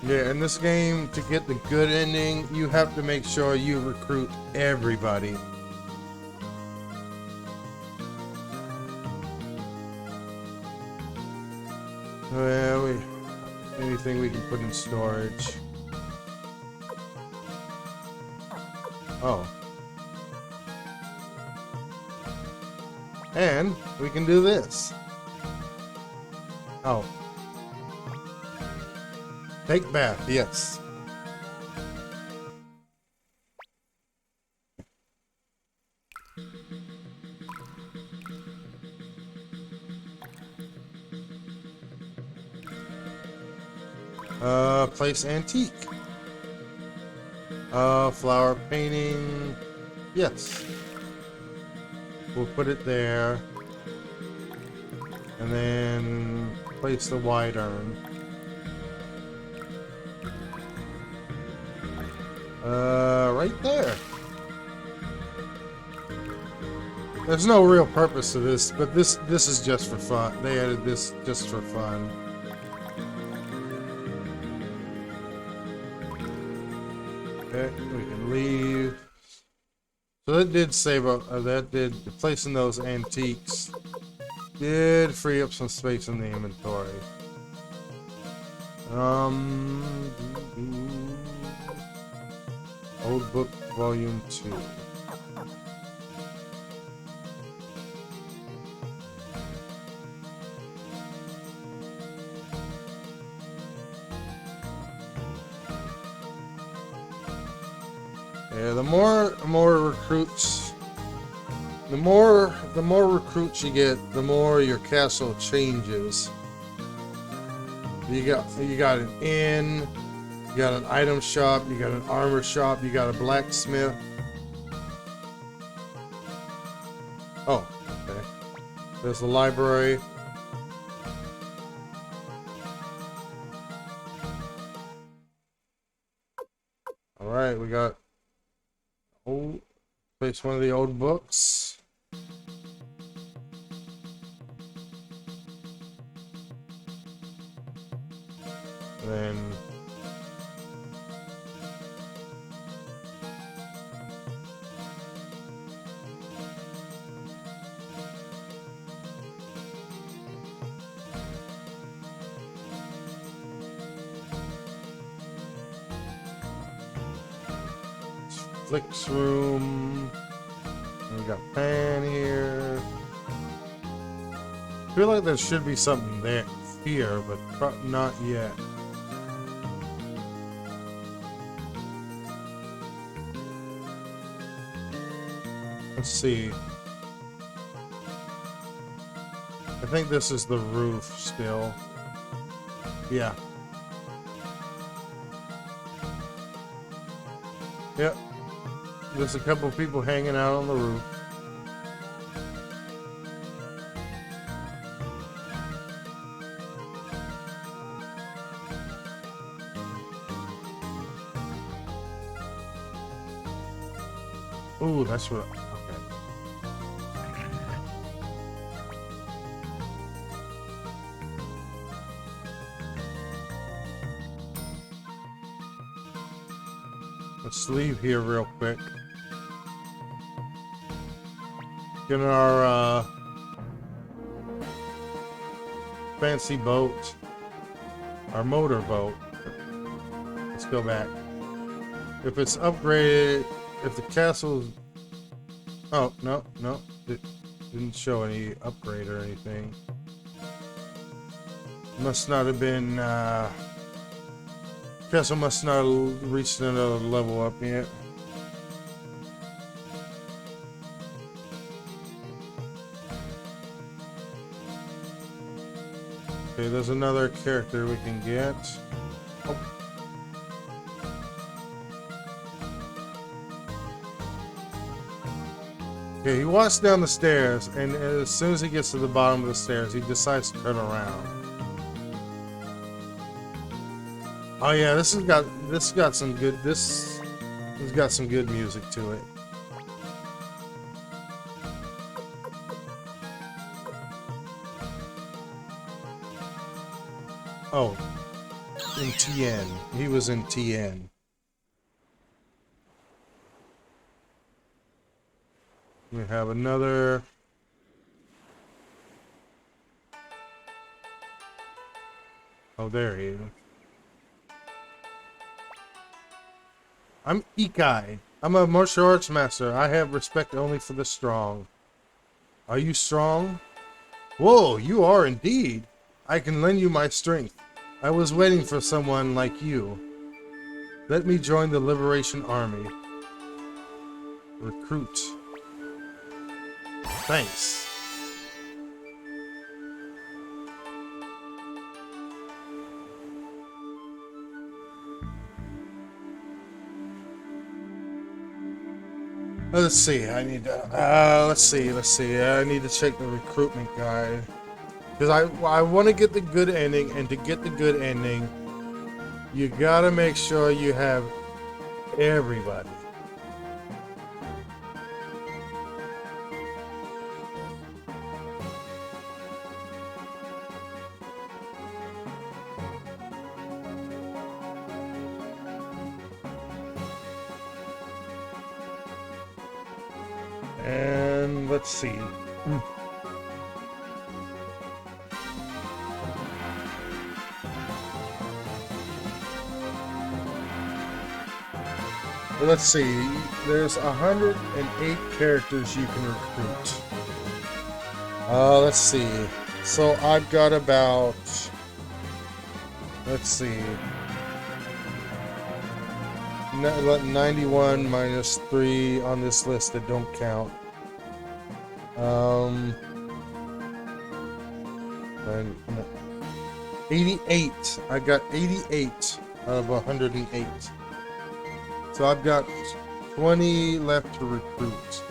Yeah, in this game, to get the good ending, you have to make sure you recruit everybody. Well, anything we can put in storage. Oh. And we can do this. Oh. Take bath, yes. Place antique. Flower painting. Yes. We'll put it there. And then place the wide urn. Right there. There's no real purpose to this, but this is just for fun. They added this just for fun. Okay, we can leave. So that did save up. Placing those antiques did free up some space in the inventory. Old book, volume 2. Yeah, the more recruits, the more recruits you get, the more your castle changes. You got an inn, you got an item shop, you got an armor shop, you got a blacksmith. Oh, okay. There's the library. All right, we got. Oh, place one of the old books. Then Flick's room. And we got pan here. I feel like there should be something there here, but not yet. Let's see. I think this is the roof still. Yeah. Yep. There's a couple people hanging out on the roof. Ooh, that's what. Okay. Let's leave here real quick. Get our fancy boat, our motor boat. Let's go back. If it's upgraded, if the castle's... Oh, no, it didn't show any upgrade or anything. Must not have been, castle must not have reached another level up yet. Okay, there's another character we can get. Oh. Okay, he walks down the stairs, and as soon as he gets to the bottom of the stairs, he decides to turn around. Oh yeah, this has got some good music to it. Oh, in TN. He was in TN. We have another. Oh, there he is. I'm Ikai. I'm a martial arts master. I have respect only for the strong. Are you strong? Whoa, you are indeed. I can lend you my strength. I was waiting for someone like you. Let me join the Liberation Army. Recruit. Thanks. Let's see. I need to. Let's see. I need to check the recruitment guide because I want to get the good ending, and to get the good ending, you gotta make sure you have everybody. And let's see. Let's see. There's 108 characters you can recruit. Let's see. So I've got about. Let's see. 91 minus 3 on this list that don't count. 88. I got 88 out of 108. So I've got 20 left to recruit.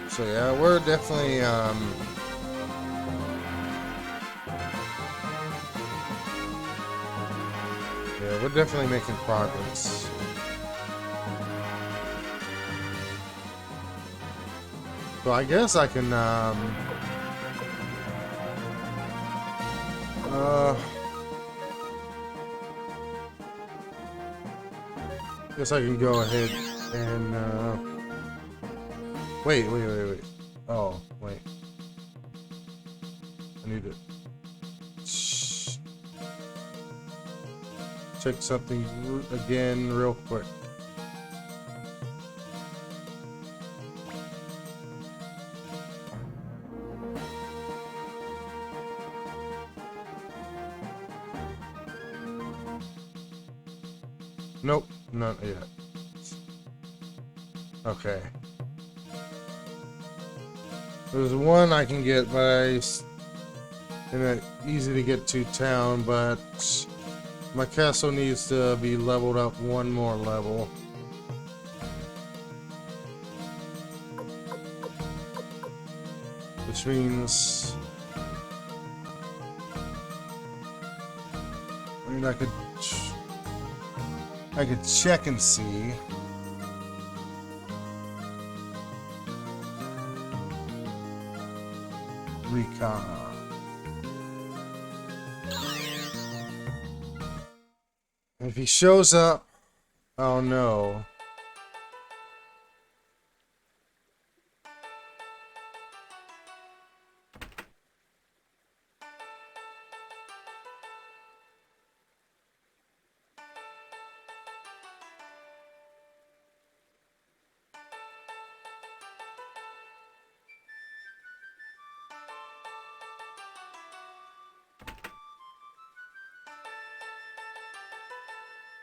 So yeah, we're definitely yeah, we're definitely making progress. So I guess I can guess I can go ahead and wait. Oh, wait. I need to check something again real quick. Nope, not yet. Okay. There's one I can get by in an easy to get to town, but my castle needs to be leveled up one more level. Which means I mean I could check and see. Recon. If he shows up, oh no.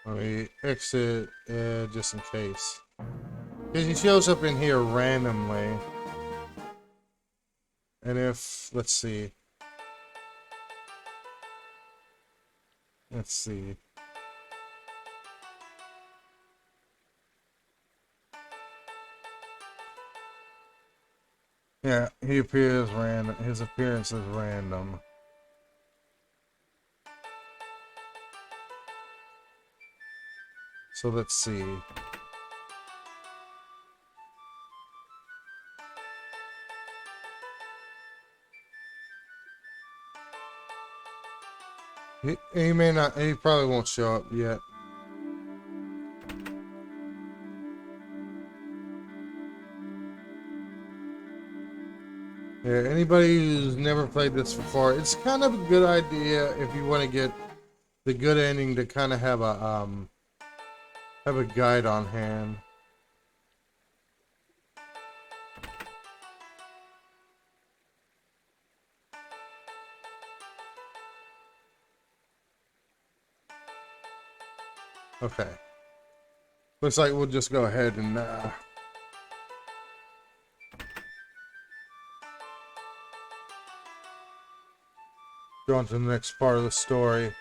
Let me exit just in case. Because he shows up in here randomly. And if, let's see. Let's see. Yeah, he appears random. His appearance is random. So let's see. He may not, he probably won't show up yet. Yeah, anybody who's never played this before, it's kind of a good idea if you want to get the good ending to kind of have a guide on hand. Okay. Looks like we'll just go ahead and go on to the next part of the story.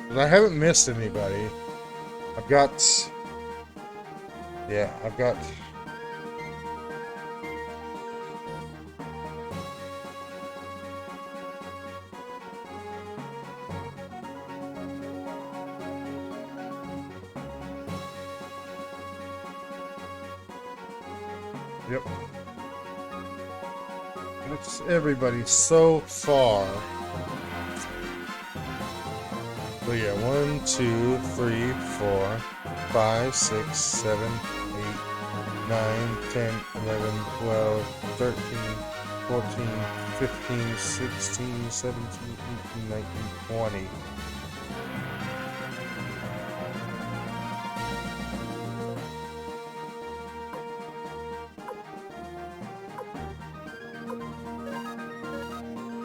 But I haven't missed anybody. I've got... Yeah, I've got... Yep. It's everybody so far. So yeah, 1, 2, 3, 4, 5, 6, 7, 8, 9, 10, 11, 12, 13, 14, 15, 16, 17, 18, 19, 20.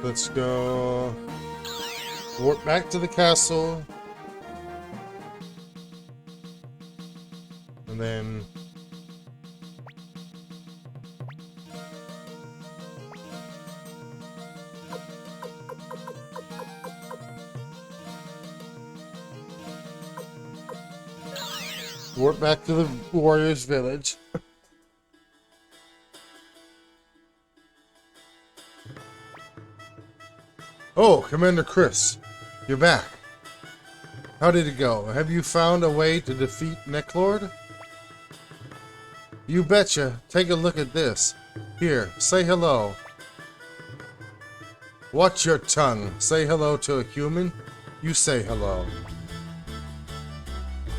Let's go warp back to the castle. And then warp back to the warrior's village. Oh, Commander Chris, you're back. How did it go? Have you found a way to defeat Necklord? You betcha. Take a look at this. Here, say hello. Watch your tongue. Say hello to a human. You say hello.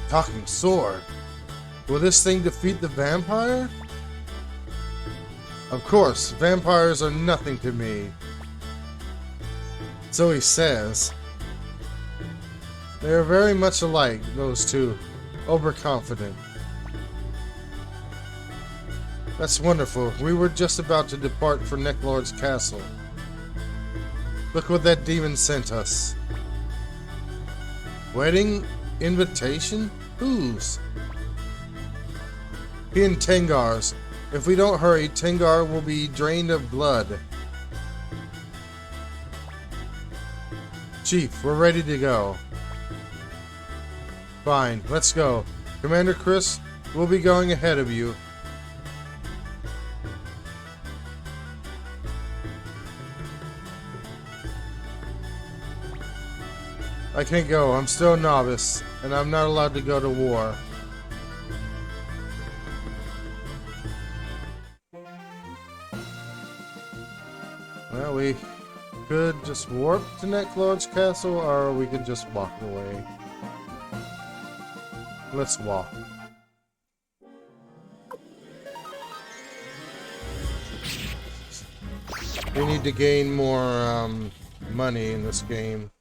Talking sword. Will this thing defeat the vampire? Of course, vampires are nothing to me. So he says. They are very much alike, those two. Overconfident. That's wonderful. We were just about to depart for Necklord's castle. Look what that demon sent us. Wedding invitation? Whose? He and Tengar's. If we don't hurry, Tengar will be drained of blood. Chief, we're ready to go. Fine, let's go. Commander Chris, we'll be going ahead of you. I can't go. I'm still a novice, and I'm not allowed to go to war. Well, we could just warp to Necklord's castle, or we could just walk away. Let's walk. We need to gain more money in this game.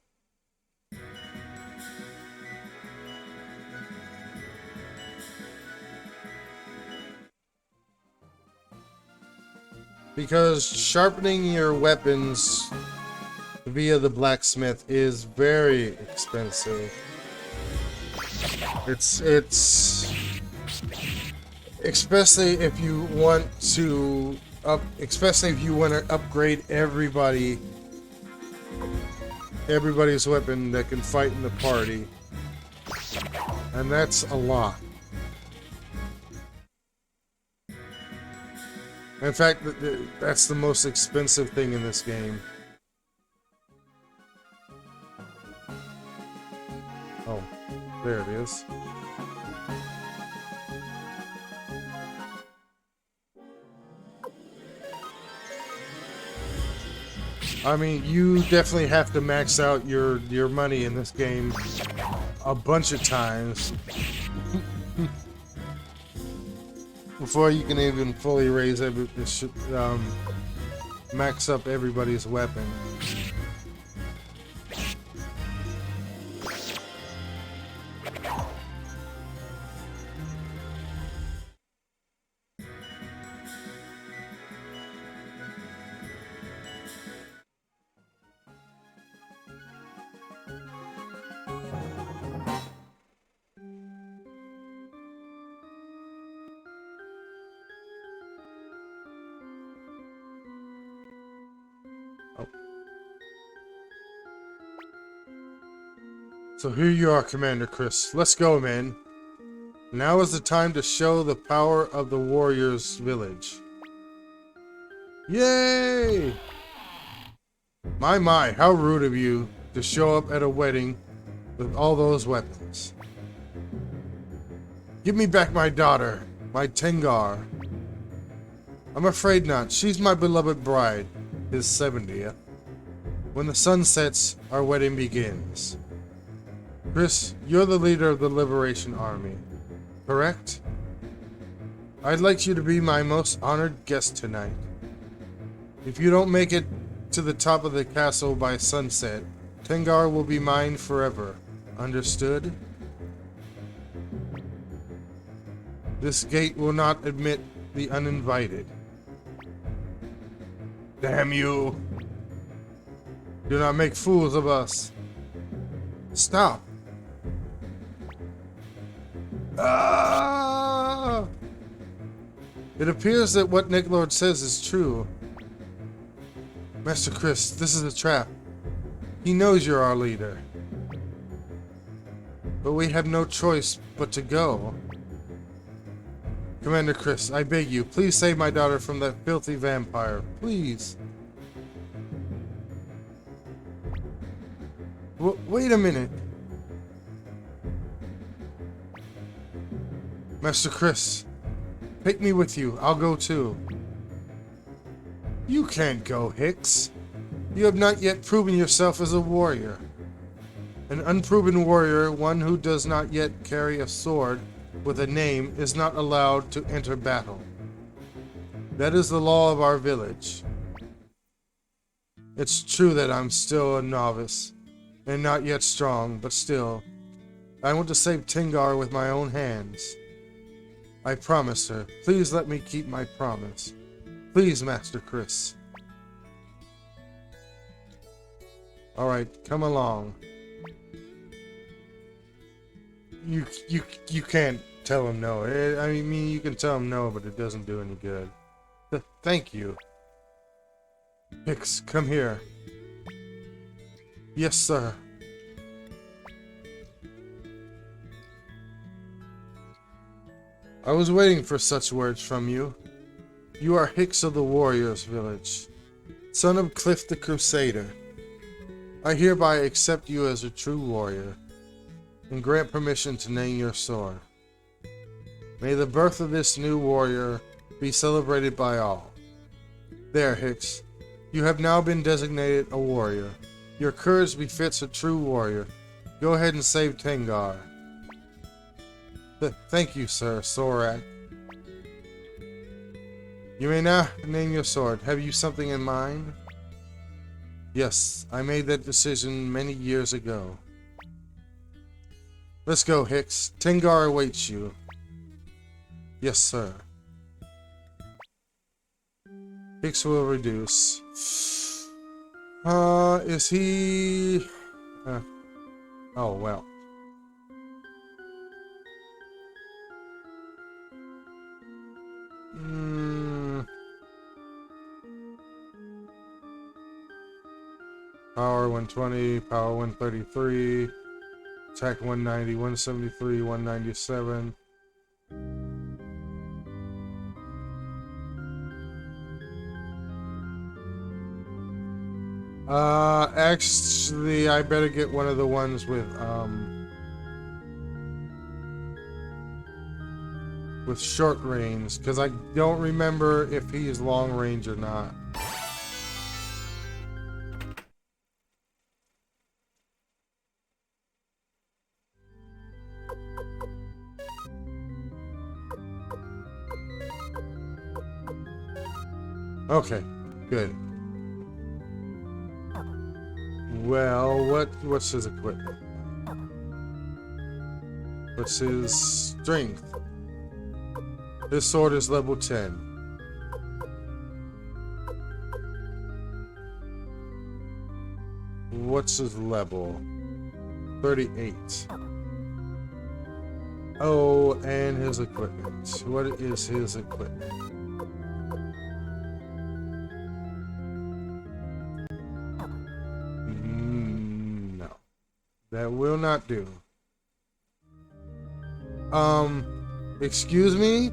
Because sharpening your weapons via the blacksmith is very expensive. It's especially if you want to upgrade everybody's weapon that can fight in the party. And that's a lot. In fact, that's the most expensive thing in this game. Oh, there it is. I mean, you definitely have to max out your money in this game a bunch of times before you can even fully max up everybody's weapon. So here you are, Commander Chris. Let's go, man. Now is the time to show the power of the warriors' village. Yay! My, how rude of you to show up at a wedding with all those weapons. Give me back my daughter, my Tengar. I'm afraid not. She's my beloved bride, his 70th. When the sun sets, our wedding begins. Chris, you're the leader of the Liberation Army, correct? I'd like you to be my most honored guest tonight. If you don't make it to the top of the castle by sunset, Tengar will be mine forever. Understood? This gate will not admit the uninvited. Damn you! Do not make fools of us. Stop! Ah! It appears that what Nicklord says is true. Master Chris, this is a trap. He knows you're our leader. But we have no choice but to go. Commander Chris, I beg you, please save my daughter from that filthy vampire. Please. Wait a minute. Master Chris, take me with you. I'll go too. You can't go, Hicks. You have not yet proven yourself as a warrior. An unproven warrior, one who does not yet carry a sword with a name, is not allowed to enter battle. That is the law of our village. It's true that I'm still a novice and not yet strong, but still, I want to save Tengar with my own hands. I promised her. Please let me keep my promise. Please, Master Chris. Alright, come along. You can't tell him no. I mean, you can tell him no, but it doesn't do any good. Thank you. Hicks, come here. Yes, sir. I was waiting for such words from you. You are Hicks of the Warriors Village, son of Cliff the Crusader. I hereby accept you as a true warrior, and grant permission to name your sword. May the birth of this new warrior be celebrated by all. There, Hicks, you have now been designated a warrior. Your courage befits a true warrior. Go ahead and save Tengar. Thank you, sir, Sorak. You may now name your sword. Have you something in mind? Yes, I made that decision many years ago. Let's go, Hicks. Tengar awaits you. Yes, sir. Hicks will reduce. Is he... oh, well. Power 120, power 133, attack 190, 173, 197. Actually, I better get one of the ones with short range, because I don't remember if he's long range or not. Okay, good. Well, what's his equipment? What's his strength? His sword is level 10. What's his level? 38. Oh, and his equipment. What is his equipment? No. That will not do. Excuse me?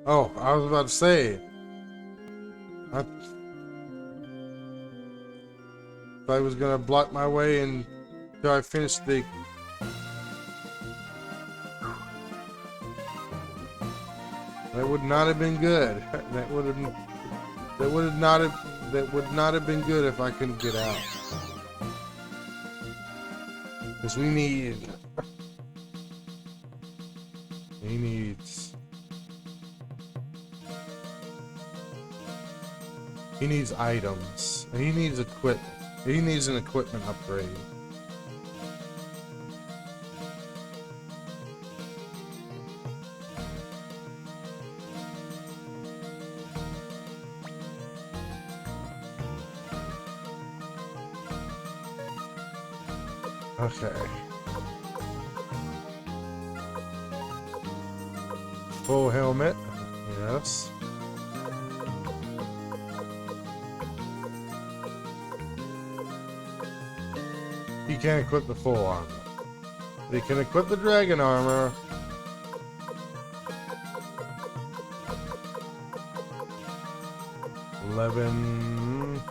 Oh, I was about to say. I thought I was gonna block my way until I finished the. That would not have been good. That would not have been good if I couldn't get out. Because he needs items. He needs equipment. He needs an equipment upgrade. Okay. Full helmet. Yes. He can't equip the full armor. They can equip the dragon armor. $11.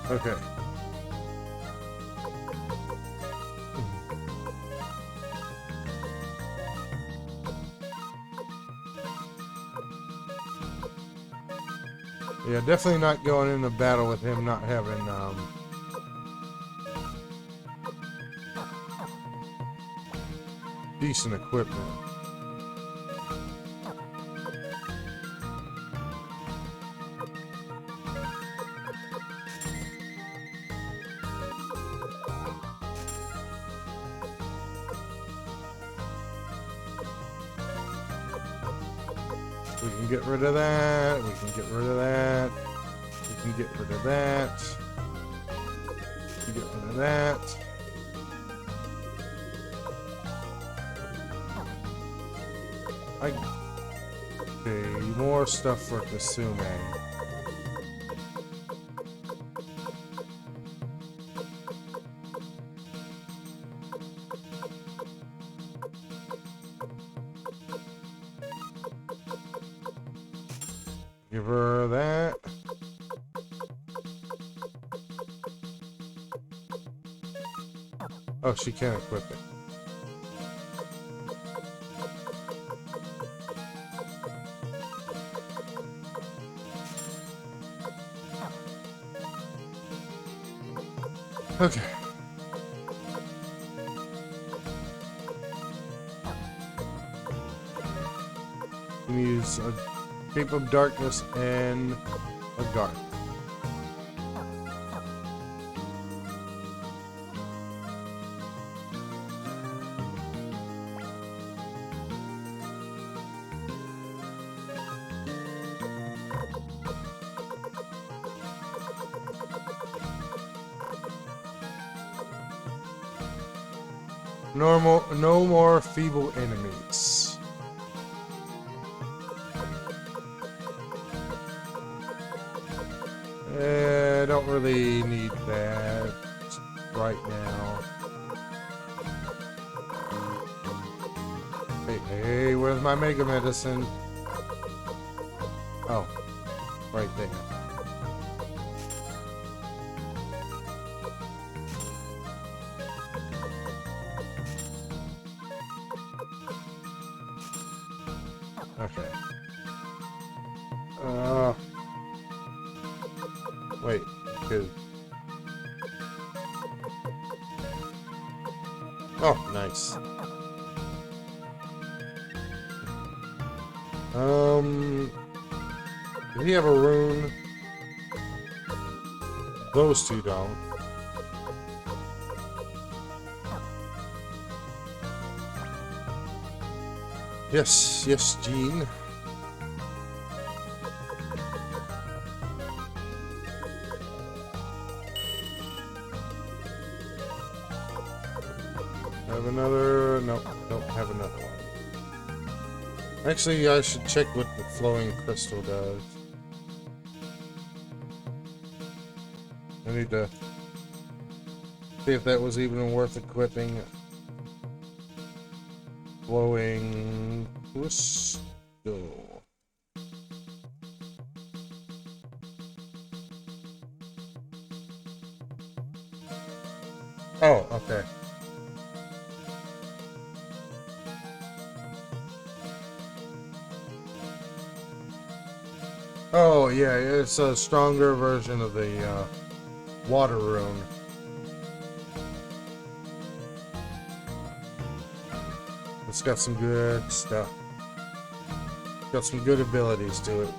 Okay. Yeah, definitely not going into battle with him not having decent equipment. We can get rid of that. We can get rid of that. We can get rid of that. We can get rid of that. Okay, more stuff for Kasume. Give her that. Oh, she can't equip it. Okay. He needs a Cape of Darkness and a guard. No more feeble enemies. I don't really need that right now. Hey, where's my Mega Medicine? Oh, right there. Okay. Wait, good. Oh, nice. Does he have a rune? Those two don't. Yes, yes, Gene. Have another... Nope, don't have another one. Actually, I should check what the flowing crystal does. I need to see if that was even worth equipping. Flowing crystal. Oh, okay. Oh, yeah, it's a stronger version of the water rune. It's got some good stuff. Got some good abilities to it.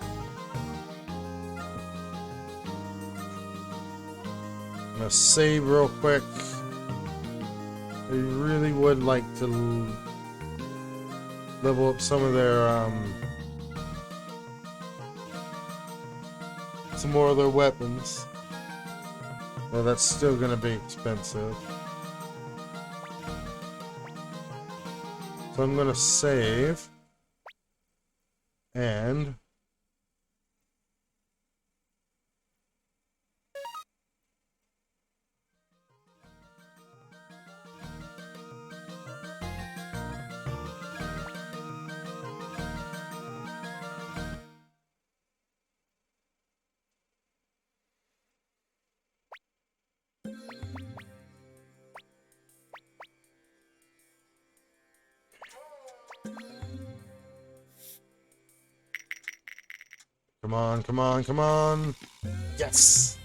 I'm gonna save real quick. I really would like to level up some of their some more of their weapons. Well, that's still gonna be expensive. So I'm gonna save and come on, come on, come on. Yes.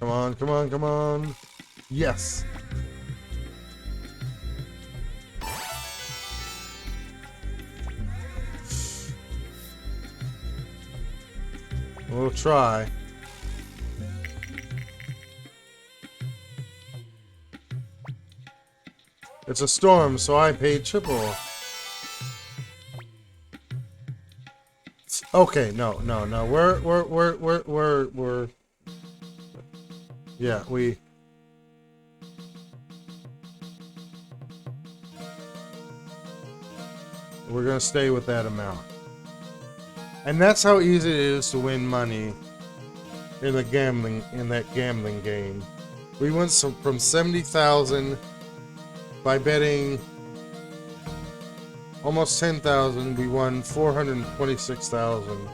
Come on, come on, come on. Yes. We'll try. It's a storm, so I paid triple. Okay, no. We're yeah, we're gonna stay with that amount. And that's how easy it is to win money in that gambling game. We went from 70,000 by betting almost 10,000. We won 426,000.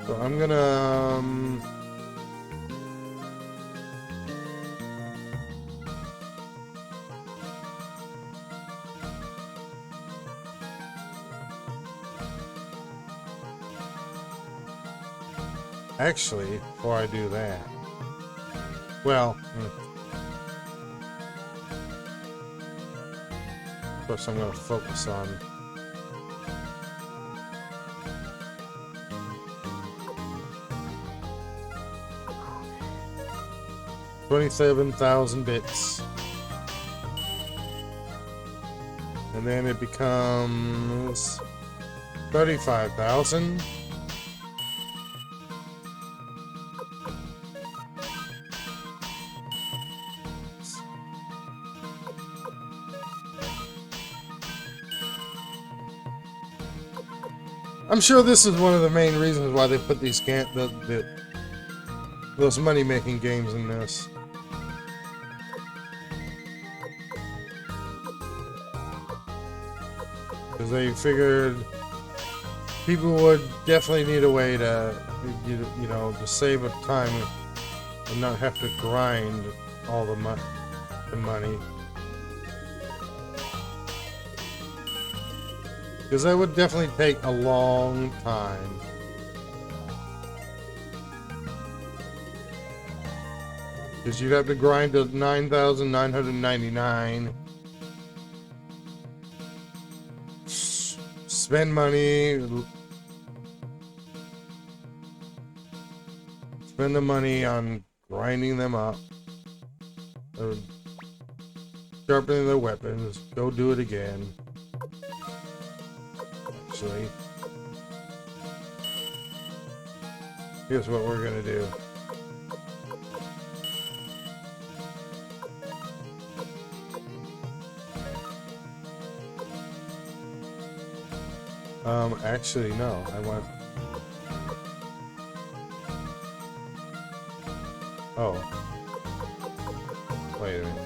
So I'm gonna actually, before I do that, well, of course I'm gonna focus on $27,000 bits. And then it becomes 35,000. I'm sure this is one of the main reasons why they put these those money-making games in this. Because they figured people would definitely need a way to, you know, to save up time and not have to grind all the money. Because that would definitely take a long time. Because you'd have to grind to 9,999. Spend money. Spend the money on grinding them up. Or sharpening their weapons. Go do it again. Actually. Here's what we're gonna do. Actually, no. I want... Oh. Wait a minute.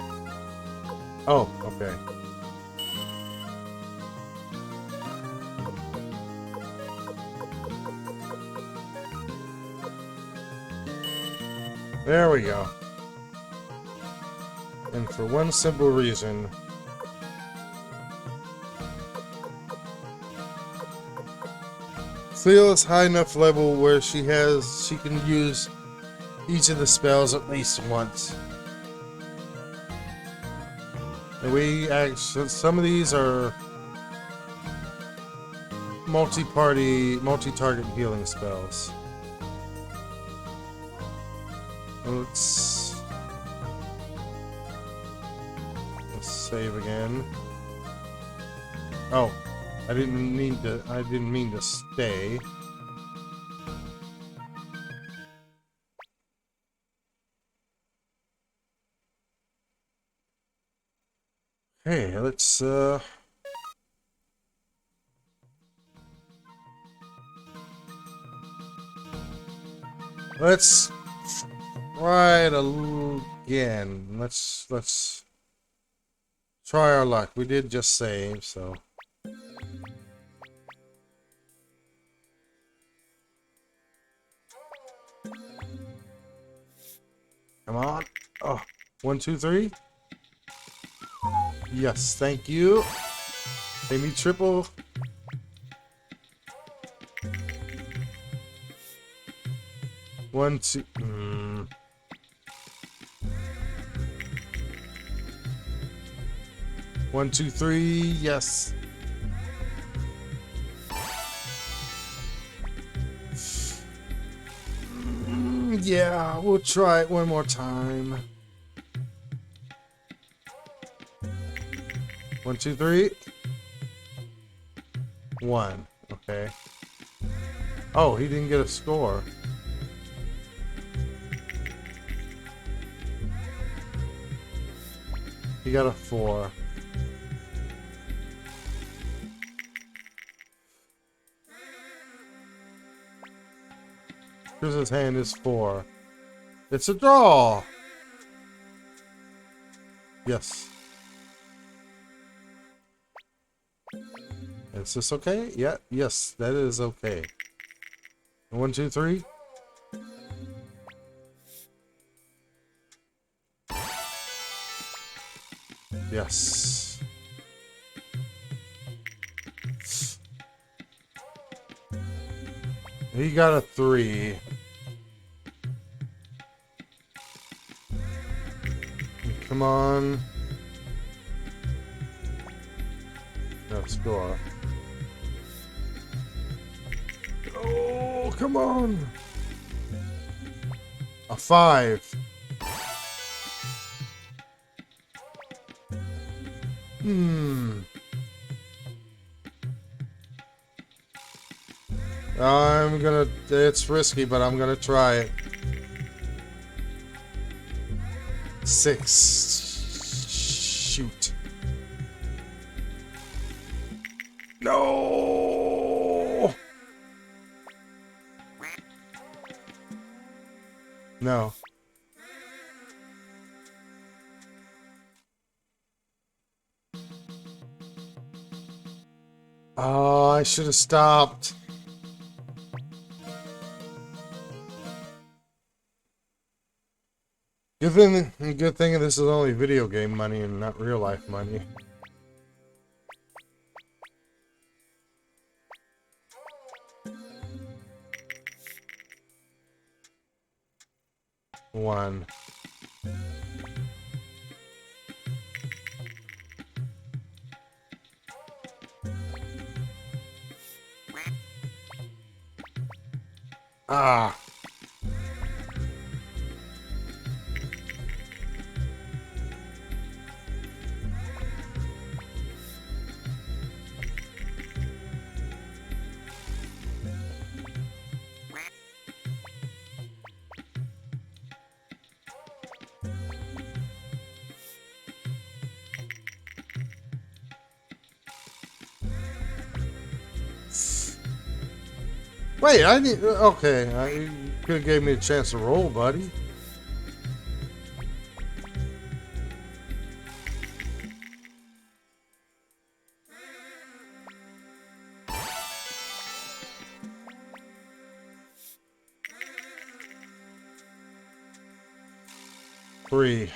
Oh, okay. There we go. And for one simple reason. Theo is high enough level where she can use each of the spells at least once. And we actually, some of these are multi-target healing spells. Let's save again. Oh, I didn't mean to stay. Hey, let's try it again. Let's try our luck. We did just save, so. Come on. Oh, 1, 2, 3. Yes, thank you. Pay me triple. One, two. 1, 2, 3. Yes. Yeah, we'll try it one more time. 1, 2, 3. 1. Okay. Oh, he didn't get a score. He got a 4. Chris's hand is 4. It's a draw. Yes. Is this okay? Yeah. Yes, that is okay. 1, 2, 3. Yes. He got a 3. Come on. No score. Oh, come on. A 5. It's risky, but I'm gonna try it. 6. Shoot. No. No. Oh, I should have stopped. Good thing this is only video game money and not real life money. One. Ah. Wait, I need. Okay, you could have gave me a chance to roll, buddy. Three.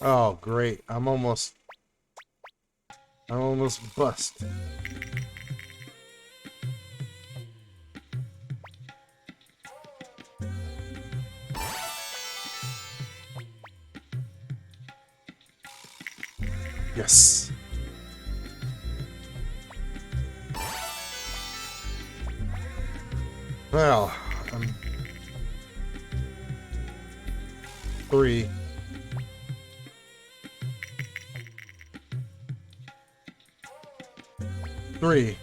Oh, great. I'm almost bust. Yes. Well, three. Three.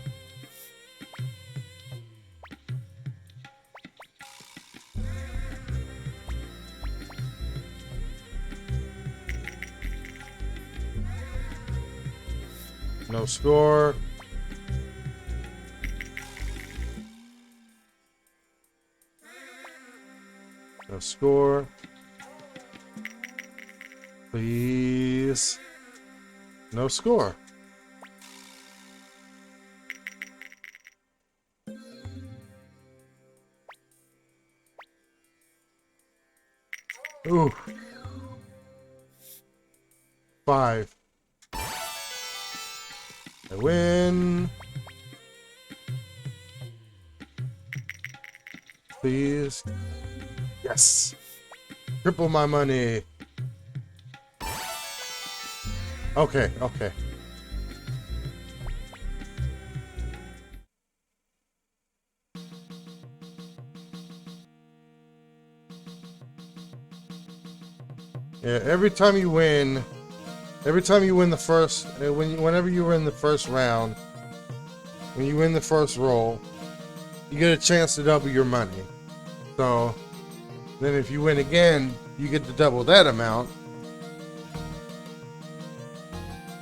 No score. No score. Please. No score. Ooh. 5. I win. Please. Yes. Triple my money. Okay, okay. Yeah, every time you win the first, whenever you win the first round, when you win the first roll, you get a chance to double your money. So, then if you win again, you get to double that amount.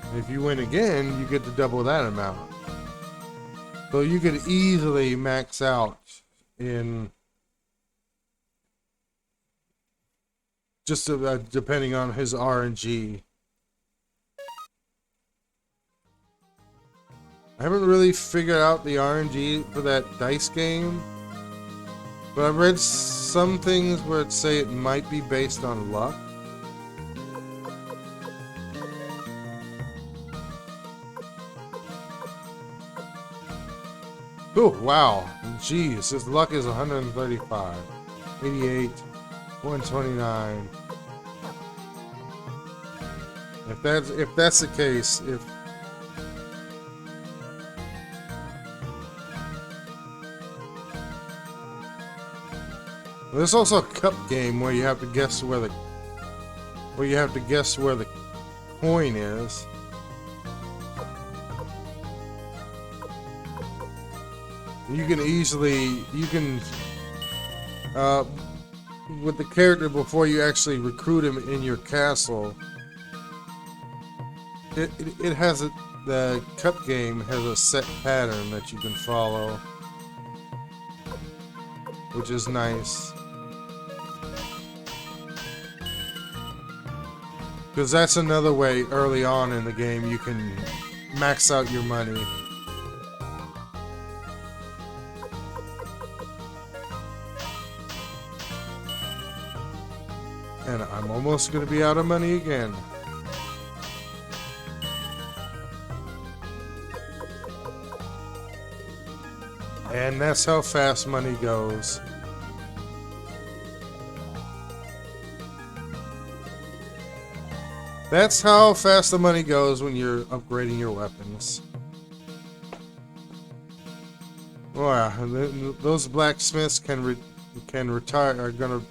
And if you win again, you get to double that amount. So you could easily max out in just depending on his RNG. I haven't really figured out the RNG for that dice game, but I've read some things where it say it might be based on luck. Oh, wow. Jeez, his luck is 135. 88. 129. If that's the case, there's also a cup game where you have to guess where the coin is. You can with the character before you actually recruit him in your castle. It has the cup game has a set pattern that you can follow, which is nice. Because that's another way early on in the game you can max out your money. And I'm almost going to be out of money again. And that's how fast money goes. That's how fast the money goes when you're upgrading your weapons. Wow, those blacksmiths can retire. Are gonna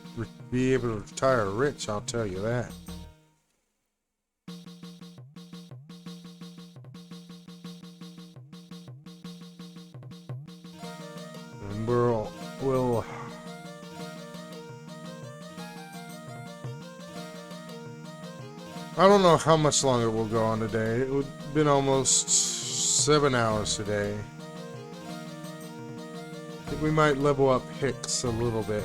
be able to retire rich. I'll tell you that. And we'll. I don't know how much longer we'll go on today. It's been almost 7 hours today. I think we might level up Hicks a little bit.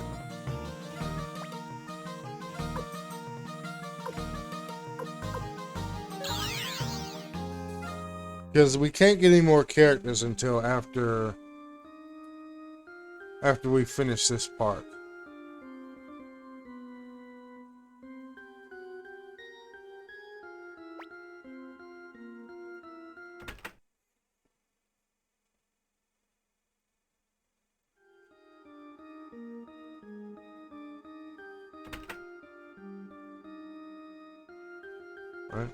Because we can't get any more characters until after we finish this part. Right?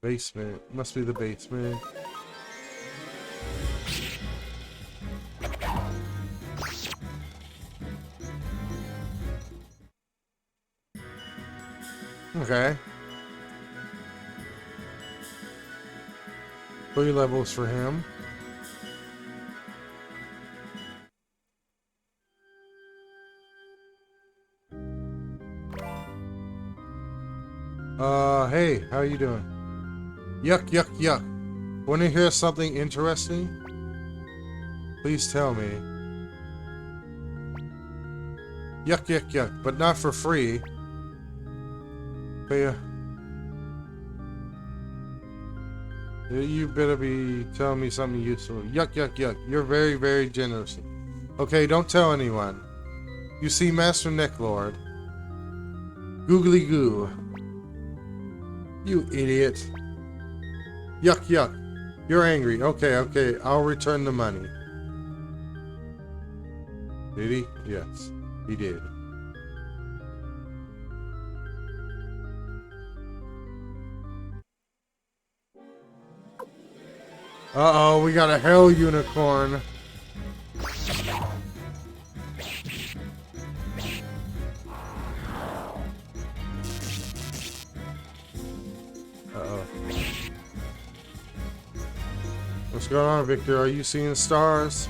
Basement. Must be the basement. Okay. 3 levels for him. Hey, how you doing? Yuck, yuck, yuck. Want to hear something interesting? Please tell me. Yuck, yuck, yuck, but not for free. But, you better be telling me something useful. Yuck, yuck, yuck. You're very, very generous. Okay, don't tell anyone. You see, Master Necklord. Googly goo. You idiot. Yuck, yuck. You're angry. Okay, okay. I'll return the money. Did he? Yes, he did. Uh-oh, we got a hell unicorn. Uh-oh. What's going on, Victor? Are you seeing stars?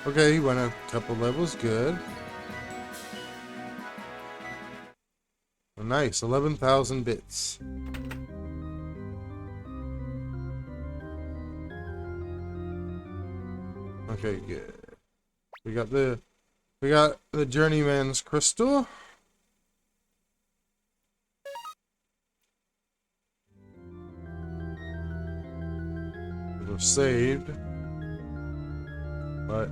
Okay, he went a couple levels. Good. Oh, nice. 11,000 bits. Okay, good. We got the journeyman's crystal. We're saved. But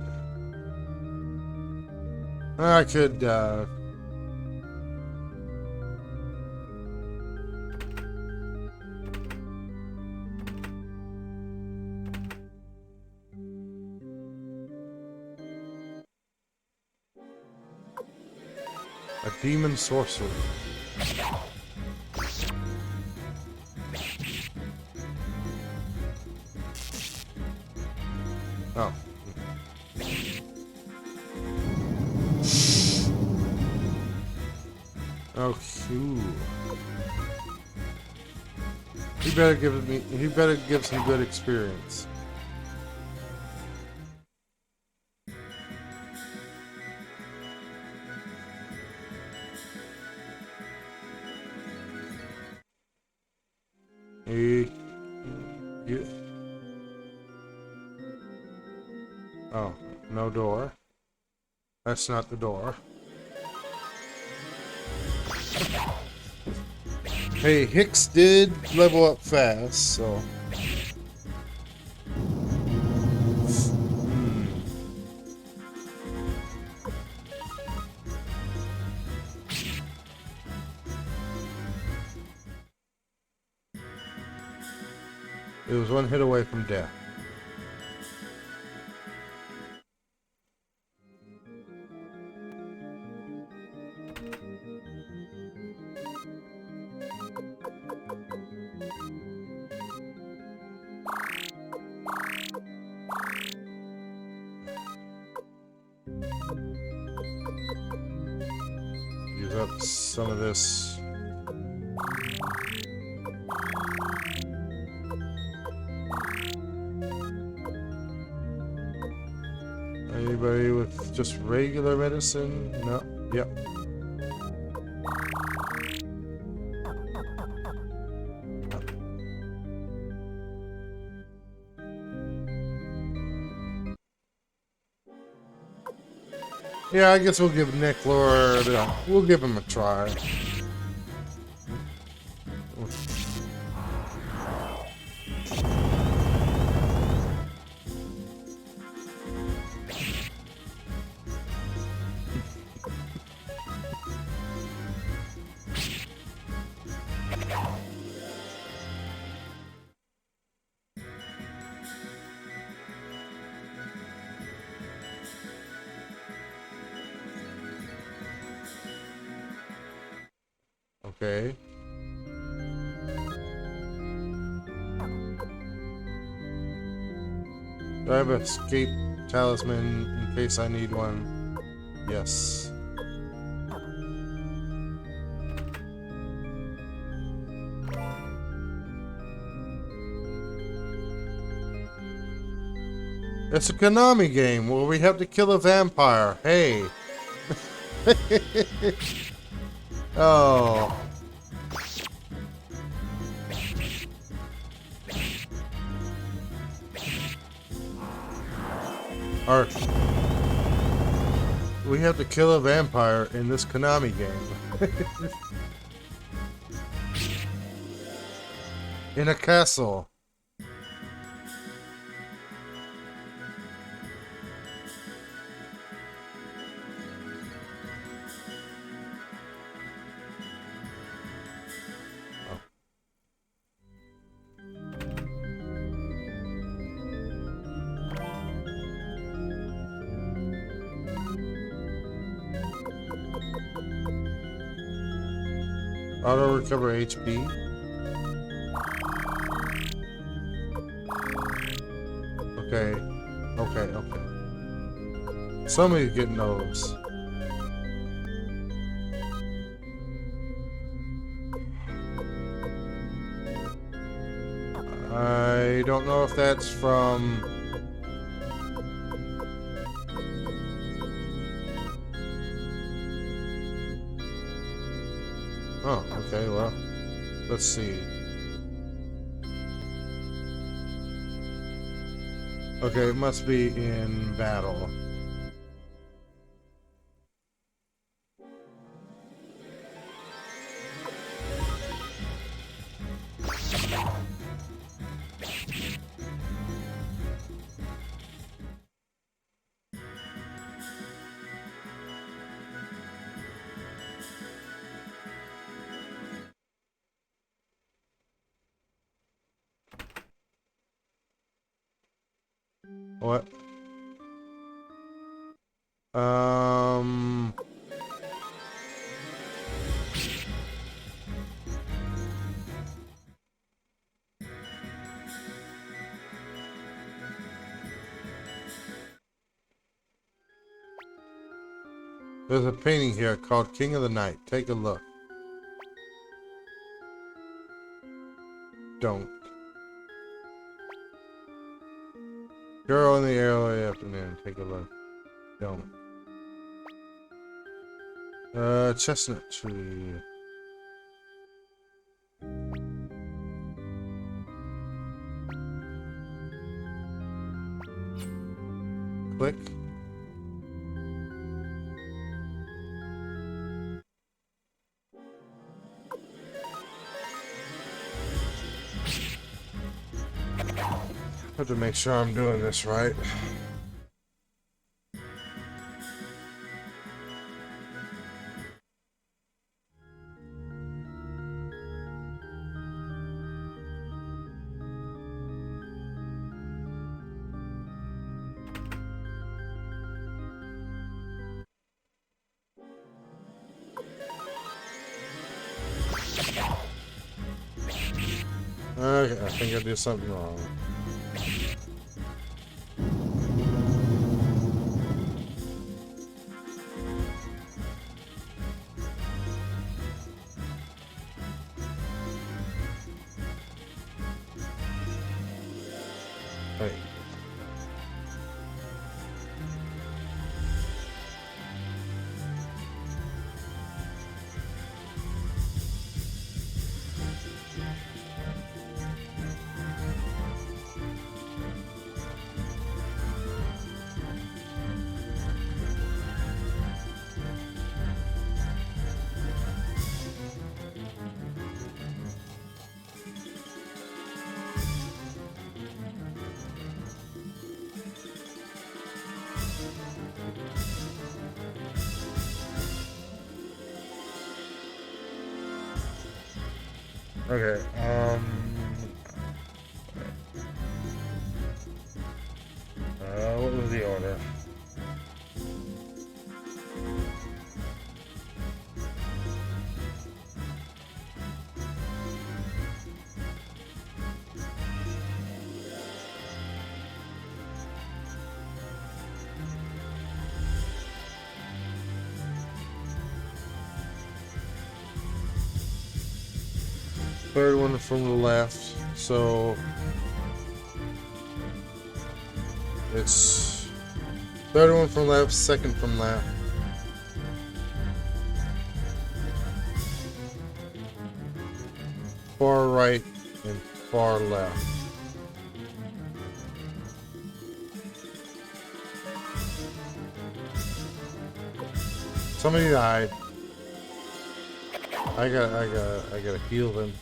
I could a demon sorcerer. Oh. Oh, cool. He better give some good experience. Oh, no door. That's not the door. Hey, Hicks did level up fast, so. It was one hit away from death. Use up some of this. Anybody with just regular medicine? No. Yep. Yeah, I guess we'll give Nick Lord. We'll give him a try. Okay. Do I have an escape talisman in case I need one? Yes. It's a Konami game where we have to kill a vampire. Hey. Oh. We have to kill a vampire in this Konami game. In a castle. Auto recover HP. Okay. Okay. Somebody's getting those. I don't know if that's from... Oh, okay, well, let's see. Okay, it must be in battle. What? There's a painting here called King of the Night. Take a look. Don't. Girl in the early afternoon. Take a look. Don't. Chestnut tree. Click. Have to make sure I'm doing this right. Okay, I think I did something wrong. Wait. Okay, what was the order? Third one from the left, so it's third one from left, second from left. Far right and far left. Somebody died. I gotta heal them.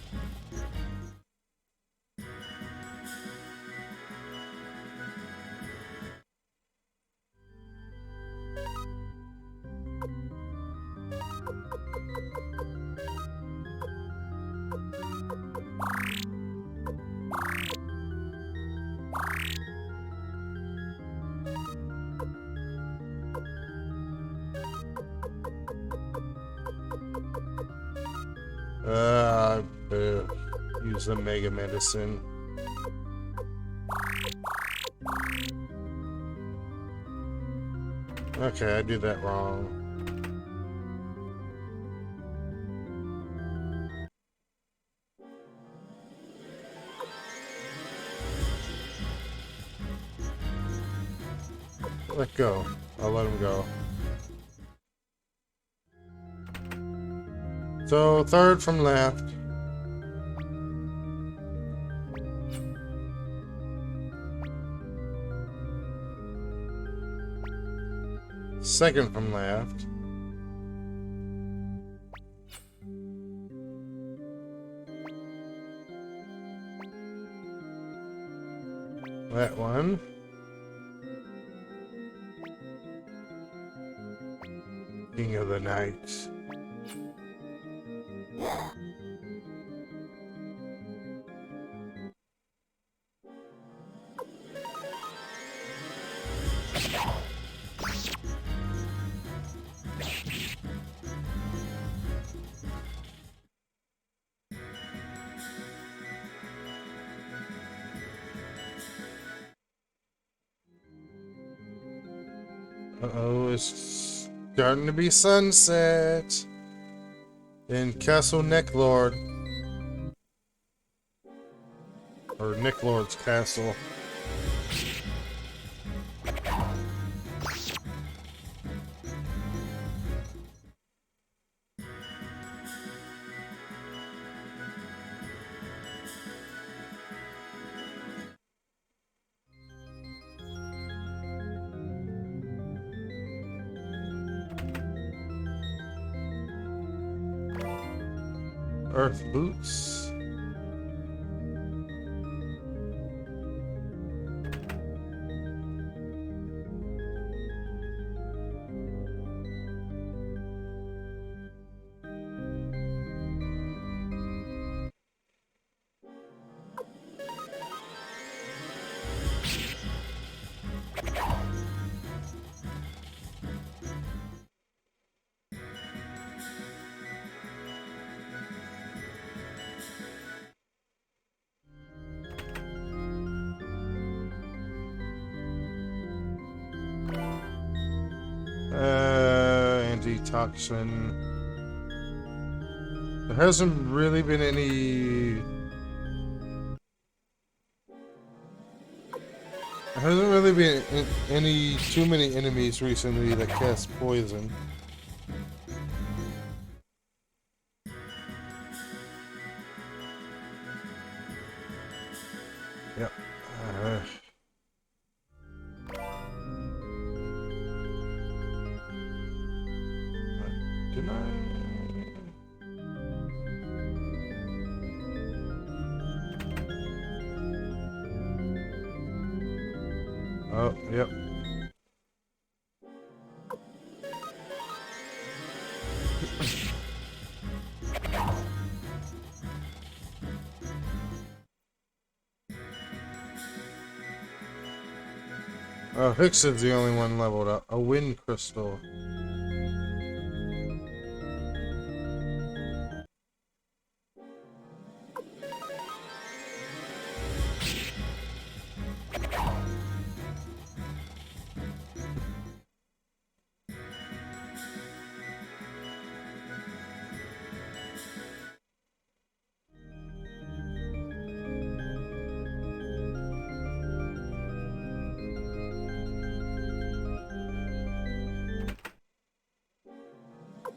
I better use the Mega Medicine. Okay, I did that wrong. Let go. I'll let him go. So, third from left. Second from left. That one. King of the Night. Uh-oh, it's starting to be sunset in Castle Necklord. Or Necklord's castle. Earth boots. concoction. There hasn't really been any... There hasn't really been too many enemies recently that cast poison. Yep. Didn't I? Oh, yep. Oh, Hickson's the only one leveled up. A wind crystal.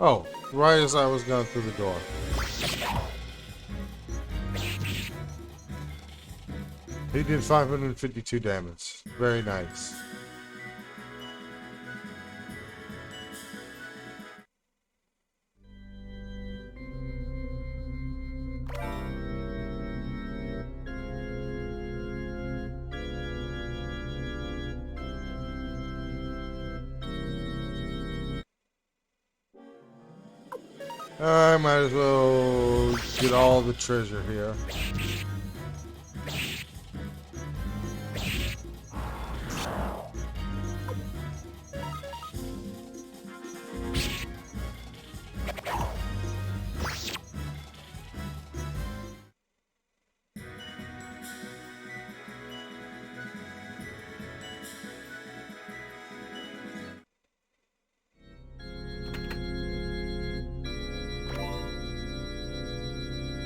Oh, right as I was going through the door. He did 552 damage. Very nice. I might as well get all the treasure here.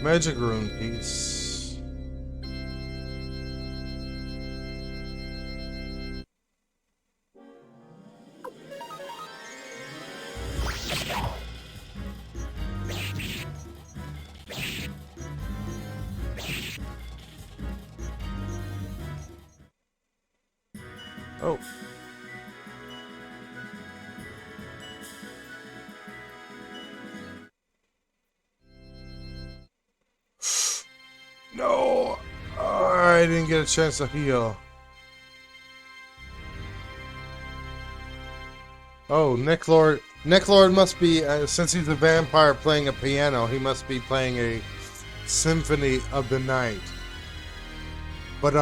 Magic rune piece. Oh. No, I didn't get a chance to heal. Oh, Necklord. Necklord must be, since he's a vampire playing a piano, he must be playing a symphony of the night. But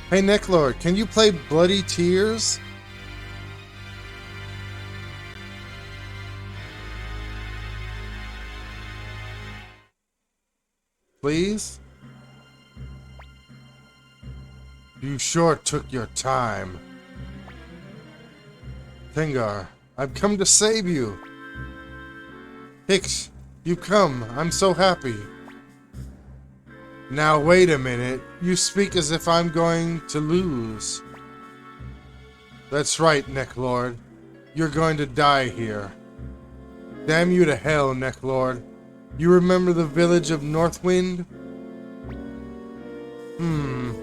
hey Necklord, can you play Bloody Tears? Please? You sure took your time. Tengar, I've come to save you. Hicks, you come. I'm so happy. Now wait a minute. You speak as if I'm going to lose. That's right, Necklord. You're going to die here. Damn you to hell, Necklord. You remember the village of Northwind?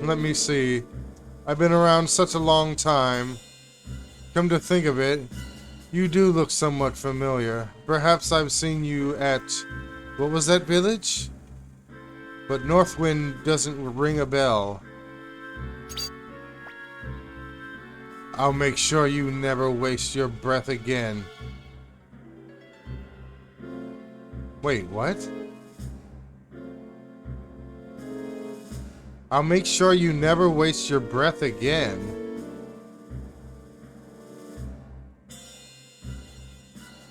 Let me see. I've been around such a long time. Come to think of it, you do look somewhat familiar. Perhaps I've seen you at... what was that village? But Northwind doesn't ring a bell. I'll make sure you never waste your breath again. Wait, what? I'll make sure you never waste your breath again.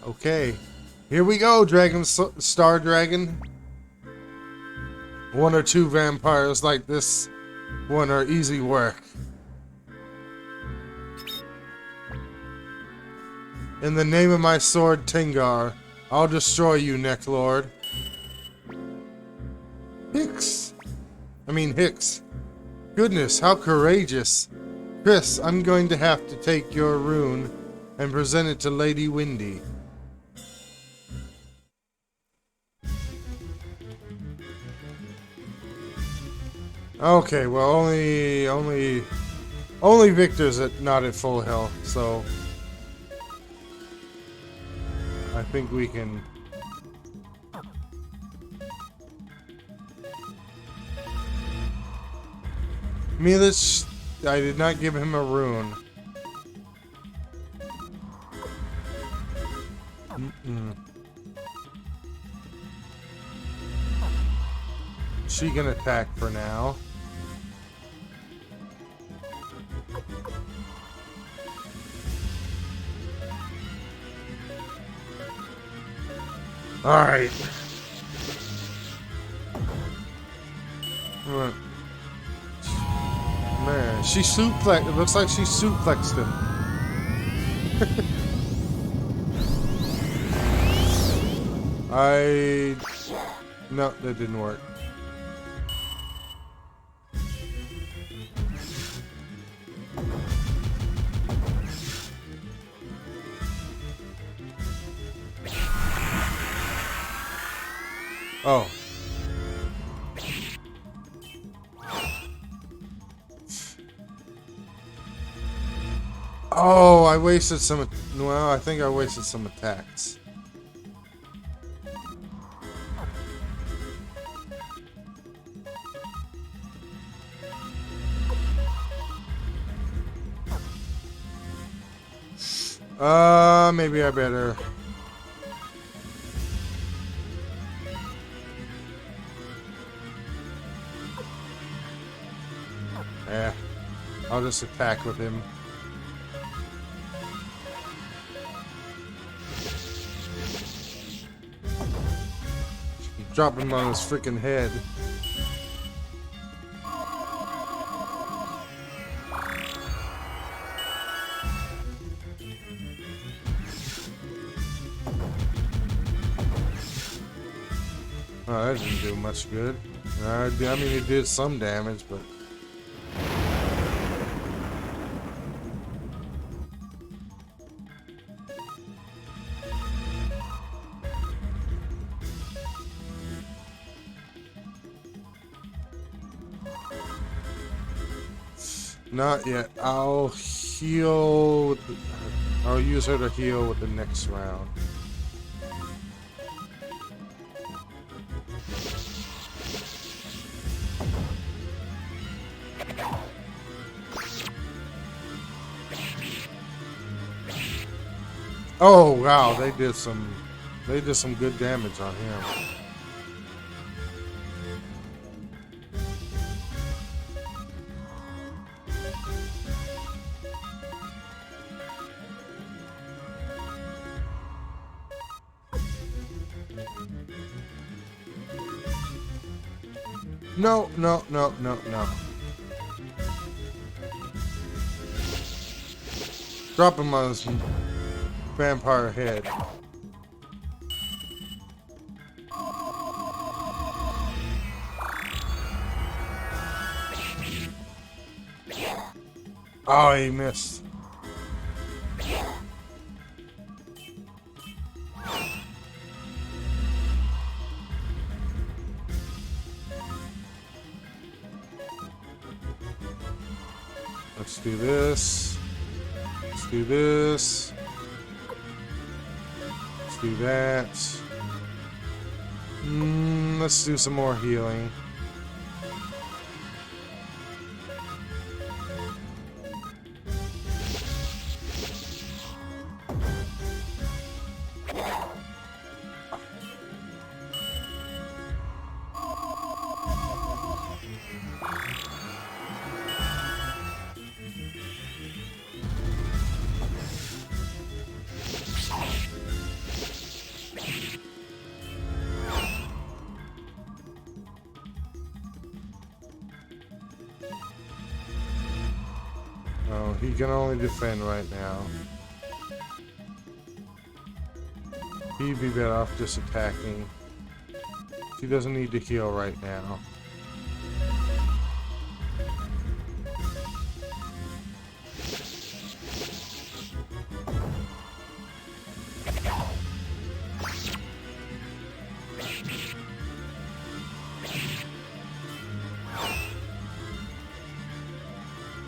Okay. Here we go, Star Dragon. One or two vampires like this One are easy work. In the name of my sword, Tengar, I'll destroy you, Necklord. Hicks. Goodness, how courageous. Chris, I'm going to have to take your rune and present it to Lady Windy. Okay, well, only Victor's not at full health, so I think we can. Milich, I did not give him a rune. She can attack for now. Alright. Man, she suplexed. It looks like she suplexed him. No, that didn't work. Oh. Oh, I wasted some. Well, I think I wasted some attacks. Maybe I better. Yeah, I'll just attack with him. Drop him on his freaking head. Oh, that didn't do much good. I mean, it did some damage, but... Not yet. I'll heal. I'll use her to heal with the next round. Oh wow, they did some good damage on him. No. Drop him on his vampire head. Oh, he missed. Let's do this. Let's do this. Let's do that. Let's do some more healing. He can only defend right now. He'd be better off just attacking. He doesn't need to heal right now.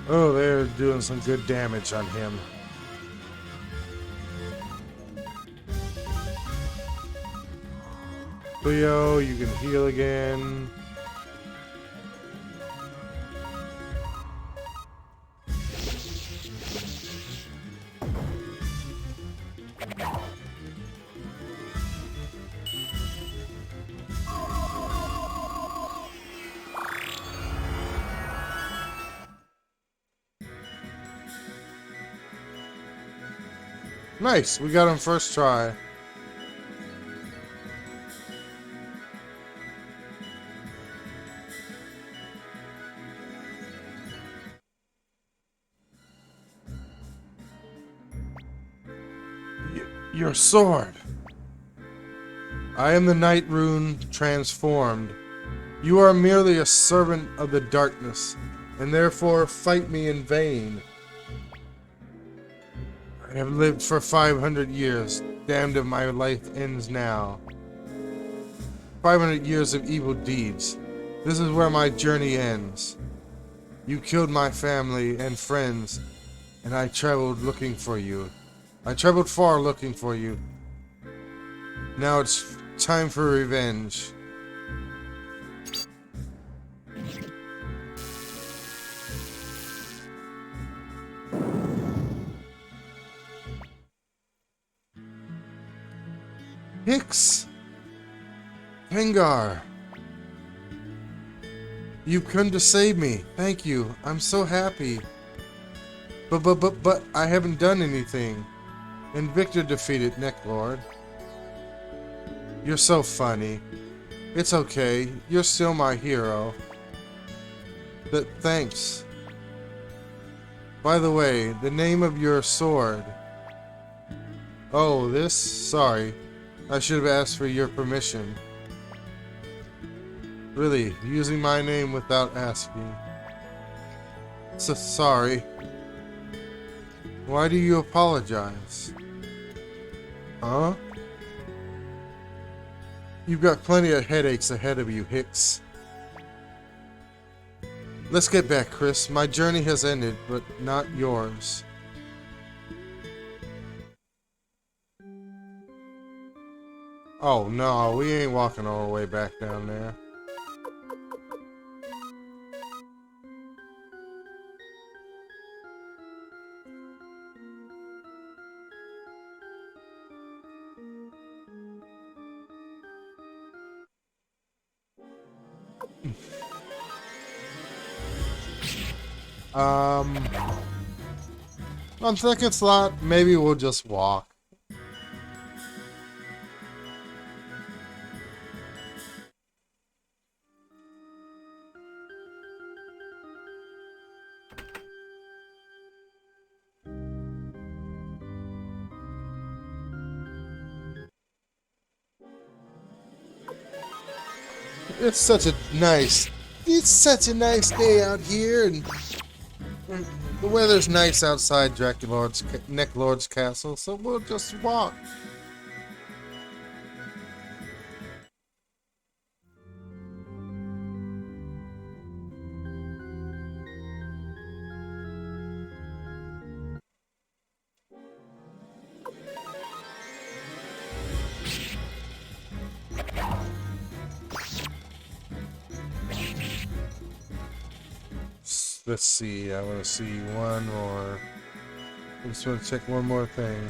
Oh, they're doing some good damage on him. Leo, you can heal again. Nice, we got him first try. Your sword. I am the Night Rune transformed. You are merely a servant of the darkness, and therefore fight me in vain. I have lived for 500 years. Damned if my life ends now. 500 years of evil deeds. This is where my journey ends. You killed my family and friends, and I traveled looking for you. I traveled far looking for you. Now it's time for revenge. Hicks! Pengar! You've come to save me. Thank you. I'm so happy. But I haven't done anything. And Victor defeated Necklord. You're so funny. It's okay. You're still my hero. But thanks. By the way, the name of your sword. Oh, this? Sorry. I should have asked for your permission. Really, using my name without asking. So sorry. Why do you apologize? Huh? You've got plenty of headaches ahead of you, Hicks. Let's get back, Chris. My journey has ended, but not yours. Oh no, we ain't walking all the way back down there. On second slot, maybe we'll just walk. It's such a nice day out here, and the weather's nice outside Necklord's castle, so we'll just walk. Let's see, I want to see one more. I just want to check one more thing.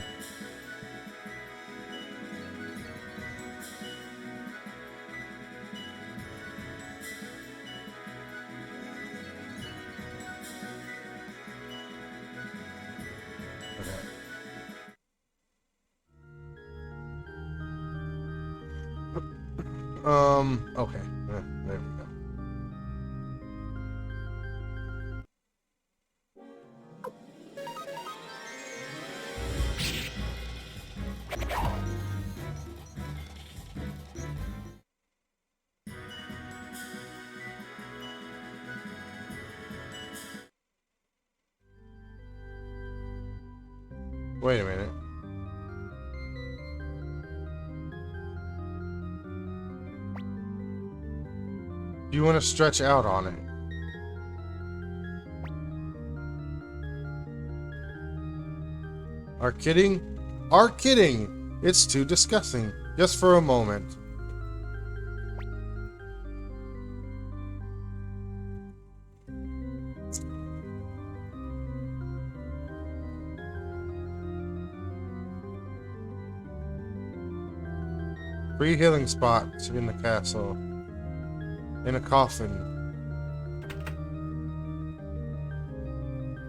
Okay. There we go. Wait a minute. Do you want to stretch out on it? Are kidding? Are kidding? It's too disgusting. Just for a moment. Free healing spots in the castle. In a coffin.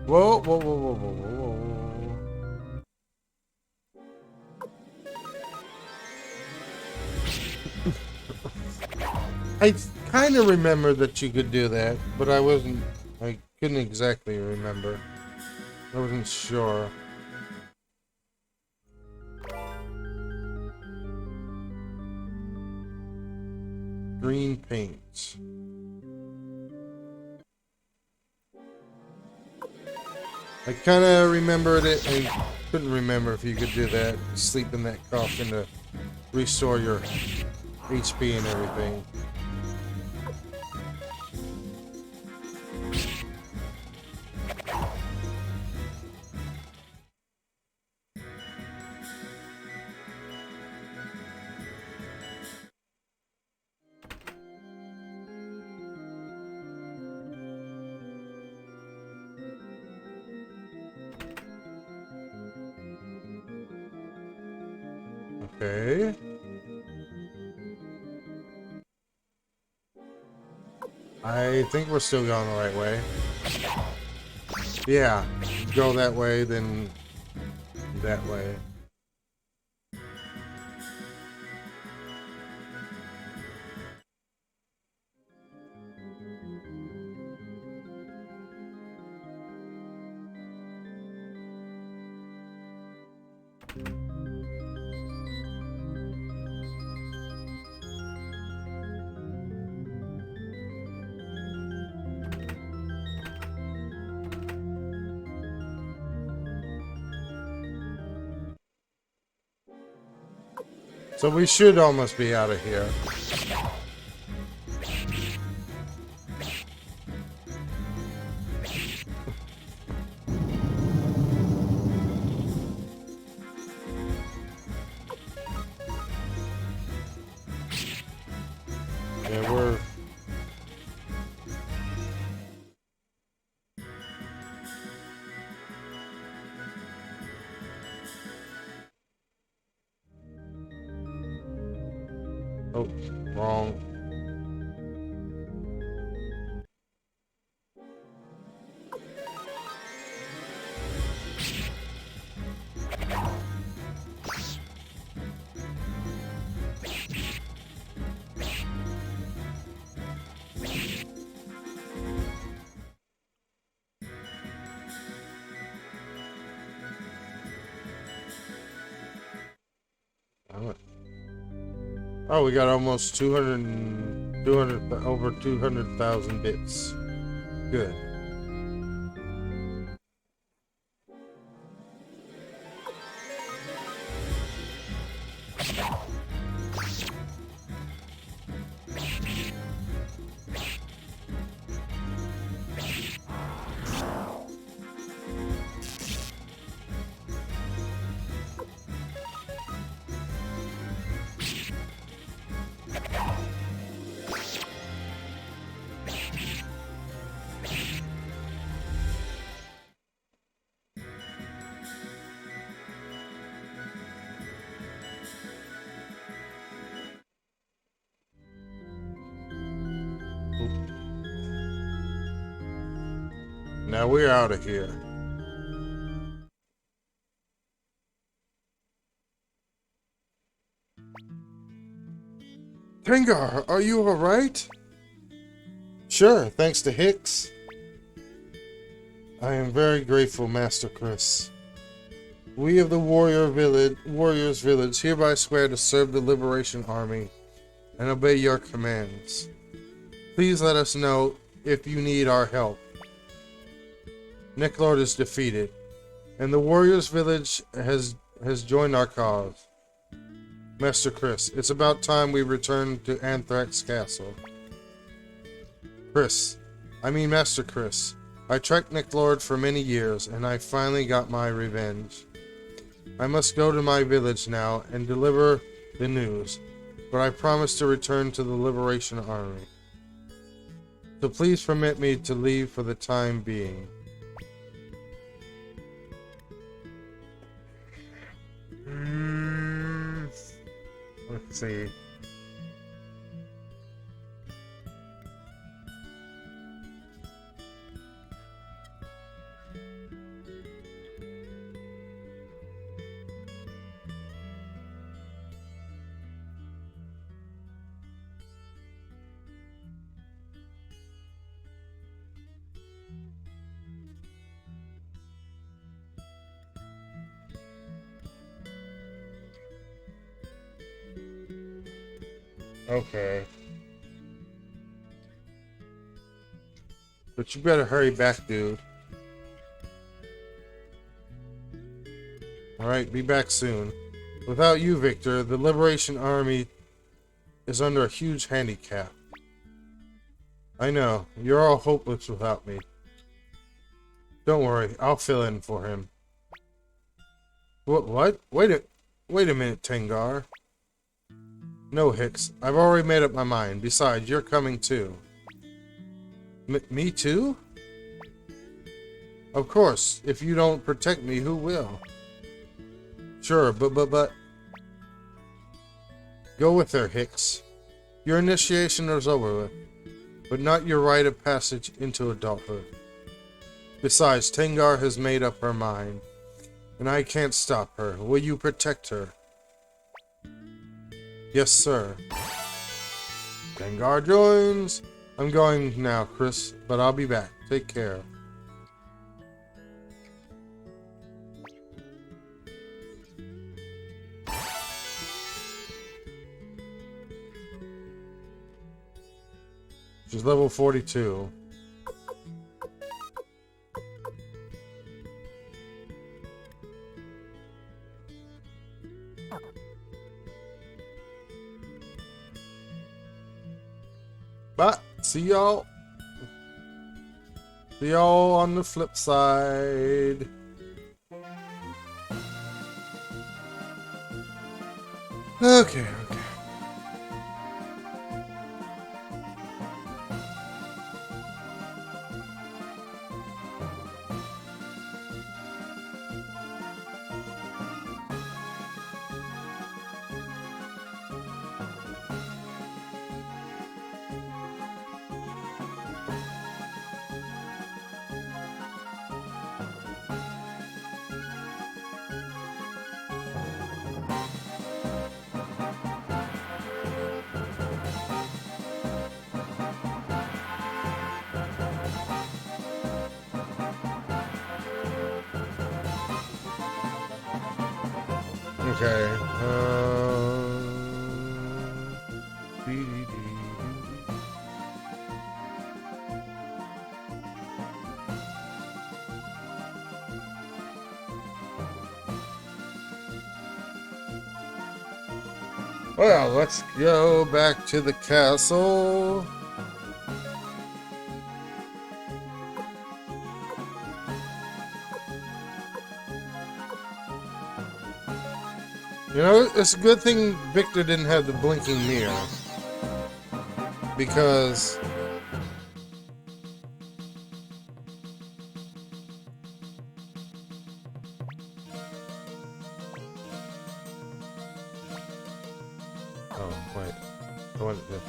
Whoa, whoa, whoa, whoa, whoa, whoa, whoa. I kind of remember that you could do that, but I couldn't exactly remember. I wasn't sure. Green paint. I kind of remembered it. I couldn't remember if you could do that. Sleep in that coffin to restore your HP and everything. Okay. I think we're still going the right way. Yeah, go that way, then that way. So we should almost be out of here. Yeah, we're... Oh, wrong. Oh, we got almost 200, over 200,000 bits. Good. Now we're out of here. Tengar, are you alright? Sure, thanks to Hicks. I am very grateful, Master Chris. We of the Warriors Village hereby swear to serve the Liberation Army and obey your commands. Please let us know if you need our help. Necklord is defeated. and the Warriors Village has joined our cause. Master Chris, it's about time we return to Anthrax Castle. Master Chris. I tracked Nick Lord for many years, and I finally got my revenge. I must go to my village now and deliver the news, but I promise to return to the Liberation Army. So please permit me to leave for the time being. Let's see. Okay. But you better hurry back, dude. Alright, be back soon. Without you, Victor, the Liberation Army is under a huge handicap. I know, you're all hopeless without me. Don't worry, I'll fill in for him. What? Wait a minute, Tengar. No, Hicks. I've already made up my mind. Besides, you're coming too. Me too? Of course. If you don't protect me, who will? Sure, but... Go with her, Hicks. Your initiation is over with, but not your rite of passage into adulthood. Besides, Tengar has made up her mind, and I can't stop her. Will you protect her? Yes, sir. Tengar joins. I'm going now, Chris, but I'll be back. Take care. She's level 42. But see y'all. See y'all on the flip side. Okay. Okay. Well, let's go back to the castle. You know, it's a good thing Victor didn't have the blinking mirror. Because... Oh, wait. I wanted to...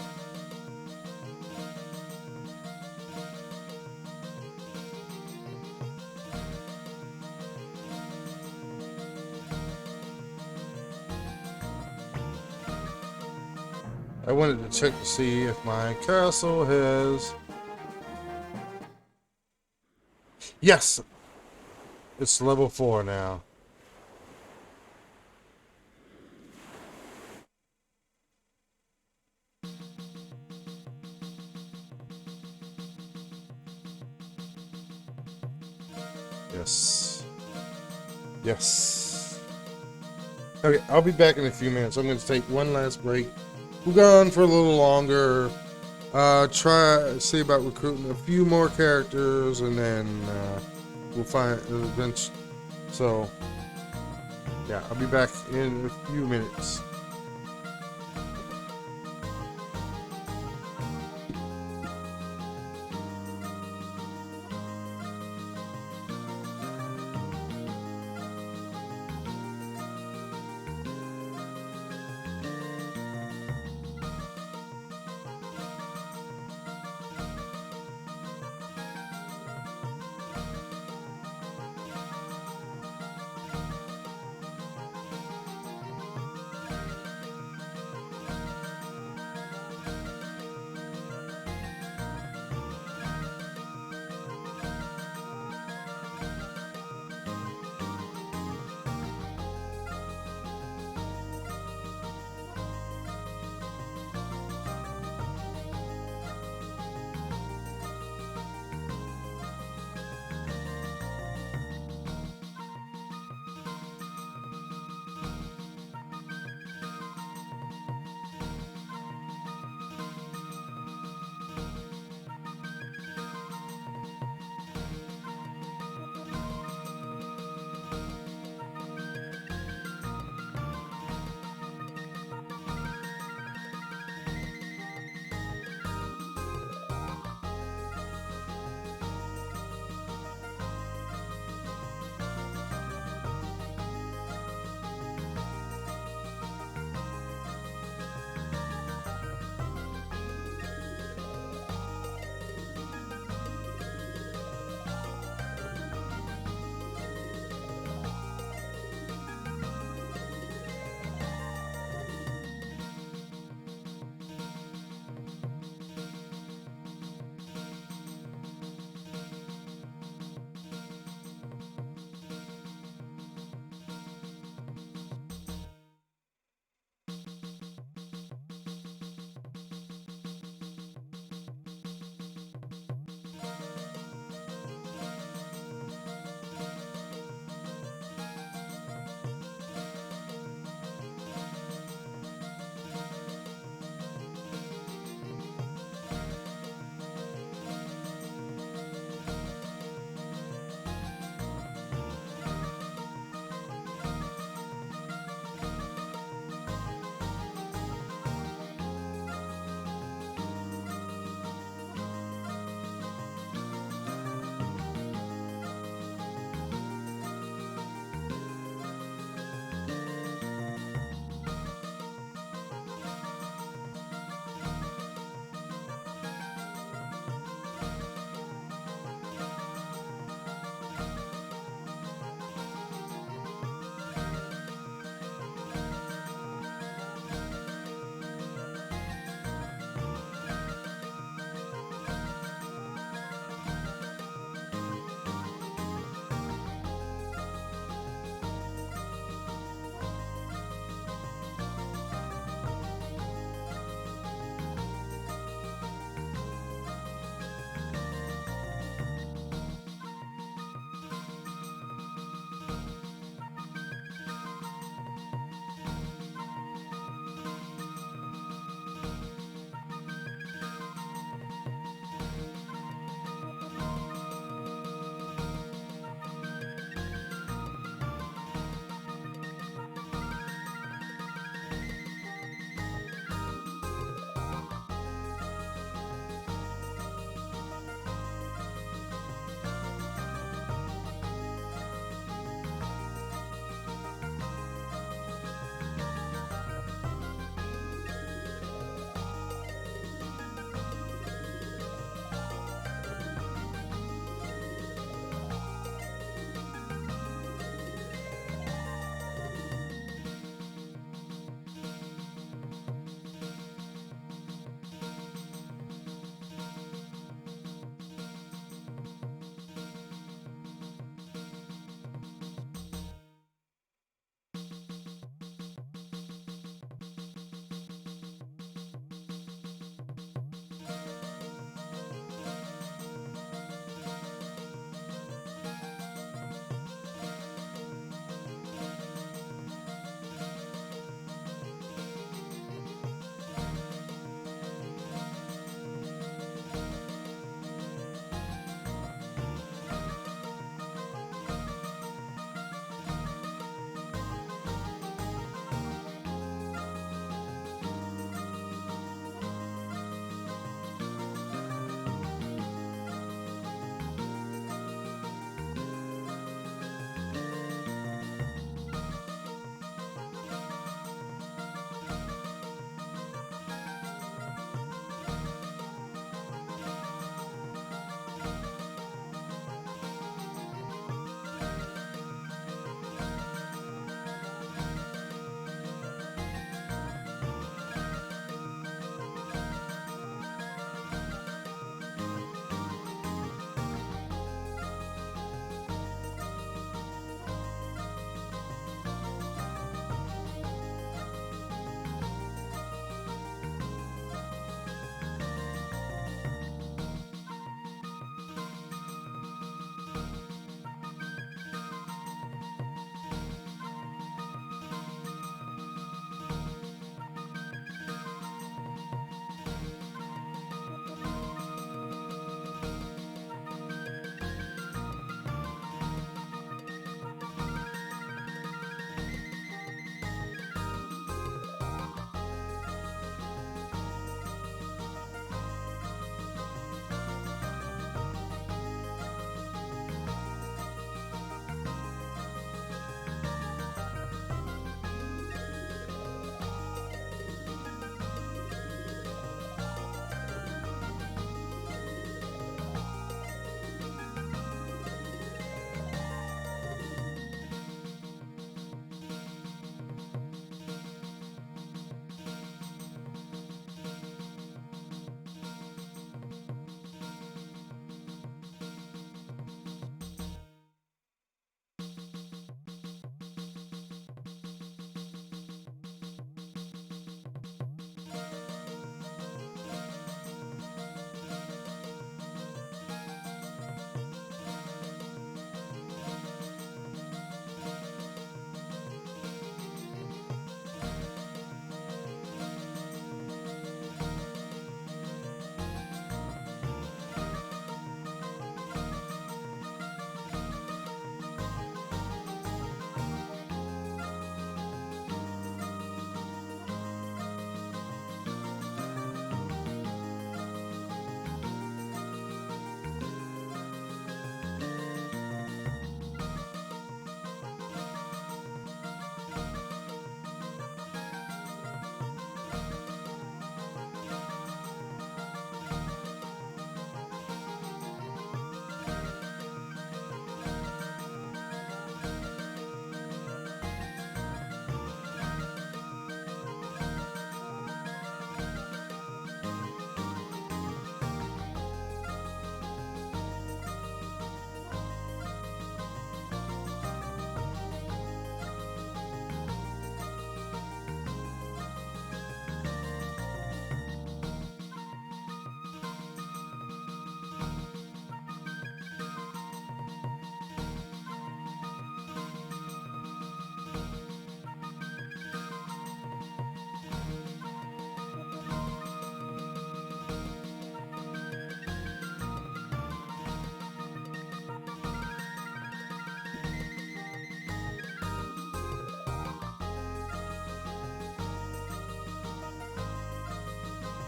I wanted to check to see if my castle has... Yes! It's level 4 now. Yes. Yes. Okay, I'll be back in a few minutes. I'm going to take one last break. We're gone for a little longer. See about recruiting a few more characters, and then we'll find events. So, yeah, I'll be back in a few minutes.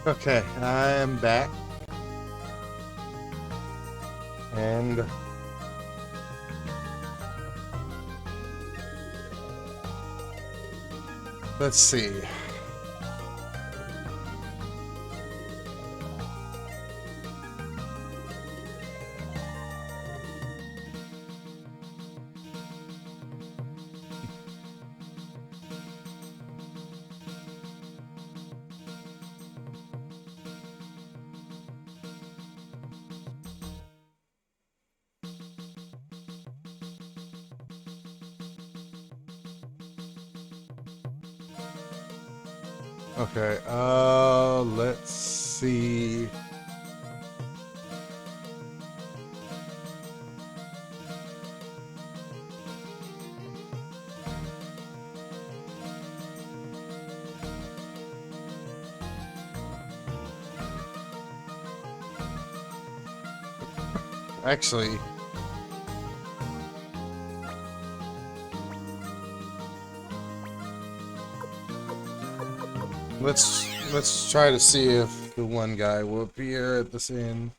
Okay, I am back. And let's see. Okay, let's see. Actually, let's try to see if the one guy will appear at this inn.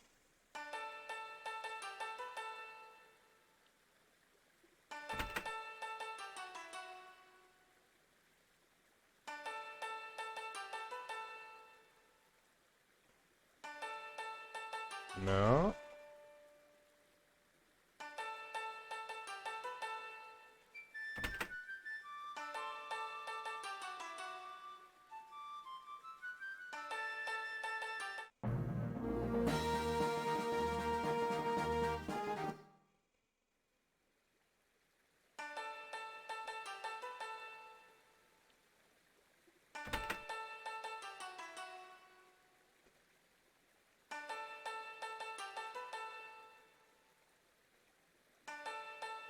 No.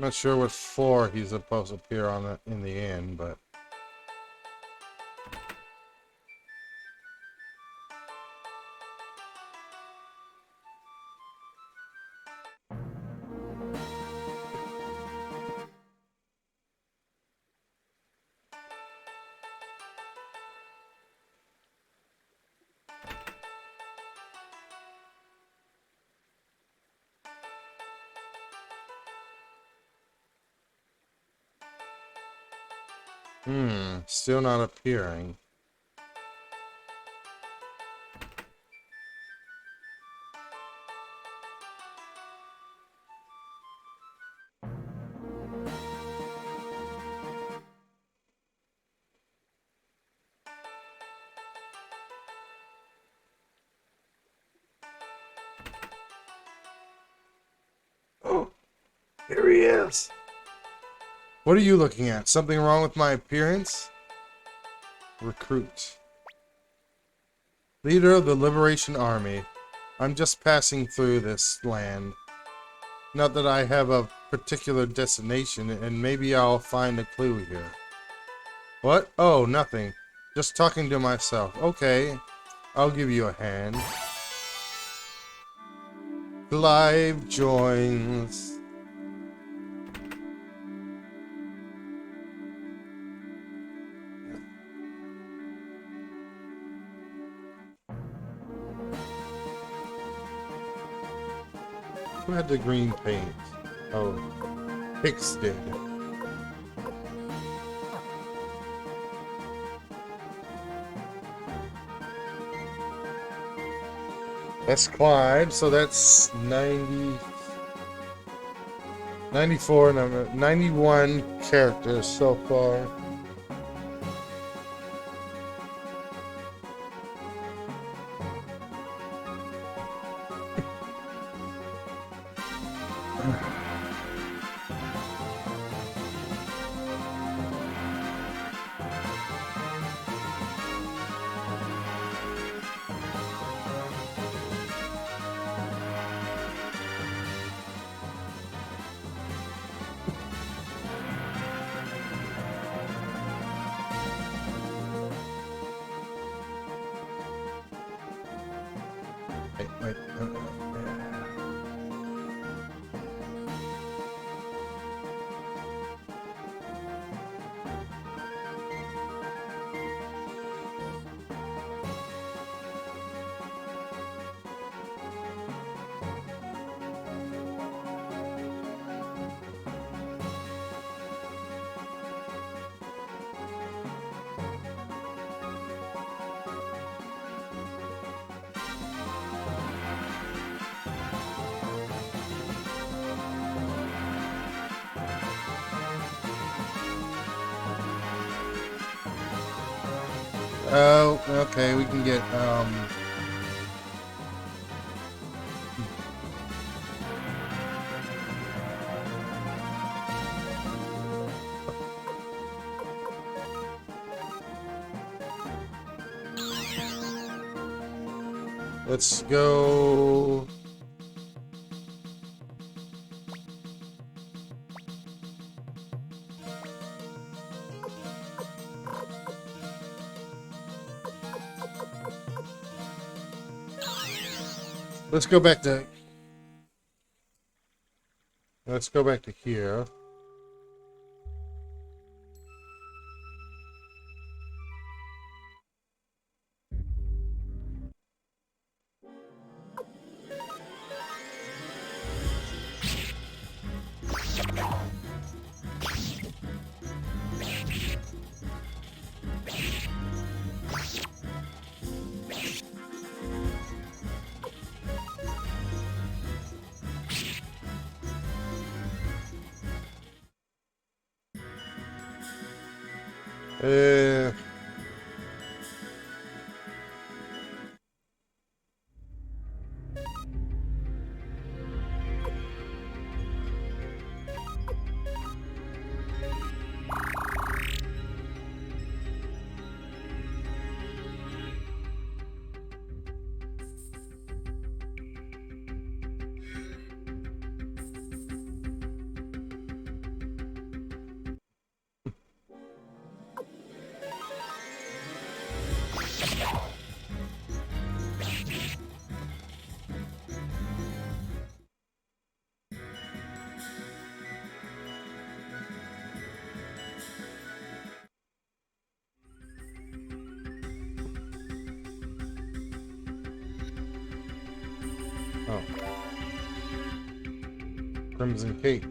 Not sure what floor he's supposed to appear on in the end, but still not appearing. Oh, here he is. What are you looking at? Something wrong with my appearance? Recruit. Leader of the Liberation Army. I'm just passing through this land. Not that I have a particular destination, and maybe I'll find a clue here. What? Oh, nothing. Just talking to myself. Okay, I'll give you a hand. Clive joins. Who had the green paint? Oh, Hicks did. That's Clive, so that's 90, 94, 91 characters so far. Oh, okay, we can get, let's go. Let's go back to. Let's go back to here. Uh, oh. Crimson Cape.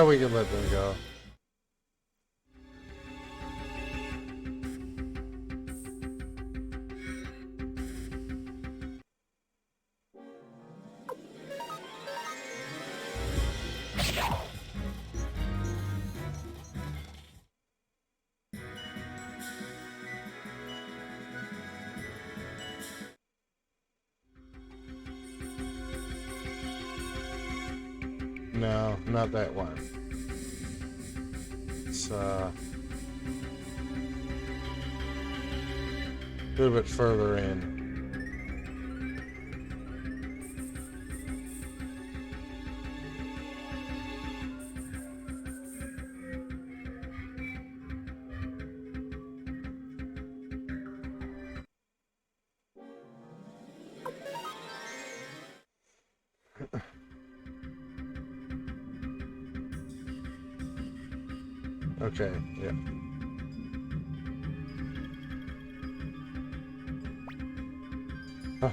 We can let them go. No, not that one. It's a little bit further in. Okay, yeah.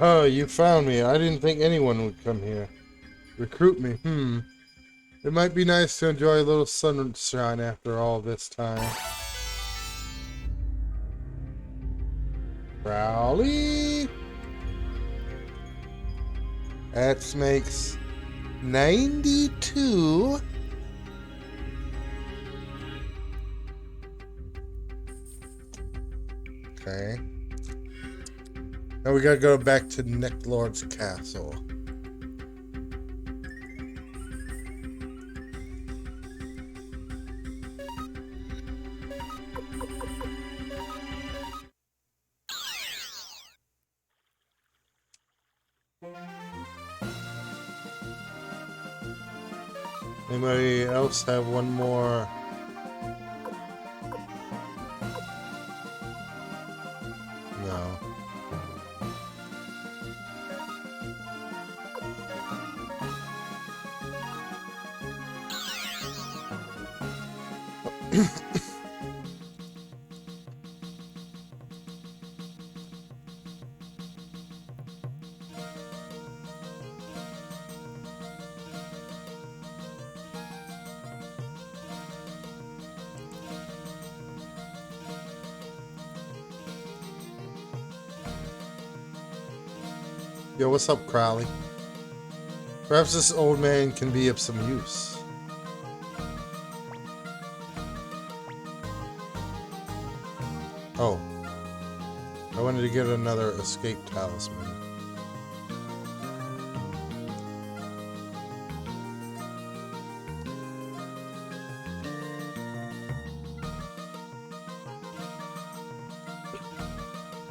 Oh, you found me. I didn't think anyone would come here. Recruit me. It might be nice to enjoy a little sunshine after all this time. Crowley? That makes 92. Okay. Now we gotta go back to Necklord's castle. Anybody else have one more? No. Yo, what's up, Crowley? Perhaps this old man can be of some use. Oh. I wanted to get another escape talisman.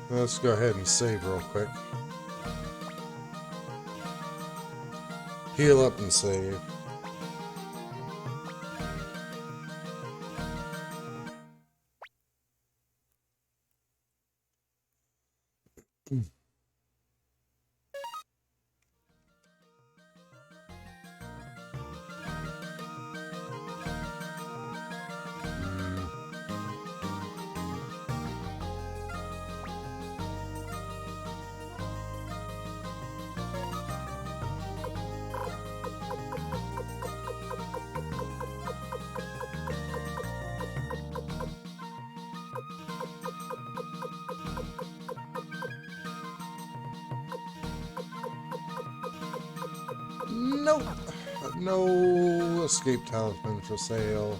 Let's go ahead and save real quick. Heal up and save. Nope. No escape talisman for sale.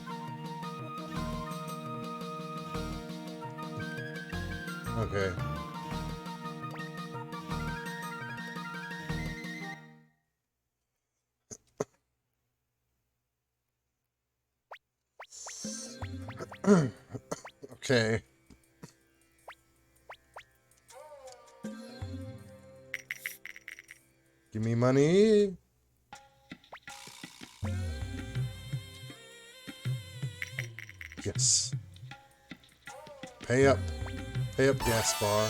Okay. Okay. Give me money. Yes. Pay up. Pay up, gas bar.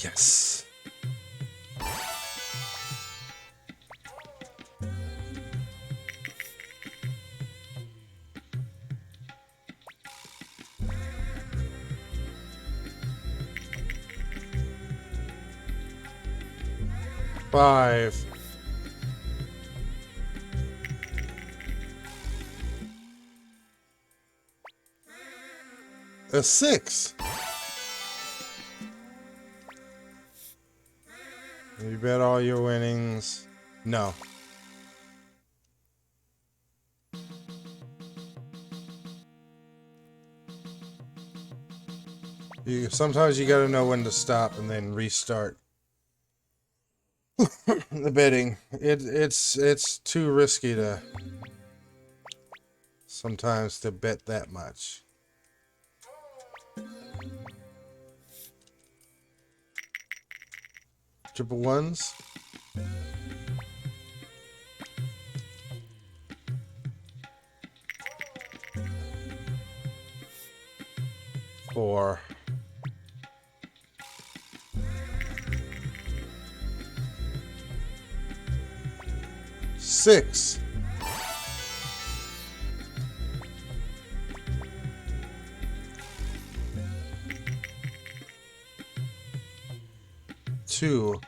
Yes. Five. A 6. You bet all your winnings. No. Sometimes you gotta know when to stop and then restart the betting. It's too risky to sometimes to bet that much. Triple ones. Four. Six. Two.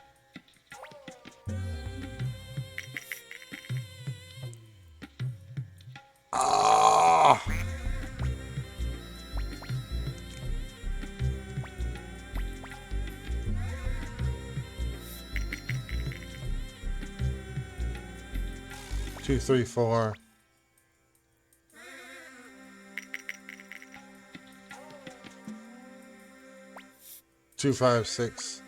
Ah. Two, three, four. Two, five, six.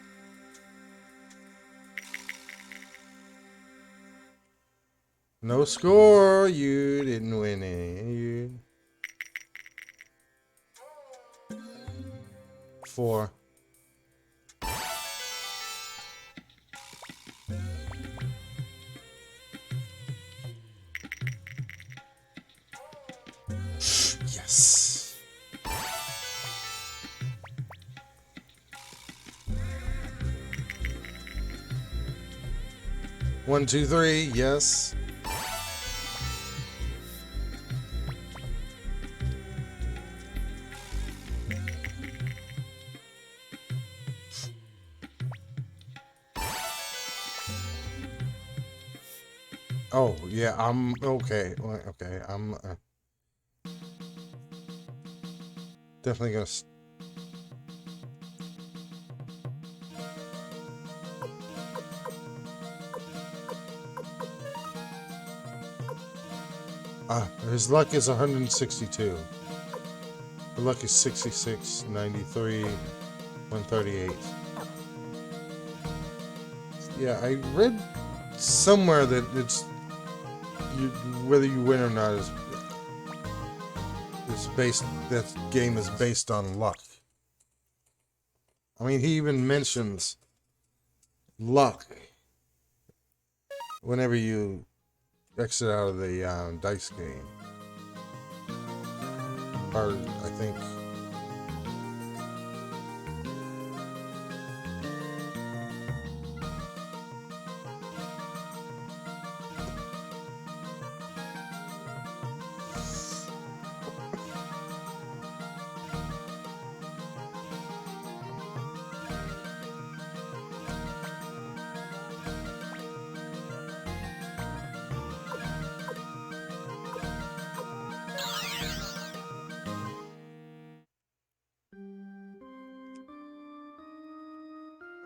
No score. You didn't win any. Four. Yes. One, two, three. Yes. Oh, yeah, I'm okay. Okay, I'm definitely gonna. His luck is 162. The luck is 66, 93, 138. Yeah, I read somewhere that it's whether you win or not is based. That game is based on luck. I mean, he even mentions luck whenever you exit out of the dice game. Or I think.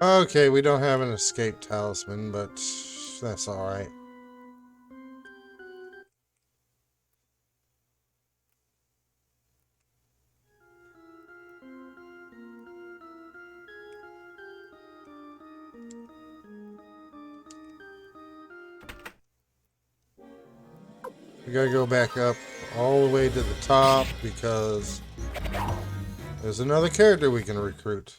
Okay, we don't have an escape talisman, but that's alright. We gotta go back up all the way to the top because there's another character we can recruit.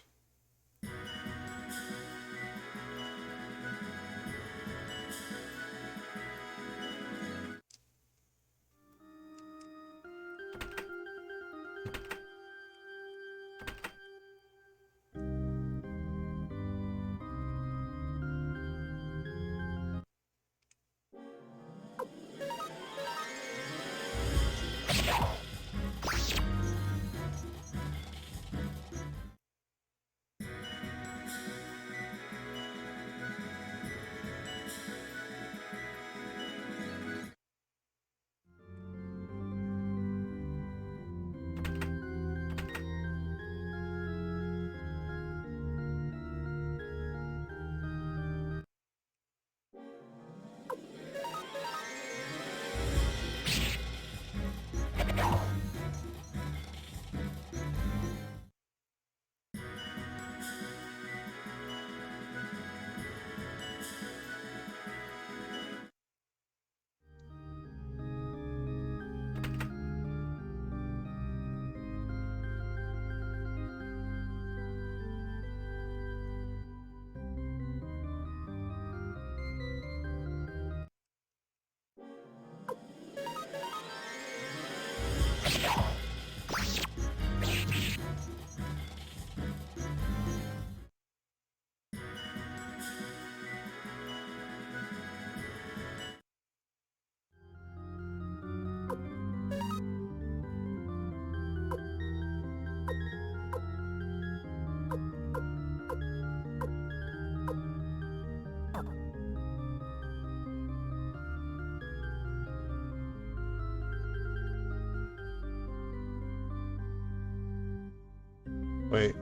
Wait.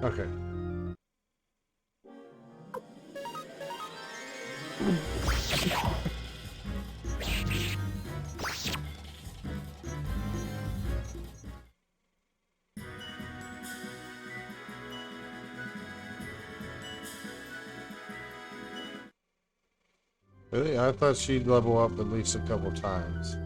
Okay. Really? I thought she'd level up at least a couple times.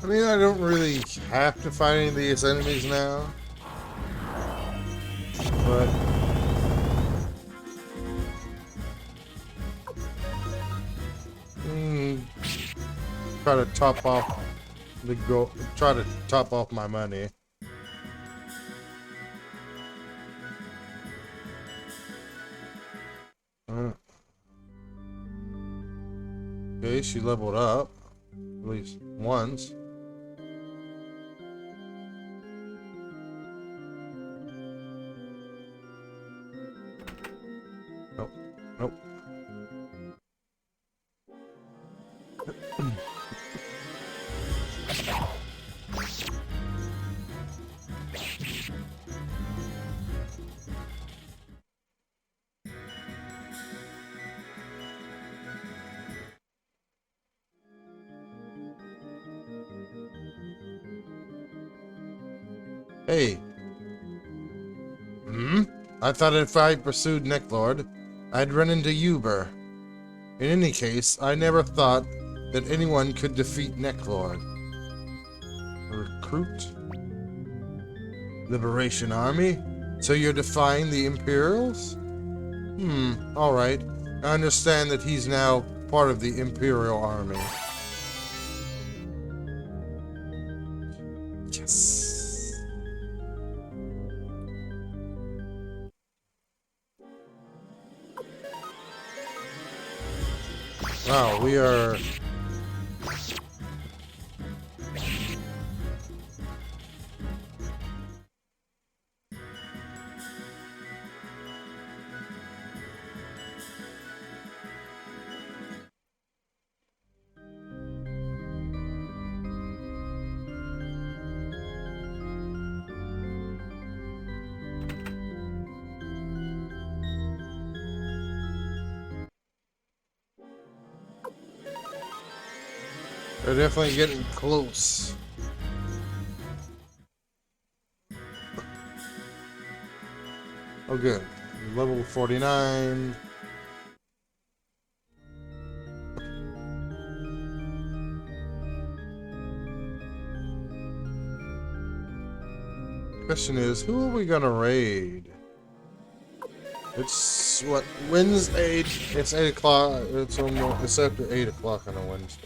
I mean, I don't really have to fight any of these enemies now. But try to top off try to top off my money. Okay, she leveled up. At least once. Nope. Nope. Hey. Hmm? I thought if I pursued Necklord, I'd run into Uber. In any case, I never thought that anyone could defeat Necklord. Recruit? Liberation Army? So you're defying the Imperials? Alright. I understand that he's now part of the Imperial Army. Yes. Wow, we are... They're definitely getting close. Oh, good. Level 49. Question is, who are we gonna raid? It's what, Wednesday? It's 8 o'clock. It's almost, it's after 8 o'clock on a Wednesday.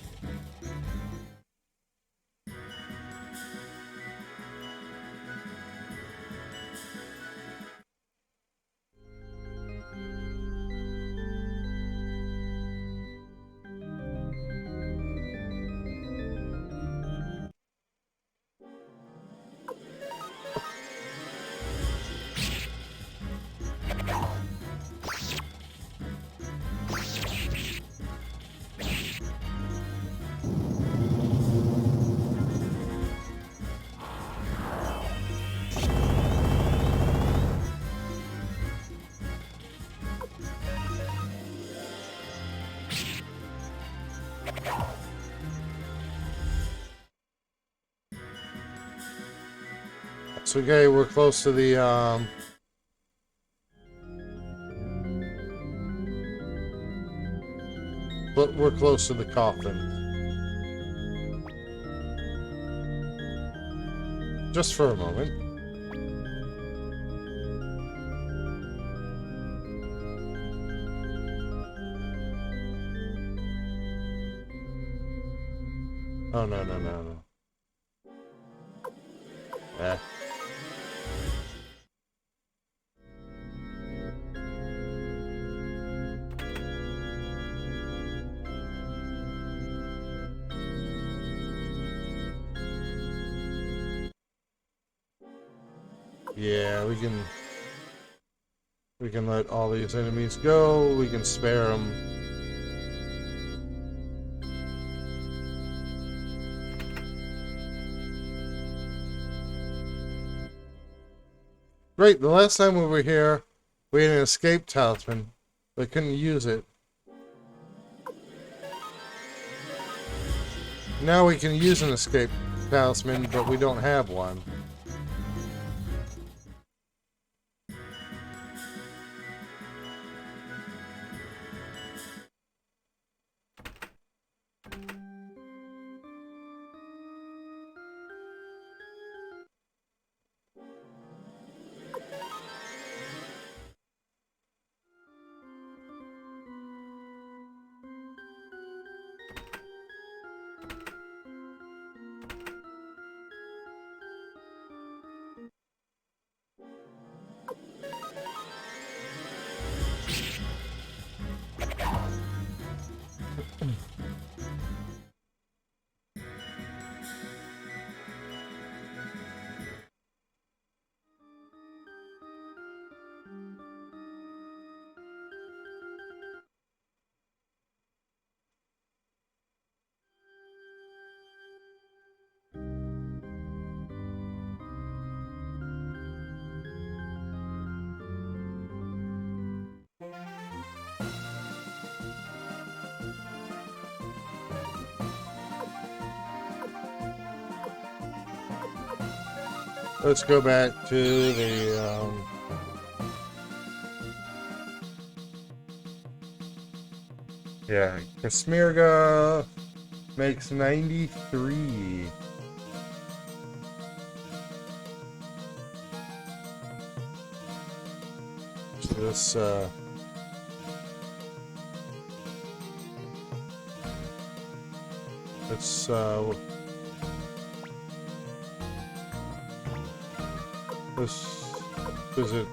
So, okay, we're close to the, but we're close to the coffin. Just for a moment. Oh, no, no, no, no. Eh. Yeah, we can let all these enemies go. We can spare them. Great, the last time we were here, we had an escape talisman, but couldn't use it. Now we can use an escape talisman, but we don't have one. Let's go back to the, yeah, Kasmirga makes 93. So this, let's, visit,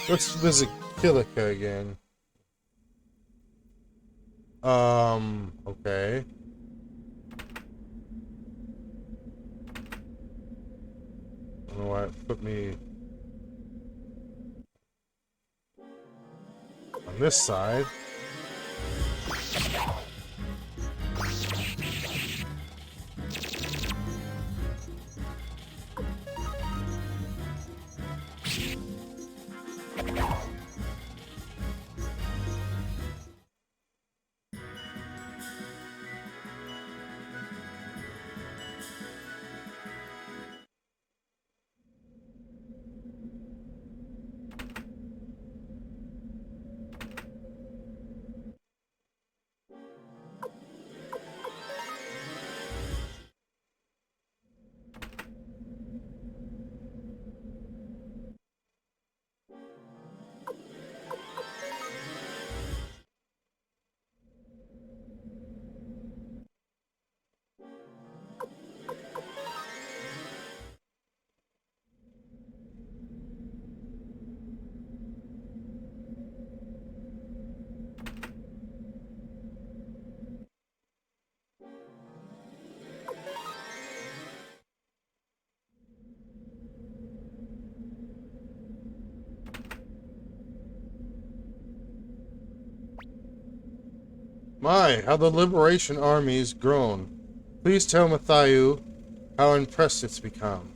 let's visit Kilika again. Okay. I don't know why it put me on this side. My, how the Liberation Army's grown. Please tell Mathayu how impressive it's become.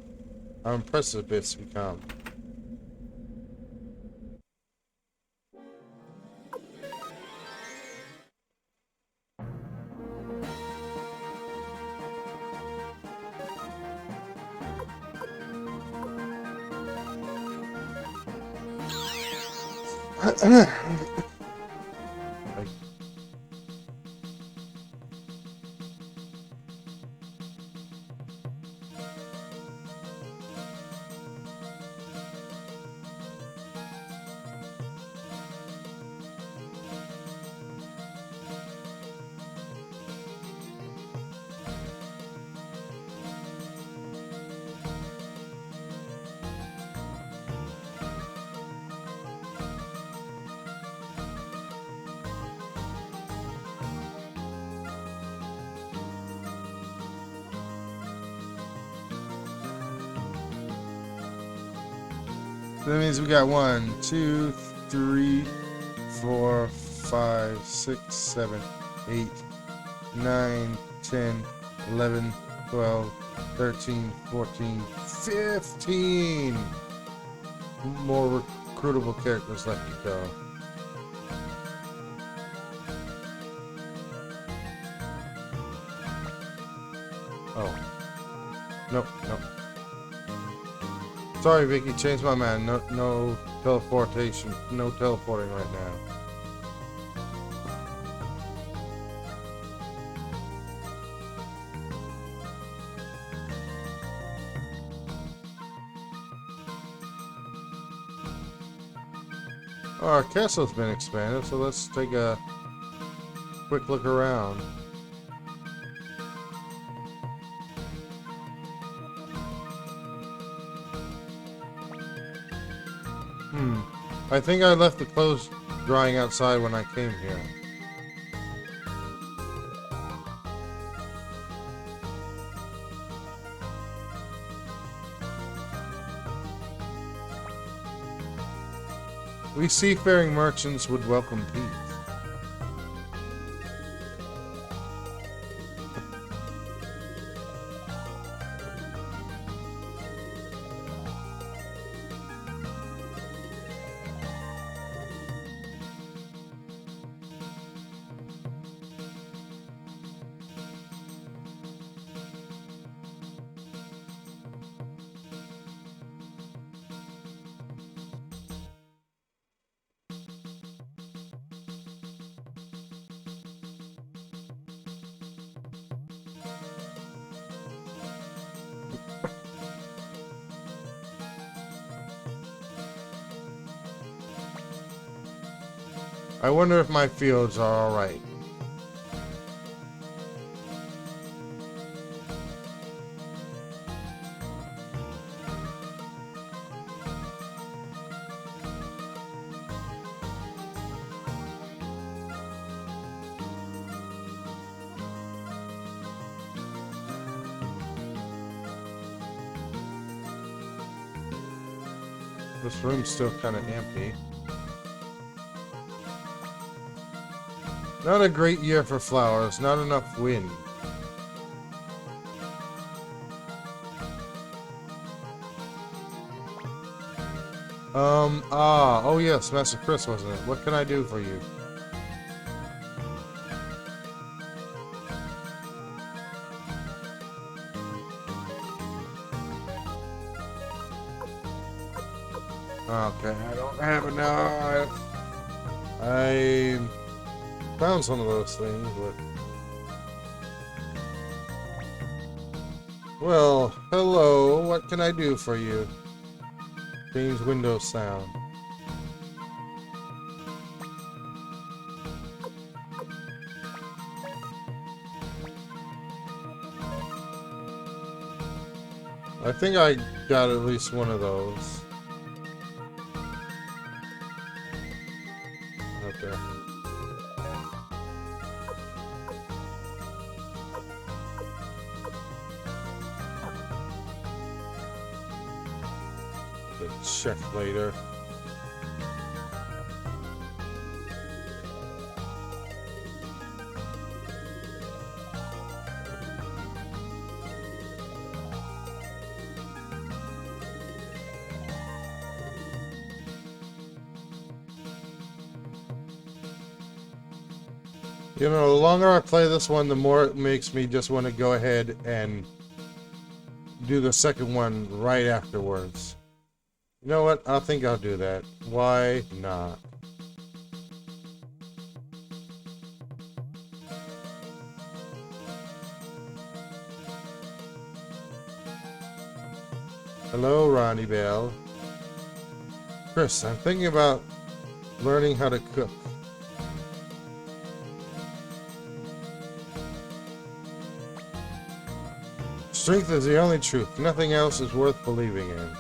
How impressive it's become. That means we got 1, 2, 3, 4, 5, 6, 7, 8, 9, 10, 11, 12, 13, 14, 15 more recruitable characters left to go. Oh. Nope, nope. Sorry, Vicky, changed my mind. No teleportation. No teleporting right now. Oh, our castle's been expanded, so let's take a quick look around. I think I left the clothes drying outside when I came here. We seafaring merchants would welcome peace. I wonder if my fields are alright. This room's still kind of empty. Not a great year for flowers, not enough wind. Oh yes, Master Chris, wasn't it? What can I do for you? Okay, I don't have it now. I found some of those things, but... Well, hello, what can I do for you? Change window sound. I think I got at least one of those. Okay. Check later. You know, the longer I play this one, the more it makes me just want to go ahead and do the second one right afterwards. You know what? I think I'll do that. Why not? Hello, Ronnie Bell. Chris, I'm thinking about learning how to cook. Strength is the only truth. Nothing else is worth believing in.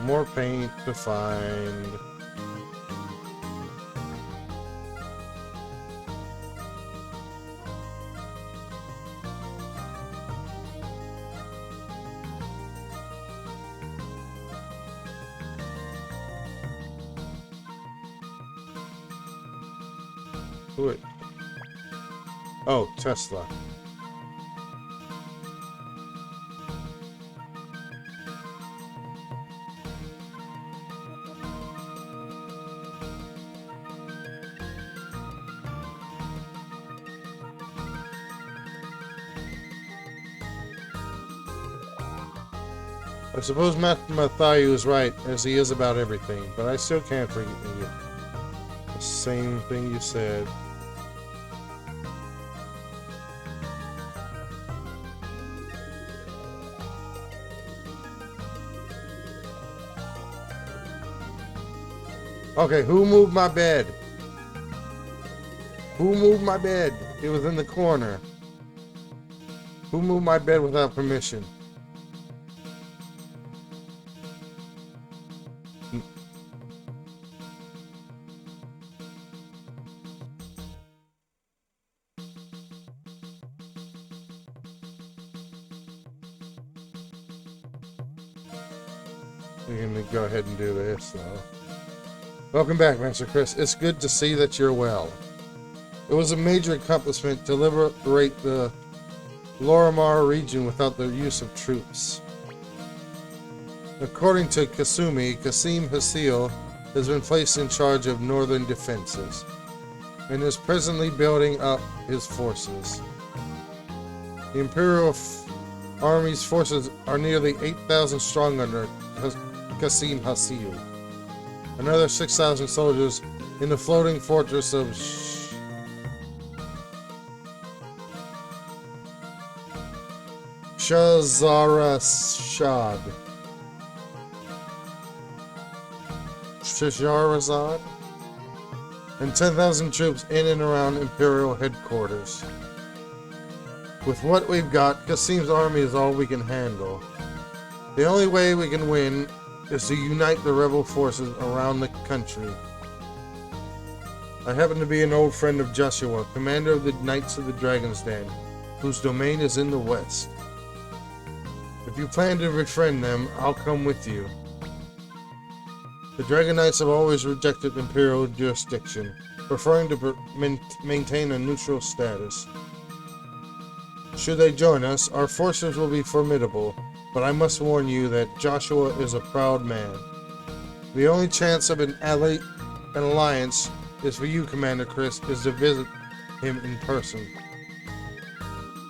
More paint to find. Who it? Oh, Tesla. I suppose Matthew is right, as he is about everything, but I still can't forget you. The same thing you said. Okay, who moved my bed? Who moved my bed? It was in the corner. Who moved my bed without permission? We're gonna go ahead and do this though. Welcome back, Master Chris. It's good to see that you're well. It was a major accomplishment to liberate the Lorimar region without the use of troops. According to Kasumi, Kasim Hasil has been placed in charge of northern defenses and is presently building up his forces. The Imperial Army's forces are nearly 8,000 strong under Kasim Hasil. Another 6,000 soldiers in the floating fortress of Shahrazad. And 10,000 troops in and around Imperial headquarters. With what we've got, Kasim's army is all we can handle. The only way we can win is to unite the rebel forces around the country. I happen to be an old friend of Joshua, commander of the Knights of the Dragon's Den, whose domain is in the west. If you plan to befriend them, I'll come with you. The Dragon Knights have always rejected Imperial jurisdiction, preferring to maintain a neutral status. Should they join us, our forces will be formidable, but I must warn you that Joshua is a proud man. The only chance of an alliance is for you, Commander Chris, is to visit him in person.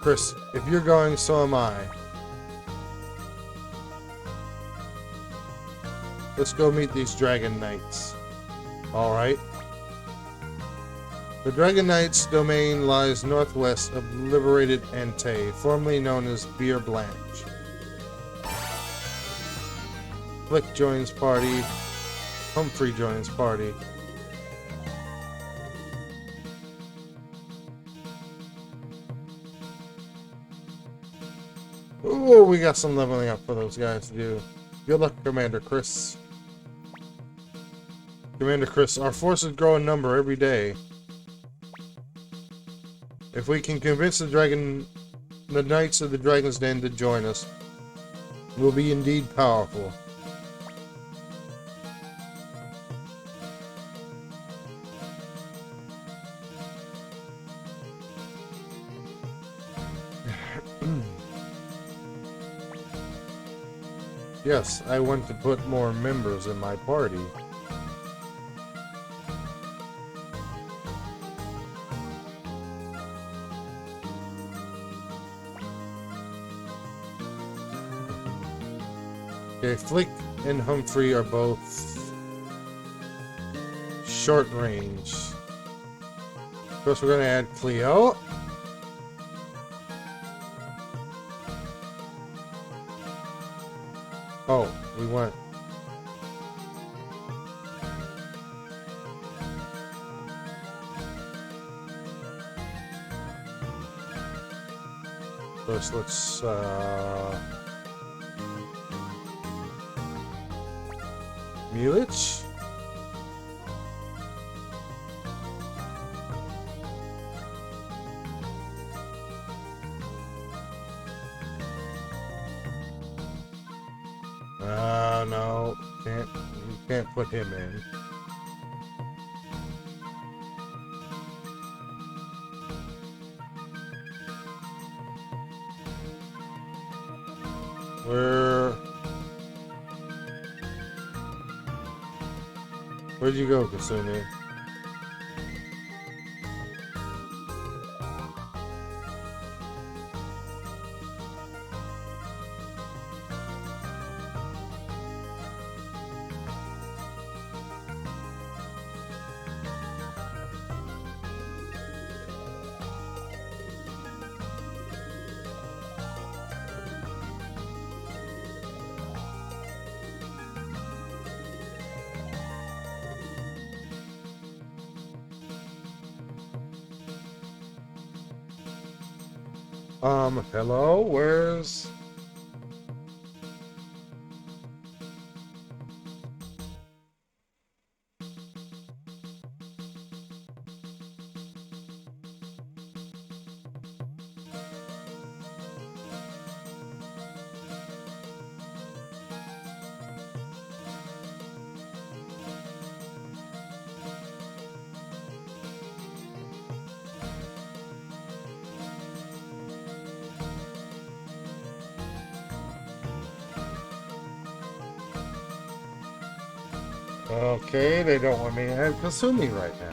Chris, if you're going, so am I. Let's go meet these Dragon Knights. Alright. The Dragon Knights' domain lies northwest of liberated Antei, formerly known as Beer Blanche. Flick joins party. Humphrey joins party. Ooh, we got some leveling up for those guys to do. Good luck, Commander Chris. Commander Chris, our forces grow in number every day. If we can convince the Knights of the Dragon's Den to join us, we'll be indeed powerful. Yes, I want to put more members in my party. Okay, Flick and Humphrey are both short range. Of course, we're going to add Cleo. Oh, we went. First, let's Mulich. No, you can't put him in. Where'd you go, Kasumi? Hello? Where's... Okay, they don't want me to have Kasumi right now.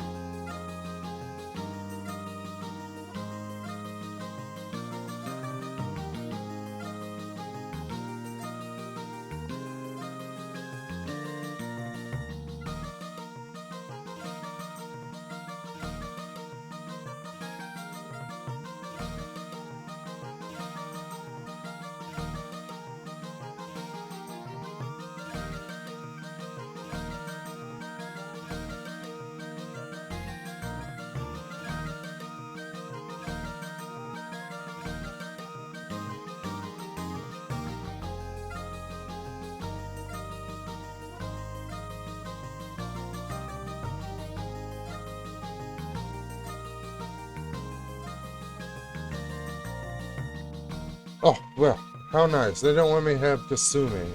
Oh, well, how nice. They don't want me to have Kasumi.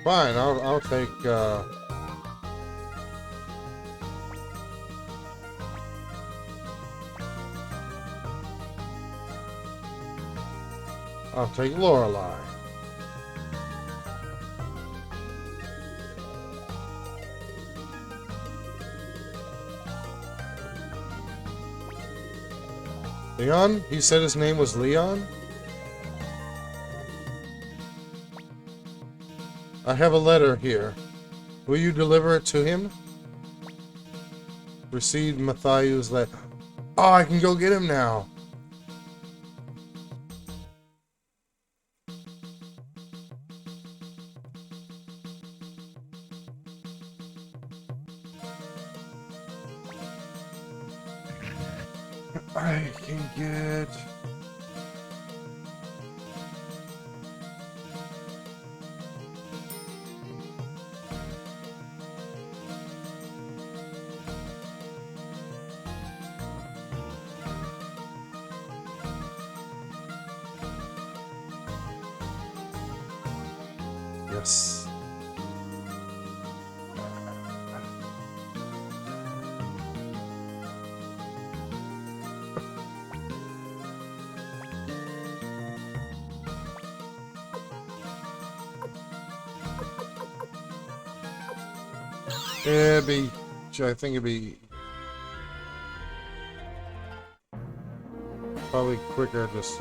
Fine, I'll take, I'll take Lorelei. Leon? He said his name was Leon? I have a letter here. Will you deliver it to him? Received Matthew's letter. Oh, I can go get him now. I can get... Yes. It'd be, I think it'd be probably quicker just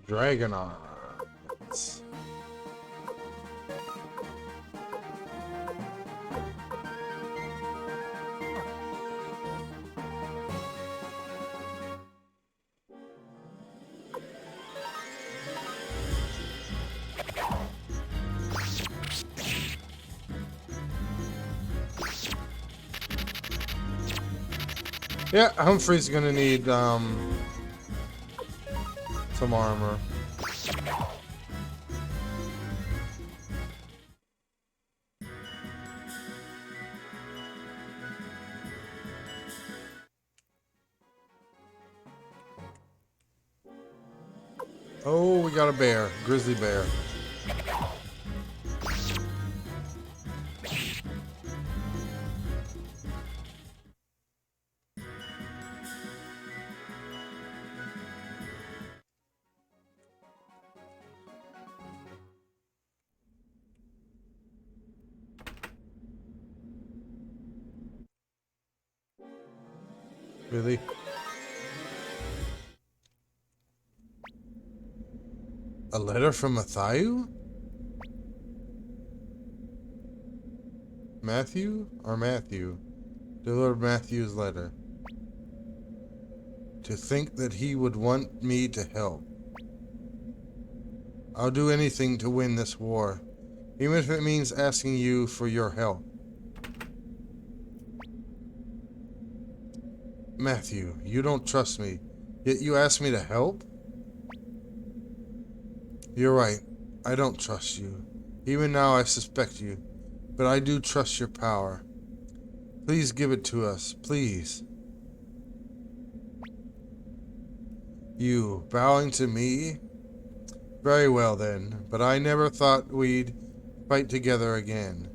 Dragon Arms. Yeah, Humphrey's gonna need some armor. Oh, we got a bear, grizzly bear. Really? A letter from Matthew? Matthew or Matthew? Deliver Matthew's letter. To think that he would want me to help. I'll do anything to win this war, even if it means asking you for your help. Matthew, you don't trust me, yet you ask me to help? You're right. I don't trust you. Even now I suspect you, but I do trust your power. Please give it to us, please. You, bowing to me? Very well then, but I never thought we'd fight together again.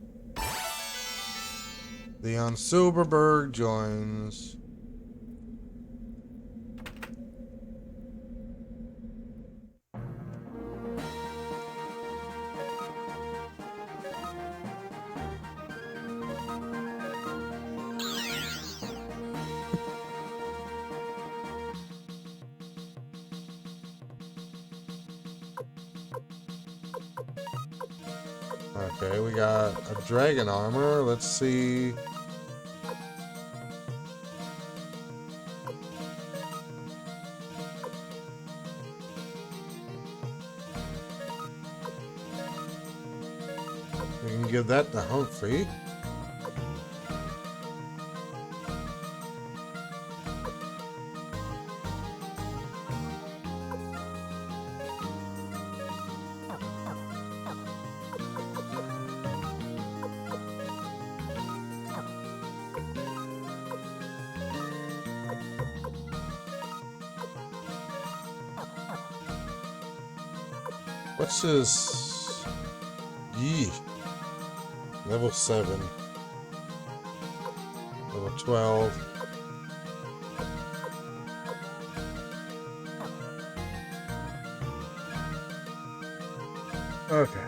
Leon Silberberg joins. Okay, we got a dragon armor. Let's see. We can give that to Humphrey. What's his... Yee. Level 7. Level 12. Okay.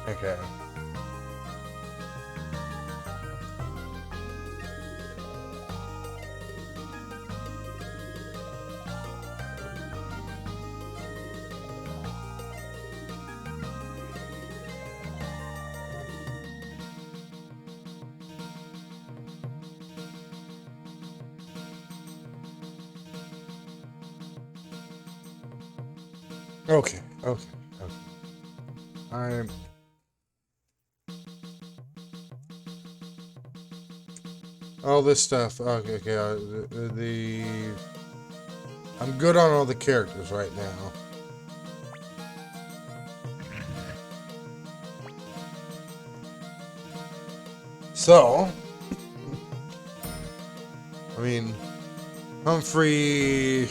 Okay. Okay, okay, okay. I'm... all this stuff. Okay, okay. I'm good on all the characters right now. So, I mean, Humphrey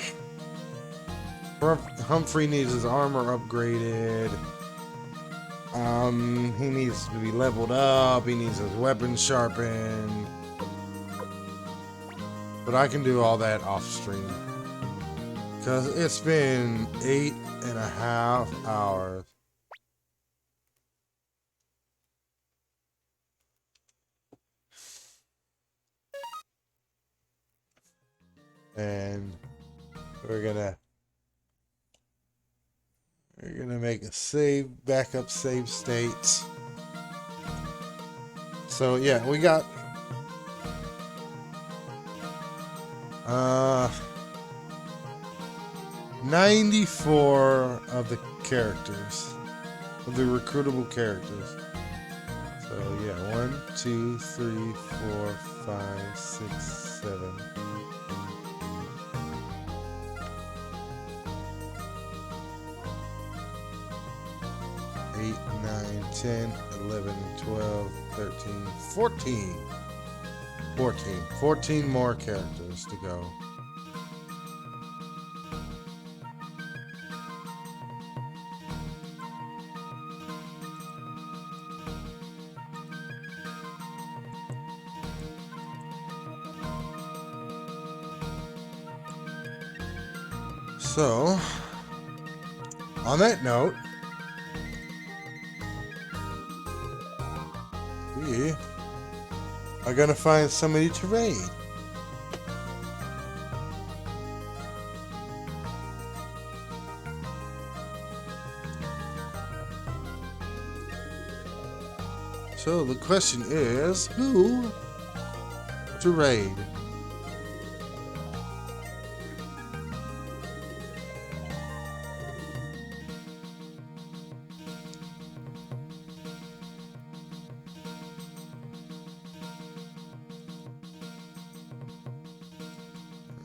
needs his armor upgraded. He needs to be leveled up. He needs his weapons sharpened. But I can do all that off stream. Because it's been 8.5 hours. And we're gonna make a backup save state. So yeah, we got 94 of the characters, of the recruitable characters. So yeah, 1, 2, 3, 4, 5, 6, 7. 8, 9, 10, 11, 12, 13, 14. 14 more characters to go. So, on that note, we are gonna find somebody to raid. So the question is, who to raid?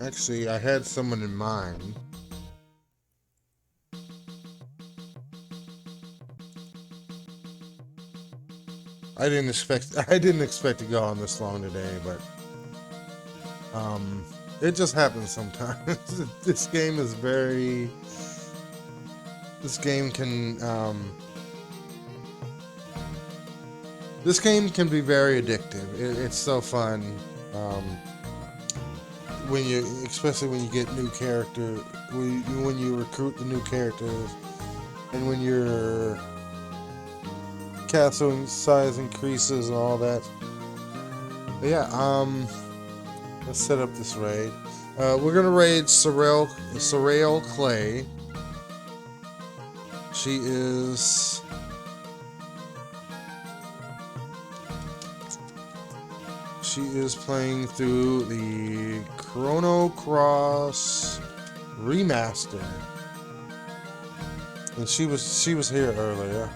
Actually, I had someone in mind. I didn't expect to go on this long today, but it just happens sometimes. This game is very. This game can be very addictive. It's so fun. Especially when you get new character, when you recruit the new characters, and when your castle size increases and all that. But yeah, let's set up this raid. We're gonna raid Sorrel Clay. She is playing through the Chrono Cross remaster, and she was here earlier.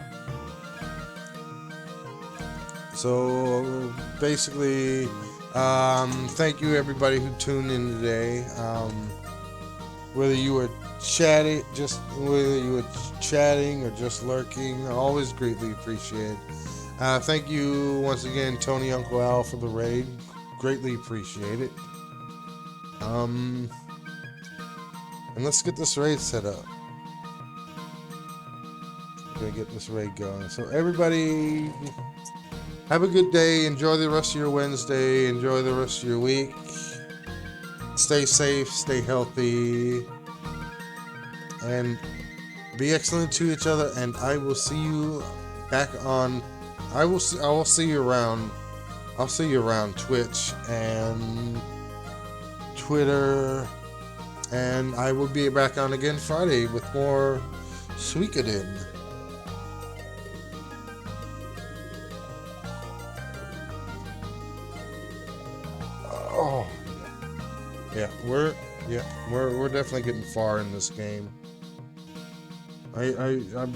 So basically, thank you everybody who tuned in today. Whether you were chatting or just lurking, always greatly appreciated. Thank you once again, Tony Uncle Al, for the raid. Greatly appreciate it. And let's get this raid set up. We're gonna get this raid going. So everybody, have a good day. Enjoy the rest of your Wednesday. Enjoy the rest of your week. Stay safe. Stay healthy. And be excellent to each other. And I will see you back on. I will see you around. I'll see you around Twitch and Twitter. And I will be back on again Friday with more Suikoden. Oh, yeah, we're definitely getting far in this game. I'm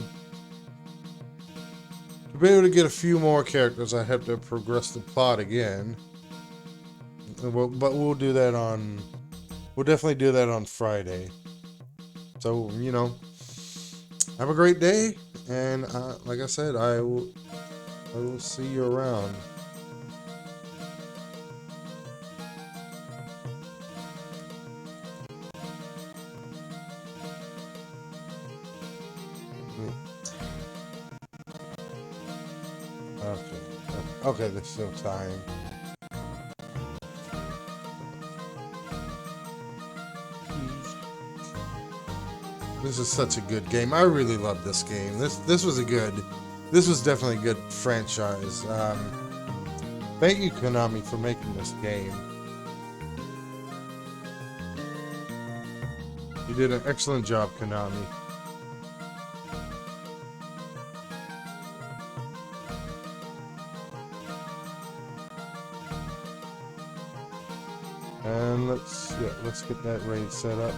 to be able to get a few more characters. I have to progress the plot again. But we'll do that on. We'll definitely do that on Friday. So have a great day, and like I said, I will see you around. Okay, there's still time. This is such a good game. I really love this game. This was definitely a good franchise. Thank you, Konami, for making this game. You did an excellent job, Konami. And let's get that raid set up.